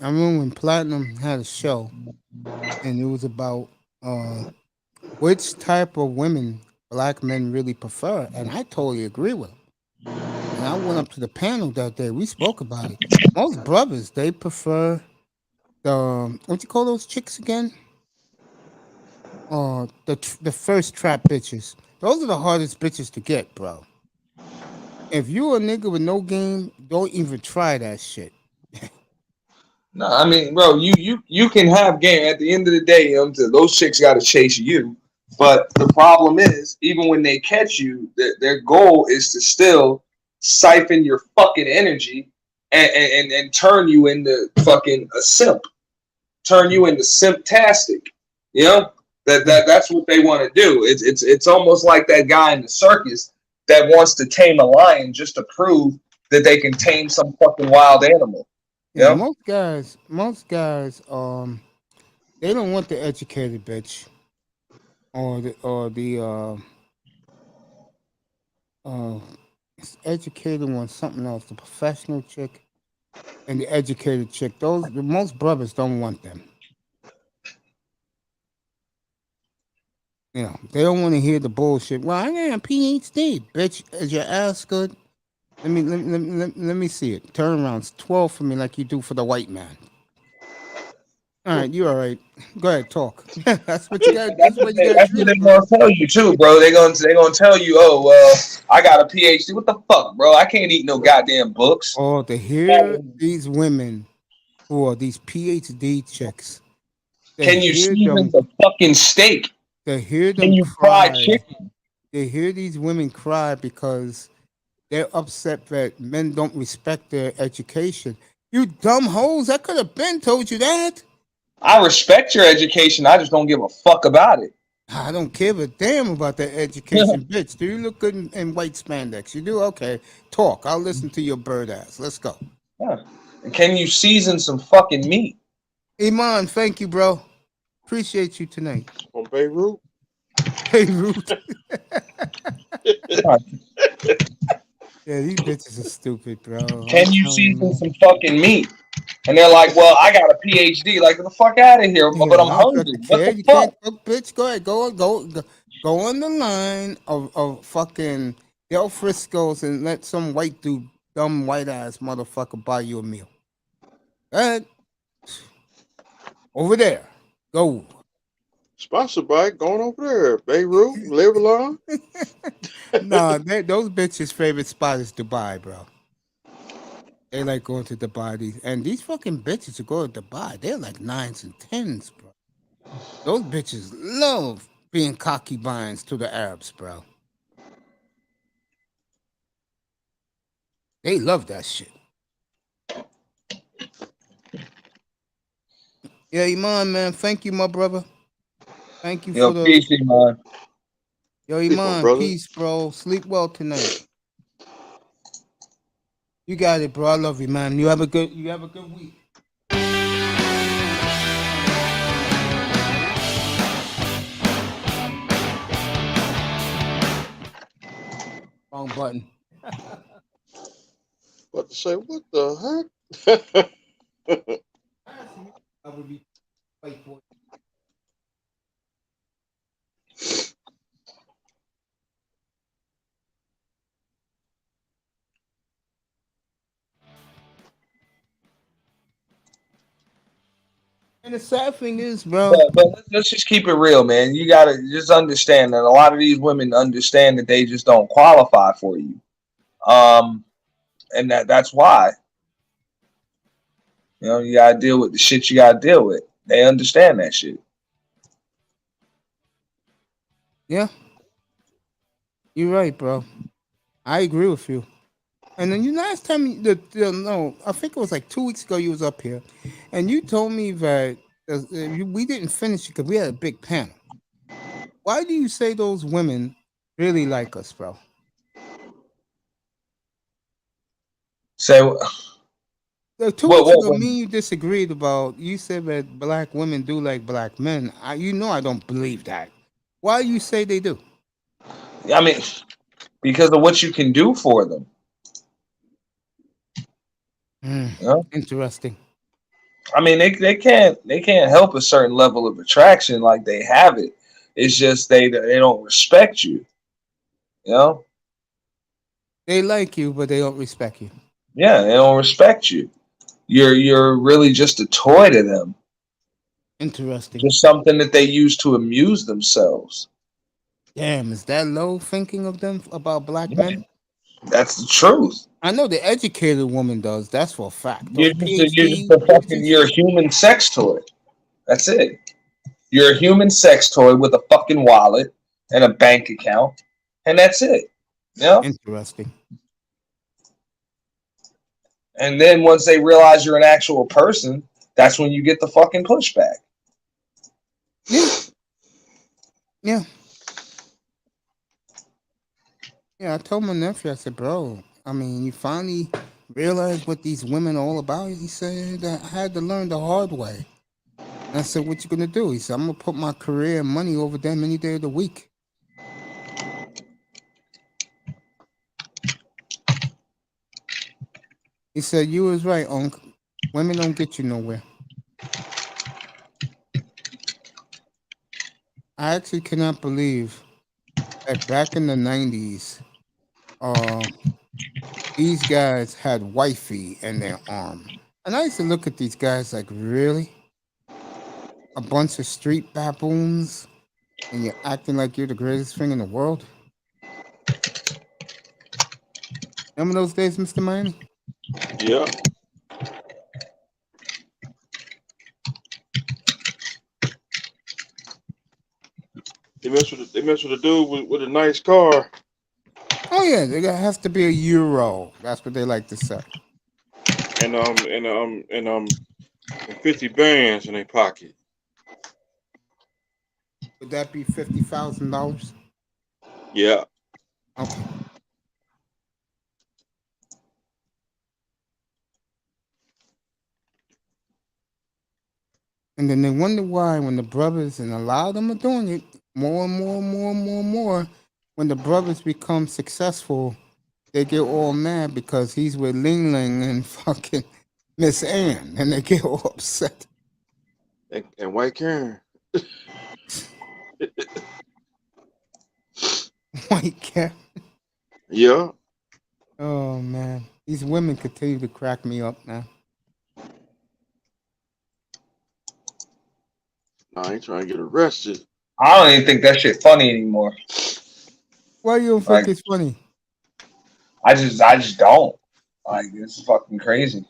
I remember when Platinum had a show, and it was about which type of women black men really prefer, and I totally agree with him. And I went up to the panel that day. We spoke about it. Most brothers they prefer the what you call those chicks again? The first trap bitches. Those are the hardest bitches to get, bro. If you a nigga with no game, don't even try that shit. no, I mean, bro, you can have game. At the end of the day, those chicks got to chase you. But the problem is, even when they catch you, their goal is to still siphon your fucking energy and turn you into fucking a simp, turn you into simptastic. That's what they want to do. It's almost like that guy in the circus that wants to tame a lion just to prove that they can tame some fucking wild animal. Yeah, most guys, they don't want the educated bitch or it's educated one something else, the professional chick and the educated chick. The most brothers don't want them. They don't want to hear the bullshit. Well, I got a PhD, bitch. Is your ass good? Let me see it. Turn around, 12 for me, like you do for the white man. All right, you all right? Go ahead, talk. That's what you got. That's That's what what you they, got that's to what do, they're bro. gonna tell you too, bro. They're gonna tell you, oh well, I got a PhD. What the fuck, bro? I can't eat no goddamn books. Oh, to hear these women who are these PhD chicks, to Can you hear season them, the fucking steak? to hear Can them you fry cry, chicken? to hear these women cry because they're upset that men don't respect their education. You dumb hoes! I could have been told you that. I respect your education. I just don't give a fuck about it. I don't give a damn about that education, bitch. Do you look good in white spandex? You do? Okay. Talk. I'll listen to your bird ass. Let's go. Yeah. And can you season some fucking meat? Iman, thank you, bro. Appreciate you tonight. From Beirut. Beirut. Yeah, these bitches are stupid, bro. Can you season some fucking meat? And they're like, well, I got a PhD. Like, get the fuck out of here. Yeah, But I'm I don't hungry. fucking What care. the You fuck? can't cook, bitch. Go ahead. Go on the line of fucking Del Frisco's and let some white dude, dumb white ass motherfucker buy you a meal. Go ahead. Over there. Go. Sponsored by going over there. Beirut, Lebanon. Nah, those bitches' favorite spot is Dubai, bro. They like going to Dubai. And these fucking bitches who go to Dubai, they're like 9s and 10s, bro. Those bitches love being concubines to the Arabs, bro. They love that shit. Yeah, Iman, man. Thank you, my brother. Thank you Yo, for the. peace, man. Yo, Peace, my Iman, brother. peace, bro. Sleep well tonight. You got it, bro. I love you, man. You have a good week. Wrong button. What to say? What the heck? I would be wait for it. And the sad thing is, bro. But let's just keep it real, man. You gotta just understand that a lot of these women understand that they just don't qualify for you. And that's why. You know, you gotta deal with the shit you gotta deal with. They understand that shit. Yeah, you're right, bro. I agree with you. And then last time, no, I think it was like 2 weeks ago. You was up here, and you told me that we didn't finish it because we had a big panel. Why do you say those women really like us, bro? So Like 2 weeks ago, me and you disagreed about. You said that black women do like black men. I don't believe that. Why you say they do? I mean, because of what you can do for them. You know? Interesting. I mean, they can't help a certain level of attraction, like they have it. It's just they don't respect you. You know? They like you, but they don't respect you. Yeah, they don't respect you. You're really just a toy to them. Interesting. Just something that they use to amuse themselves. Damn, is that low thinking of them about black men? That's the truth. I know the educated woman does. That's for a fact. You're just you're a human sex toy. That's it. You're a human sex toy with a fucking wallet and a bank account, and that's it. You know? Interesting. And then once they realize you're an actual person, that's when you get the fucking pushback. Yeah. Yeah. Yeah, I told my nephew, I said, bro, I mean, you finally realize what these women are all about? He said, I had to learn the hard way. And I said, what you going to do? He said, I'm going to put my career and money over them any day of the week. He said, you was right, Unc. Women don't get you nowhere. I actually cannot believe that back in the 90s, these guys had wifey in their arm. And I used to look at these guys like, really? a bunch of street baboons and you're acting like you're the greatest thing in the world. Remember those days, Mr. Miami? Yeah. They mess with a dude with a nice car. Oh yeah, there has to be a euro. That's what they like to say. And 50 bands in their pocket. Would that be $50,000? Yeah. Okay. And then they wonder why when the brothers, and a lot of them are doing it more and more and more and more and more, when the brothers become successful, they get all mad because he's with Ling Ling and fucking Miss Ann, and they get all upset. And White Karen. White cat. Yeah. Oh man, these women continue to crack me up now. No, I ain't trying to get arrested. I don't even think that shit funny anymore. Why you don't think Like, it's funny? I just don't. Like, it's fucking crazy.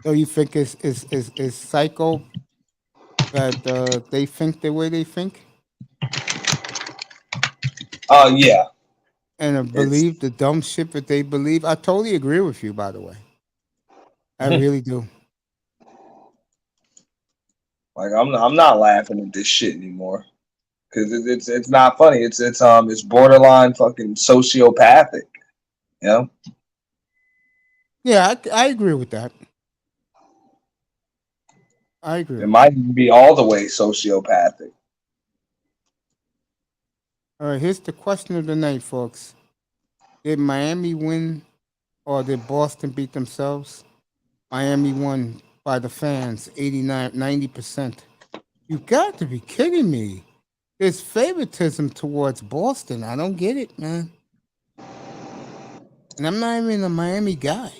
So you think it's psycho that they think the way they think Yeah. and It's believe the dumb shit that they believe? I totally agree with you, by the way. I really do. like I'm not laughing at this shit anymore because it's not funny. It's borderline fucking sociopathic. You know, Yeah, I agree with that. I agree. it might even be all the way sociopathic. All right, here's the question of the night, folks. Did Miami win or did Boston beat themselves? Miami won by the fans, 90%. You got to be kidding me. There's favoritism towards Boston. I don't get it, man. And I'm not even a Miami guy.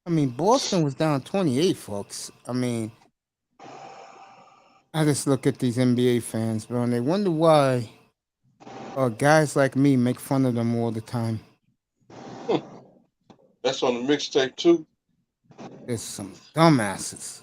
I mean, Boston was down 28, folks. I mean, I just look at these NBA fans, bro, and they wonder why guys like me make fun of them all the time. That's on the mixtape too. There's some dumbasses.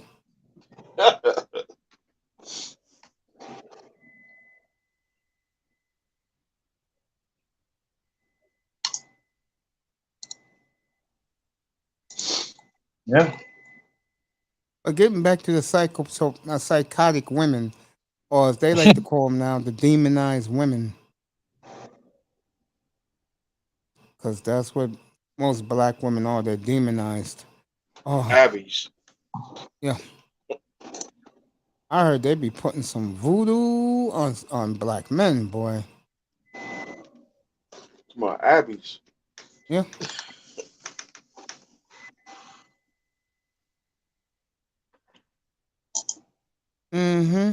Yeah. But getting back to the psychotic women, or as they like to call them now, the demonized women, because that's what most black women are. They're demonized. Oh, Abby's. yeah. I heard they be putting some voodoo on black men, boy. It's my Abby's. Yeah. Mm-hmm.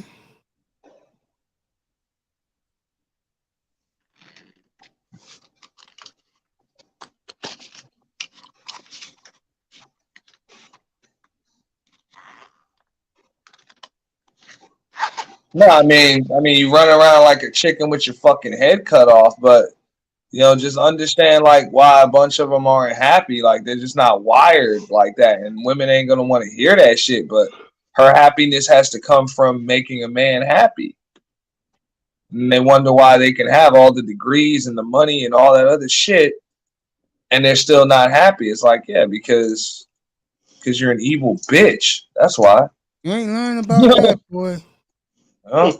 No, I mean, you run around like a chicken with your fucking head cut off, but just understand like why a bunch of them aren't happy. Like they're just not wired like that, and women ain't gonna want to hear that shit. But her happiness has to come from making a man happy. And they wonder why they can have all the degrees and the money and all that other shit, and they're still not happy. It's like, yeah, because you're an evil bitch. That's why. You ain't learning about that, boy. Huh?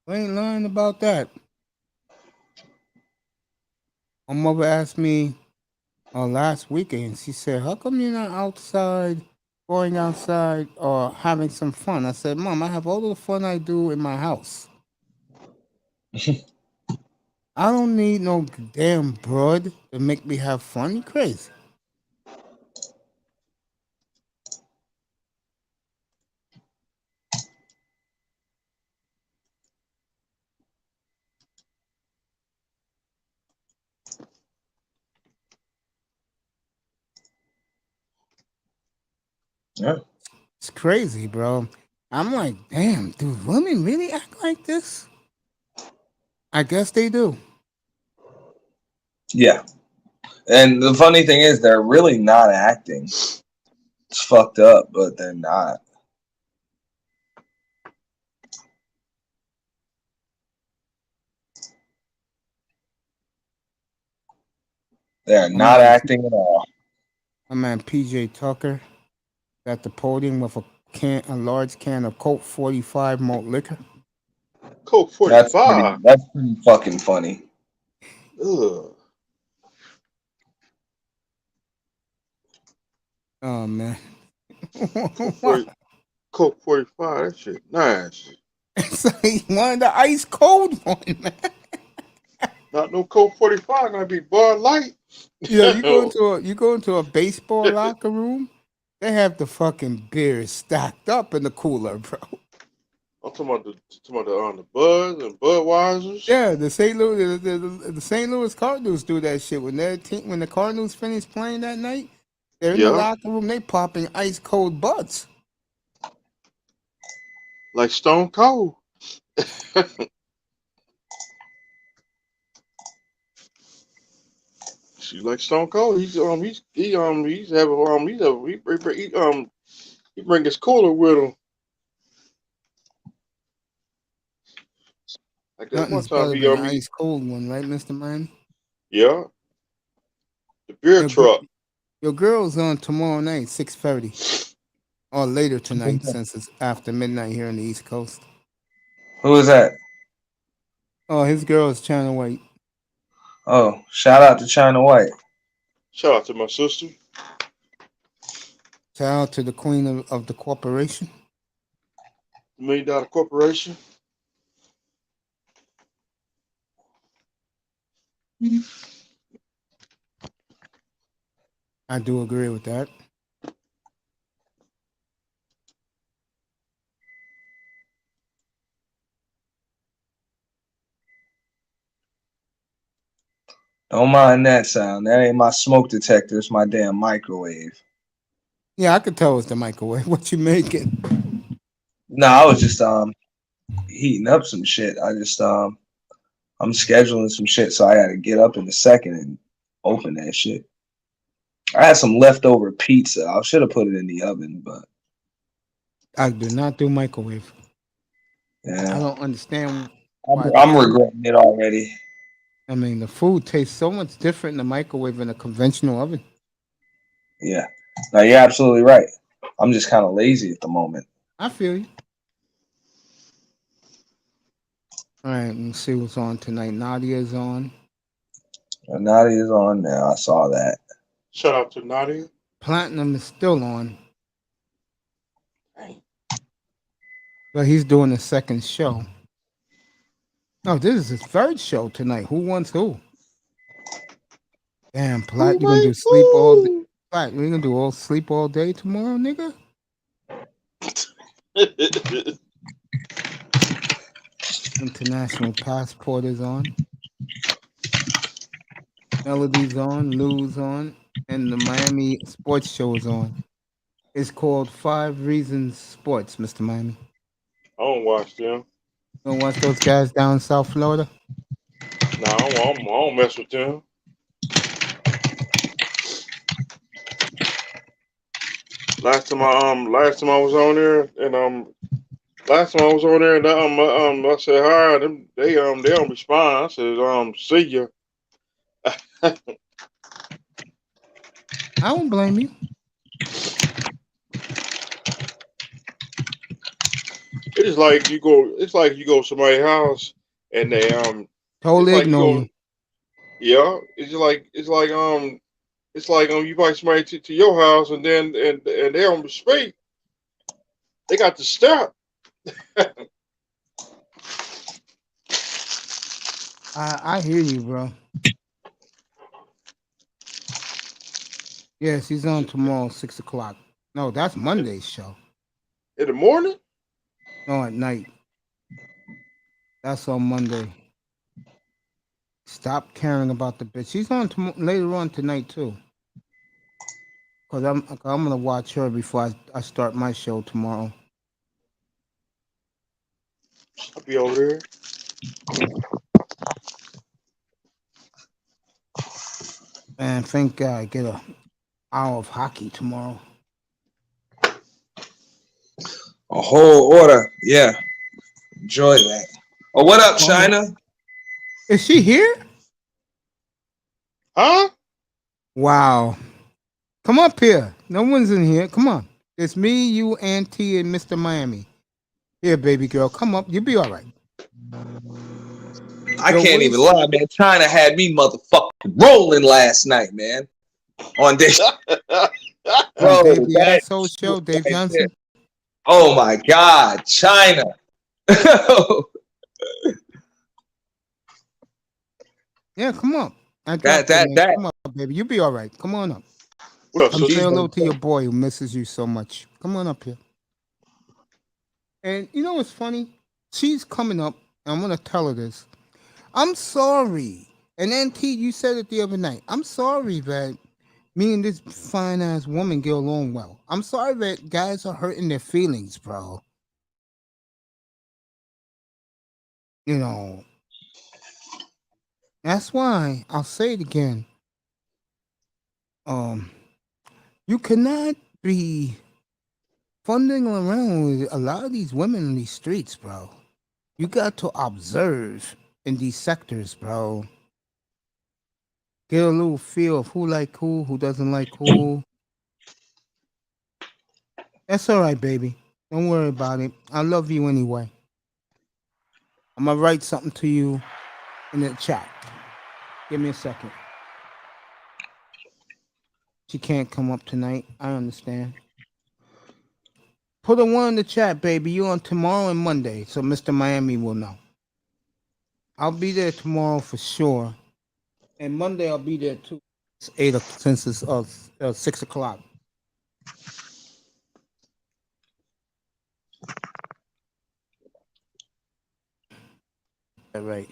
You ain't learning about that. My mother asked me last weekend. She said, "How come you're not going outside, or having some fun?" I said, "Mom, I have all the fun I do in my house. I don't need no damn broad to make me have fun. You crazy?" Yeah. It's crazy, bro. I'm like, damn, do women really act like this? I guess they do. Yeah. And the funny thing is, they're really not acting. It's fucked up, but they're not. They're not acting at all. My man PJ Tucker at the podium with a large can of Colt 45 malt liquor. Coke That's 45. pretty fucking funny. Ugh. Oh man. Coke 40, Coke 45. That shit nice. It's like one of the ice cold one, man. Not no Coke 45. Not be Bud Light. Yeah, you go into a baseball locker room, they have the fucking beers stacked up in the cooler, bro. I'm talking about the Buzz and Budweisers. Yeah, the St. Louis Cardinals do that shit when when the Cardinals finish playing that night. They're in the Yeah. locker room. They popping ice cold butts. Like Stone Cold. She like Stone Cold. He bring his cooler with him. Like that one Nothing's time better than an ice cold one, right, Mr. Miami? yeah, the beer Your, truck. your girl's on tomorrow night, 6:30, or later tonight, since it's after midnight here on the East Coast. Who is that? Oh, his girl is China White. Oh, shout out to China White. Shout out to my sister. Shout out to the queen of the corporation. $1 million corporation. I do agree with that. Don't mind that sound. That ain't my smoke detector. It's my damn microwave. Yeah, I could tell it's the microwave. What you making? No, I was just heating up some shit. I'm scheduling some shit, so I gotta get up in a second and open that shit. I had some leftover pizza. I should have put it in the oven, but I do not do microwave. I yeah, don't understand why. I'm regretting it already. I mean, the food tastes so much different in the microwave than a conventional oven. Yeah, no, you're absolutely right. I'm just kind of lazy at the moment. I feel you. All right, let's see what's on tonight. Nadia's on. Nadia's on now. I saw that. Shout out to Nadia. Platinum is still on, Dang. but he's doing the second show. Oh, this is his third show tonight. Who wants who? Damn, Plat, you gonna do sleep all day? Plat, we gonna do all sleep all day tomorrow, nigga? International Passport is on. Melody's on. Lou's on. And the Miami Sports Show is on. It's called 5 Reasons Sports, Mr. Miami. I don't watch them. You don't watch those guys down in South Florida? Nah, I don't mess with them. Last time I was on there, and I said hi. They don't respond. I said see ya. I don't blame you. It's like you go to somebody's house and they Totally it's like ignore you. Yeah, it's like you invite somebody to your house and they don't speak. They got to step. I hear you, bro. Yes, he's on tomorrow, 6 o'clock. No, that's Monday's show. In the morning? No, at night. That's on Monday. Stop caring about the bitch. She's on later on tonight too. Because I'm going to watch her before I start my show tomorrow. I'll be over there. And thank God I get an hour of hockey tomorrow. A whole order. Yeah. Enjoy that. Oh, what up, China? Is she here? Huh? Wow. Come up here. No one's in here. Come on. It's me, you, Auntie, and Mr. Miami. Here, baby girl. Come up. You'll be all right. I can't even lie, man. China had me motherfucking rolling last night, man. On this. Bro, Dave the Asshole Show, Dave Johnson. Oh my God, China. Yeah, come on. That. Come on, baby. You'll be all right. Come on up. What up, Come sister? say hello to your boy who misses you so much. Come on up here. And you know what's funny? She's coming up, and I'm going to tell her this. I'm sorry. And Auntie, you said it the other night. I'm sorry that me and this fine-ass woman get along well. I'm sorry that guys are hurting their feelings, bro. You know, that's why I'll say it again. You cannot be funding around with a lot of these women in these streets, bro. You got to observe in these sectors, bro. Get a little feel of who like who doesn't like who. That's all right, baby. Don't worry about it. I love you anyway. I'm gonna write something to you in the chat. Give me a second. She can't come up tonight. I understand. Put a one in the chat, baby. You on tomorrow and Monday, so Mr. Miami will know. I'll be there tomorrow for sure, and Monday I'll be there too. It's since it's 6 o'clock. All right.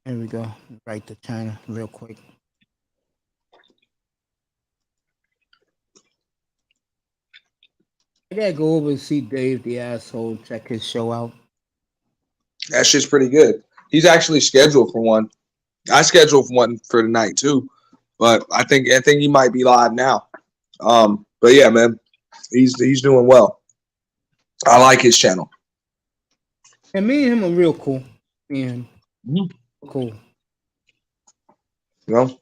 Here we go. Right to China real quick. I gotta go over and see Dave the Asshole, check his show out. That shit's pretty good. He's actually scheduled for one. I scheduled for one for tonight too, but I think he might be live now. But yeah, man, he's doing well. I like his channel. And me and him are real cool. Me and him. Cool. You know,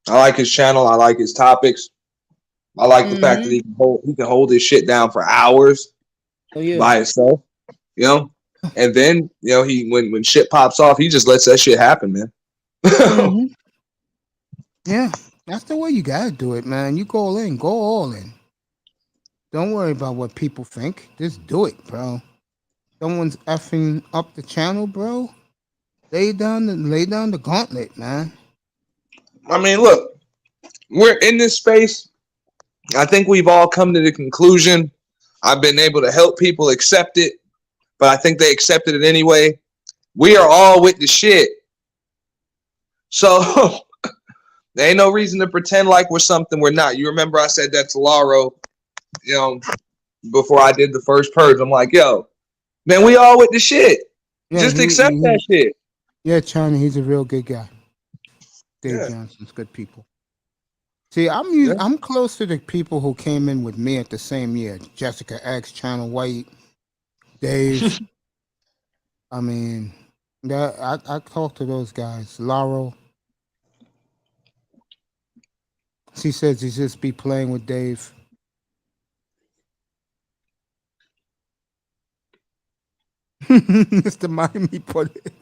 I like his channel. I like his topics. I like the fact that he can hold his shit down for hours by himself. You know, and then you know he when shit pops off, he just lets that shit happen, man. Yeah, that's the way you gotta do it, man. You go all in. Don't worry about what people think. Just do it, bro. Someone's effing up the channel, bro. Lay down the gauntlet, man. I mean, look, we're in this space. I think we've all come to the conclusion. I've been able to help people accept it, but I think they accepted it anyway. We are all with the shit. So there ain't no reason to pretend like we're something we're not. You remember I said that to Laro, you know, before I did the first purge. I'm like, yo, man, we all with the shit. Yeah, just accept that shit. Yeah, China, he's a real good guy. Dave Johnson's good people. See, I'm close to the people who came in with me at the same year. Jessica X, China White, Dave. I mean, I talked to those guys. Laro. She says he just be playing with Dave. Mr. Miami put it.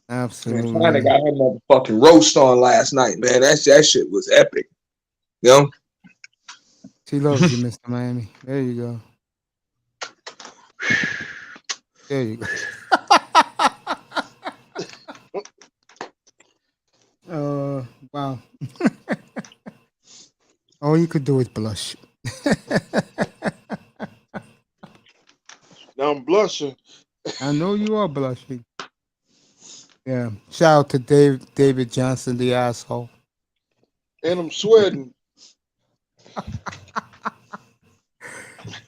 Absolutely. Man, China got her motherfucking roast on last night, man. That shit was epic. You know? She loves you, Mr. Miami. There you go. There you go. Wow. All you could do is blush. Now I'm blushing. I know you are blushing. Yeah. Shout out to David Johnson, the asshole. And I'm sweating.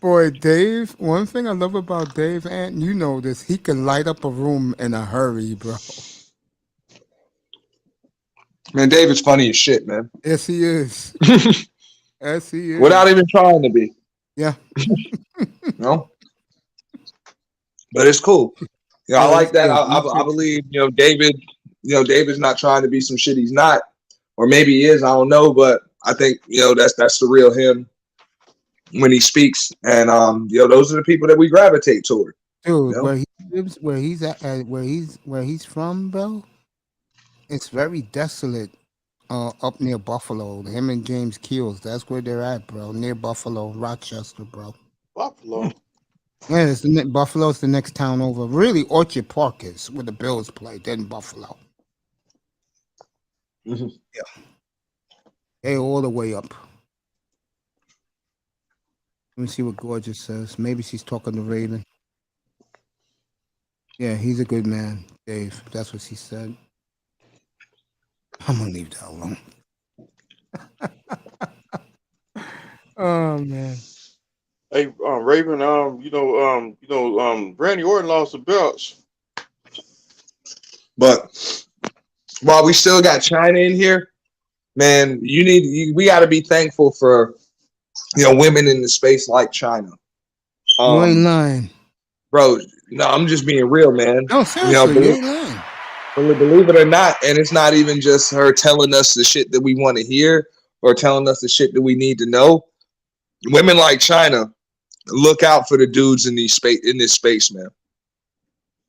Boy, Dave, one thing I love about Dave, and you know this, he can light up a room in a hurry, bro. Man, David's funny as shit, man. Yes, he is. Yes, he is. Without even trying to be. Yeah. No. But it's cool. I like that. I believe, David, David's not trying to be some shit he's not. Or maybe he is, I don't know, but I think, that's the real him when he speaks. And those are the people that we gravitate toward. Dude, where he lives, where he's at, where he's from, bro, it's very desolate. Up near Buffalo, him and James Keels, that's where they're at, bro. Near Buffalo, Rochester, bro. Buffalo. Yeah, Buffalo's the next town over. Really, Orchard Park is where the Bills play. Then Buffalo. Mm-hmm. Yeah, they all the way up. Let me see what Gorgeous says. Maybe she's talking to Raven. Yeah, he's a good man, Dave. That's what she said. I'm gonna leave that alone. Oh man. Hey, Raven. Randy Orton lost the belts. But while we still got China in here, man, we got to be thankful for women in the space like China. You ain't lying, bro. No, I'm just being real, man. No, seriously, you ain't lying. Believe it or not, and it's not even just her telling us the shit that we want to hear or telling us the shit that we need to know. Women like China look out for the dudes in this space, man.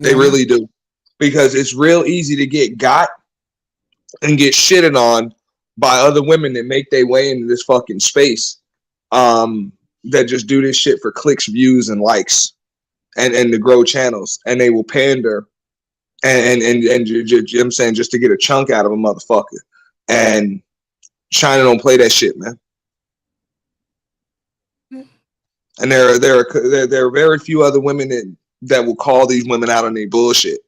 They really do, because it's real easy to get got and get shitted on by other women that make their way into this fucking space. That just do this shit for clicks, views, and likes, and to grow channels, and they will pander. And I'm saying, just to get a chunk out of a motherfucker. And China don't play that shit, man. And there are very few other women that will call these women out on their bullshit.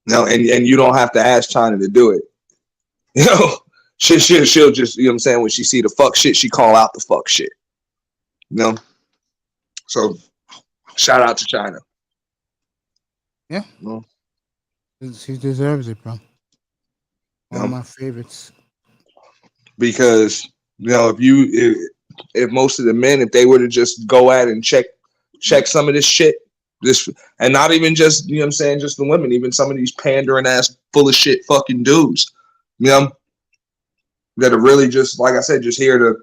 No, and you don't have to ask China to do it. She'll just, what I'm saying, when she see the fuck shit, she call out the fuck shit. So shout out to China. Yeah. No. She deserves it, bro. One of my favorites. Because, if most of the men, if they were to just go at and check some of this shit, and not even just, just the women, even some of these pandering ass full of shit fucking dudes, that are really just, like I said, just here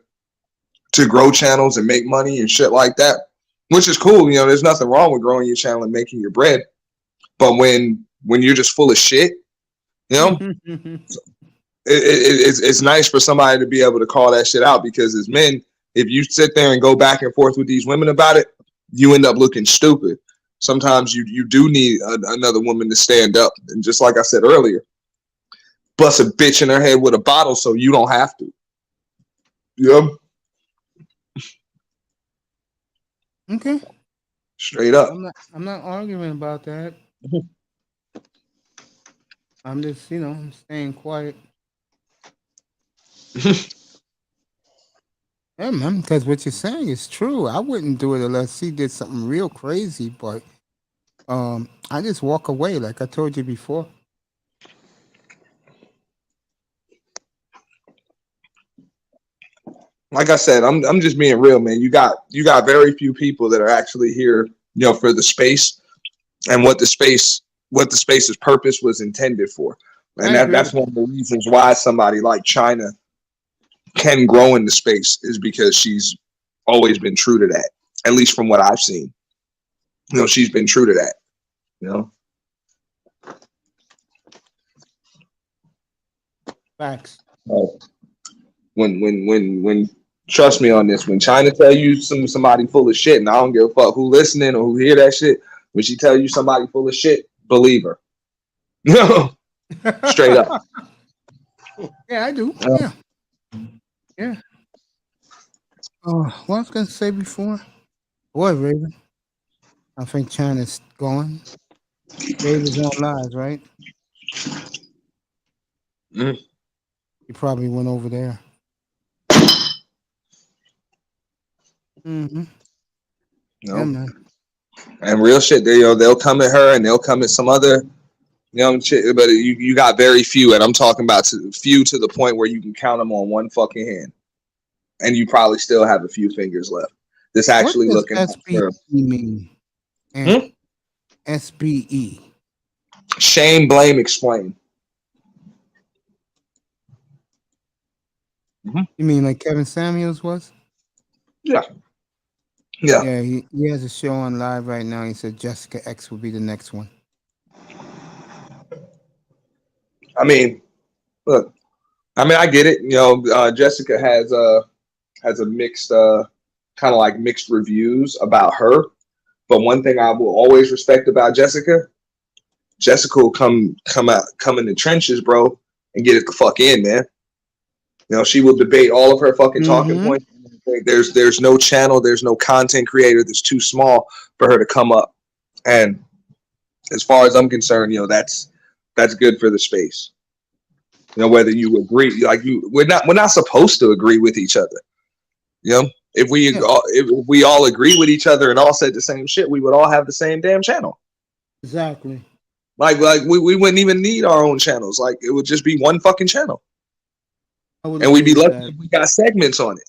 to grow channels and make money and shit like that, which is cool. There's nothing wrong with growing your channel and making your bread. But when you're just full of shit, it's nice for somebody to be able to call that shit out, because as men, if you sit there and go back and forth with these women about it, you end up looking stupid. Sometimes you do need another woman to stand up. And just like I said earlier, bust a bitch in her head with a bottle so you don't have to. Yep. Okay. Straight up. I'm not arguing about that. I'm just, I'm staying quiet. Yeah, man, because what you're saying is true. I wouldn't do it unless he did something real crazy, but I just walk away, like I told you before. Like I said, I'm just being real, man. You got very few people that are actually here, for the space and what the space's purpose was intended for. And that's one of the reasons why somebody like China can grow into space, is because she's always been true to that. At least from what I've seen. She's been true to that. Facts. When trust me on this, when China tell you somebody full of shit, and I don't give a fuck who listening or who hear that shit, when she tell you somebody full of shit, believe her. Straight up. Yeah, I do. Yeah. What I was gonna say before? Boy, Raven, I think China's gone. David's on live, right? Mm. He probably went over there. Mm-hmm. No. Yeah, man. And real shit, they'll come at her and they'll come at some other, shit. But you got very few, and I'm talking about few to the point where you can count them on one fucking hand, and you probably still have a few fingers left. This actually What looking does out for SBE mean? And SBE. shame, blame, explain. You mean like Kevin Samuels was? Yeah. Yeah, he has a show on live right now. He said Jessica X will be the next one. I mean, look. I mean, I get it. Jessica has a mixed kind of like mixed reviews about her. But one thing I will always respect about Jessica will come in the trenches, bro, and get it the fuck in, man. She will debate all of her fucking talking points. There's no channel, there's no content creator that's too small for her to come up. And as far as I'm concerned, that's good for the space. Whether you agree, we're not supposed to agree with each other. If we all agree with each other and all said the same shit, we would all have the same damn channel. Exactly. Like we wouldn't even need our own channels. Like it would just be one fucking channel. And we'd be lucky if we got segments on it.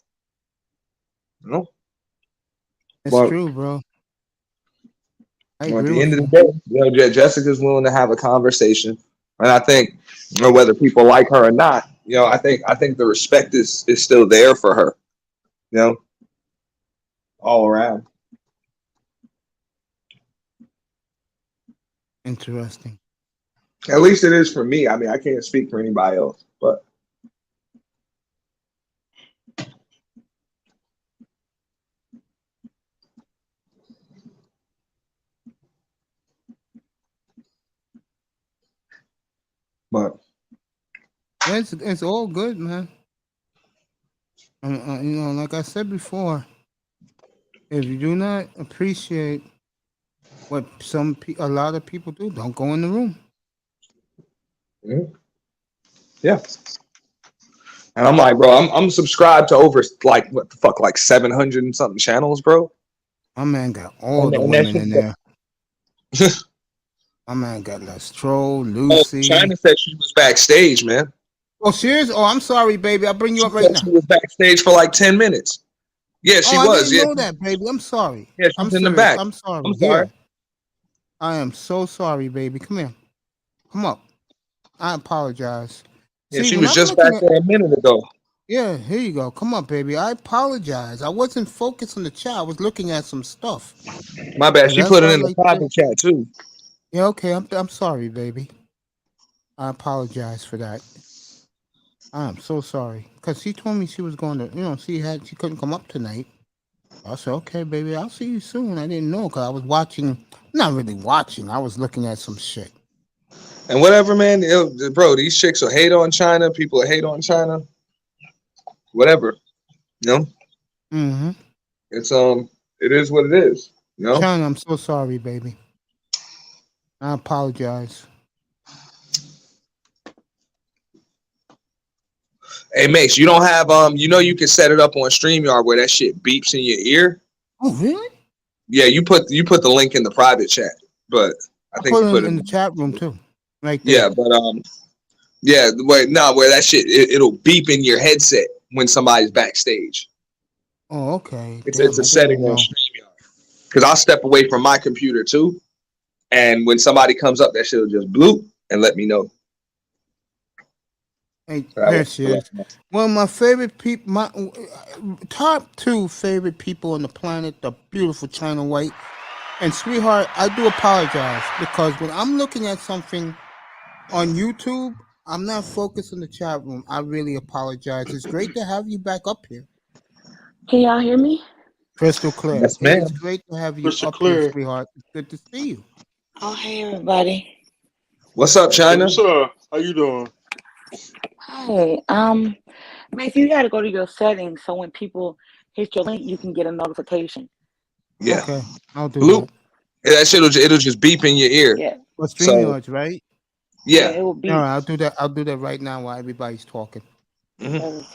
It's true, bro. At the end of the day, Jessica's willing to have a conversation. And I think, whether people like her or not, I think the respect is still there for her. All around. Interesting. At least it is for me. I mean, I can't speak for anybody else, but. But it's all good, man. Like I said before, if you do not appreciate what a lot of people do, don't go in the room. Yeah. And I'm like, bro, I'm subscribed to over like 700 and something channels, bro. My man got all the women in there. My man got Lestro, Lucy. China said she was backstage, man. Oh, serious? Oh, I'm sorry, baby. I'll bring you up right now. She was backstage for like 10 minutes. Yeah, she was. I didn't know that, baby. I'm sorry. Yeah, she's in the back. I'm sorry. I'm sorry. I am so sorry, baby. Come here. Come up. I apologize. Yeah, she was just back there a minute ago. Yeah, here you go. Come on, baby. I apologize. I wasn't focused on the chat. I was looking at some stuff. My bad. She put it in the private chat too. Yeah, okay. I'm sorry, baby. I apologize for that. I'm so sorry. Because she told me she was going to, she couldn't come up tonight. I said, okay, baby, I'll see you soon. I didn't know because I was watching, not really watching. I was looking at some shit. And whatever, man, bro, these chicks will hate on China. People will hate on China. Whatever, Mm-hmm. It's it is what it is, China, I'm so sorry, baby. I apologize. Hey, Mace, you don't have you can set it up on StreamYard where that shit beeps in your ear. Oh, really? Yeah, you put the link in the private chat, but I think put you put it in the chat room too. Right there. Yeah, but where that shit it'll beep in your headset when somebody's backstage. Oh, okay. It's a setting on StreamYard. Because I'll step away from my computer too, and when somebody comes up, that shit will just bloop and let me know. Hey, there she is. One of my favorite people, my top 2 favorite people on the planet, the beautiful China White. And sweetheart, I do apologize because when I'm looking at something on YouTube, I'm not focused on the chat room. I really apologize. It's great to have you back up here. Can y'all hear me? Crystal clear. Yes, ma'am. It's great to have you Crystal up clear. here, sweetheart. It's good to see you. Oh, hey, everybody. What's up, China? What's up? How you doing? Hey, Mace, you got to go to your settings so when people hit your link, you can get a notification. Yeah. Okay, I'll do Bloop. that. That shit it'll just beep in your ear. Yeah, Or So StreamYards, right? yeah, yeah. it will All be right, I'll do that right now while everybody's talking. Hmm. because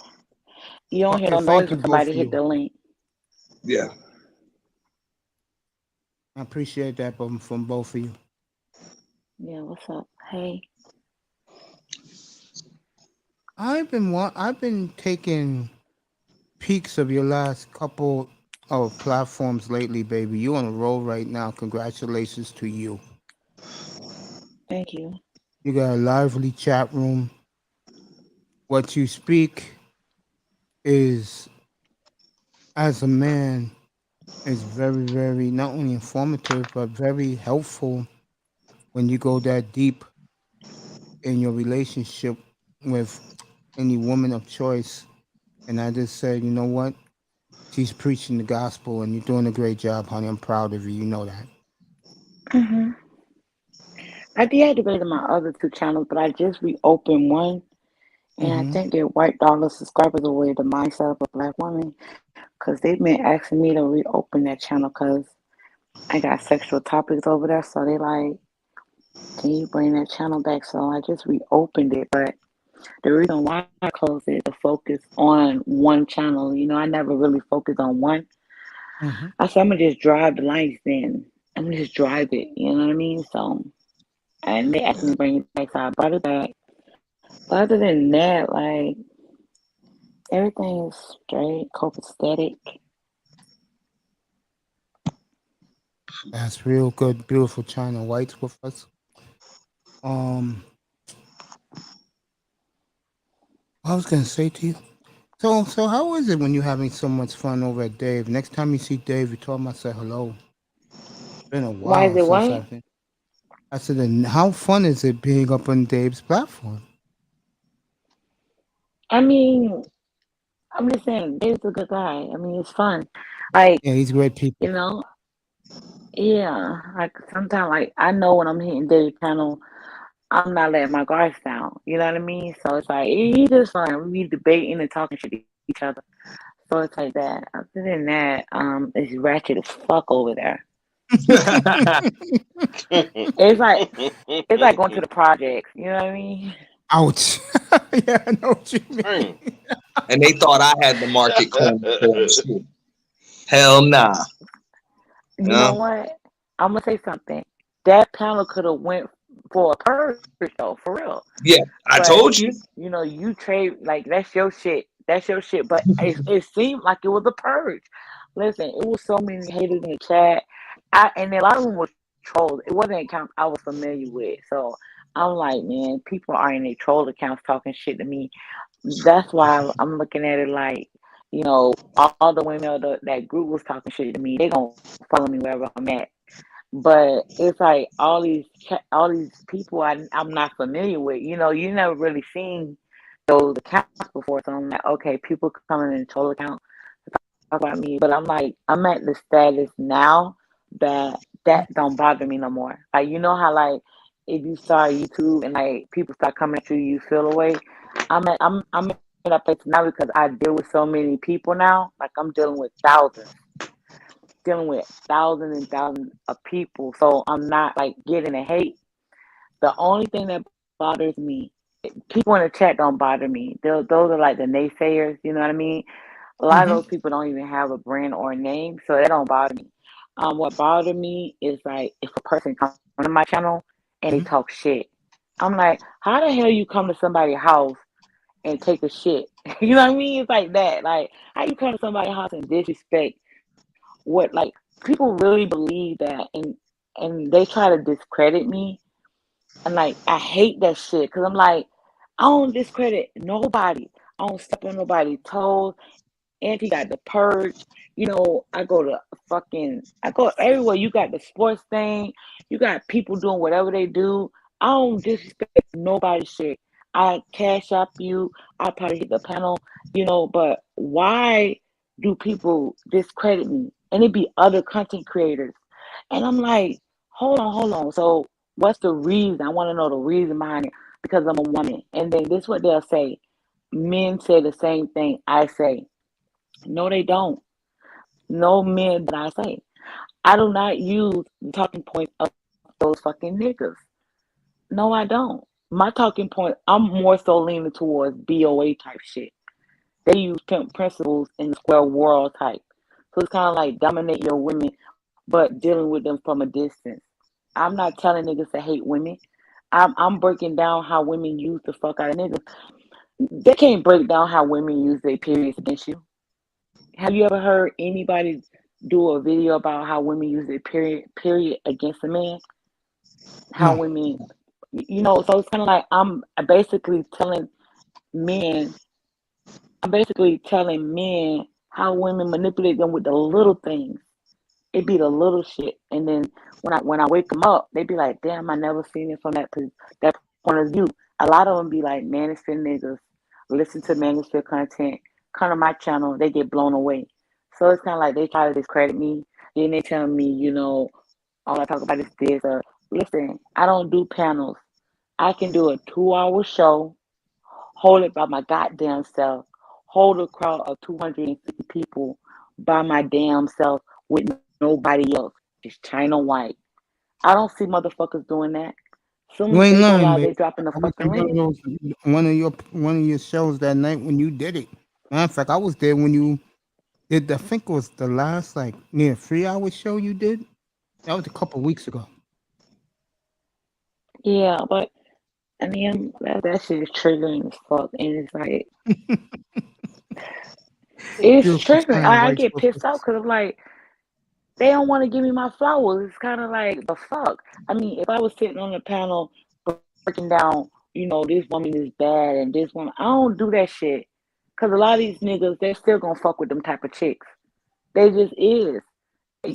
you don't hear no Thank noise you when both somebody of hit you. the link. Yeah. I appreciate that from both of you. Yeah, what's up? Hey, I've been taking peeks of your last couple of platforms lately, baby. You on a roll right now. Congratulations to you. thank you. You got a lively chat room. What you speak is, as a man, is very, very not only informative but very helpful when you go that deep in your relationship with any woman of choice. And I just said, you know what? She's preaching the gospel, and you're doing a great job, honey. I'm proud of you. You know that. Hmm. I deactivated my other two channels, but I just reopened one, and I Mm-hmm. think they're white dollar subscribers away the mindset of a black woman, because they've been asking me to reopen that channel because I got sexual topics over there. So they like, can you bring that channel back? So I just reopened it, but the reason why I closed it to focus on one channel. I never really focused on one. Mm-hmm. I said I'm gonna just drive the lights then. I'm gonna just drive it. You know what I mean? So and they asked me to bring it back, so I brought it back. But other than that, like everything is straight, copacetic. That's real good, beautiful China Whites with us. Um, I was gonna say to you. So how is it when you're having so much fun over at Dave? Next time you see Dave, you tell him I said hello. Been a Why is while it since what? I've been. I said, and how fun is it being up on Dave's platform? I mean, I'm just saying, Dave's a good guy. I mean, it's fun. Like, Yeah, he's great people. you know, yeah. Like sometimes, like I know when I'm hitting Dave's channel, I'm not letting my guards down. You know what I mean? So it's like he's just fun. We be debating and talking shit to each other. So it's like that. Other than that, it's ratchet as fuck over there. It's like going to the projects. You know what I mean? Ouch. Yeah, I know what you mean. Dang. And they thought I had the market corner for them too. Hell nah. You know Yeah. what? I'm gonna say something. That panel could have went for a purge though, for real. Yeah. I But told you. you trade like that's your shit. That's your shit. But it seemed like it was a purge. Listen, it was so many haters in the chat. And a lot of them were trolls. It wasn't accounts I was familiar with. So I'm like, man, people are in their troll accounts talking shit to me. That's why I'm looking at it like, all the women of that group was talking shit to me. They gonna follow me wherever I'm at. But it's like all these people I'm not familiar with. You never really seen those accounts before. So I'm like, okay, people coming in troll account to talk about me. But I'm like, I'm at the status now that don't bother me no more. Like how like if you start YouTube and like people start coming to you, you feel away. I'm at that place now because I deal with so many people now. Like I'm dealing with thousands and thousands of people. So I'm not like getting a hate. The only thing that bothers me, people in the chat don't bother me. Those are like the naysayers. You know what I mean? A lot of Mm-hmm. those people don't even have a brand or a name, so that don't bother me. What bothered me is like if a person comes to my channel and they Mm-hmm. talk shit. I'm like, how the hell you come to somebody's house and take a shit? You know what I mean? It's like that. Like, how you come to somebody's house and disrespect what like people really believe that and they try to discredit me and like I hate that shit because I'm like I don't discredit nobody. I don't step on nobody's toes. Auntie got the purge. I go everywhere. You got the sports thing. You got people doing whatever they do. I don't disrespect nobody's shit. I cash up you. I probably hit the panel, but why do people discredit me? And it be other content creators. And I'm like, hold on. So what's the reason? I want to know the reason behind it because I'm a woman. And then this is what they'll say. Men say the same thing I say. No, they don't. No men that I say. I do not use the talking points of those fucking niggas. No, I don't. My talking point, I'm more so leaning towards BOA type shit. They use pimp principles in the square world type. So it's kind of like dominate your women, but dealing with them from a distance. I'm not telling niggas to hate women. I'm breaking down how women use the fuck out of niggas. They can't break down how women use their periods against you. Have you ever heard anybody do a video about how women use their period against a man? How No. women, so it's kind of like basically telling men, I'm basically telling men how women manipulate them with the little things. It be the little shit, and then when I wake them up, they be like, "Damn, I never seen it from that point of view." A lot of them be like, "Manosphere niggas, listen to Manosphere content, come to my channel." They get blown away. So it's kind of like they try to discredit me. Then they tell me, all I talk about is this. Or listen, I don't do panels. I can do a 2-hour show, hold it by my goddamn self, hold a crowd of 250 people by my damn self with nobody else, just China White. I don't see motherfuckers doing that. As soon You as ain't they go lying, live, babe. they dropping the I was fucking in link. one of your shows that night when you did it. Matter of fact, I was there when you did. I think it was the last like near 3 hour show you did. That was a couple weeks ago. Yeah, but I mean that shit is triggering as fuck, and it's like it's Beautiful triggering. China I White get pissed off Swifters. because I'm like they don't want to give me my flowers. It's kind of like the fuck. I mean, if I was sitting on the panel breaking down, this woman is bad and this woman, I don't do that shit. Cause a lot of these niggas, they're still gonna fuck with them type of chicks. They just is.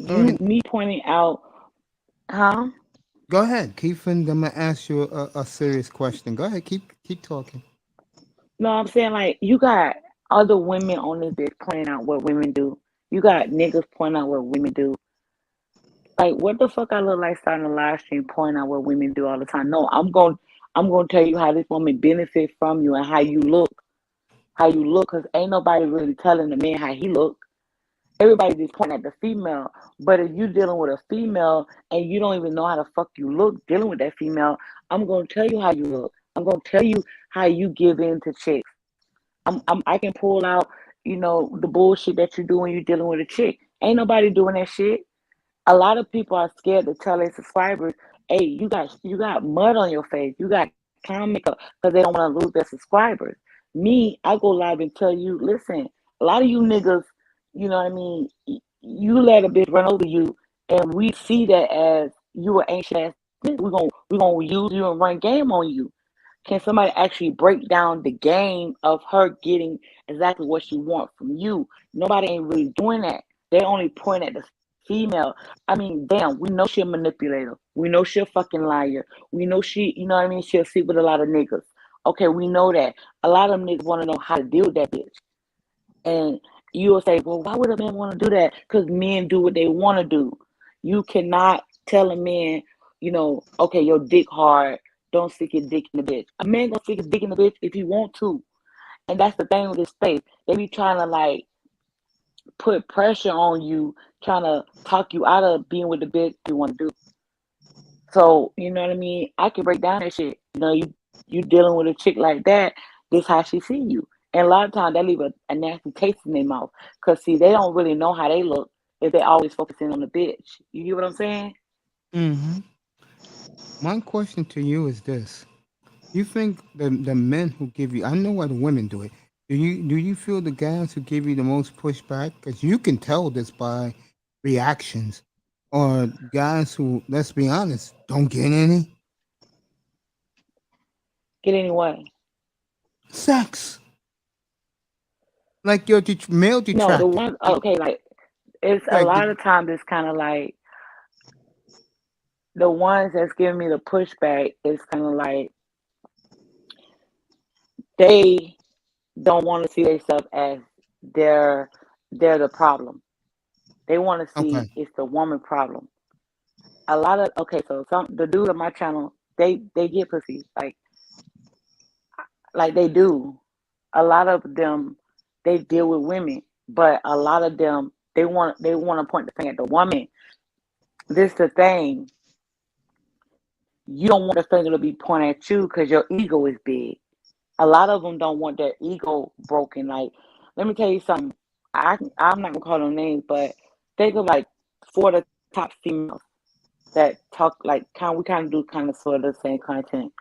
Go ahead. Me pointing out, huh? Go ahead, Keith, and I'm gonna ask you a serious question. Go ahead, keep talking. No, I'm saying like you got other women on this bitch pointing out what women do. You got niggas pointing out what women do. Like what the fuck I look like starting a live stream pointing out what women do all the time. No, I'm gonna tell you how this woman benefit from you and how you look. How you look, cause ain't nobody really telling the man how he look. Everybody just pointing at the female. But if you dealing with a female and you don't even know how the fuck you look dealing with that female, I'm gonna tell you how you look. I'm gonna tell you how you give in to chicks. I can pull out, the bullshit that you do when you're dealing with a chick. Ain't nobody doing that shit. A lot of people are scared to tell their subscribers, hey, you got mud on your face, you got clown makeup, because they don't want to lose their subscribers. Me, I go live and tell you, listen, a lot of you niggas, you know what I mean, you let a bitch run over you, and we see that as you an ancient ass nigga. We gonna use you and run game on you. Can somebody actually break down the game of her getting exactly what she wants from you? Nobody ain't really doing that. They only point at the female. I mean, damn, we know she a manipulator. We know she a fucking liar. We know she, she'll sleep with a lot of niggas. Okay, we know that. A lot of them niggas want to know how to deal with that bitch. And you will say, well, why would a man want to do that? Because men do what they want to do. You cannot tell a man, okay, your dick hard. Don't stick your dick in the bitch. A man gonna stick his dick in the bitch if he want to. And that's the thing with this space. They be trying to like put pressure on you, trying to talk you out of being with the bitch you want to do. So, you know what I mean? I can break down that shit. You dealing with a chick like that, this how she see you. And a lot of times they leave a nasty taste in their mouth. Cause see, they don't really know how they look if they always focusing on the bitch. You get what I'm saying? Mm-hmm. My question to you is this: you think the men who give you, I know why the women do it. Do you feel the guys who give you the most pushback? Because you can tell this by reactions, or guys who, let's be honest, don't get any Get anyway. sex, like your male No, the detractor. one okay, like it's a Like lot of times it's kind of like the ones that's giving me the pushback is kind of like they don't want to see themselves as they're they're the problem. They want to see okay, it's the woman problem. A lot of okay, so some the dudes on my channel they get pussy like they do. A lot of them they deal with women, but a lot of them they want to point the finger at the woman. this the thing. You don't want the finger to be pointed at you because your ego is big. A lot of them don't want their ego broken. Like, let me tell you something. I'm not gonna call them names, but think of like four of the top females that talk like we kind of do kind of sort of the same content.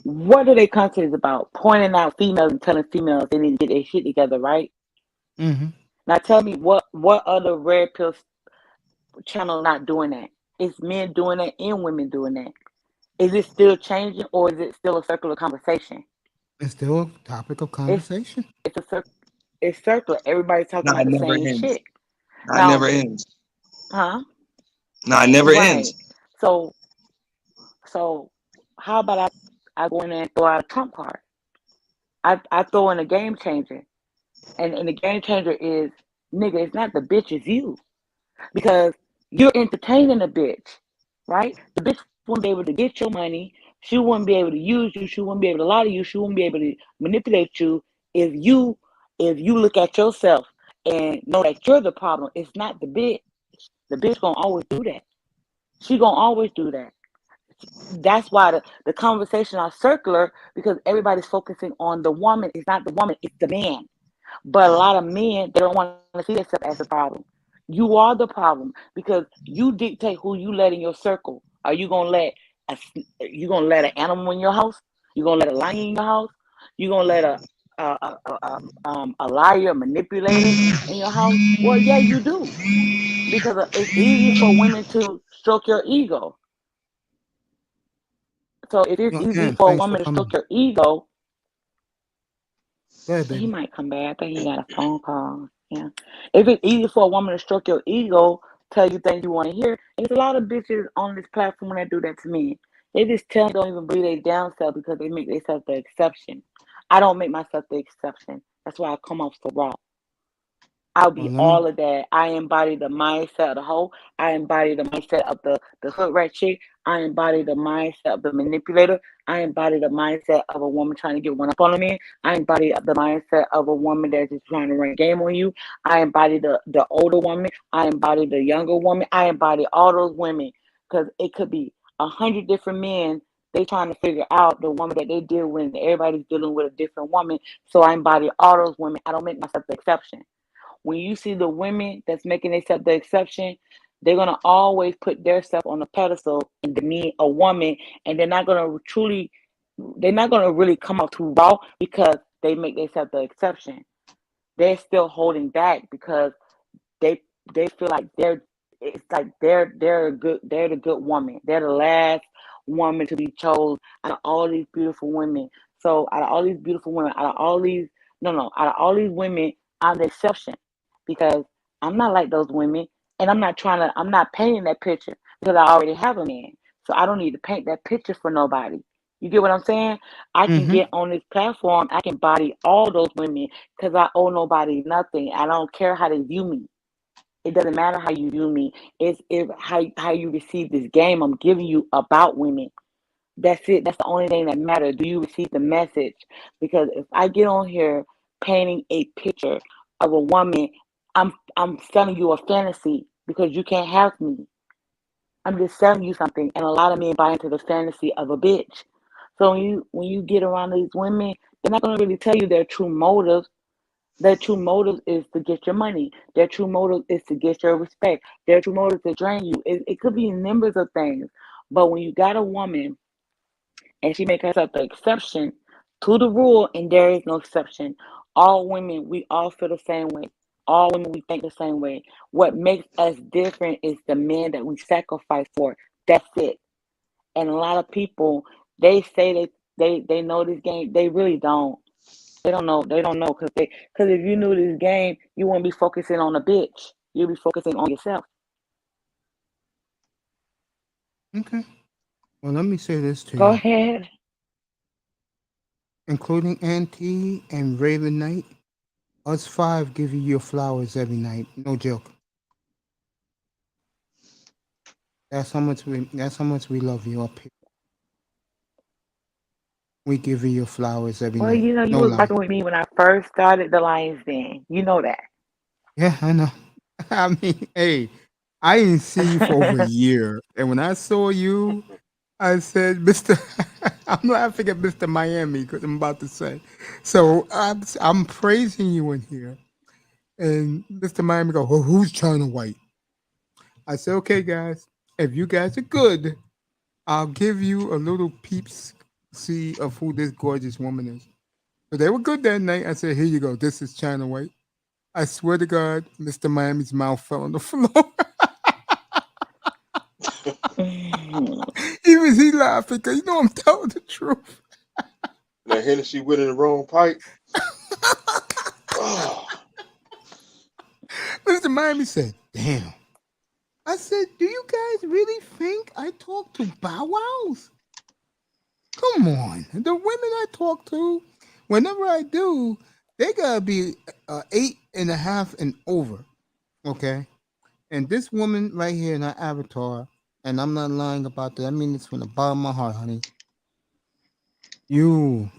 What are their content is about? Pointing out females and telling females they need to get their shit together, right? Mm-hmm. Now tell me what other red pill channel not doing that? It's men doing that and women doing that. Is it still changing or is it still a circular conversation? It's still a topic of It's conversation. it's a it's circular. Everybody's talking Nah, about it the never same ends. shit. Nah, it Now, never ends. huh? Nah, it never Right. ends. So how about I go in there and throw out a trump card? I throw in a game changer. And the game changer is nigga, it's not the bitch, it's you. Because you're entertaining a bitch, right? The bitch wouldn't be able to get your money. She wouldn't be able to use you. She wouldn't be able to lie to you. She wouldn't be able to manipulate you if you look at yourself and know that you're the problem. It's not the bitch. The bitch gonna always do that. She gonna always do that. That's why the conversation are circular because everybody's focusing on the woman. It's not the woman, it's the man. But a lot of men, they don't want to see themselves as a problem. You are the problem because you dictate who you let in your circle. Are you gonna let a, you gonna let an animal in your house? You gonna let a lion in your house? You gonna let a liar, manipulator in your house? Well, yeah, you do because it's easy for women to stroke your ego. So if it's Yo, easy and for a thanks for woman to stroke coming. your ego, Go ahead, he baby. might come back. I think he got a phone call. Yeah. If it's easy for a woman to stroke your ego, tell you things you want to hear, and there's a lot of bitches on this platform that do that to me. They just tell me don't even believe they down self because they make themselves the exception. I don't make myself the exception. That's why I come off so raw. I'll Well, be let me. all of that. I embody the mindset of the hoe. I embody the mindset of the hood rat chick. I embody the mindset of the manipulator. I embody the mindset of a woman trying to get one up on a man. I embody the mindset of a woman that's just trying to run game on you. I embody the older woman. I embody the younger woman. I embody all those women because it could be 100 different men. They trying to figure out the woman that they deal with. And everybody's dealing with a different woman. So I embody all those women. I don't make myself the exception. When you see the women that's making themselves the exception, they're gonna always put their self on a pedestal and demean a woman, and they're not gonna really come out too raw because they make themselves the exception. They're still holding back because they they feel like they're the good woman. They're the last woman to be chose out of all these beautiful women. So out of all these beautiful women, out of all these out of all these women, I'm the exception because I'm not like those women, and I'm not painting that picture because I already have a man. So I don't need to paint that picture for nobody. You get what I'm saying? I can Mm-hmm. get on this platform. I can body all those women because I owe nobody nothing. I don't care how they view me. It doesn't matter how you view me. It's how you receive this game I'm giving you about women. That's it. That's the only thing that matters. Do you receive the message? Because if I get on here painting a picture of a woman, I'm selling you a fantasy because you can't have me. I'm just selling you something, and a lot of men buy into the fantasy of a bitch. So when you get around these women, they're not gonna really tell you their true motives. Their true motive is to get your money. Their true motive is to get your respect. Their true motive is to drain you. It could be numbers of things. But when you got a woman and she make herself the exception to the rule, and there is no exception, all women, we all feel the same way. All women, we think the same way. What makes us different is the man that we sacrifice for. That's it. And a lot of people, they say they know this game. They really don't. They don't know. They don't know because if you knew this game, you wouldn't be focusing on a bitch. You'll be focusing on yourself. Okay. Well, let me say this to Go you, ahead. including Auntie and Raven Knight. Us five give you your flowers every night. No joke. That's how much we. That's how much we love you up here. We give you your flowers every Well, night. you No was lie. rocking with me when I first started the Lions Den. You know that. Yeah, I know. I mean, hey, I didn't see you for over a year, and when I saw you, I said, "Mr." I'm laughing at Mr. Miami because I'm about to say. So I'm praising you in here, and Mr. Miami go, "Well, who's China White?" I said, "Okay, guys, if you guys are good, I'll give you a little peeps see of who this gorgeous woman is." So they were good that night. I said, "Here you go. This is China White." I swear to God, Mr. Miami's mouth fell on the floor. Even he laughing because I'm telling the truth. That Hennessy went in the wrong pipe. Oh, Mr. Miami said, "Damn." I said, "Do you guys really think I talk to Bow Wows? Come on. The women I talk to, whenever I do, they gotta be 8.5 and over. Okay? And this woman right here in her avatar, and I'm not lying about that. I mean this from the bottom of my heart, honey. You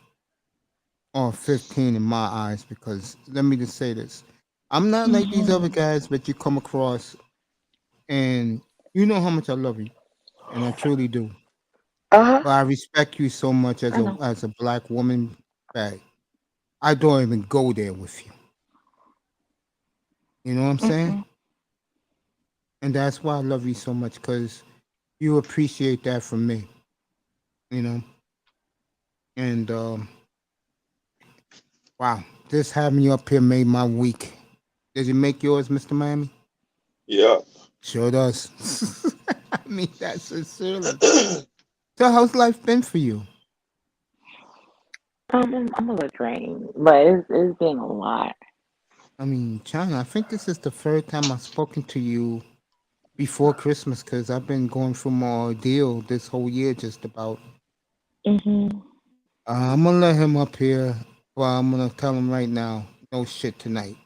are 15 in my eyes because let me just say this. I'm not like these other guys that you come across, and you know how much I love you, and I truly do. Uh-huh. But I respect you so much I know. as a black woman that I don't even go there with you. You know what I'm saying? Mm-mm. And that's why I love you so much because you appreciate that from me. You know, and wow, this having you up here made my week. Does it make yours, Mr. Miami? yeah. Sure does. I mean that sincerely. So how's life been for you? I'm a little drained, but it's been a lot. I mean, China, I think this is the third time I've spoken to you before Christmas because I've been going through my ordeal this whole year just about. Mhm. I'm gonna let him up here. Well, I'm gonna tell him right now, no shit tonight.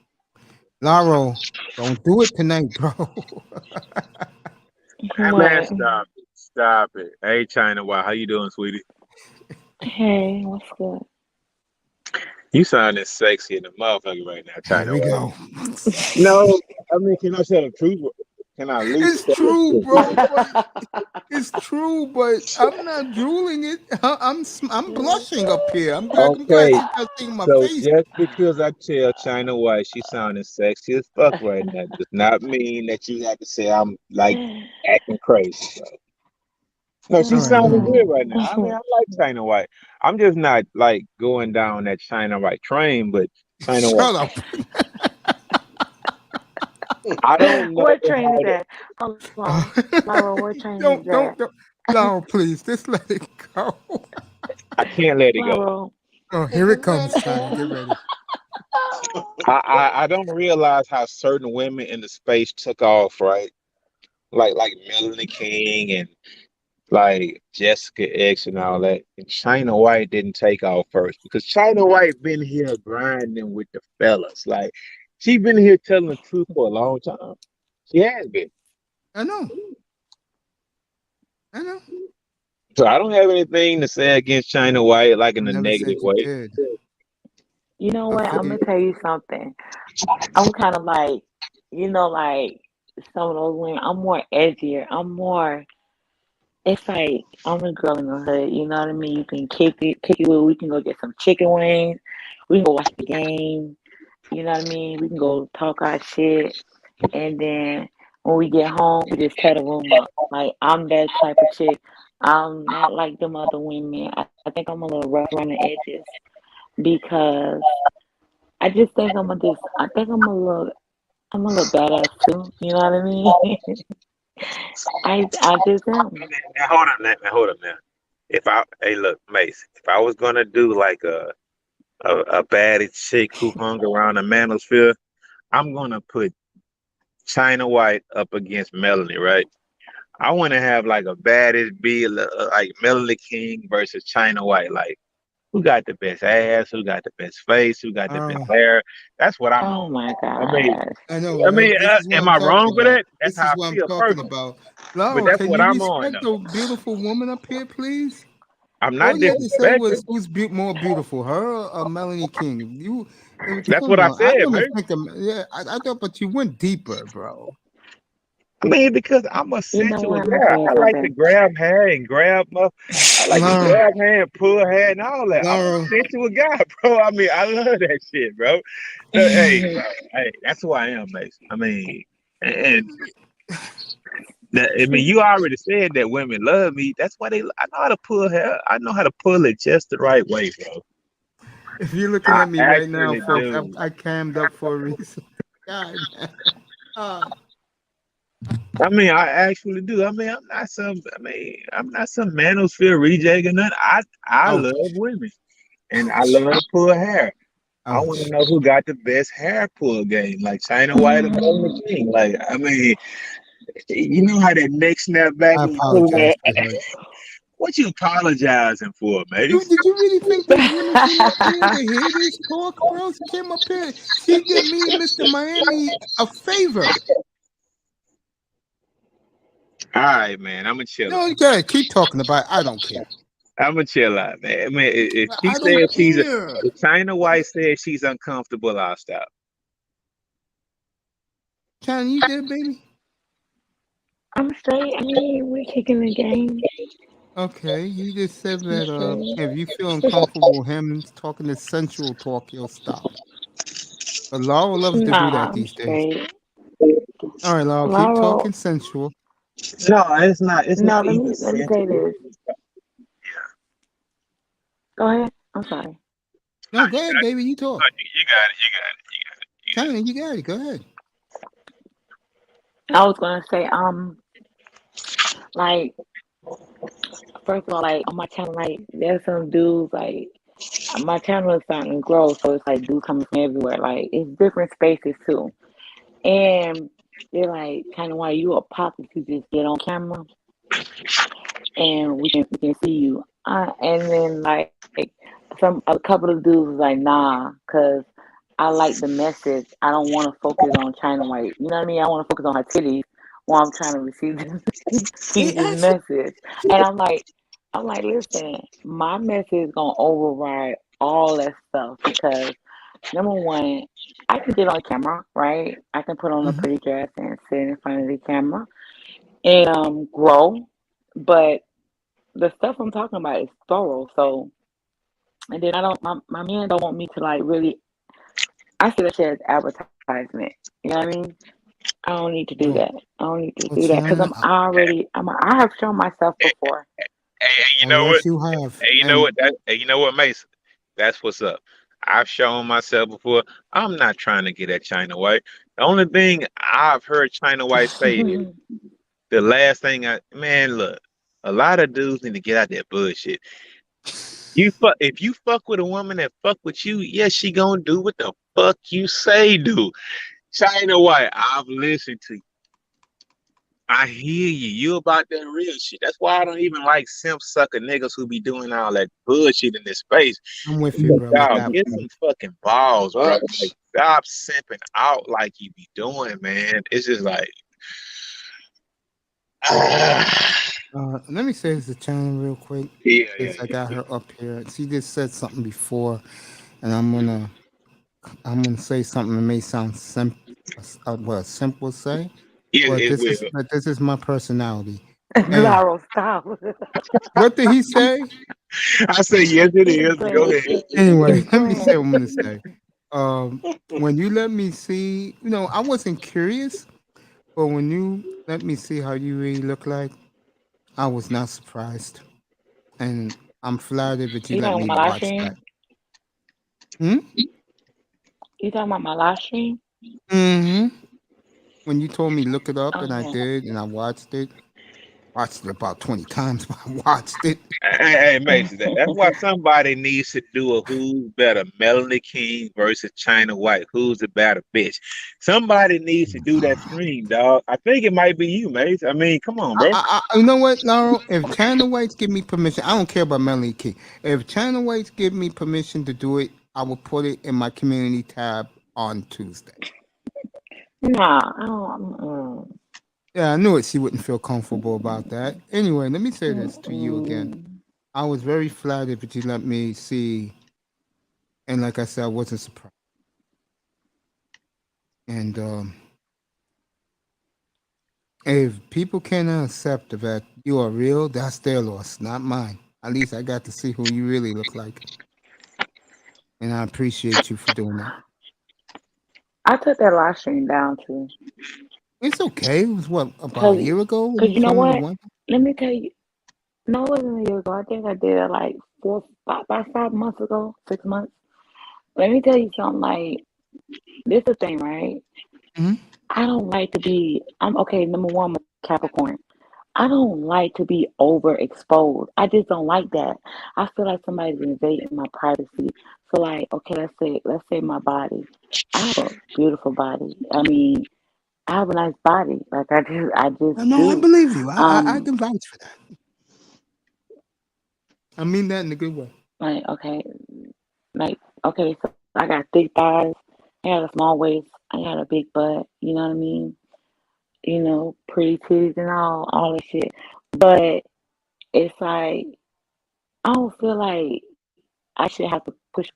Laro, don't do it tonight, bro. Hey man, What? stop it. Stop it. Hey China, wow, how you doing, sweetie? Hey, what's good? You sounding sexy in the motherfucker right now, Here China. we Wow. go. No, I mean, can I tell the truth? Can I at least It's tell the true, truth? bro, but it's true, but I'm not drooling it. I'm blushing up here. I'm glad Okay, you guys seeing my so face. just because I tell China White she sounding sexy as fuck right now does not mean that you have to say I'm like acting crazy. No, All she's right, sounding man. good right now. I mean, I like China White. I'm just not like going down that China White train, but China White. Shut up. I don't know What train how is to. that? Hold on. Laura, what train is that? Don't. No, please, just let it go. I can't let it go. Laura. Oh, here it comes, China. Get ready. I don't realize how certain women in the space took off, right? Like Melanie King and like Jessica X and all that. And China White didn't take off first because China White been here grinding with the fellas. Like she been here telling the truth for a long time. She has been. I know. I know. So I don't have anything to say against China White like I in a never negative said you way. did. You know I what? I'm figured. gonna tell you something. I'm kind of like, like some of those women. I'm more edgier. I'm more. It's like I'm a girl in the hood. You know what I mean? You can kick it with. We can go get some chicken wings. We can go watch the game. You know what I mean? We can go talk our shit, and then when we get home, we just tear the room up. Like I'm that type of chick. I'm not like them other women. I think I'm a little rough around the edges because I just think I think I'm a little badass too. You know what I mean? I just am. Now hold up, now hold up, now. If I hey look, Mace, if I was gonna do like a baddie chick who hung around the manosphere, I'm gonna put China White up against Melanie, right? I want to have like a baddest be like Melanie King versus China White. Like, who got the best ass? Who got the best face? Who got the best Oh, hair? That's what I'm Oh on. my I mean, gosh. I know, I right? mean, This is what am I'm I talking wrong for about. that? That's This how is I what I'm feel talking personally. about. But Laro, that's can what you I'm on respect though. the beautiful woman up here, please? I'm All not you had to say was disrespecting. who's more beautiful, her or Melanie King? That's Come what I on. I said, don't man. even think, yeah, I thought, but you went deeper, bro. I mean, because I'm a You know sensual what? I'm gonna guy. tell you I like to something. grab hair and grab my, I like to Laurel, grab hair and pull hair and all that. I'm a Laurel, sensual guy, bro. I mean, I love that shit, bro. So, hey, that's who I am, Mason. I mean, and I mean, you already said that women love me. That's why I know how to pull hair. I know how to pull it just the right way, bro. if you're looking I at me right now, actually folks, do. I cammed up for a reason. God, man. Uh, I mean, I actually do. I mean, I'm not some manosphere reject or nothing. I ouch, love women and I love to pull hair. I want to ouch. know who got the best hair pull game, like China White or Melanie King. Like, I mean, you know how that neck snap back I when you pull apologize that. to her. What you apologizing for, Mace? Did you really think these women came up here to hear this talk, bro? She came up here. She did me and Mr. Miami a favor. All right, man. I'm gonna chill No, out. you gotta keep talking about it. I don't care. I'm gonna chill out, man. I mean, if she I don't said care. if China White said she's uncomfortable, I'll stop. China, you there, baby? I'm straight. I mean, we're kicking the game. Okay, you just said I'm that straight. if you feel uncomfortable with him talking this sensual talk, you'll stop. But Laurel loves to do Nah, that I'm these days. straight. All right, Laurel, keep Laurel, talking sensual. No, it's not. It's no, not even let me say sensitive. this. Go ahead. I'm sorry. No, go ahead, baby. You talk. You got it. You got it. You got it. You got China, you got it. Go ahead. I was gonna say, like, first of all, like on my channel, like there's some dudes like my channel is starting to grow, so it's like dudes coming from everywhere. Like it's different spaces too, and they're like, kind of why you a pop if you just get on camera and we can see you. And then like a couple of dudes was like, nah, cause I like the message. I don't want to focus on China White. You know what I mean? I want to focus on her titties while I'm trying to receive this, receive It this actually, message. And I'm like, listen, my message is gonna override all that stuff because number one, I can get on camera, right? I can put on a Mhm. pretty dress and sit in front of the camera and grow, but the stuff I'm talking about is thorough. So, and then I don't, my man don't want me to like really. I see that shit as advertisement. You know what I mean? I don't need to do Oh, that. I don't need to well, do that because China, I have shown myself before. hey, you oh, know what? yes, you have. Hey, you know And what? Hey, you know what, Mason? That's what's up. I've shown myself before. I'm not trying to get at China White. The only thing I've heard China White say is the last thing man, look, a lot of dudes need to get out that bullshit. If you fuck with a woman that fuck with you, yes, she gonna do what the fuck you say do. China White, I've listened to you. I hear you. You about that real shit. That's why I don't even like simp sucker niggas who be doing all that bullshit in this space. I'm with you, Like, bro, with dog, that get point. some fucking balls, bro. Like, Facts. stop simping out like you be doing, man. It's just like, Let me say this to China real quick. yeah, Since I got her up here. She just said something before, and I'm gonna say something that may sound what a simple say, but it will. this is my personality. And Laurel, stop. what did he say? I say yes, it He is. Go playing. ahead. Anyway, He let me say playing. what I'm gonna say. When you let me see, I wasn't curious, but when you let me see how you really look like, I was not surprised, and I'm flattered that you You let talking me about my live watch that. stream? Hmm? You talking about my live stream? Hmm. When you told me look it up, Oh and I yeah. did, and I watched it about 20 times, but I watched it. Hey, Mason, that's why somebody needs to do a who's better, Melanie King versus China White. Who's the better bitch? Somebody needs to do that stream, dog. I think it might be you, Mason. I mean, come on, bro. You know what, Laurel? If China Whites give me permission, I don't care about Melanie King. If China Whites give me permission to do it, I will put it in my community tab on Tuesday. Nah, I don't. Yeah, I knew it. She wouldn't feel comfortable about that. Anyway, let me say this to you again. Mm-mm. I was very flattered that you let me see, and like I said, I wasn't surprised. And If people cannot accept the fact you are real, that's their loss, not mine. At least I got to see who you really look like, and I appreciate you for doing that. I took that live stream down too. It's okay. It was what about a Cause, year ago when cause you you know told me the what? one. Let me tell you. No, it wasn't a year ago. I think I did it like about 5 months ago, 6 months. Let me tell you something. Like this, is the thing, right? Hmm. I don't like to be. I'm okay. Number one, I'm a Capricorn. I don't like to be overexposed. I just don't like that. I feel like somebody's invading my privacy. So like, okay, let's say my body. I have a beautiful body. I mean, I have a nice body. Like I just No, I do. believe you. I Um, can vouch for that. I mean that in a good way. like okay, like okay, so I got thick thighs. I got a small waist. I got a big butt. You know what I mean? Pretty titties and all that shit. But it's like I don't feel like I should have to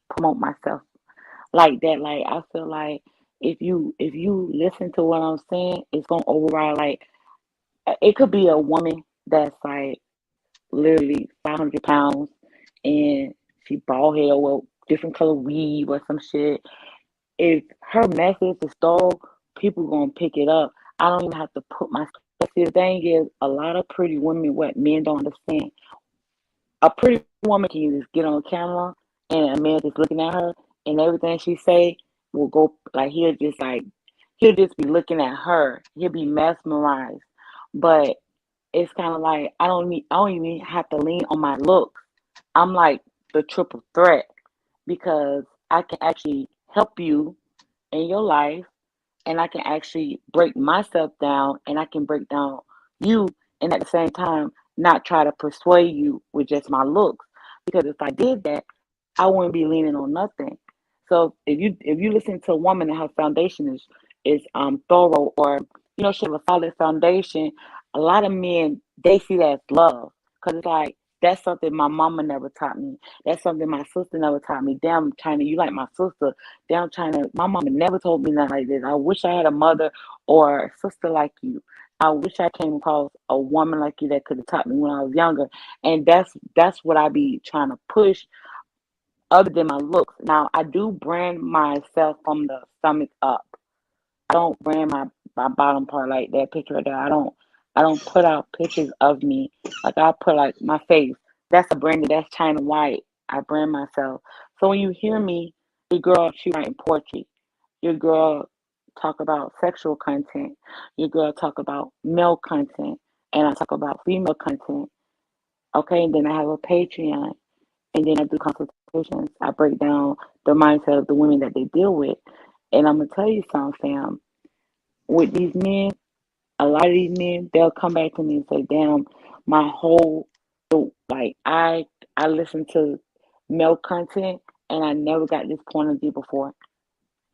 promote myself like that. Like I feel like if you listen to what I'm saying, it's gonna override. Like it could be a woman that's like literally 500 pounds and she bald head or different color weave or some shit. If her message is stole, people gonna pick it up. I don't even have to put my. See, the thing is, a lot of pretty women, what men don't understand. A pretty woman can just get on camera and a man just looking at her and everything she say will go like he'll just be looking at her. He'll be mesmerized. But it's kind of like I don't even have to lean on my looks. I'm like the triple threat because I can actually help you in your life and I can actually break myself down and I can break down you and at the same time not try to persuade you with just my looks. Because if I did that, I wouldn't be leaning on nothing. So if you listen to a woman and her foundation is thorough or she have a solid foundation, a lot of men they see that as love. Cause it's like that's something my mama never taught me. That's something my sister never taught me. Damn China, you like my sister. Damn China, my mama never told me nothing like this. I wish I had a mother or a sister like you. I wish I came across a woman like you that could have taught me when I was younger. And that's what I be trying to push other than my looks. Now I do brand myself from the stomach up. I don't brand my bottom part like that picture right there. I don't put out pictures of me. Like I put like my face. That's a branded, that's China White. I brand myself. So when you hear me, your girl she writing poetry. Your girl talk about sexual content. Your girl talk about male content. And I talk about female content. Okay, and then I have a Patreon. And then I do consultations. I break down the mindset of the women that they deal with. And I'm gonna tell you something, fam. With these men, a lot of these men, they'll come back to me and say, "Damn, my whole like I listen to male content and I never got this point of view before."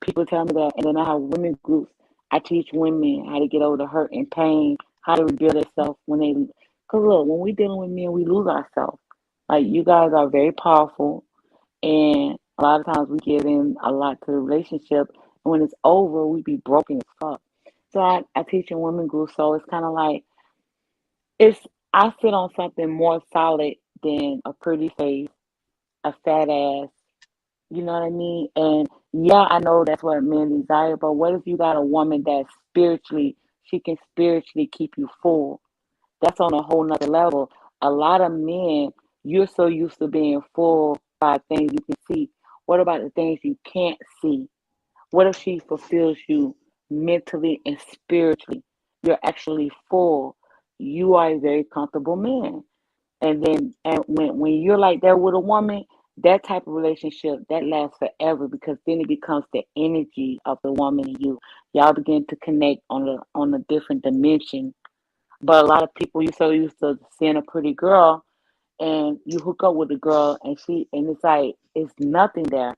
People tell me that, and then I have women groups. I teach women how to get over the hurt and pain, how to rebuild themselves when they. Cause look, when we dealing with men, we lose ourselves. Like you guys are very powerful, and a lot of times we give in a lot to the relationship. And when it's over, we be broken as fuck. So I teach in women groups, so it's kind of like it's I sit on something more solid than a pretty face, a fat ass. You know what I mean? And yeah, I know that's what men desire, but what if you got a woman that she can spiritually keep you full? That's on a whole nother level. A lot of men, you're so used to being full by things you can see. What about the things you can't see? What if she fulfills you mentally and spiritually? You're actually full. You are a very comfortable man. And when you're like that with a woman, that type of relationship that lasts forever because then it becomes the energy of the woman and you. Y'all begin to connect on a different dimension. But a lot of people you so used to seeing a pretty girl and you hook up with a girl and it's like it's nothing there.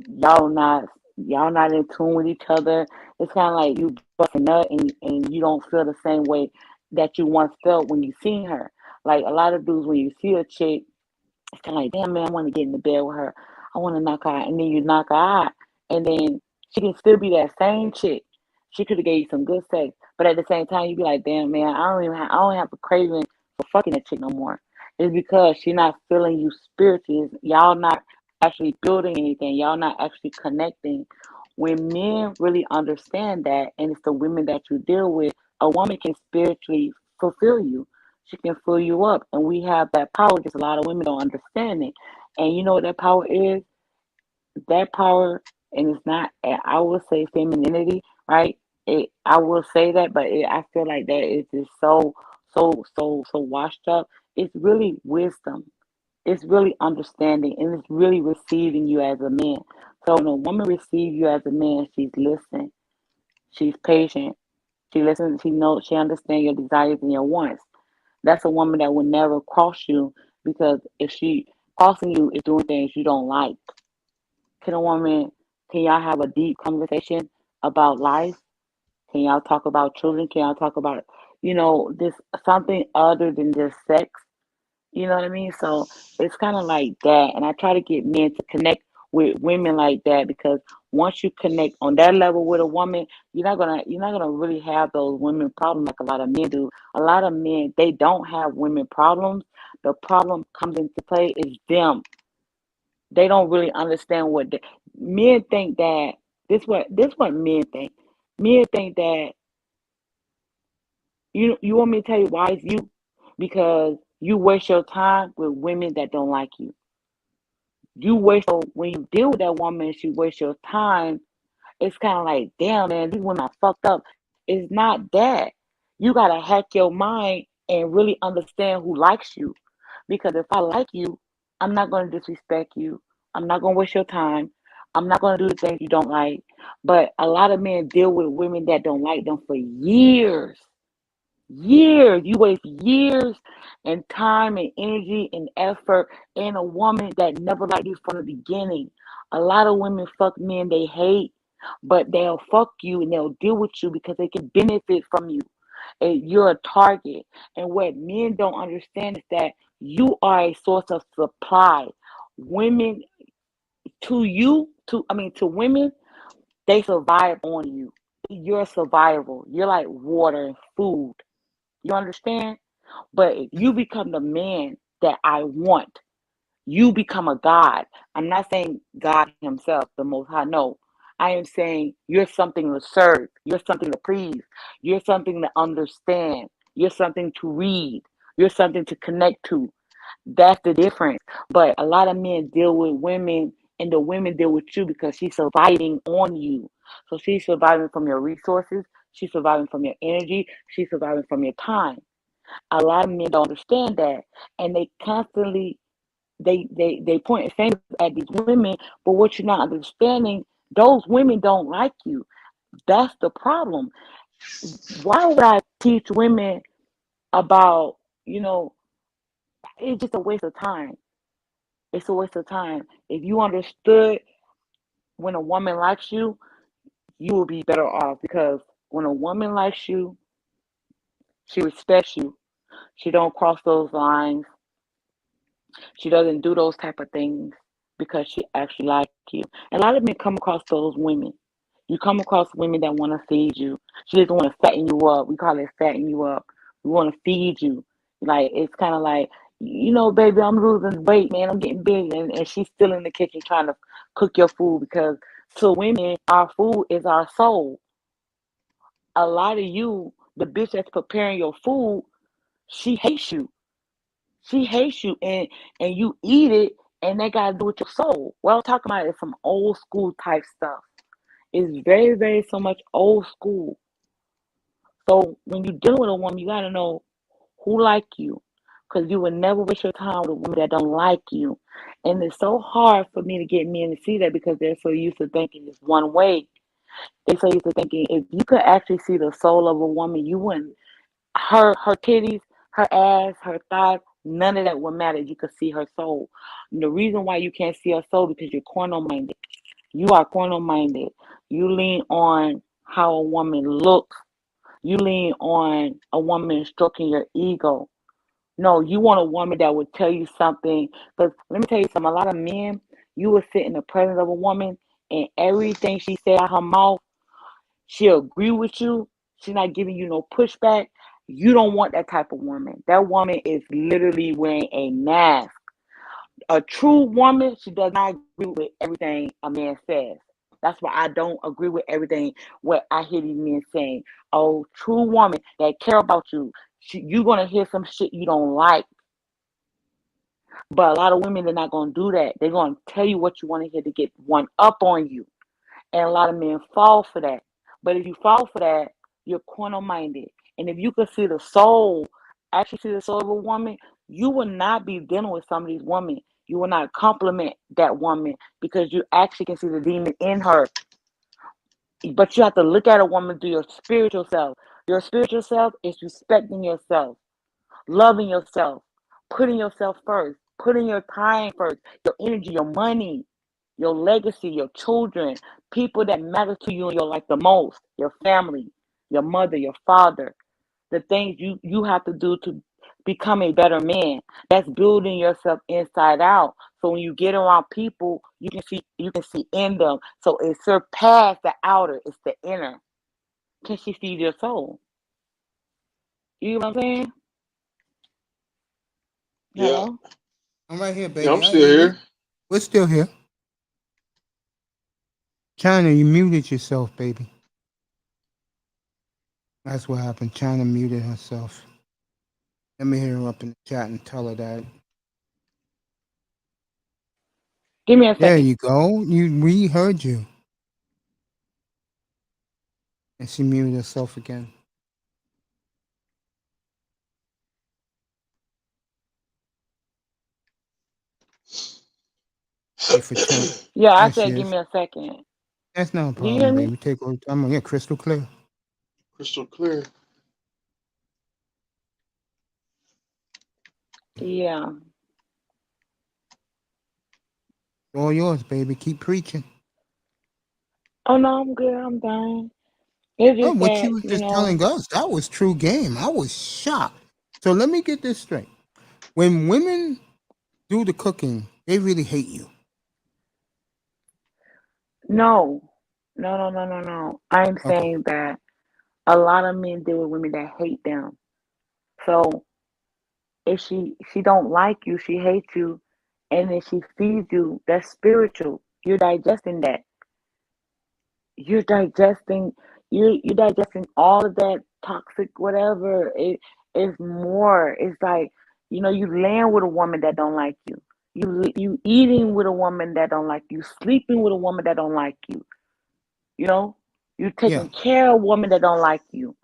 Y'all not y'all not in tune with each other. It's kinda like you bust a nut and you don't feel the same way that you once felt when you seen her. Like a lot of dudes when you see a chick, it's kinda like, damn man, I wanna get in the bed with her. I wanna knock her out and then you knock her out and then she can still be that same chick. She could have gave you some good sex, But at the same time, you be like, damn man, I don't have a craving for fucking that chick no more. It's because she not feeling you spiritually. Y'all not actually building anything. Y'all not actually connecting. When men really understand that, and it's the women that you deal with, a woman can spiritually fulfill you. She can fill you up, and we have that power. Just a lot of women don't understand it. And you know what that power is? That power, and it's not. I would say femininity, right? I will say that, but I feel like that is just so washed up. It's really wisdom. It's really understanding, and it's really receiving you as a man. So when a woman receives you as a man, she's listening, she's patient, she listens, she knows, she understands your desires and your wants. That's a woman that will never cross you, because if she crossing you is doing things you don't like. Can a woman, can y'all have a deep conversation about life? Can y'all talk about children? Can y'all talk about, this something other than just sex? You know what I mean? So it's kind of like that. And I try to get men to connect with women like that, because once you connect on that level with a woman, you're not gonna really have those women problems like a lot of men do. A lot of men, they don't have women problems. The problem comes into play is them. They don't really understand men think that this what men think. Men think that you want me to tell you why it's you? Because you waste your time with women that don't like you. When you deal with that woman, she wastes your time. It's kind of like, damn, man, these women are fucked up. It's not that. You gotta hack your mind and really understand who likes you. Because if I like you, I'm not gonna disrespect you. I'm not gonna waste your time. I'm not gonna do the things you don't like. But a lot of men deal with women that don't like them for years. Years. You waste years and time and energy and effort in a woman that never liked you from the beginning. A lot of women fuck men they hate, but they'll fuck you and they'll deal with you because they can benefit from you. And you're a target. And what men don't understand is that you are a source of supply. Women to women, they survive on you. You're survival. You're like water and food. You understand? But if you become the man that I want, you become a God. I'm not saying God Himself, the Most High. No. I am saying you're something to serve. You're something to please. You're something to understand. You're something to read. You're something to connect to. That's the difference. But a lot of men deal with women, and the women deal with you because she's surviving on you. So she's surviving from your resources. She's surviving from your energy. She's surviving from your time. A lot of men don't understand that, and they constantly they point fingers at these women. But what you're not understanding, those women don't like you. That's the problem. Why would I teach women about, it's just a waste of time. It's a waste of time. If you understood when a woman likes you, you will be better off, because when a woman likes you, she respects you. She don't cross those lines. She doesn't do those type of things because she actually likes you. And a lot of men come across those women. You come across women that want to feed you. She doesn't want to fatten you up. We call it fatten you up. We want to feed you. Like, it's kind of like, baby, I'm losing weight, man. I'm getting big. And she's still in the kitchen trying to cook your food, because to women, our food is our soul. A lot of you, the bitch that's preparing your food, she hates you. She hates you, and you eat it, and they got to do with your soul. What I'm talking about is some old school type stuff. It's very, very so much old school. So when you deal with a woman, you got to know who like you, because you will never waste your time with a woman that don't like you. And it's so hard for me to get men to see that, because they're so used to thinking it's one way. They're so used to thinking if you could actually see the soul of a woman, you wouldn't. Her titties, her ass, her thighs, none of that would matter. You could see her soul. And the reason why you can't see her soul, because you're carnal minded. You are carnal minded. You lean on how a woman looks. You lean on a woman stroking your ego. No, you want a woman that would tell you something. Because let me tell you something. A lot of men, you will sit in the presence of a woman, and everything she said out her mouth, she'll agree with you. She's not giving you no pushback. You don't want that type of woman. That woman is literally wearing a mask. A true woman, she does not agree with everything a man says. That's why I don't agree with everything what I hear these men saying. Oh, true woman that care about you. You're gonna hear some shit you don't like. But a lot of women, they're not gonna do that. They're gonna tell you what you want to hear to get one up on you. And a lot of men fall for that. But if you fall for that, you're corner minded. And if you could see the soul, actually see the soul of a woman, you will not be dealing with some of these women. You will not compliment that woman because you actually can see the demon in her. But you have to look at a woman through your spiritual self. Your spiritual self is respecting yourself, loving yourself, putting yourself first, putting your time first, your energy, your money, your legacy, your children, people that matter to you in your life the most, your family, your mother, your father, the things you have to do to become a better man. That's building yourself inside out. So when you get around people, you can see in them. So it surpassed the outer, it's the inner. Can she see your soul? You know what I'm saying? Yeah, Hello? I'm right here, yeah, baby. I'm I still hear you. here. We're still here. China, you muted yourself, baby. That's what happened. China muted herself. Let me hit her up in the chat and tell her that. Give me a There second. you go. We heard you. And she muted herself again. Wait for China. Yeah, I There she said give is. me a second. That's no Do you hear problem, me? baby. Take all the time. Yeah, crystal clear. Crystal clear. Yeah. All yours, baby. Keep preaching. Oh no, I'm good. I'm done. It's Oh, just what you that, was just telling us, that was true game. I was shocked. So let me get this straight. When women do the cooking, they really hate you. no. No. I'm Okay. saying that a lot of men deal with women that hate them. So if she don't like you, she hates you, and then she feeds you, that's spiritual. You're digesting that. You're digesting you're digesting all of that toxic whatever. It's more. It's like, you laying with a woman that don't like you. You eating with a woman that don't like you, sleeping with a woman that don't like you. You know, you Yeah. taking care of a woman that don't like you.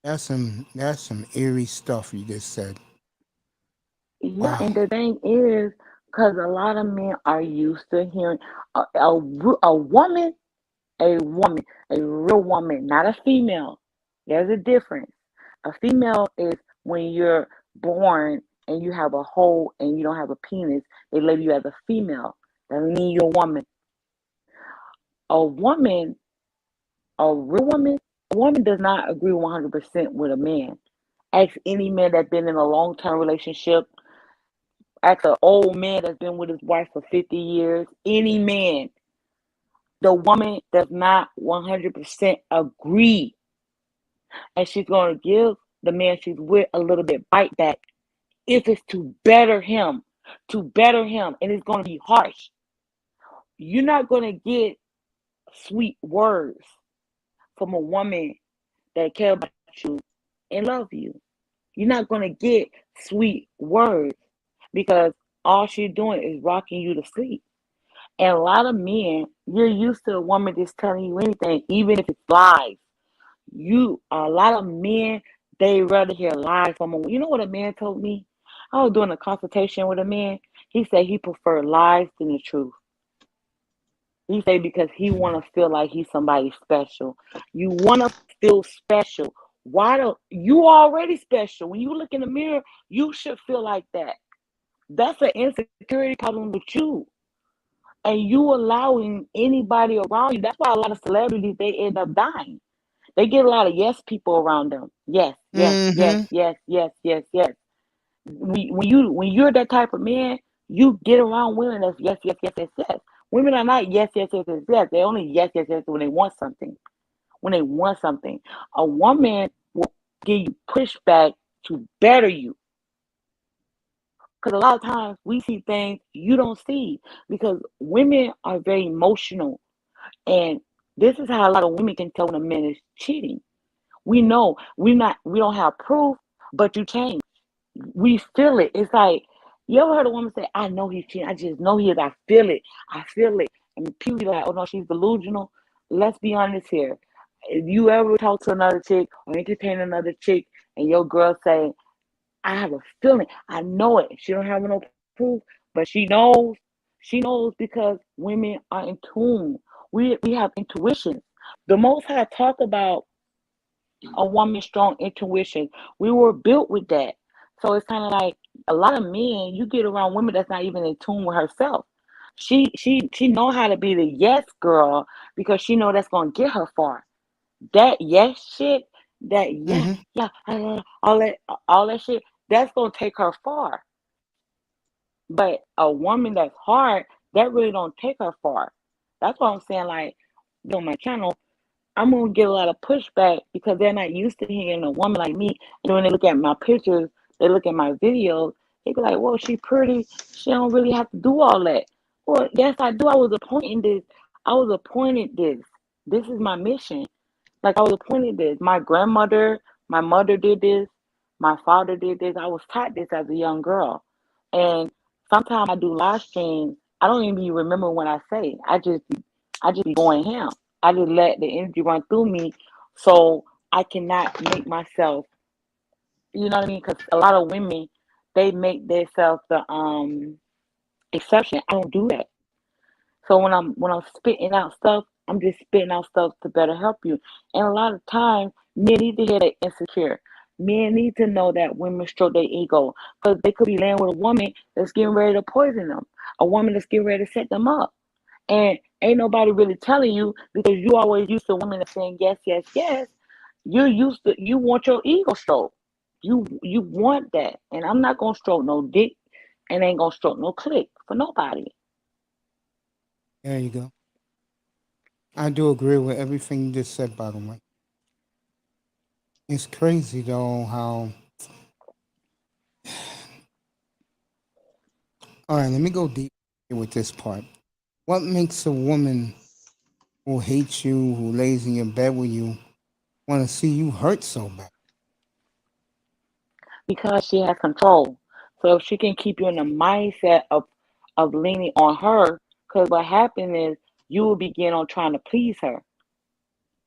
That's some eerie stuff you just said. Yeah, Wow. and the thing is, because a lot of men are used to hearing a woman, a woman, a real woman, not a female. There's a difference. A female is when you're born and you have a hole and you don't have a penis, they label you as a female. Doesn't mean you're a woman. A woman, a real woman, a woman does not agree 100% with a man. Ask any man that's been in a long term relationship. Ask an old man that's been with his wife for 50 years. Any man. The woman does not 100% agree. And she's going to give the man she's with a little bit bite back if it's to better him. To better him. And it's going to be harsh. You're not going to get sweet words from a woman that cares about you and love you. You're not going to get sweet words because all she's doing is rocking you to sleep. And a lot of men, you're used to a woman just telling you anything, even if it's lies. A lot of men, they rather hear lies from a woman. You know what a man told me? I was doing a consultation with a man. He said he preferred lies than the truth. He said because he want to feel like he's somebody special. You want to feel special. Why don't you already special? When you look in the mirror, you should feel like that. That's an insecurity problem with you. And you allowing anybody around you. That's why a lot of celebrities they end up dying. They get a lot of yes people around them. Yes, yes, yes, Mm-hmm. yes, yes, yes, yes. When you're that type of man, you get around women that's yes, yes, yes, yes, yes. Women are not yes, yes, yes, yes, yes. They're only yes, yes, yes when they want something. When they want something, a woman will give you pushback to better you. Because a lot of times we see things you don't see because women are very emotional. And this is how a lot of women can tell when a man is cheating. We know we don't have proof, but you change. We feel it. It's like you ever heard a woman say, I know he's cheating, I just know he is, I feel it. I feel it. And people be like, oh no, she's delusional. Let's be honest here. If you ever talk to another chick or entertain another chick and your girl say, I have a feeling. I know it. She don't have no proof, but she knows. She knows because women are in tune. We have intuition. The Most High talk about a woman's strong intuition. We were built with that. So it's kind of like a lot of men. You get around women that's not even in tune with herself. She know how to be the yes girl because she know that's gonna get her far. That yes shit, that yeah, Hmm. yeah, all that shit, that's gonna take her far. But a woman that's hard, that really don't take her far. That's why I'm saying like on my channel, I'm gonna get a lot of pushback because they're not used to hearing a woman like me. And when they look at my pictures, they look at my videos, they be like, "Well, she pretty. She don't really have to do all that." Well, yes, I do. I was appointed this. I was appointed this. This is my mission. Like I was appointed this. My grandmother, my mother did this. My father did this. I was taught this as a young girl. And sometimes I do live streams. I don't even remember when I say. I just be going ham. I just let the energy run through me, so I cannot make myself. You know what I mean? Because a lot of women, they make themselves the exception. I don't do that. So when I'm spitting out stuff, I'm just spitting out stuff to better help you. And a lot of times, men need to hear that insecure. Men need to know that women stroke their ego because they could be laying with a woman that's getting ready to poison them, a woman that's getting ready to set them up. And ain't nobody really telling you because you always used to women that's saying yes, yes, yes. You want your ego stroked. You want that. And I'm not gonna stroke no dick and ain't gonna stroke no click for nobody. There you go. I do agree with everything you just said, by the way. It's crazy though how. All right, let me go deep with this part. What makes a woman who hates you, who lays in your bed with you, want to see you hurt so bad? Because she has control. So if she can keep you in the mindset of leaning on her, because what happens is you will begin on trying to please her.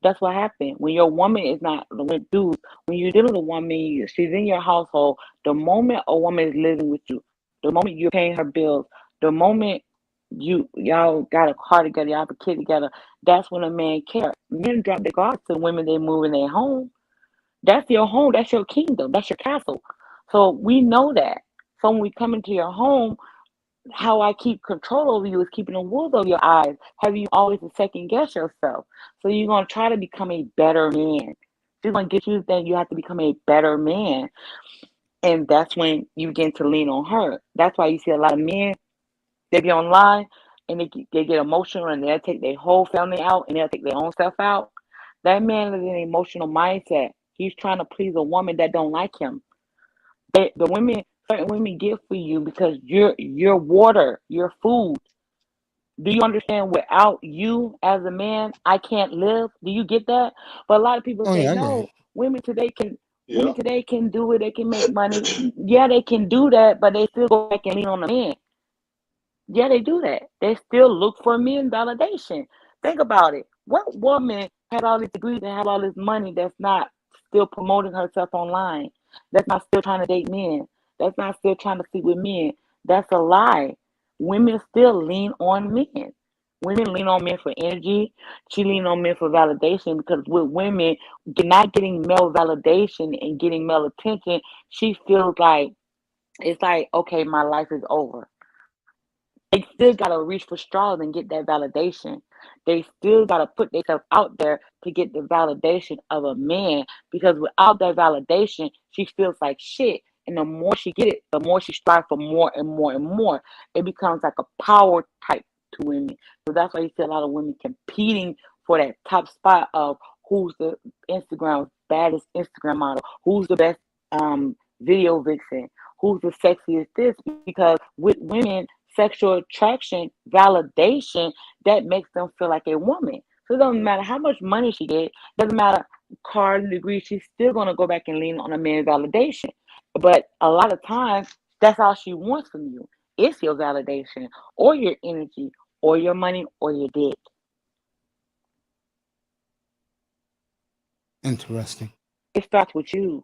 That's what happened when your woman is not when dude. When you're dealing with a woman, she's in your household. The moment a woman is living with you, the moment you're paying her bills, the moment y'all got a car together, y'all have a kid together, that's when a man cares. Men drop their guards to women they move in their home. That's your home. That's your kingdom. That's your castle. So we know that. So when we come into your home, how I keep control over you is keeping the wolves over your eyes, having you always to second guess yourself. So you're gonna try to become a better man. She's gonna get you to think you have to become a better man. And that's when you begin to lean on her. That's why you see a lot of men, they be online and they get emotional and they'll take their whole family out and they'll take their own self out. That man is in an emotional mindset. He's trying to please a woman that don't like him. The women, certain women give for you because you're water, you're food. Do you understand? Without you as a man, I can't live. Do you get that? But a lot of people Oh say yeah, I get it. no. Women Yeah. today can do it. They can make money. Yeah, they can do that, but they still go back and lean on the man. Yeah, they do that. They still look for men validation. Think about it. What woman had all these degrees and have all this money that's not still promoting herself online? That's not still trying to date men. That's not still trying to sleep with men. That's a lie. Women still lean on men. Women lean on men for energy. She lean on men for validation because with women not getting male validation and getting male attention, she feels like it's like, okay, my life is over. They still gotta reach for straws and get that validation. They still gotta put themselves out there to get the validation of a man because without that validation, she feels like shit. And the more she get it, the more she strives for more and more and more. It becomes like a power type to women. So that's why you see a lot of women competing for that top spot of who's the baddest Instagram model, who's the best video vixen, who's the sexiest this, because with women, sexual attraction, validation, that makes them feel like a woman. So it doesn't matter how much money she gets, doesn't matter car degree, she's still gonna go back and lean on a man's validation. But a lot of times that's all she wants from you. It's your validation or your energy or your money or your dick. Interesting. It starts with you.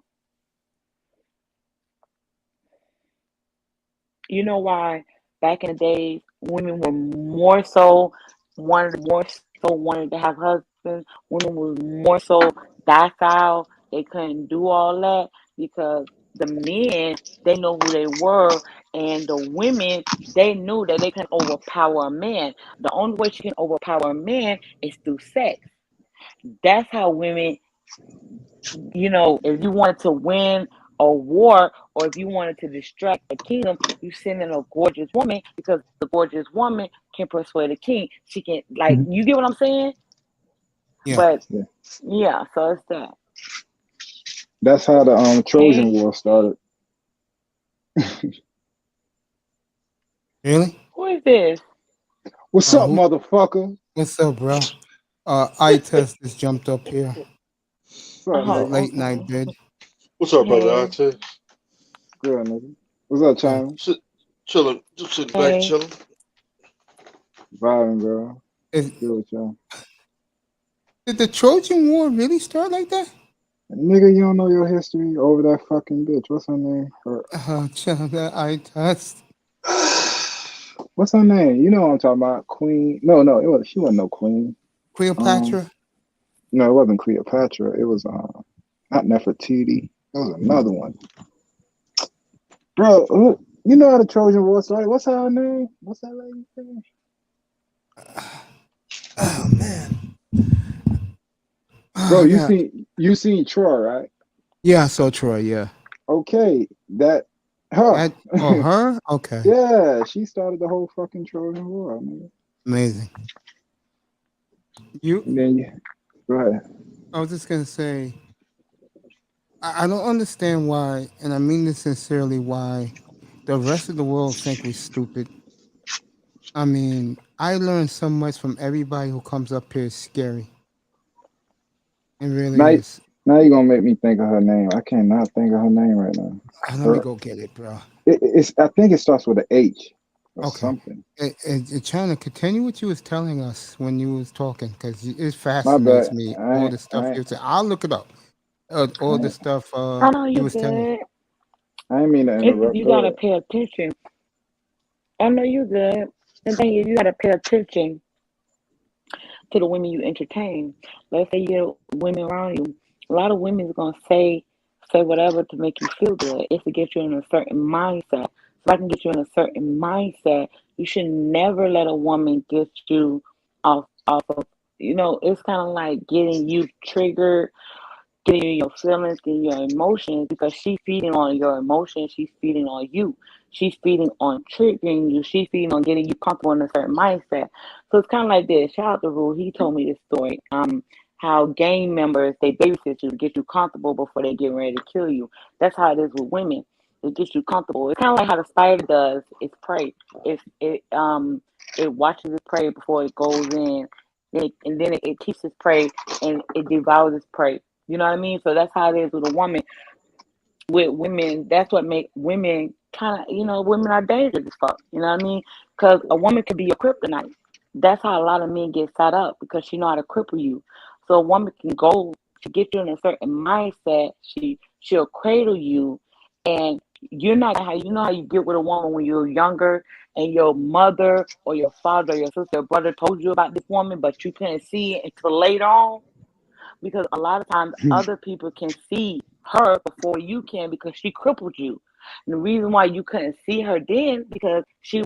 You know why back in the days women were more so wanted to have husbands. Women were more so docile. They couldn't do all that because the men, they know who they were, and the women, they knew that they can overpower a man. The only way she can overpower a man is through sex. That's how women, if you wanted to win a war or if you wanted to distract a kingdom, you send in a gorgeous woman because the gorgeous woman can persuade a king. She can, like, you get what I'm saying? Yeah. But Yeah. yeah, so it's that. That's how the Trojan Hey, War started. Really? who is this? What's up, Who? motherfucker? What's up, bro? I test just jumped up here. What's up, He's a Oh, nigga? late night okay. bid. What's up, brother? I Hey, tell you. Good, nigga. What's up, Yeah. China? Chilling, just sitting back, hey. chilling. Vibing, bro. Is, Good with y'all. did the Trojan War really start like that? Nigga, you don't know your history over that fucking bitch. What's her name? Chill, that I test. What's her name? You know what I'm talking about? Queen. No, she wasn't no queen. Cleopatra? No, it wasn't Cleopatra. It was not Nefertiti. It was another one. Bro, you know how the Trojan War started? What's her name? What's that lady's name? Oh man. Bro, Yeah. you seen Troy, right? Yeah, I saw Troy, yeah. Okay, her. Her? Okay. Yeah, she started the whole fucking Trojan War, man. Amazing. And then go ahead. I was just gonna say, I don't understand why, and I mean this sincerely, why the rest of the world think we're stupid. I mean, I learned so much from everybody who comes up here. It's scary. It really Now, is. now you're gonna make me think of her name. I cannot think of her name right now. Let me go get it, bro. I think it starts with an H or Okay. something. Trying to continue what you was telling us when you was talking, because it My fascinates bad. me, all the stuff you said. I'll look it up. All the stuff I know you you was telling. good. I didn't mean to interrupt. You Go gotta ahead. pay attention. I know you good. The thing is, you gotta pay attention to the women you entertain. Let's say you get women around you. A lot of women is gonna say whatever to make you feel good. It's to get you in a certain mindset. If I can get you in a certain mindset, you should never let a woman get you off of. It's kind of like getting you triggered, getting you your feelings, getting your emotions, because she's feeding on your emotions, she's feeding on you, she's feeding on triggering you, she's feeding on getting you comfortable in a certain mindset. So it's kind of like this. Shout out to Rule. He told me this story. How gang members, they babysit you to get you comfortable before they get ready to kill you. That's how it is with women. It gets you comfortable. It's kind of like how the spider does its prey. It watches its prey before it goes in, and then it keeps its prey and it devours its prey. You know what I mean? So that's how it is with a woman. With women, that's what make women kind of, women are dangerous as fuck. You know what I mean? Because a woman could be your kryptonite. That's how a lot of men get set up, because she know how to cripple you. So a woman can go to get you in a certain mindset. She'll cradle you, and you're not how you get with a woman when you're younger, and your mother or your father or your sister or brother told you about this woman, but you couldn't see it until later on, because a lot of times other people can see her before you can, because she crippled you. And the reason why you couldn't see her then, because she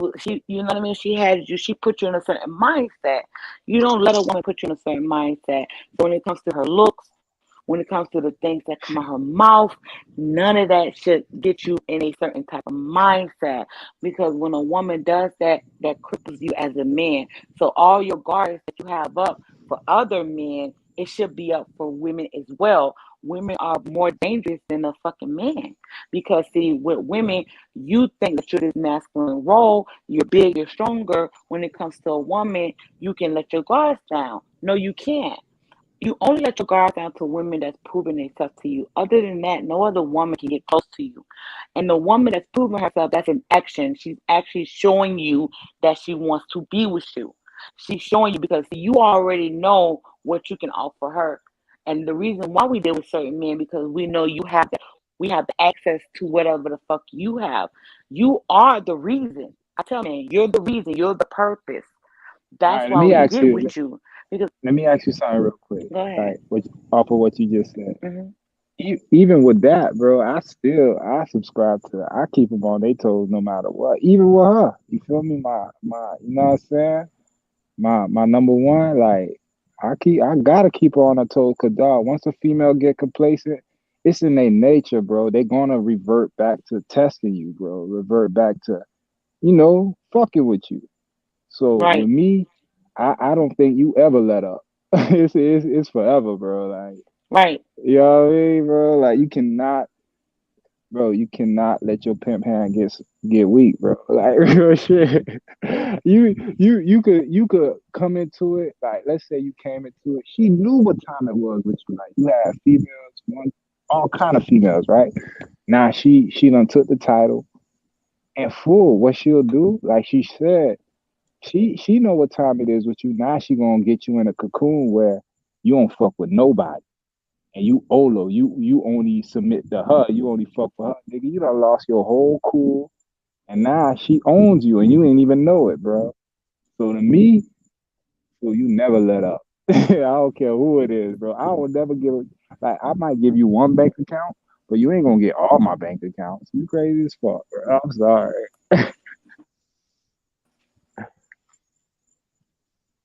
you know what I mean, she put you in a certain mindset. You don't let a woman put you in a certain mindset. So when it comes to her looks, when it comes to the things that come out her mouth. None of that should get you in a certain type of mindset, because when a woman does that, that cripples you as a man. So all your guards that you have up for other men, it should be up for women as well. Women are more dangerous than a fucking man, because see, with women, you think that you're this masculine role, you're big, you're stronger. When it comes to a woman, you can let your guards down. No, you can't. You only let your guard down to women that's proving themselves to you. Other than that, no other woman can get close to you. And the woman that's proving herself, that's an action. She's actually showing you that she wants to be with you. She's showing you because you already know what you can offer her. And the reason why we deal with certain men, because we know we have the access to whatever the fuck you have. You are the reason. I tell men, you're the reason, you're the purpose. All That's right, why we get with you. Because let me ask you something real quick. go ahead. Right, off of what you just said. Hmm. Even with that, bro, I subscribe to it. I keep them on their toes no matter what. Even with her, you feel me? You know what I'm saying? My number one, like I gotta keep her on her toes, cause dog, once a female get complacent, it's in their nature, bro. They gonna revert back to testing you, bro. Revert back to, fucking with you. So with Right, me, I don't think you ever let up. It's forever, bro. Like, right. you know what I mean, bro? Like you cannot let your pimp hand get weak, bro. Like real shit. You could come into it, like let's say you came into it. She knew what time it was with you. Like you had females, all kind of females, right? Now she done took the title and full. What she'll do, like she said, she know what time it is with you. Now she gonna get you in a cocoon where you don't fuck with nobody. And you Olo, you only submit to her, you only fuck for her, nigga. You done lost your whole cool, and now she owns you, and you ain't even know it, bro. So to me, so you never let up. I don't care who it is, bro. I will never give it. Like I might give you one bank account, but you ain't gonna get all my bank accounts. You crazy as fuck, bro. I'm sorry.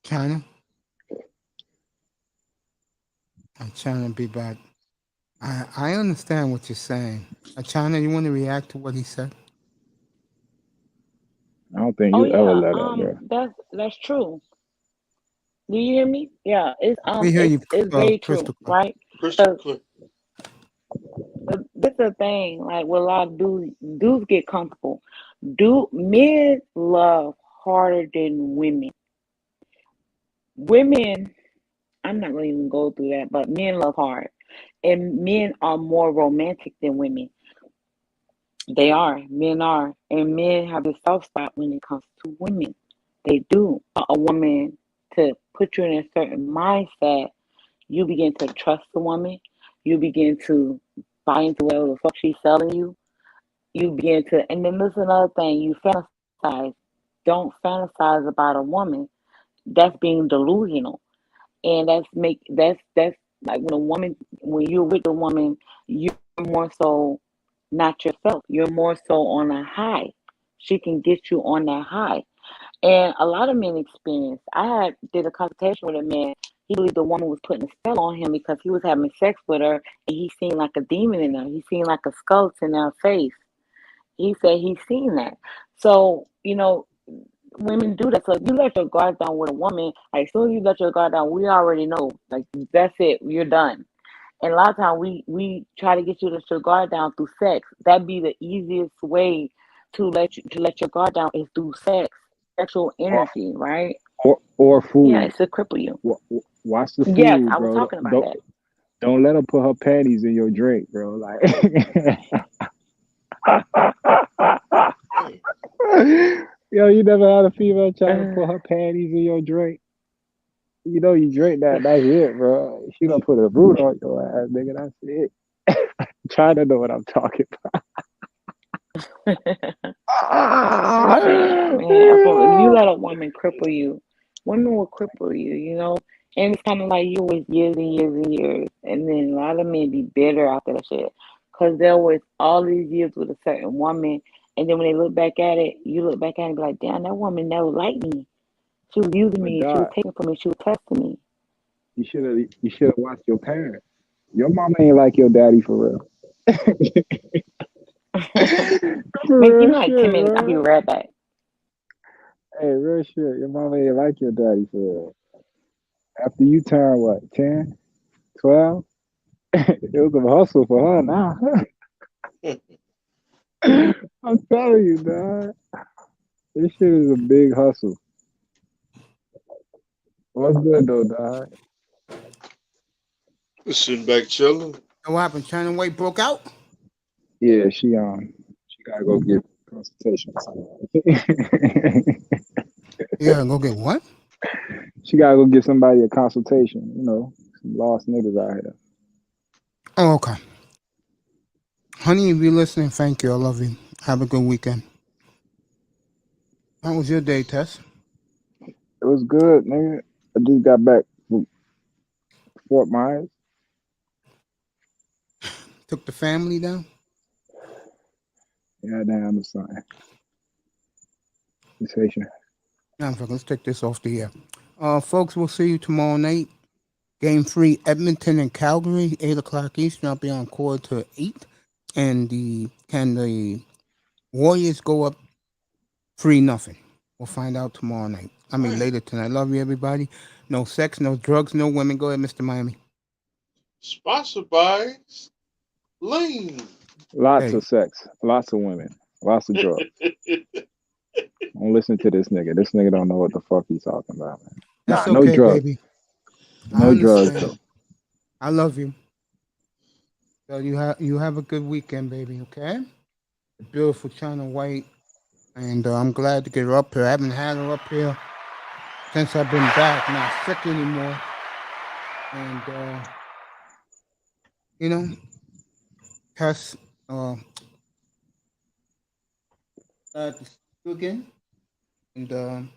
China. I'm trying to be back. I understand what you're saying. China, you want to react to what he said? I don't think Oh you ever yeah, let up, bro. that's true. Do you hear me? Yeah, We hear you it's very true, crystal clear. right? Crystal clear. This is the thing, like with a lot of dudes get comfortable. Men love harder than women. Women, I'm not really gonna go through that, but men love hard. And men are more romantic than women. They are. Men are. And men have a soft spot when it comes to women. They do. A woman to put you in a certain mindset, you begin to trust the woman. You begin to buy into whatever the fuck she's selling you. You begin to, and then this is another thing, you fantasize. Don't fantasize about a woman. That's being delusional. And that's like when you're with a woman, you're more so not yourself. You're more so on a high. She can get you on that high. And a lot of men experience. Did a consultation with a man. He believed the woman was putting a spell on him because he was having sex with her and he seen like a demon in her. He seen like a skeleton in her face. He said he's seen that. So, women do that. So if you let your guard down with a woman, like as soon as you let your guard down, we already know. Like that's it, you're done. And a lot of times we try to get you to let your guard down through sex. That'd be the easiest way to let your guard down is through sex, sexual Or energy, right? or Yeah, food. it's to cripple you. Watch the Yes, food, I was bro. talking about Don't that. don't let her put her panties in your drink, bro. Like, yo, you never had a female try to put her panties in your drink. You drink that. That's it, bro. She gonna put a root on your ass, nigga. That's it. Try to know what I'm talking Seriously, about. man. If you let a woman cripple you, women will cripple you. And it's kind of like you with years and years and years. And then a lot of men be bitter after that shit. Because they're with all these years with a certain woman. And then when they look back at it, you look back at it and be like, damn, that woman never liked me. She was using But me. She was dog, taking from me. She was testing me. you should have watched your parents. Your mama ain't like your daddy for real. For Man, give me real like 10 shit, minutes. I'll be bro. right back. Hey, real shit. Your mama ain't like your daddy for real. After you turn what, 10, 12? It was a hustle for her now. I'm telling you, dog. This shit is a big hustle. What's good though, dog? Just sitting back chilling. And what happened? China White broke out? Yeah, she gotta go get consultation. Yeah, go get what? She gotta go get somebody a consultation. You know, some lost niggas out here. Oh, okay. Honey, if you're listening, thank you. I love you. Have a good weekend. How was your day, Tess? It was good, nigga. I just got back from Fort Myers. Took the family down? Yeah, damn, the son. It's Haitian. No, let's take this off the air. Folks, we'll see you tomorrow night. Game 3, Edmonton and Calgary, 8 o'clock Eastern. I'll be on court to 8. And can the Warriors go up 3-0? We'll find out tomorrow night. I mean, later tonight. Love you, everybody. No sex, no drugs, no women. Go ahead, Mr. Miami. Sponsored by Lean. Lots Hey. of sex, lots of women, lots of drugs. Don't listen to this nigga. This nigga don't know what the fuck he's talking about, man. That's Nah, no okay, drugs. baby. No I drugs, understand. though. I love you. So you have a good weekend, baby, okay? The beautiful China White. And I'm glad to get her up here. I haven't had her up here since I've been back. Not sick anymore. And, you know, Tess, glad to see you again. And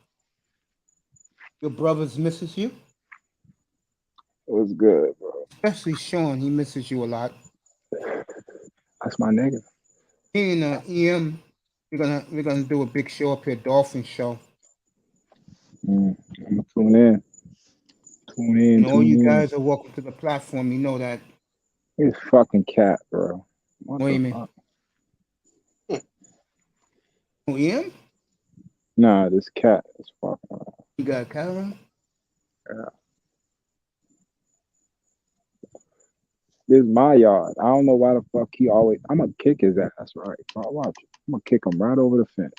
your brothers misses you. It was good, bro. Especially Sean. He misses you a lot. That's my nigga. He and EM, we're gonna do a big show up here, Dolphin show. I'm gonna tune in. Tune in, And all you tune in. guys are welcome to the platform. You know that. This fucking cat, bro. What do you the mean? fuck? Oh, EM? Nah, this cat is fucking. You got a cat around? Yeah. This is my yard. I don't know why the fuck he always. I'm gonna kick his ass, right? Watch. I'm gonna kick him right over the fence.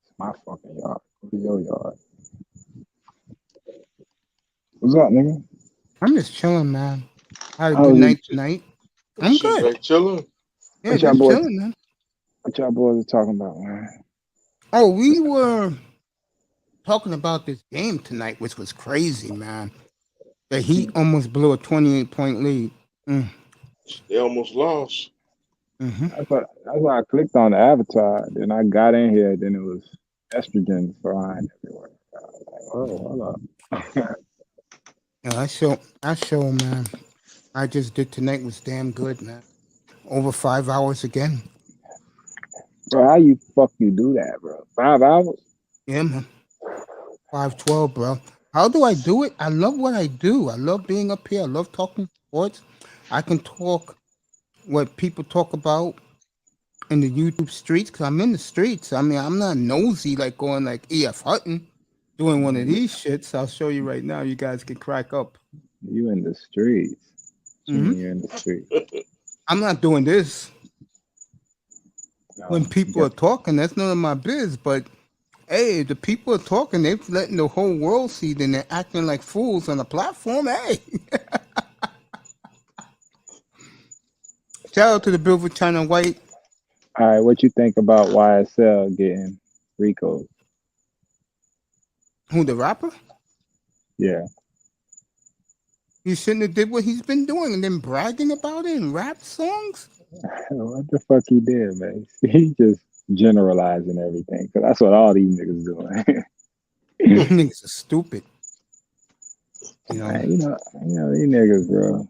It's my fucking yard. Go to your yard. What's up, nigga? I'm just chilling, man. I had a How good was night tonight. I'm Sitting good. back chilling. Yeah, What y'all just boys? chilling, man. What y'all boys are talking about, man? Oh, we were talking about this game tonight, which was crazy, man. The Heat almost blew a 28-point lead. They almost lost. Mm-hmm. That's why I clicked on the avatar. Then I got in here. Then it was estrogen flying everywhere. I was like, oh, hold up. Yeah, that show, man, I just did tonight was damn good, man. Over 5 hours again. Bro, how you fuck you do that, bro? 5 hours? Yeah, man. 512, bro. How do I do it? I love what I do. I love being up here. I love talking sports. I can talk what people talk about in the YouTube streets because I'm in the streets. I mean, I'm not nosy like going like E.F. Hutton doing one of these shits. I'll show you right now. You guys can crack up. You in the streets. Mhm. You're in the streets. I'm not doing this. No, When people are talking, that's none of my biz. But hey, the people are talking. They're letting the whole world see. Then they're acting like fools on the platform. Hey, shout out to the beautiful China White. All right, what you think about YSL getting Rico? Who, the rapper? Yeah. He shouldn't have did what he's been doing and then bragging about it in rap songs. What the fuck he did, man? He just generalizing everything. Cause that's what all these niggas doing. Niggas are stupid. You know. Man, you know these niggas, bro.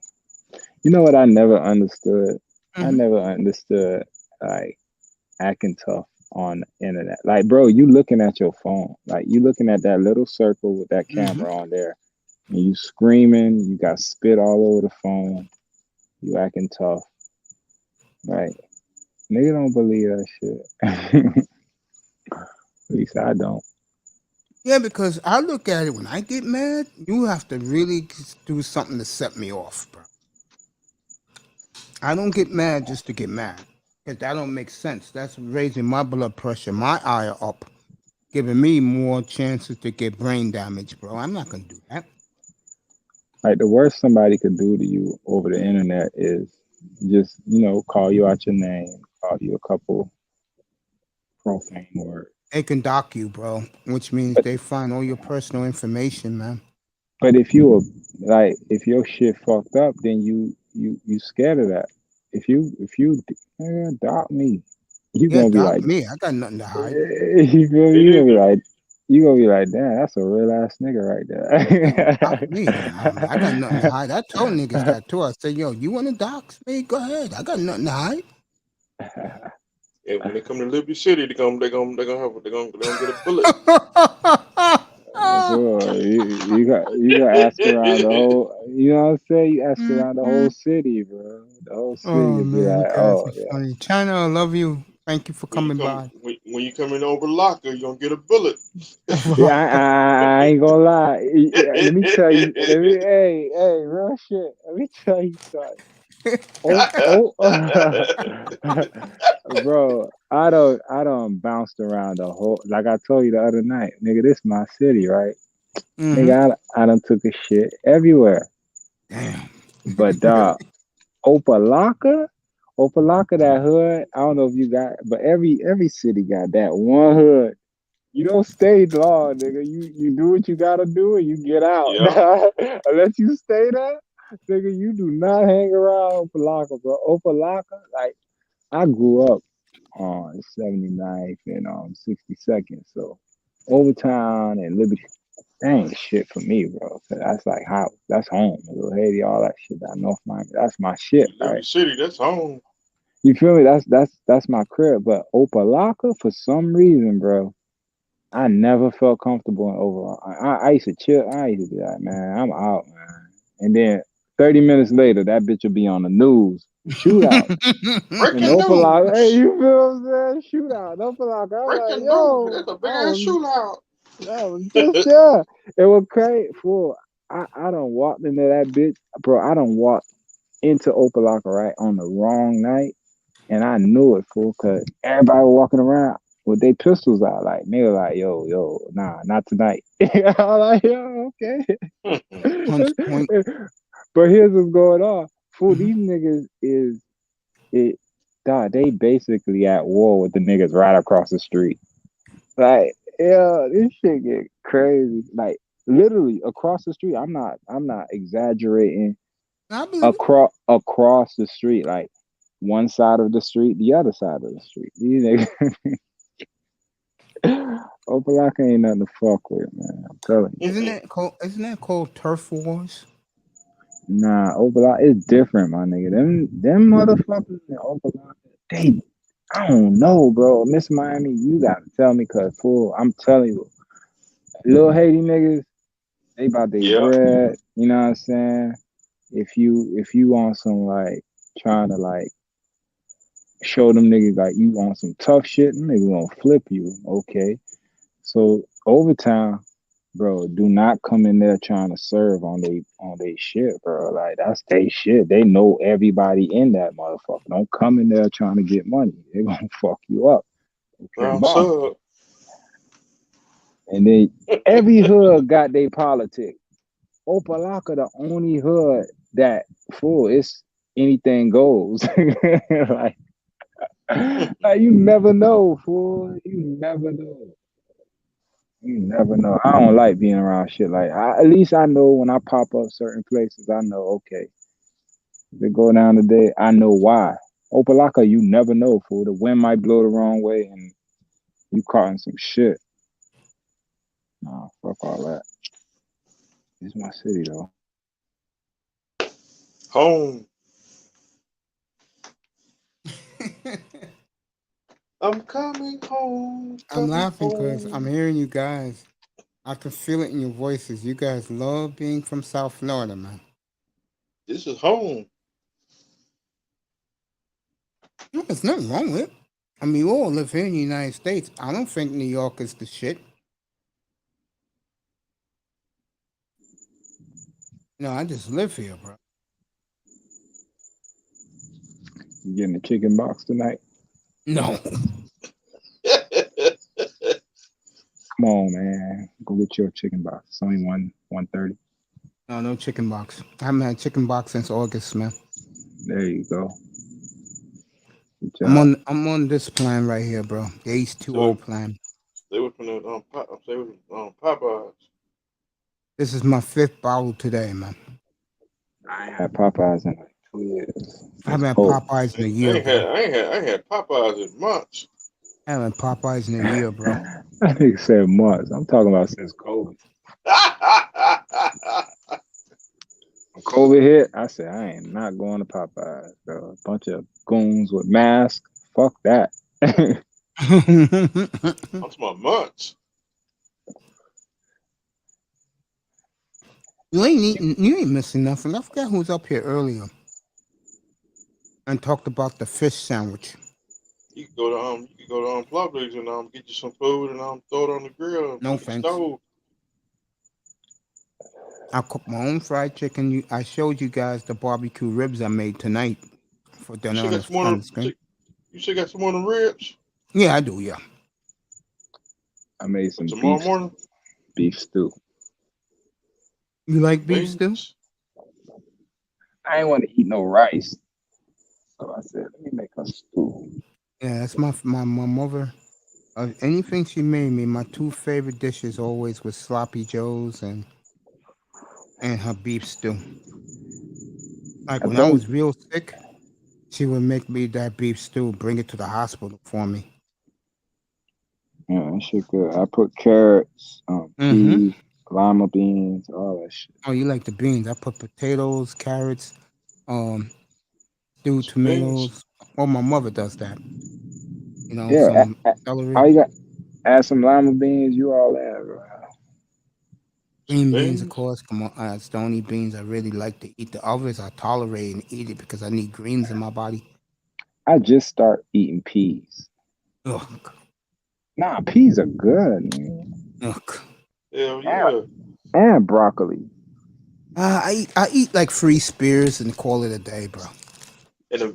You know what I never understood? I never understood like acting tough on the internet. Like, bro, you looking at your phone. Like, you looking at that little circle with that camera on there. and you screaming, you got spit all over the phone, you acting tough. Like, nigga don't believe that shit. At least I don't. Yeah, because I look at it when I get mad, you have to really do something to set me off, bro. I don't get mad just to get mad. Because that don't make sense. That's raising my blood pressure, my ire up, giving me more chances to get brain damage, bro. I'm not going to do that. Like, the worst somebody could do to you over the internet is just, call you out your name, call you a couple profane words. They can dock you, bro, which means they find all your personal information, man. But if your shit fucked up, then you scared of that. If you doubt me, you Yeah, gonna be dock like, me. I got nothing to hide. you feel me? You gonna be like, damn, that's a real ass nigga right Dock me. I got nothing to there. hide. I told niggas that too. I said, yo, you want to dox me? Go ahead. I got nothing to hide. And when they come to Liberty City, they're gonna get a bullet. Bro, you got ask around the whole. You know what I'm saying? You ask around the whole city, bro. The whole city Oh will be man, you like, guys oh are yeah. funny. China, I love you. Thank you for coming by. When you come in over locker, you're gonna get a bullet. Yeah, I ain't gonna lie. Let me tell you. Hey, real shit. Let me tell you something. Bro, I don't bounced around the whole. Like I told you the other night, nigga. This my city, right? Nigga, I done took a shit everywhere. Damn. But Opalaka, that hood. I don't know if you got, but every city got that one hood. You don't stay long, nigga. You do what you gotta do and you get out. Yeah. Unless you stay there, nigga, you do not hang around Opalaka, bro. Opalaka, like I grew up on 79th and 62nd, so Overtown and Liberty, that ain't shit for me, bro. 'Cause that's like how that's home. Little Haiti, all that shit. That North Miami, that's my shit, Liberty right? City, that's home. You feel me? That's my crib. But Opalaka, for some reason, bro, I never felt comfortable in overall. I used to chill. I used to be like, man, I'm out, man. And then 30 minutes later, that bitch will be on the news. Shootout. And Breaking Opalaka, hey, news. you feel what I'm saying? Shootout. Opalaka. I'm like, Breaking news. yo, That's a big ass shootout. I was just there. It was crazy. Fool. I done walked into that bitch. Bro, I done walked into Opalaka, right, on the wrong night. And I knew it, fool, because everybody walking around with their pistols out. Like, nigga, like, yo, nah, not tonight. I'm like, yo, okay. Punch point. But here's what's going on. Fool, these niggas God, they basically at war with the niggas right across the street. Like, yeah, this shit get crazy. Like, literally across the street. I'm not exaggerating. I believe it. Across the street, like one side of the street, the other side of the street. These niggas. Opalaka ain't nothing to fuck with, man. I'm telling you. Isn't that called turf wars? Nah, Opalaka is different, my nigga. Them motherfuckers in Opalaka, I don't know, bro. Miss Miami, you gotta tell me, cause fool, I'm telling you, little Haiti niggas, they about their bread. You know what I'm saying? If you want some like trying to like show them niggas like you want some tough shit, them niggas gonna flip you. Okay. So Overtown, bro, do not come in there trying to serve on they shit, bro. Like that's they shit. They know everybody in that motherfucker. Don't come in there trying to get money. They gonna fuck you up. Okay, boss. And then every hood got their politics. Opalaka the only hood that fool it's anything goes. like you never know, fool. You never know. You never know. I don't like being around shit like at least I know when I pop up certain places, I know, okay, if it go down today, I know why. Opalaka, you never know, fool. The wind might blow the wrong way and you caught in some shit. Nah, fuck all that. It's my city though. Home. I'm coming home. I'm laughing because I'm hearing you guys. I can feel it in your voices. You guys love being from South Florida, man. This is home. No, there's nothing wrong with it. I mean, we all live here in the United States. I don't think New York is the shit. No, I just live here, bro. You getting a chicken box tonight? No. Come on, man. Go get your chicken box. It's only $130. No chicken box. I haven't had chicken box since August, man. There you go. Good job. I'm on this plan right here, bro. The H2O plan. They were from the Popeyes. This is my 5th bottle today, man. I ain't had Popeyes in like 2 years. I haven't had Popeyes in a year, bro. I ain't had Popeyes in months. I haven't had Popeyes in a year, bro. I think it said months. I'm talking about since COVID. When COVID hit, I said I ain't not going to Popeyes, bro. A bunch of goons with masks. Fuck that. I'm talking about months. You ain't missing nothing. I forgot who was up here earlier and talked about the fish sandwich. You can go to Publix and get you some food and throw it on the grill. No thanks. I cooked my own fried chicken. I showed you guys the barbecue ribs I made tonight for dinner on the screen. You still got some more of the ribs? Yeah, I do. Yeah. I made some tomorrow morning beef stew. You like beef stew? I didn't want to eat no rice, so I said, let me make a stew. Yeah, that's my mother. Anything she made me, my 2 favorite dishes always was sloppy joes and her beef stew. Like when I was real sick, she would make me that beef stew, bring it to the hospital for me. Yeah, that shit good. I put carrots, peas, lima beans, all that shit. Oh, you like the beans? I put potatoes, carrots, stewed tomatoes. Well, my mother does that. You know, some celery. All you got, add some lima beans. You all that, bro. Green beans, of course. Come on, it's the only beans I really like to eat. The others I tolerate and eat it because I need greens in my body. I just start eating peas. Ugh. Nah, peas are good, man. Ugh. Hell yeah. And broccoli. I eat like 3 spears and call it a day, bro. And a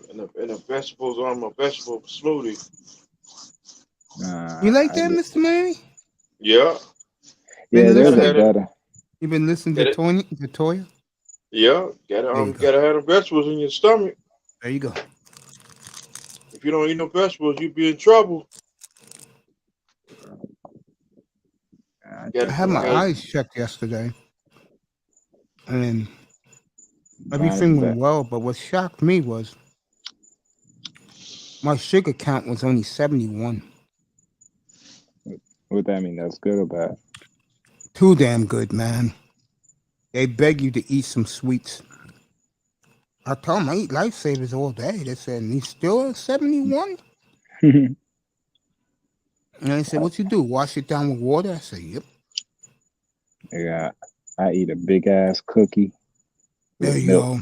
vegetables on my vegetable smoothie. You like that, Mr. Miami? Yeah. Yeah, those are better. You been listening to Toya? Yeah, gotta have the vegetables in your stomach. There you go. If you don't eat no vegetables, you be in trouble. I had my eyes checked yesterday, and everything went well. But what shocked me was my sugar count was only 71. What that mean? That's good or bad? Too damn good, man. They beg you to eat some sweets. I told them I eat Lifesavers all day. They said, and he's still at 71? And they said, what you do? Wash it down with water? I said, yep. Yeah, I eat a big ass cookie. There you go.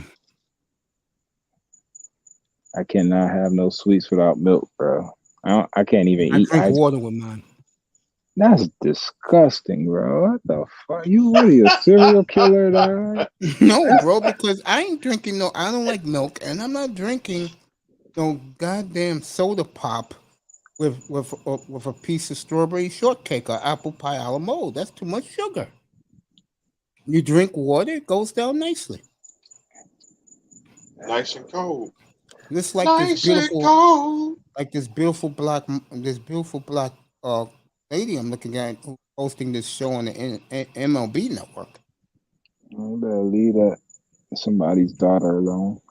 I cannot have no sweets without milk, bro. I can't even eat. I drink water with mine. That's disgusting, bro. What the fuck? What are you, a serial killer, dog? No, bro, because I ain't drinking I don't like milk, and I'm not drinking no goddamn soda pop with a piece of strawberry shortcake or apple pie a la mode. That's too much sugar. You drink water, it goes down nicely. Nice and cold. This this beautiful black lady I'm looking at who's hosting this show on the MLB network. I better leave somebody's daughter alone.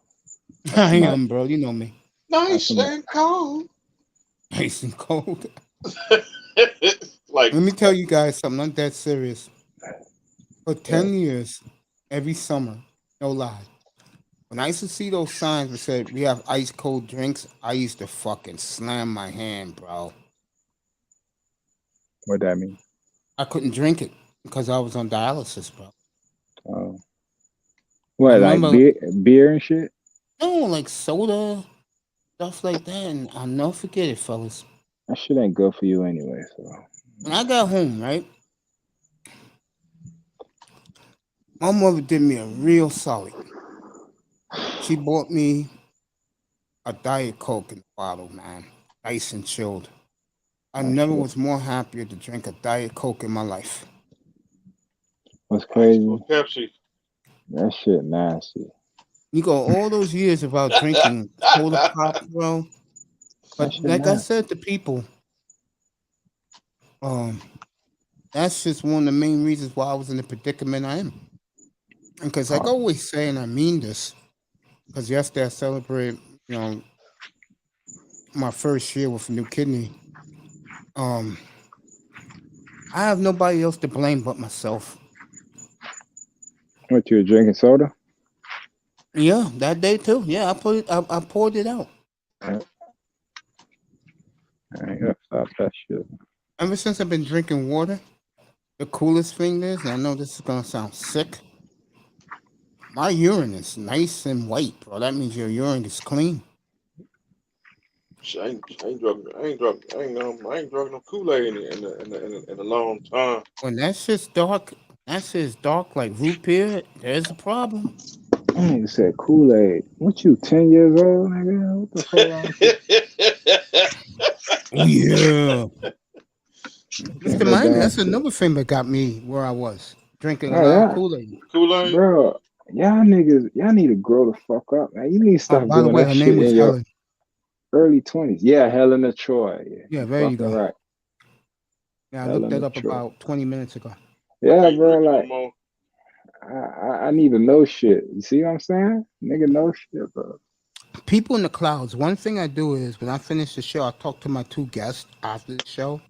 I am, bro. You know me. Nice and cold. Nice and cold. Let me tell you guys something. I'm that serious. For 10 years, every summer, no lie, when I used to see those signs that said we have ice cold drinks, I used to fucking slam my hand, bro. What that mean? I couldn't drink it. because I was on dialysis, bro. Oh. I What, like remember, beer and shit? no, like soda, stuff like that, and I'll never forget it, fellas. That shit ain't good for you anyway. So When I got home, right, my mother did me a real solid. She bought me a Diet Coke in the bottle, man, nice and chilled. I that never shit was more happier to drink a Diet Coke in my life. was Ice crazy. or Pepsi. That shit nasty. You go all those years without drinking soda pop, bro. That But shit like I nasty. said to people, that's just one of the main reasons why I was in the predicament I am. Because like I always say, and I mean this, because yesterday I celebrated, my first year with a new kidney. I have nobody else to blame but myself. What, you were drinking soda? Yeah, that day too. Yeah, I poured it out. I ain't gonna stop that shit. Ever since I've been drinking water, the coolest thing is, and I know this is gonna sound sick, my urine is nice and white, bro. That means your urine is clean. I ain't drunk no Kool-Aid in a long time. When that shit's dark like root beer, there's a problem. That nigga said Kool-Aid. What, you 10 years old, nigga? What the fuck wrong with you? Oh yeah. Drink Mr. that Miami, damn that's shit. another thing that got me where I was. Drinking a Oh, lot of yeah. Kool-Aid. Kool-Aid. Bro, y'all niggas, y'all need to grow the fuck up, man. You need to Oh, stop by the doing way, that her shit name was in your Helen. early 20s. Yeah, Helena Troy. Yeah, Yeah, you there you fucking go. right. Yeah, I looked that Helena up Troy. about 20 minutes ago. I Yeah, can't bro, drink no like, more. I need to know shit. You see what I'm saying? Nigga know shit, bro. People in the clouds. One thing I do is when I finish the show, I talk to my two guests after the show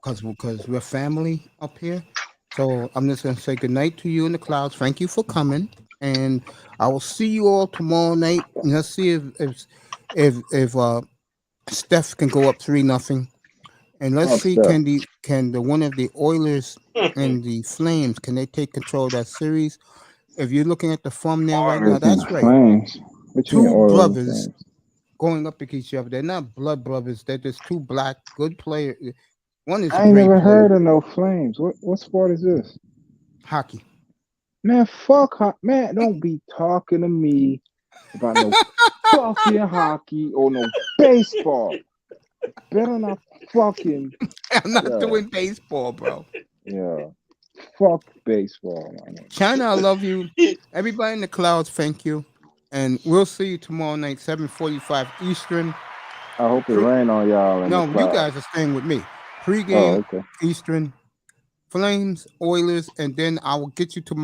because we're family up here. So I'm just gonna say good night to you in the clouds. Thank you for coming, and I will see you all tomorrow night. And let's see if Steph can go up 3-0, and let's Oh, see stuff. can the one of the Oilers and the Flames can they take control of that series? If you're looking at the thumbnail right now, Oilers and that's right. Flames. What you mean, Two Oilers and brothers Flames? going up against each other. They're not blood brothers. They're just two black good players. One is a I ain't great never player, heard of no Flames. What sport is this? hockey. Man, fuck, man, don't be talking to me about no fucking hockey or no baseball. Better not fucking, I'm not yeah, doing baseball, bro. yeah. Fuck baseball, man. China, I love you. Everybody in the clouds, thank you. And we'll see you tomorrow night, 7:45 Eastern. I hope it rain on y'all in the No, you clouds. guys are staying with me. Oh, Pre-game okay. Eastern, Flames, Oilers, and then I will get you to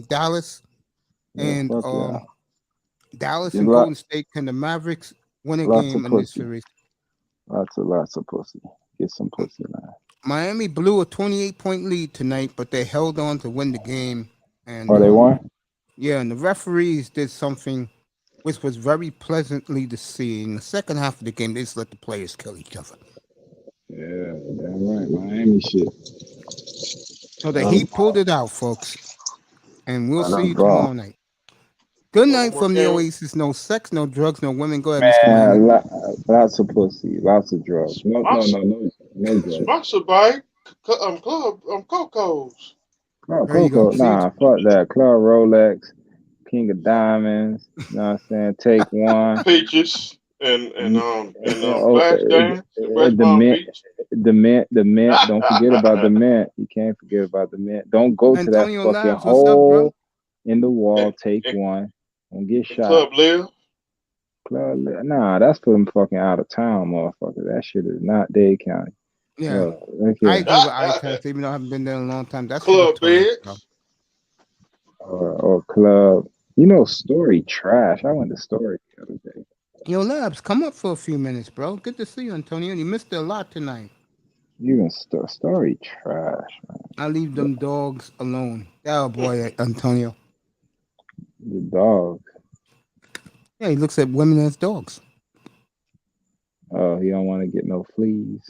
Dallas, Yeah, and fuck y'all. Dallas You and lot, Golden State. Can the Mavericks win a lots of game in this pussy. series? Lots of pussy. Get some pussy, man. Miami blew a 28-point lead tonight, but they held on to win the game. And Oh, they won? yeah, and the referees did something which was very pleasantly to see. In the second half of the game, they just let the players kill each other. Yeah, damn right. Miami shit. So the Let Heat pulled it out, folks. And we'll see 'em you ball. tomorrow night. Good One night more from the game. Oasis. No sex, no drugs, no women. Go ahead, Mr. Miami. Man, lots of pussy, lots of drugs. No drugs. Sponsored by Coco's. Oh, There you go. Coco, See you. nah, fuck that. Club Rolex, King of Diamonds. You know what I'm saying? Take one. Peaches and Oh, Flash Dance in West the Palm mint, Beach. the mint. Don't forget about the mint. You can't forget about the mint. Don't go to that Antonio fucking Labs, what's up, bro? hole in the wall. and, Take and, one. Don't get and shot. Club Live. Nah, that's for them fucking out of town motherfuckers. That shit is not Dade County. Yeah. Look I here. agree with eye test, even though I haven't been there in a long time. That's for the Club tourists, bro. Beds. Or club. You know, Story trash. I went to Story the other day. Yo, Labs, come up for a few minutes, bro. Good to see you, Antonio. You missed it a lot tonight. Even Story trash, man. I leave them dogs alone. Oh, boy, Antonio. The dog. Yeah, he looks at women as dogs. Oh, he don't want to get no fleas.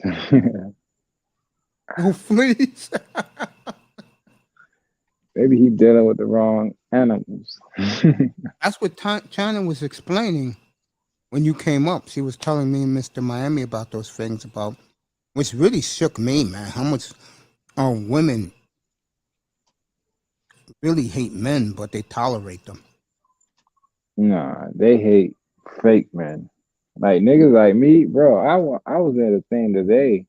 Oh, please. Maybe he dealing with the wrong animals. That's what China was explaining when you came up. She was telling me, Mr. Miami, about those things about, which really shook me, man. How much women really hate men, but they tolerate them. Nah, they hate fake men. Like niggas like me, bro. I was at a thing today,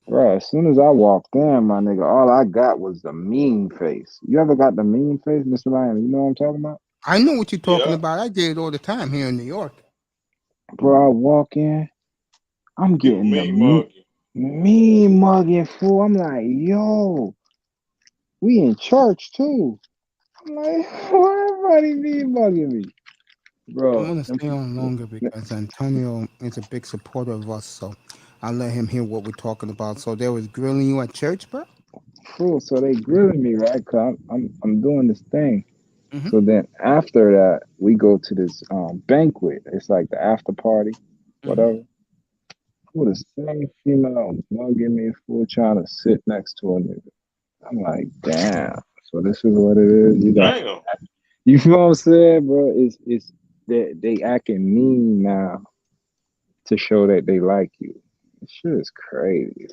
bro. As soon as I walked in, my nigga, all I got was the mean face. You ever got the mean face, Mr. Miami? You know what I'm talking about? I know what you're talking Yeah. about. I did it all the time here in New York. Bro, I walk in, I'm People getting the mean mugging. mean mugging fool. I'm like, yo, we in church too. I'm like, why everybody mean mugging me? Bro, I'm gonna stay on longer because Antonio is a big supporter of us, so I'll let him hear what we're talking about. So they was grilling you at church, bro? fool, so they grilling me, right? Cause I'm doing this thing. Mhm. So then after that, we go to this banquet. It's like the after party, whatever. Fool, the same female mugging me, fool, trying to sit next to a nigga. I'm like, damn. So this is what it is. Damn. You feel what I'm saying, bro? It's they acting mean now to show that they like you. This shit is crazy.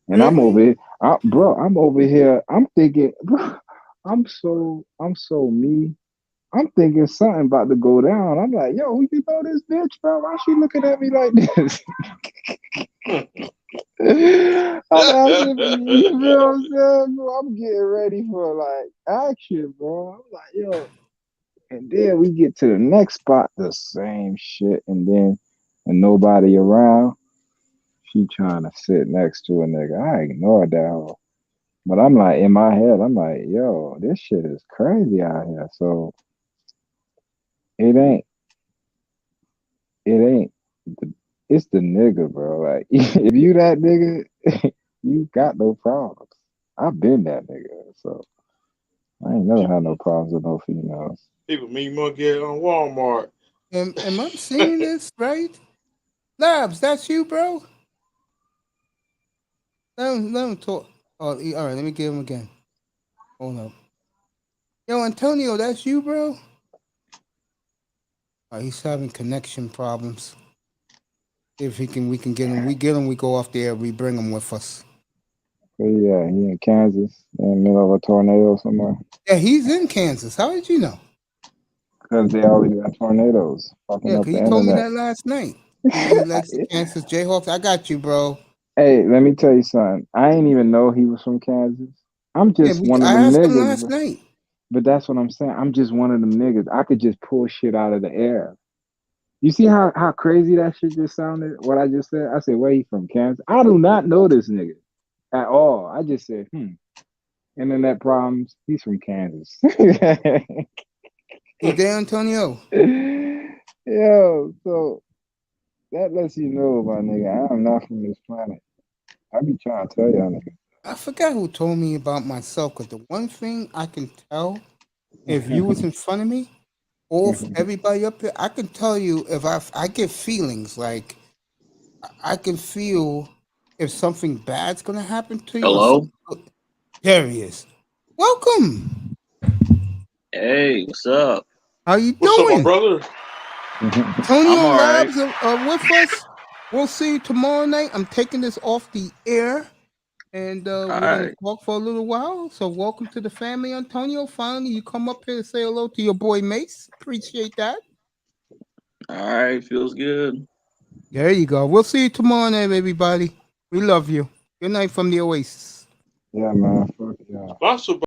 And I'm over here, I'm over here. I'm thinking, bro, I'm so me. I'm thinking something about to go down. I'm like, yo, you know this bitch, bro? Why she looking at me like this? I'm asking, you feel what I'm saying, bro? I'm getting ready for like action, bro. I'm like, yo. And then we get to the next spot, the same shit. And then when nobody around, she trying to sit next to a nigga. I ignored that hoe. But I'm like, in my head, I'm like, yo, this shit is crazy out here. So it ain't, it's the nigga, bro. Like, if you that nigga, you got no problems. I've been that nigga. So I ain't never had no problems with no females. People mean mugging on Walmart. Am I seeing this right? Labs, that's you, bro? Let him talk. Oh, all right, let me get him again. Hold up. Yo, Antonio, that's you, bro? He's having connection problems. If we can get him. We get him, we go off there, we bring him with us. But yeah, he in Kansas, in the middle of a tornado somewhere. Yeah, he's in Kansas. How did you know? Because they always got tornadoes fucking Yeah, up because the he told me internet. that last night. He likes the Kansas Jayhawks. I got you, bro. Hey, let me tell you something. I ain't even know he was from Kansas. I'm Yeah, just one of I them asked him niggas. last night. But that's what I'm saying. I'm just one of them niggas. I could just pull shit out of the air. You see how crazy that shit just sounded? What I just said? I said, where he from, Kansas? I do not know this nigga at all. I just said, internet problems. He's from Kansas. You there, Antonio? Yo, so that lets you know, my nigga, I am not from this planet. I be trying to tell y'all niggas. I forgot who told me about myself, because the one thing I can tell, if you was in front of me, or everybody up here, I can tell you if I get feelings, like I can feel if something bad's gonna happen to you. Hello? There he is. Welcome. Hey, what's up? How you What's up, my doing? brother? Antonio I'm all right. Labs are with us. We'll see you tomorrow night. I'm taking this off the air, and we're gonna right. talk for a little while. So welcome to the family, Antonio. Finally, you come up here to say hello to your boy Mace. Appreciate that. All right, feels good. There you go. We'll see you tomorrow night, everybody. We love you. Good night from the Oasis. Yeah, man. Fuck y'all. Lots of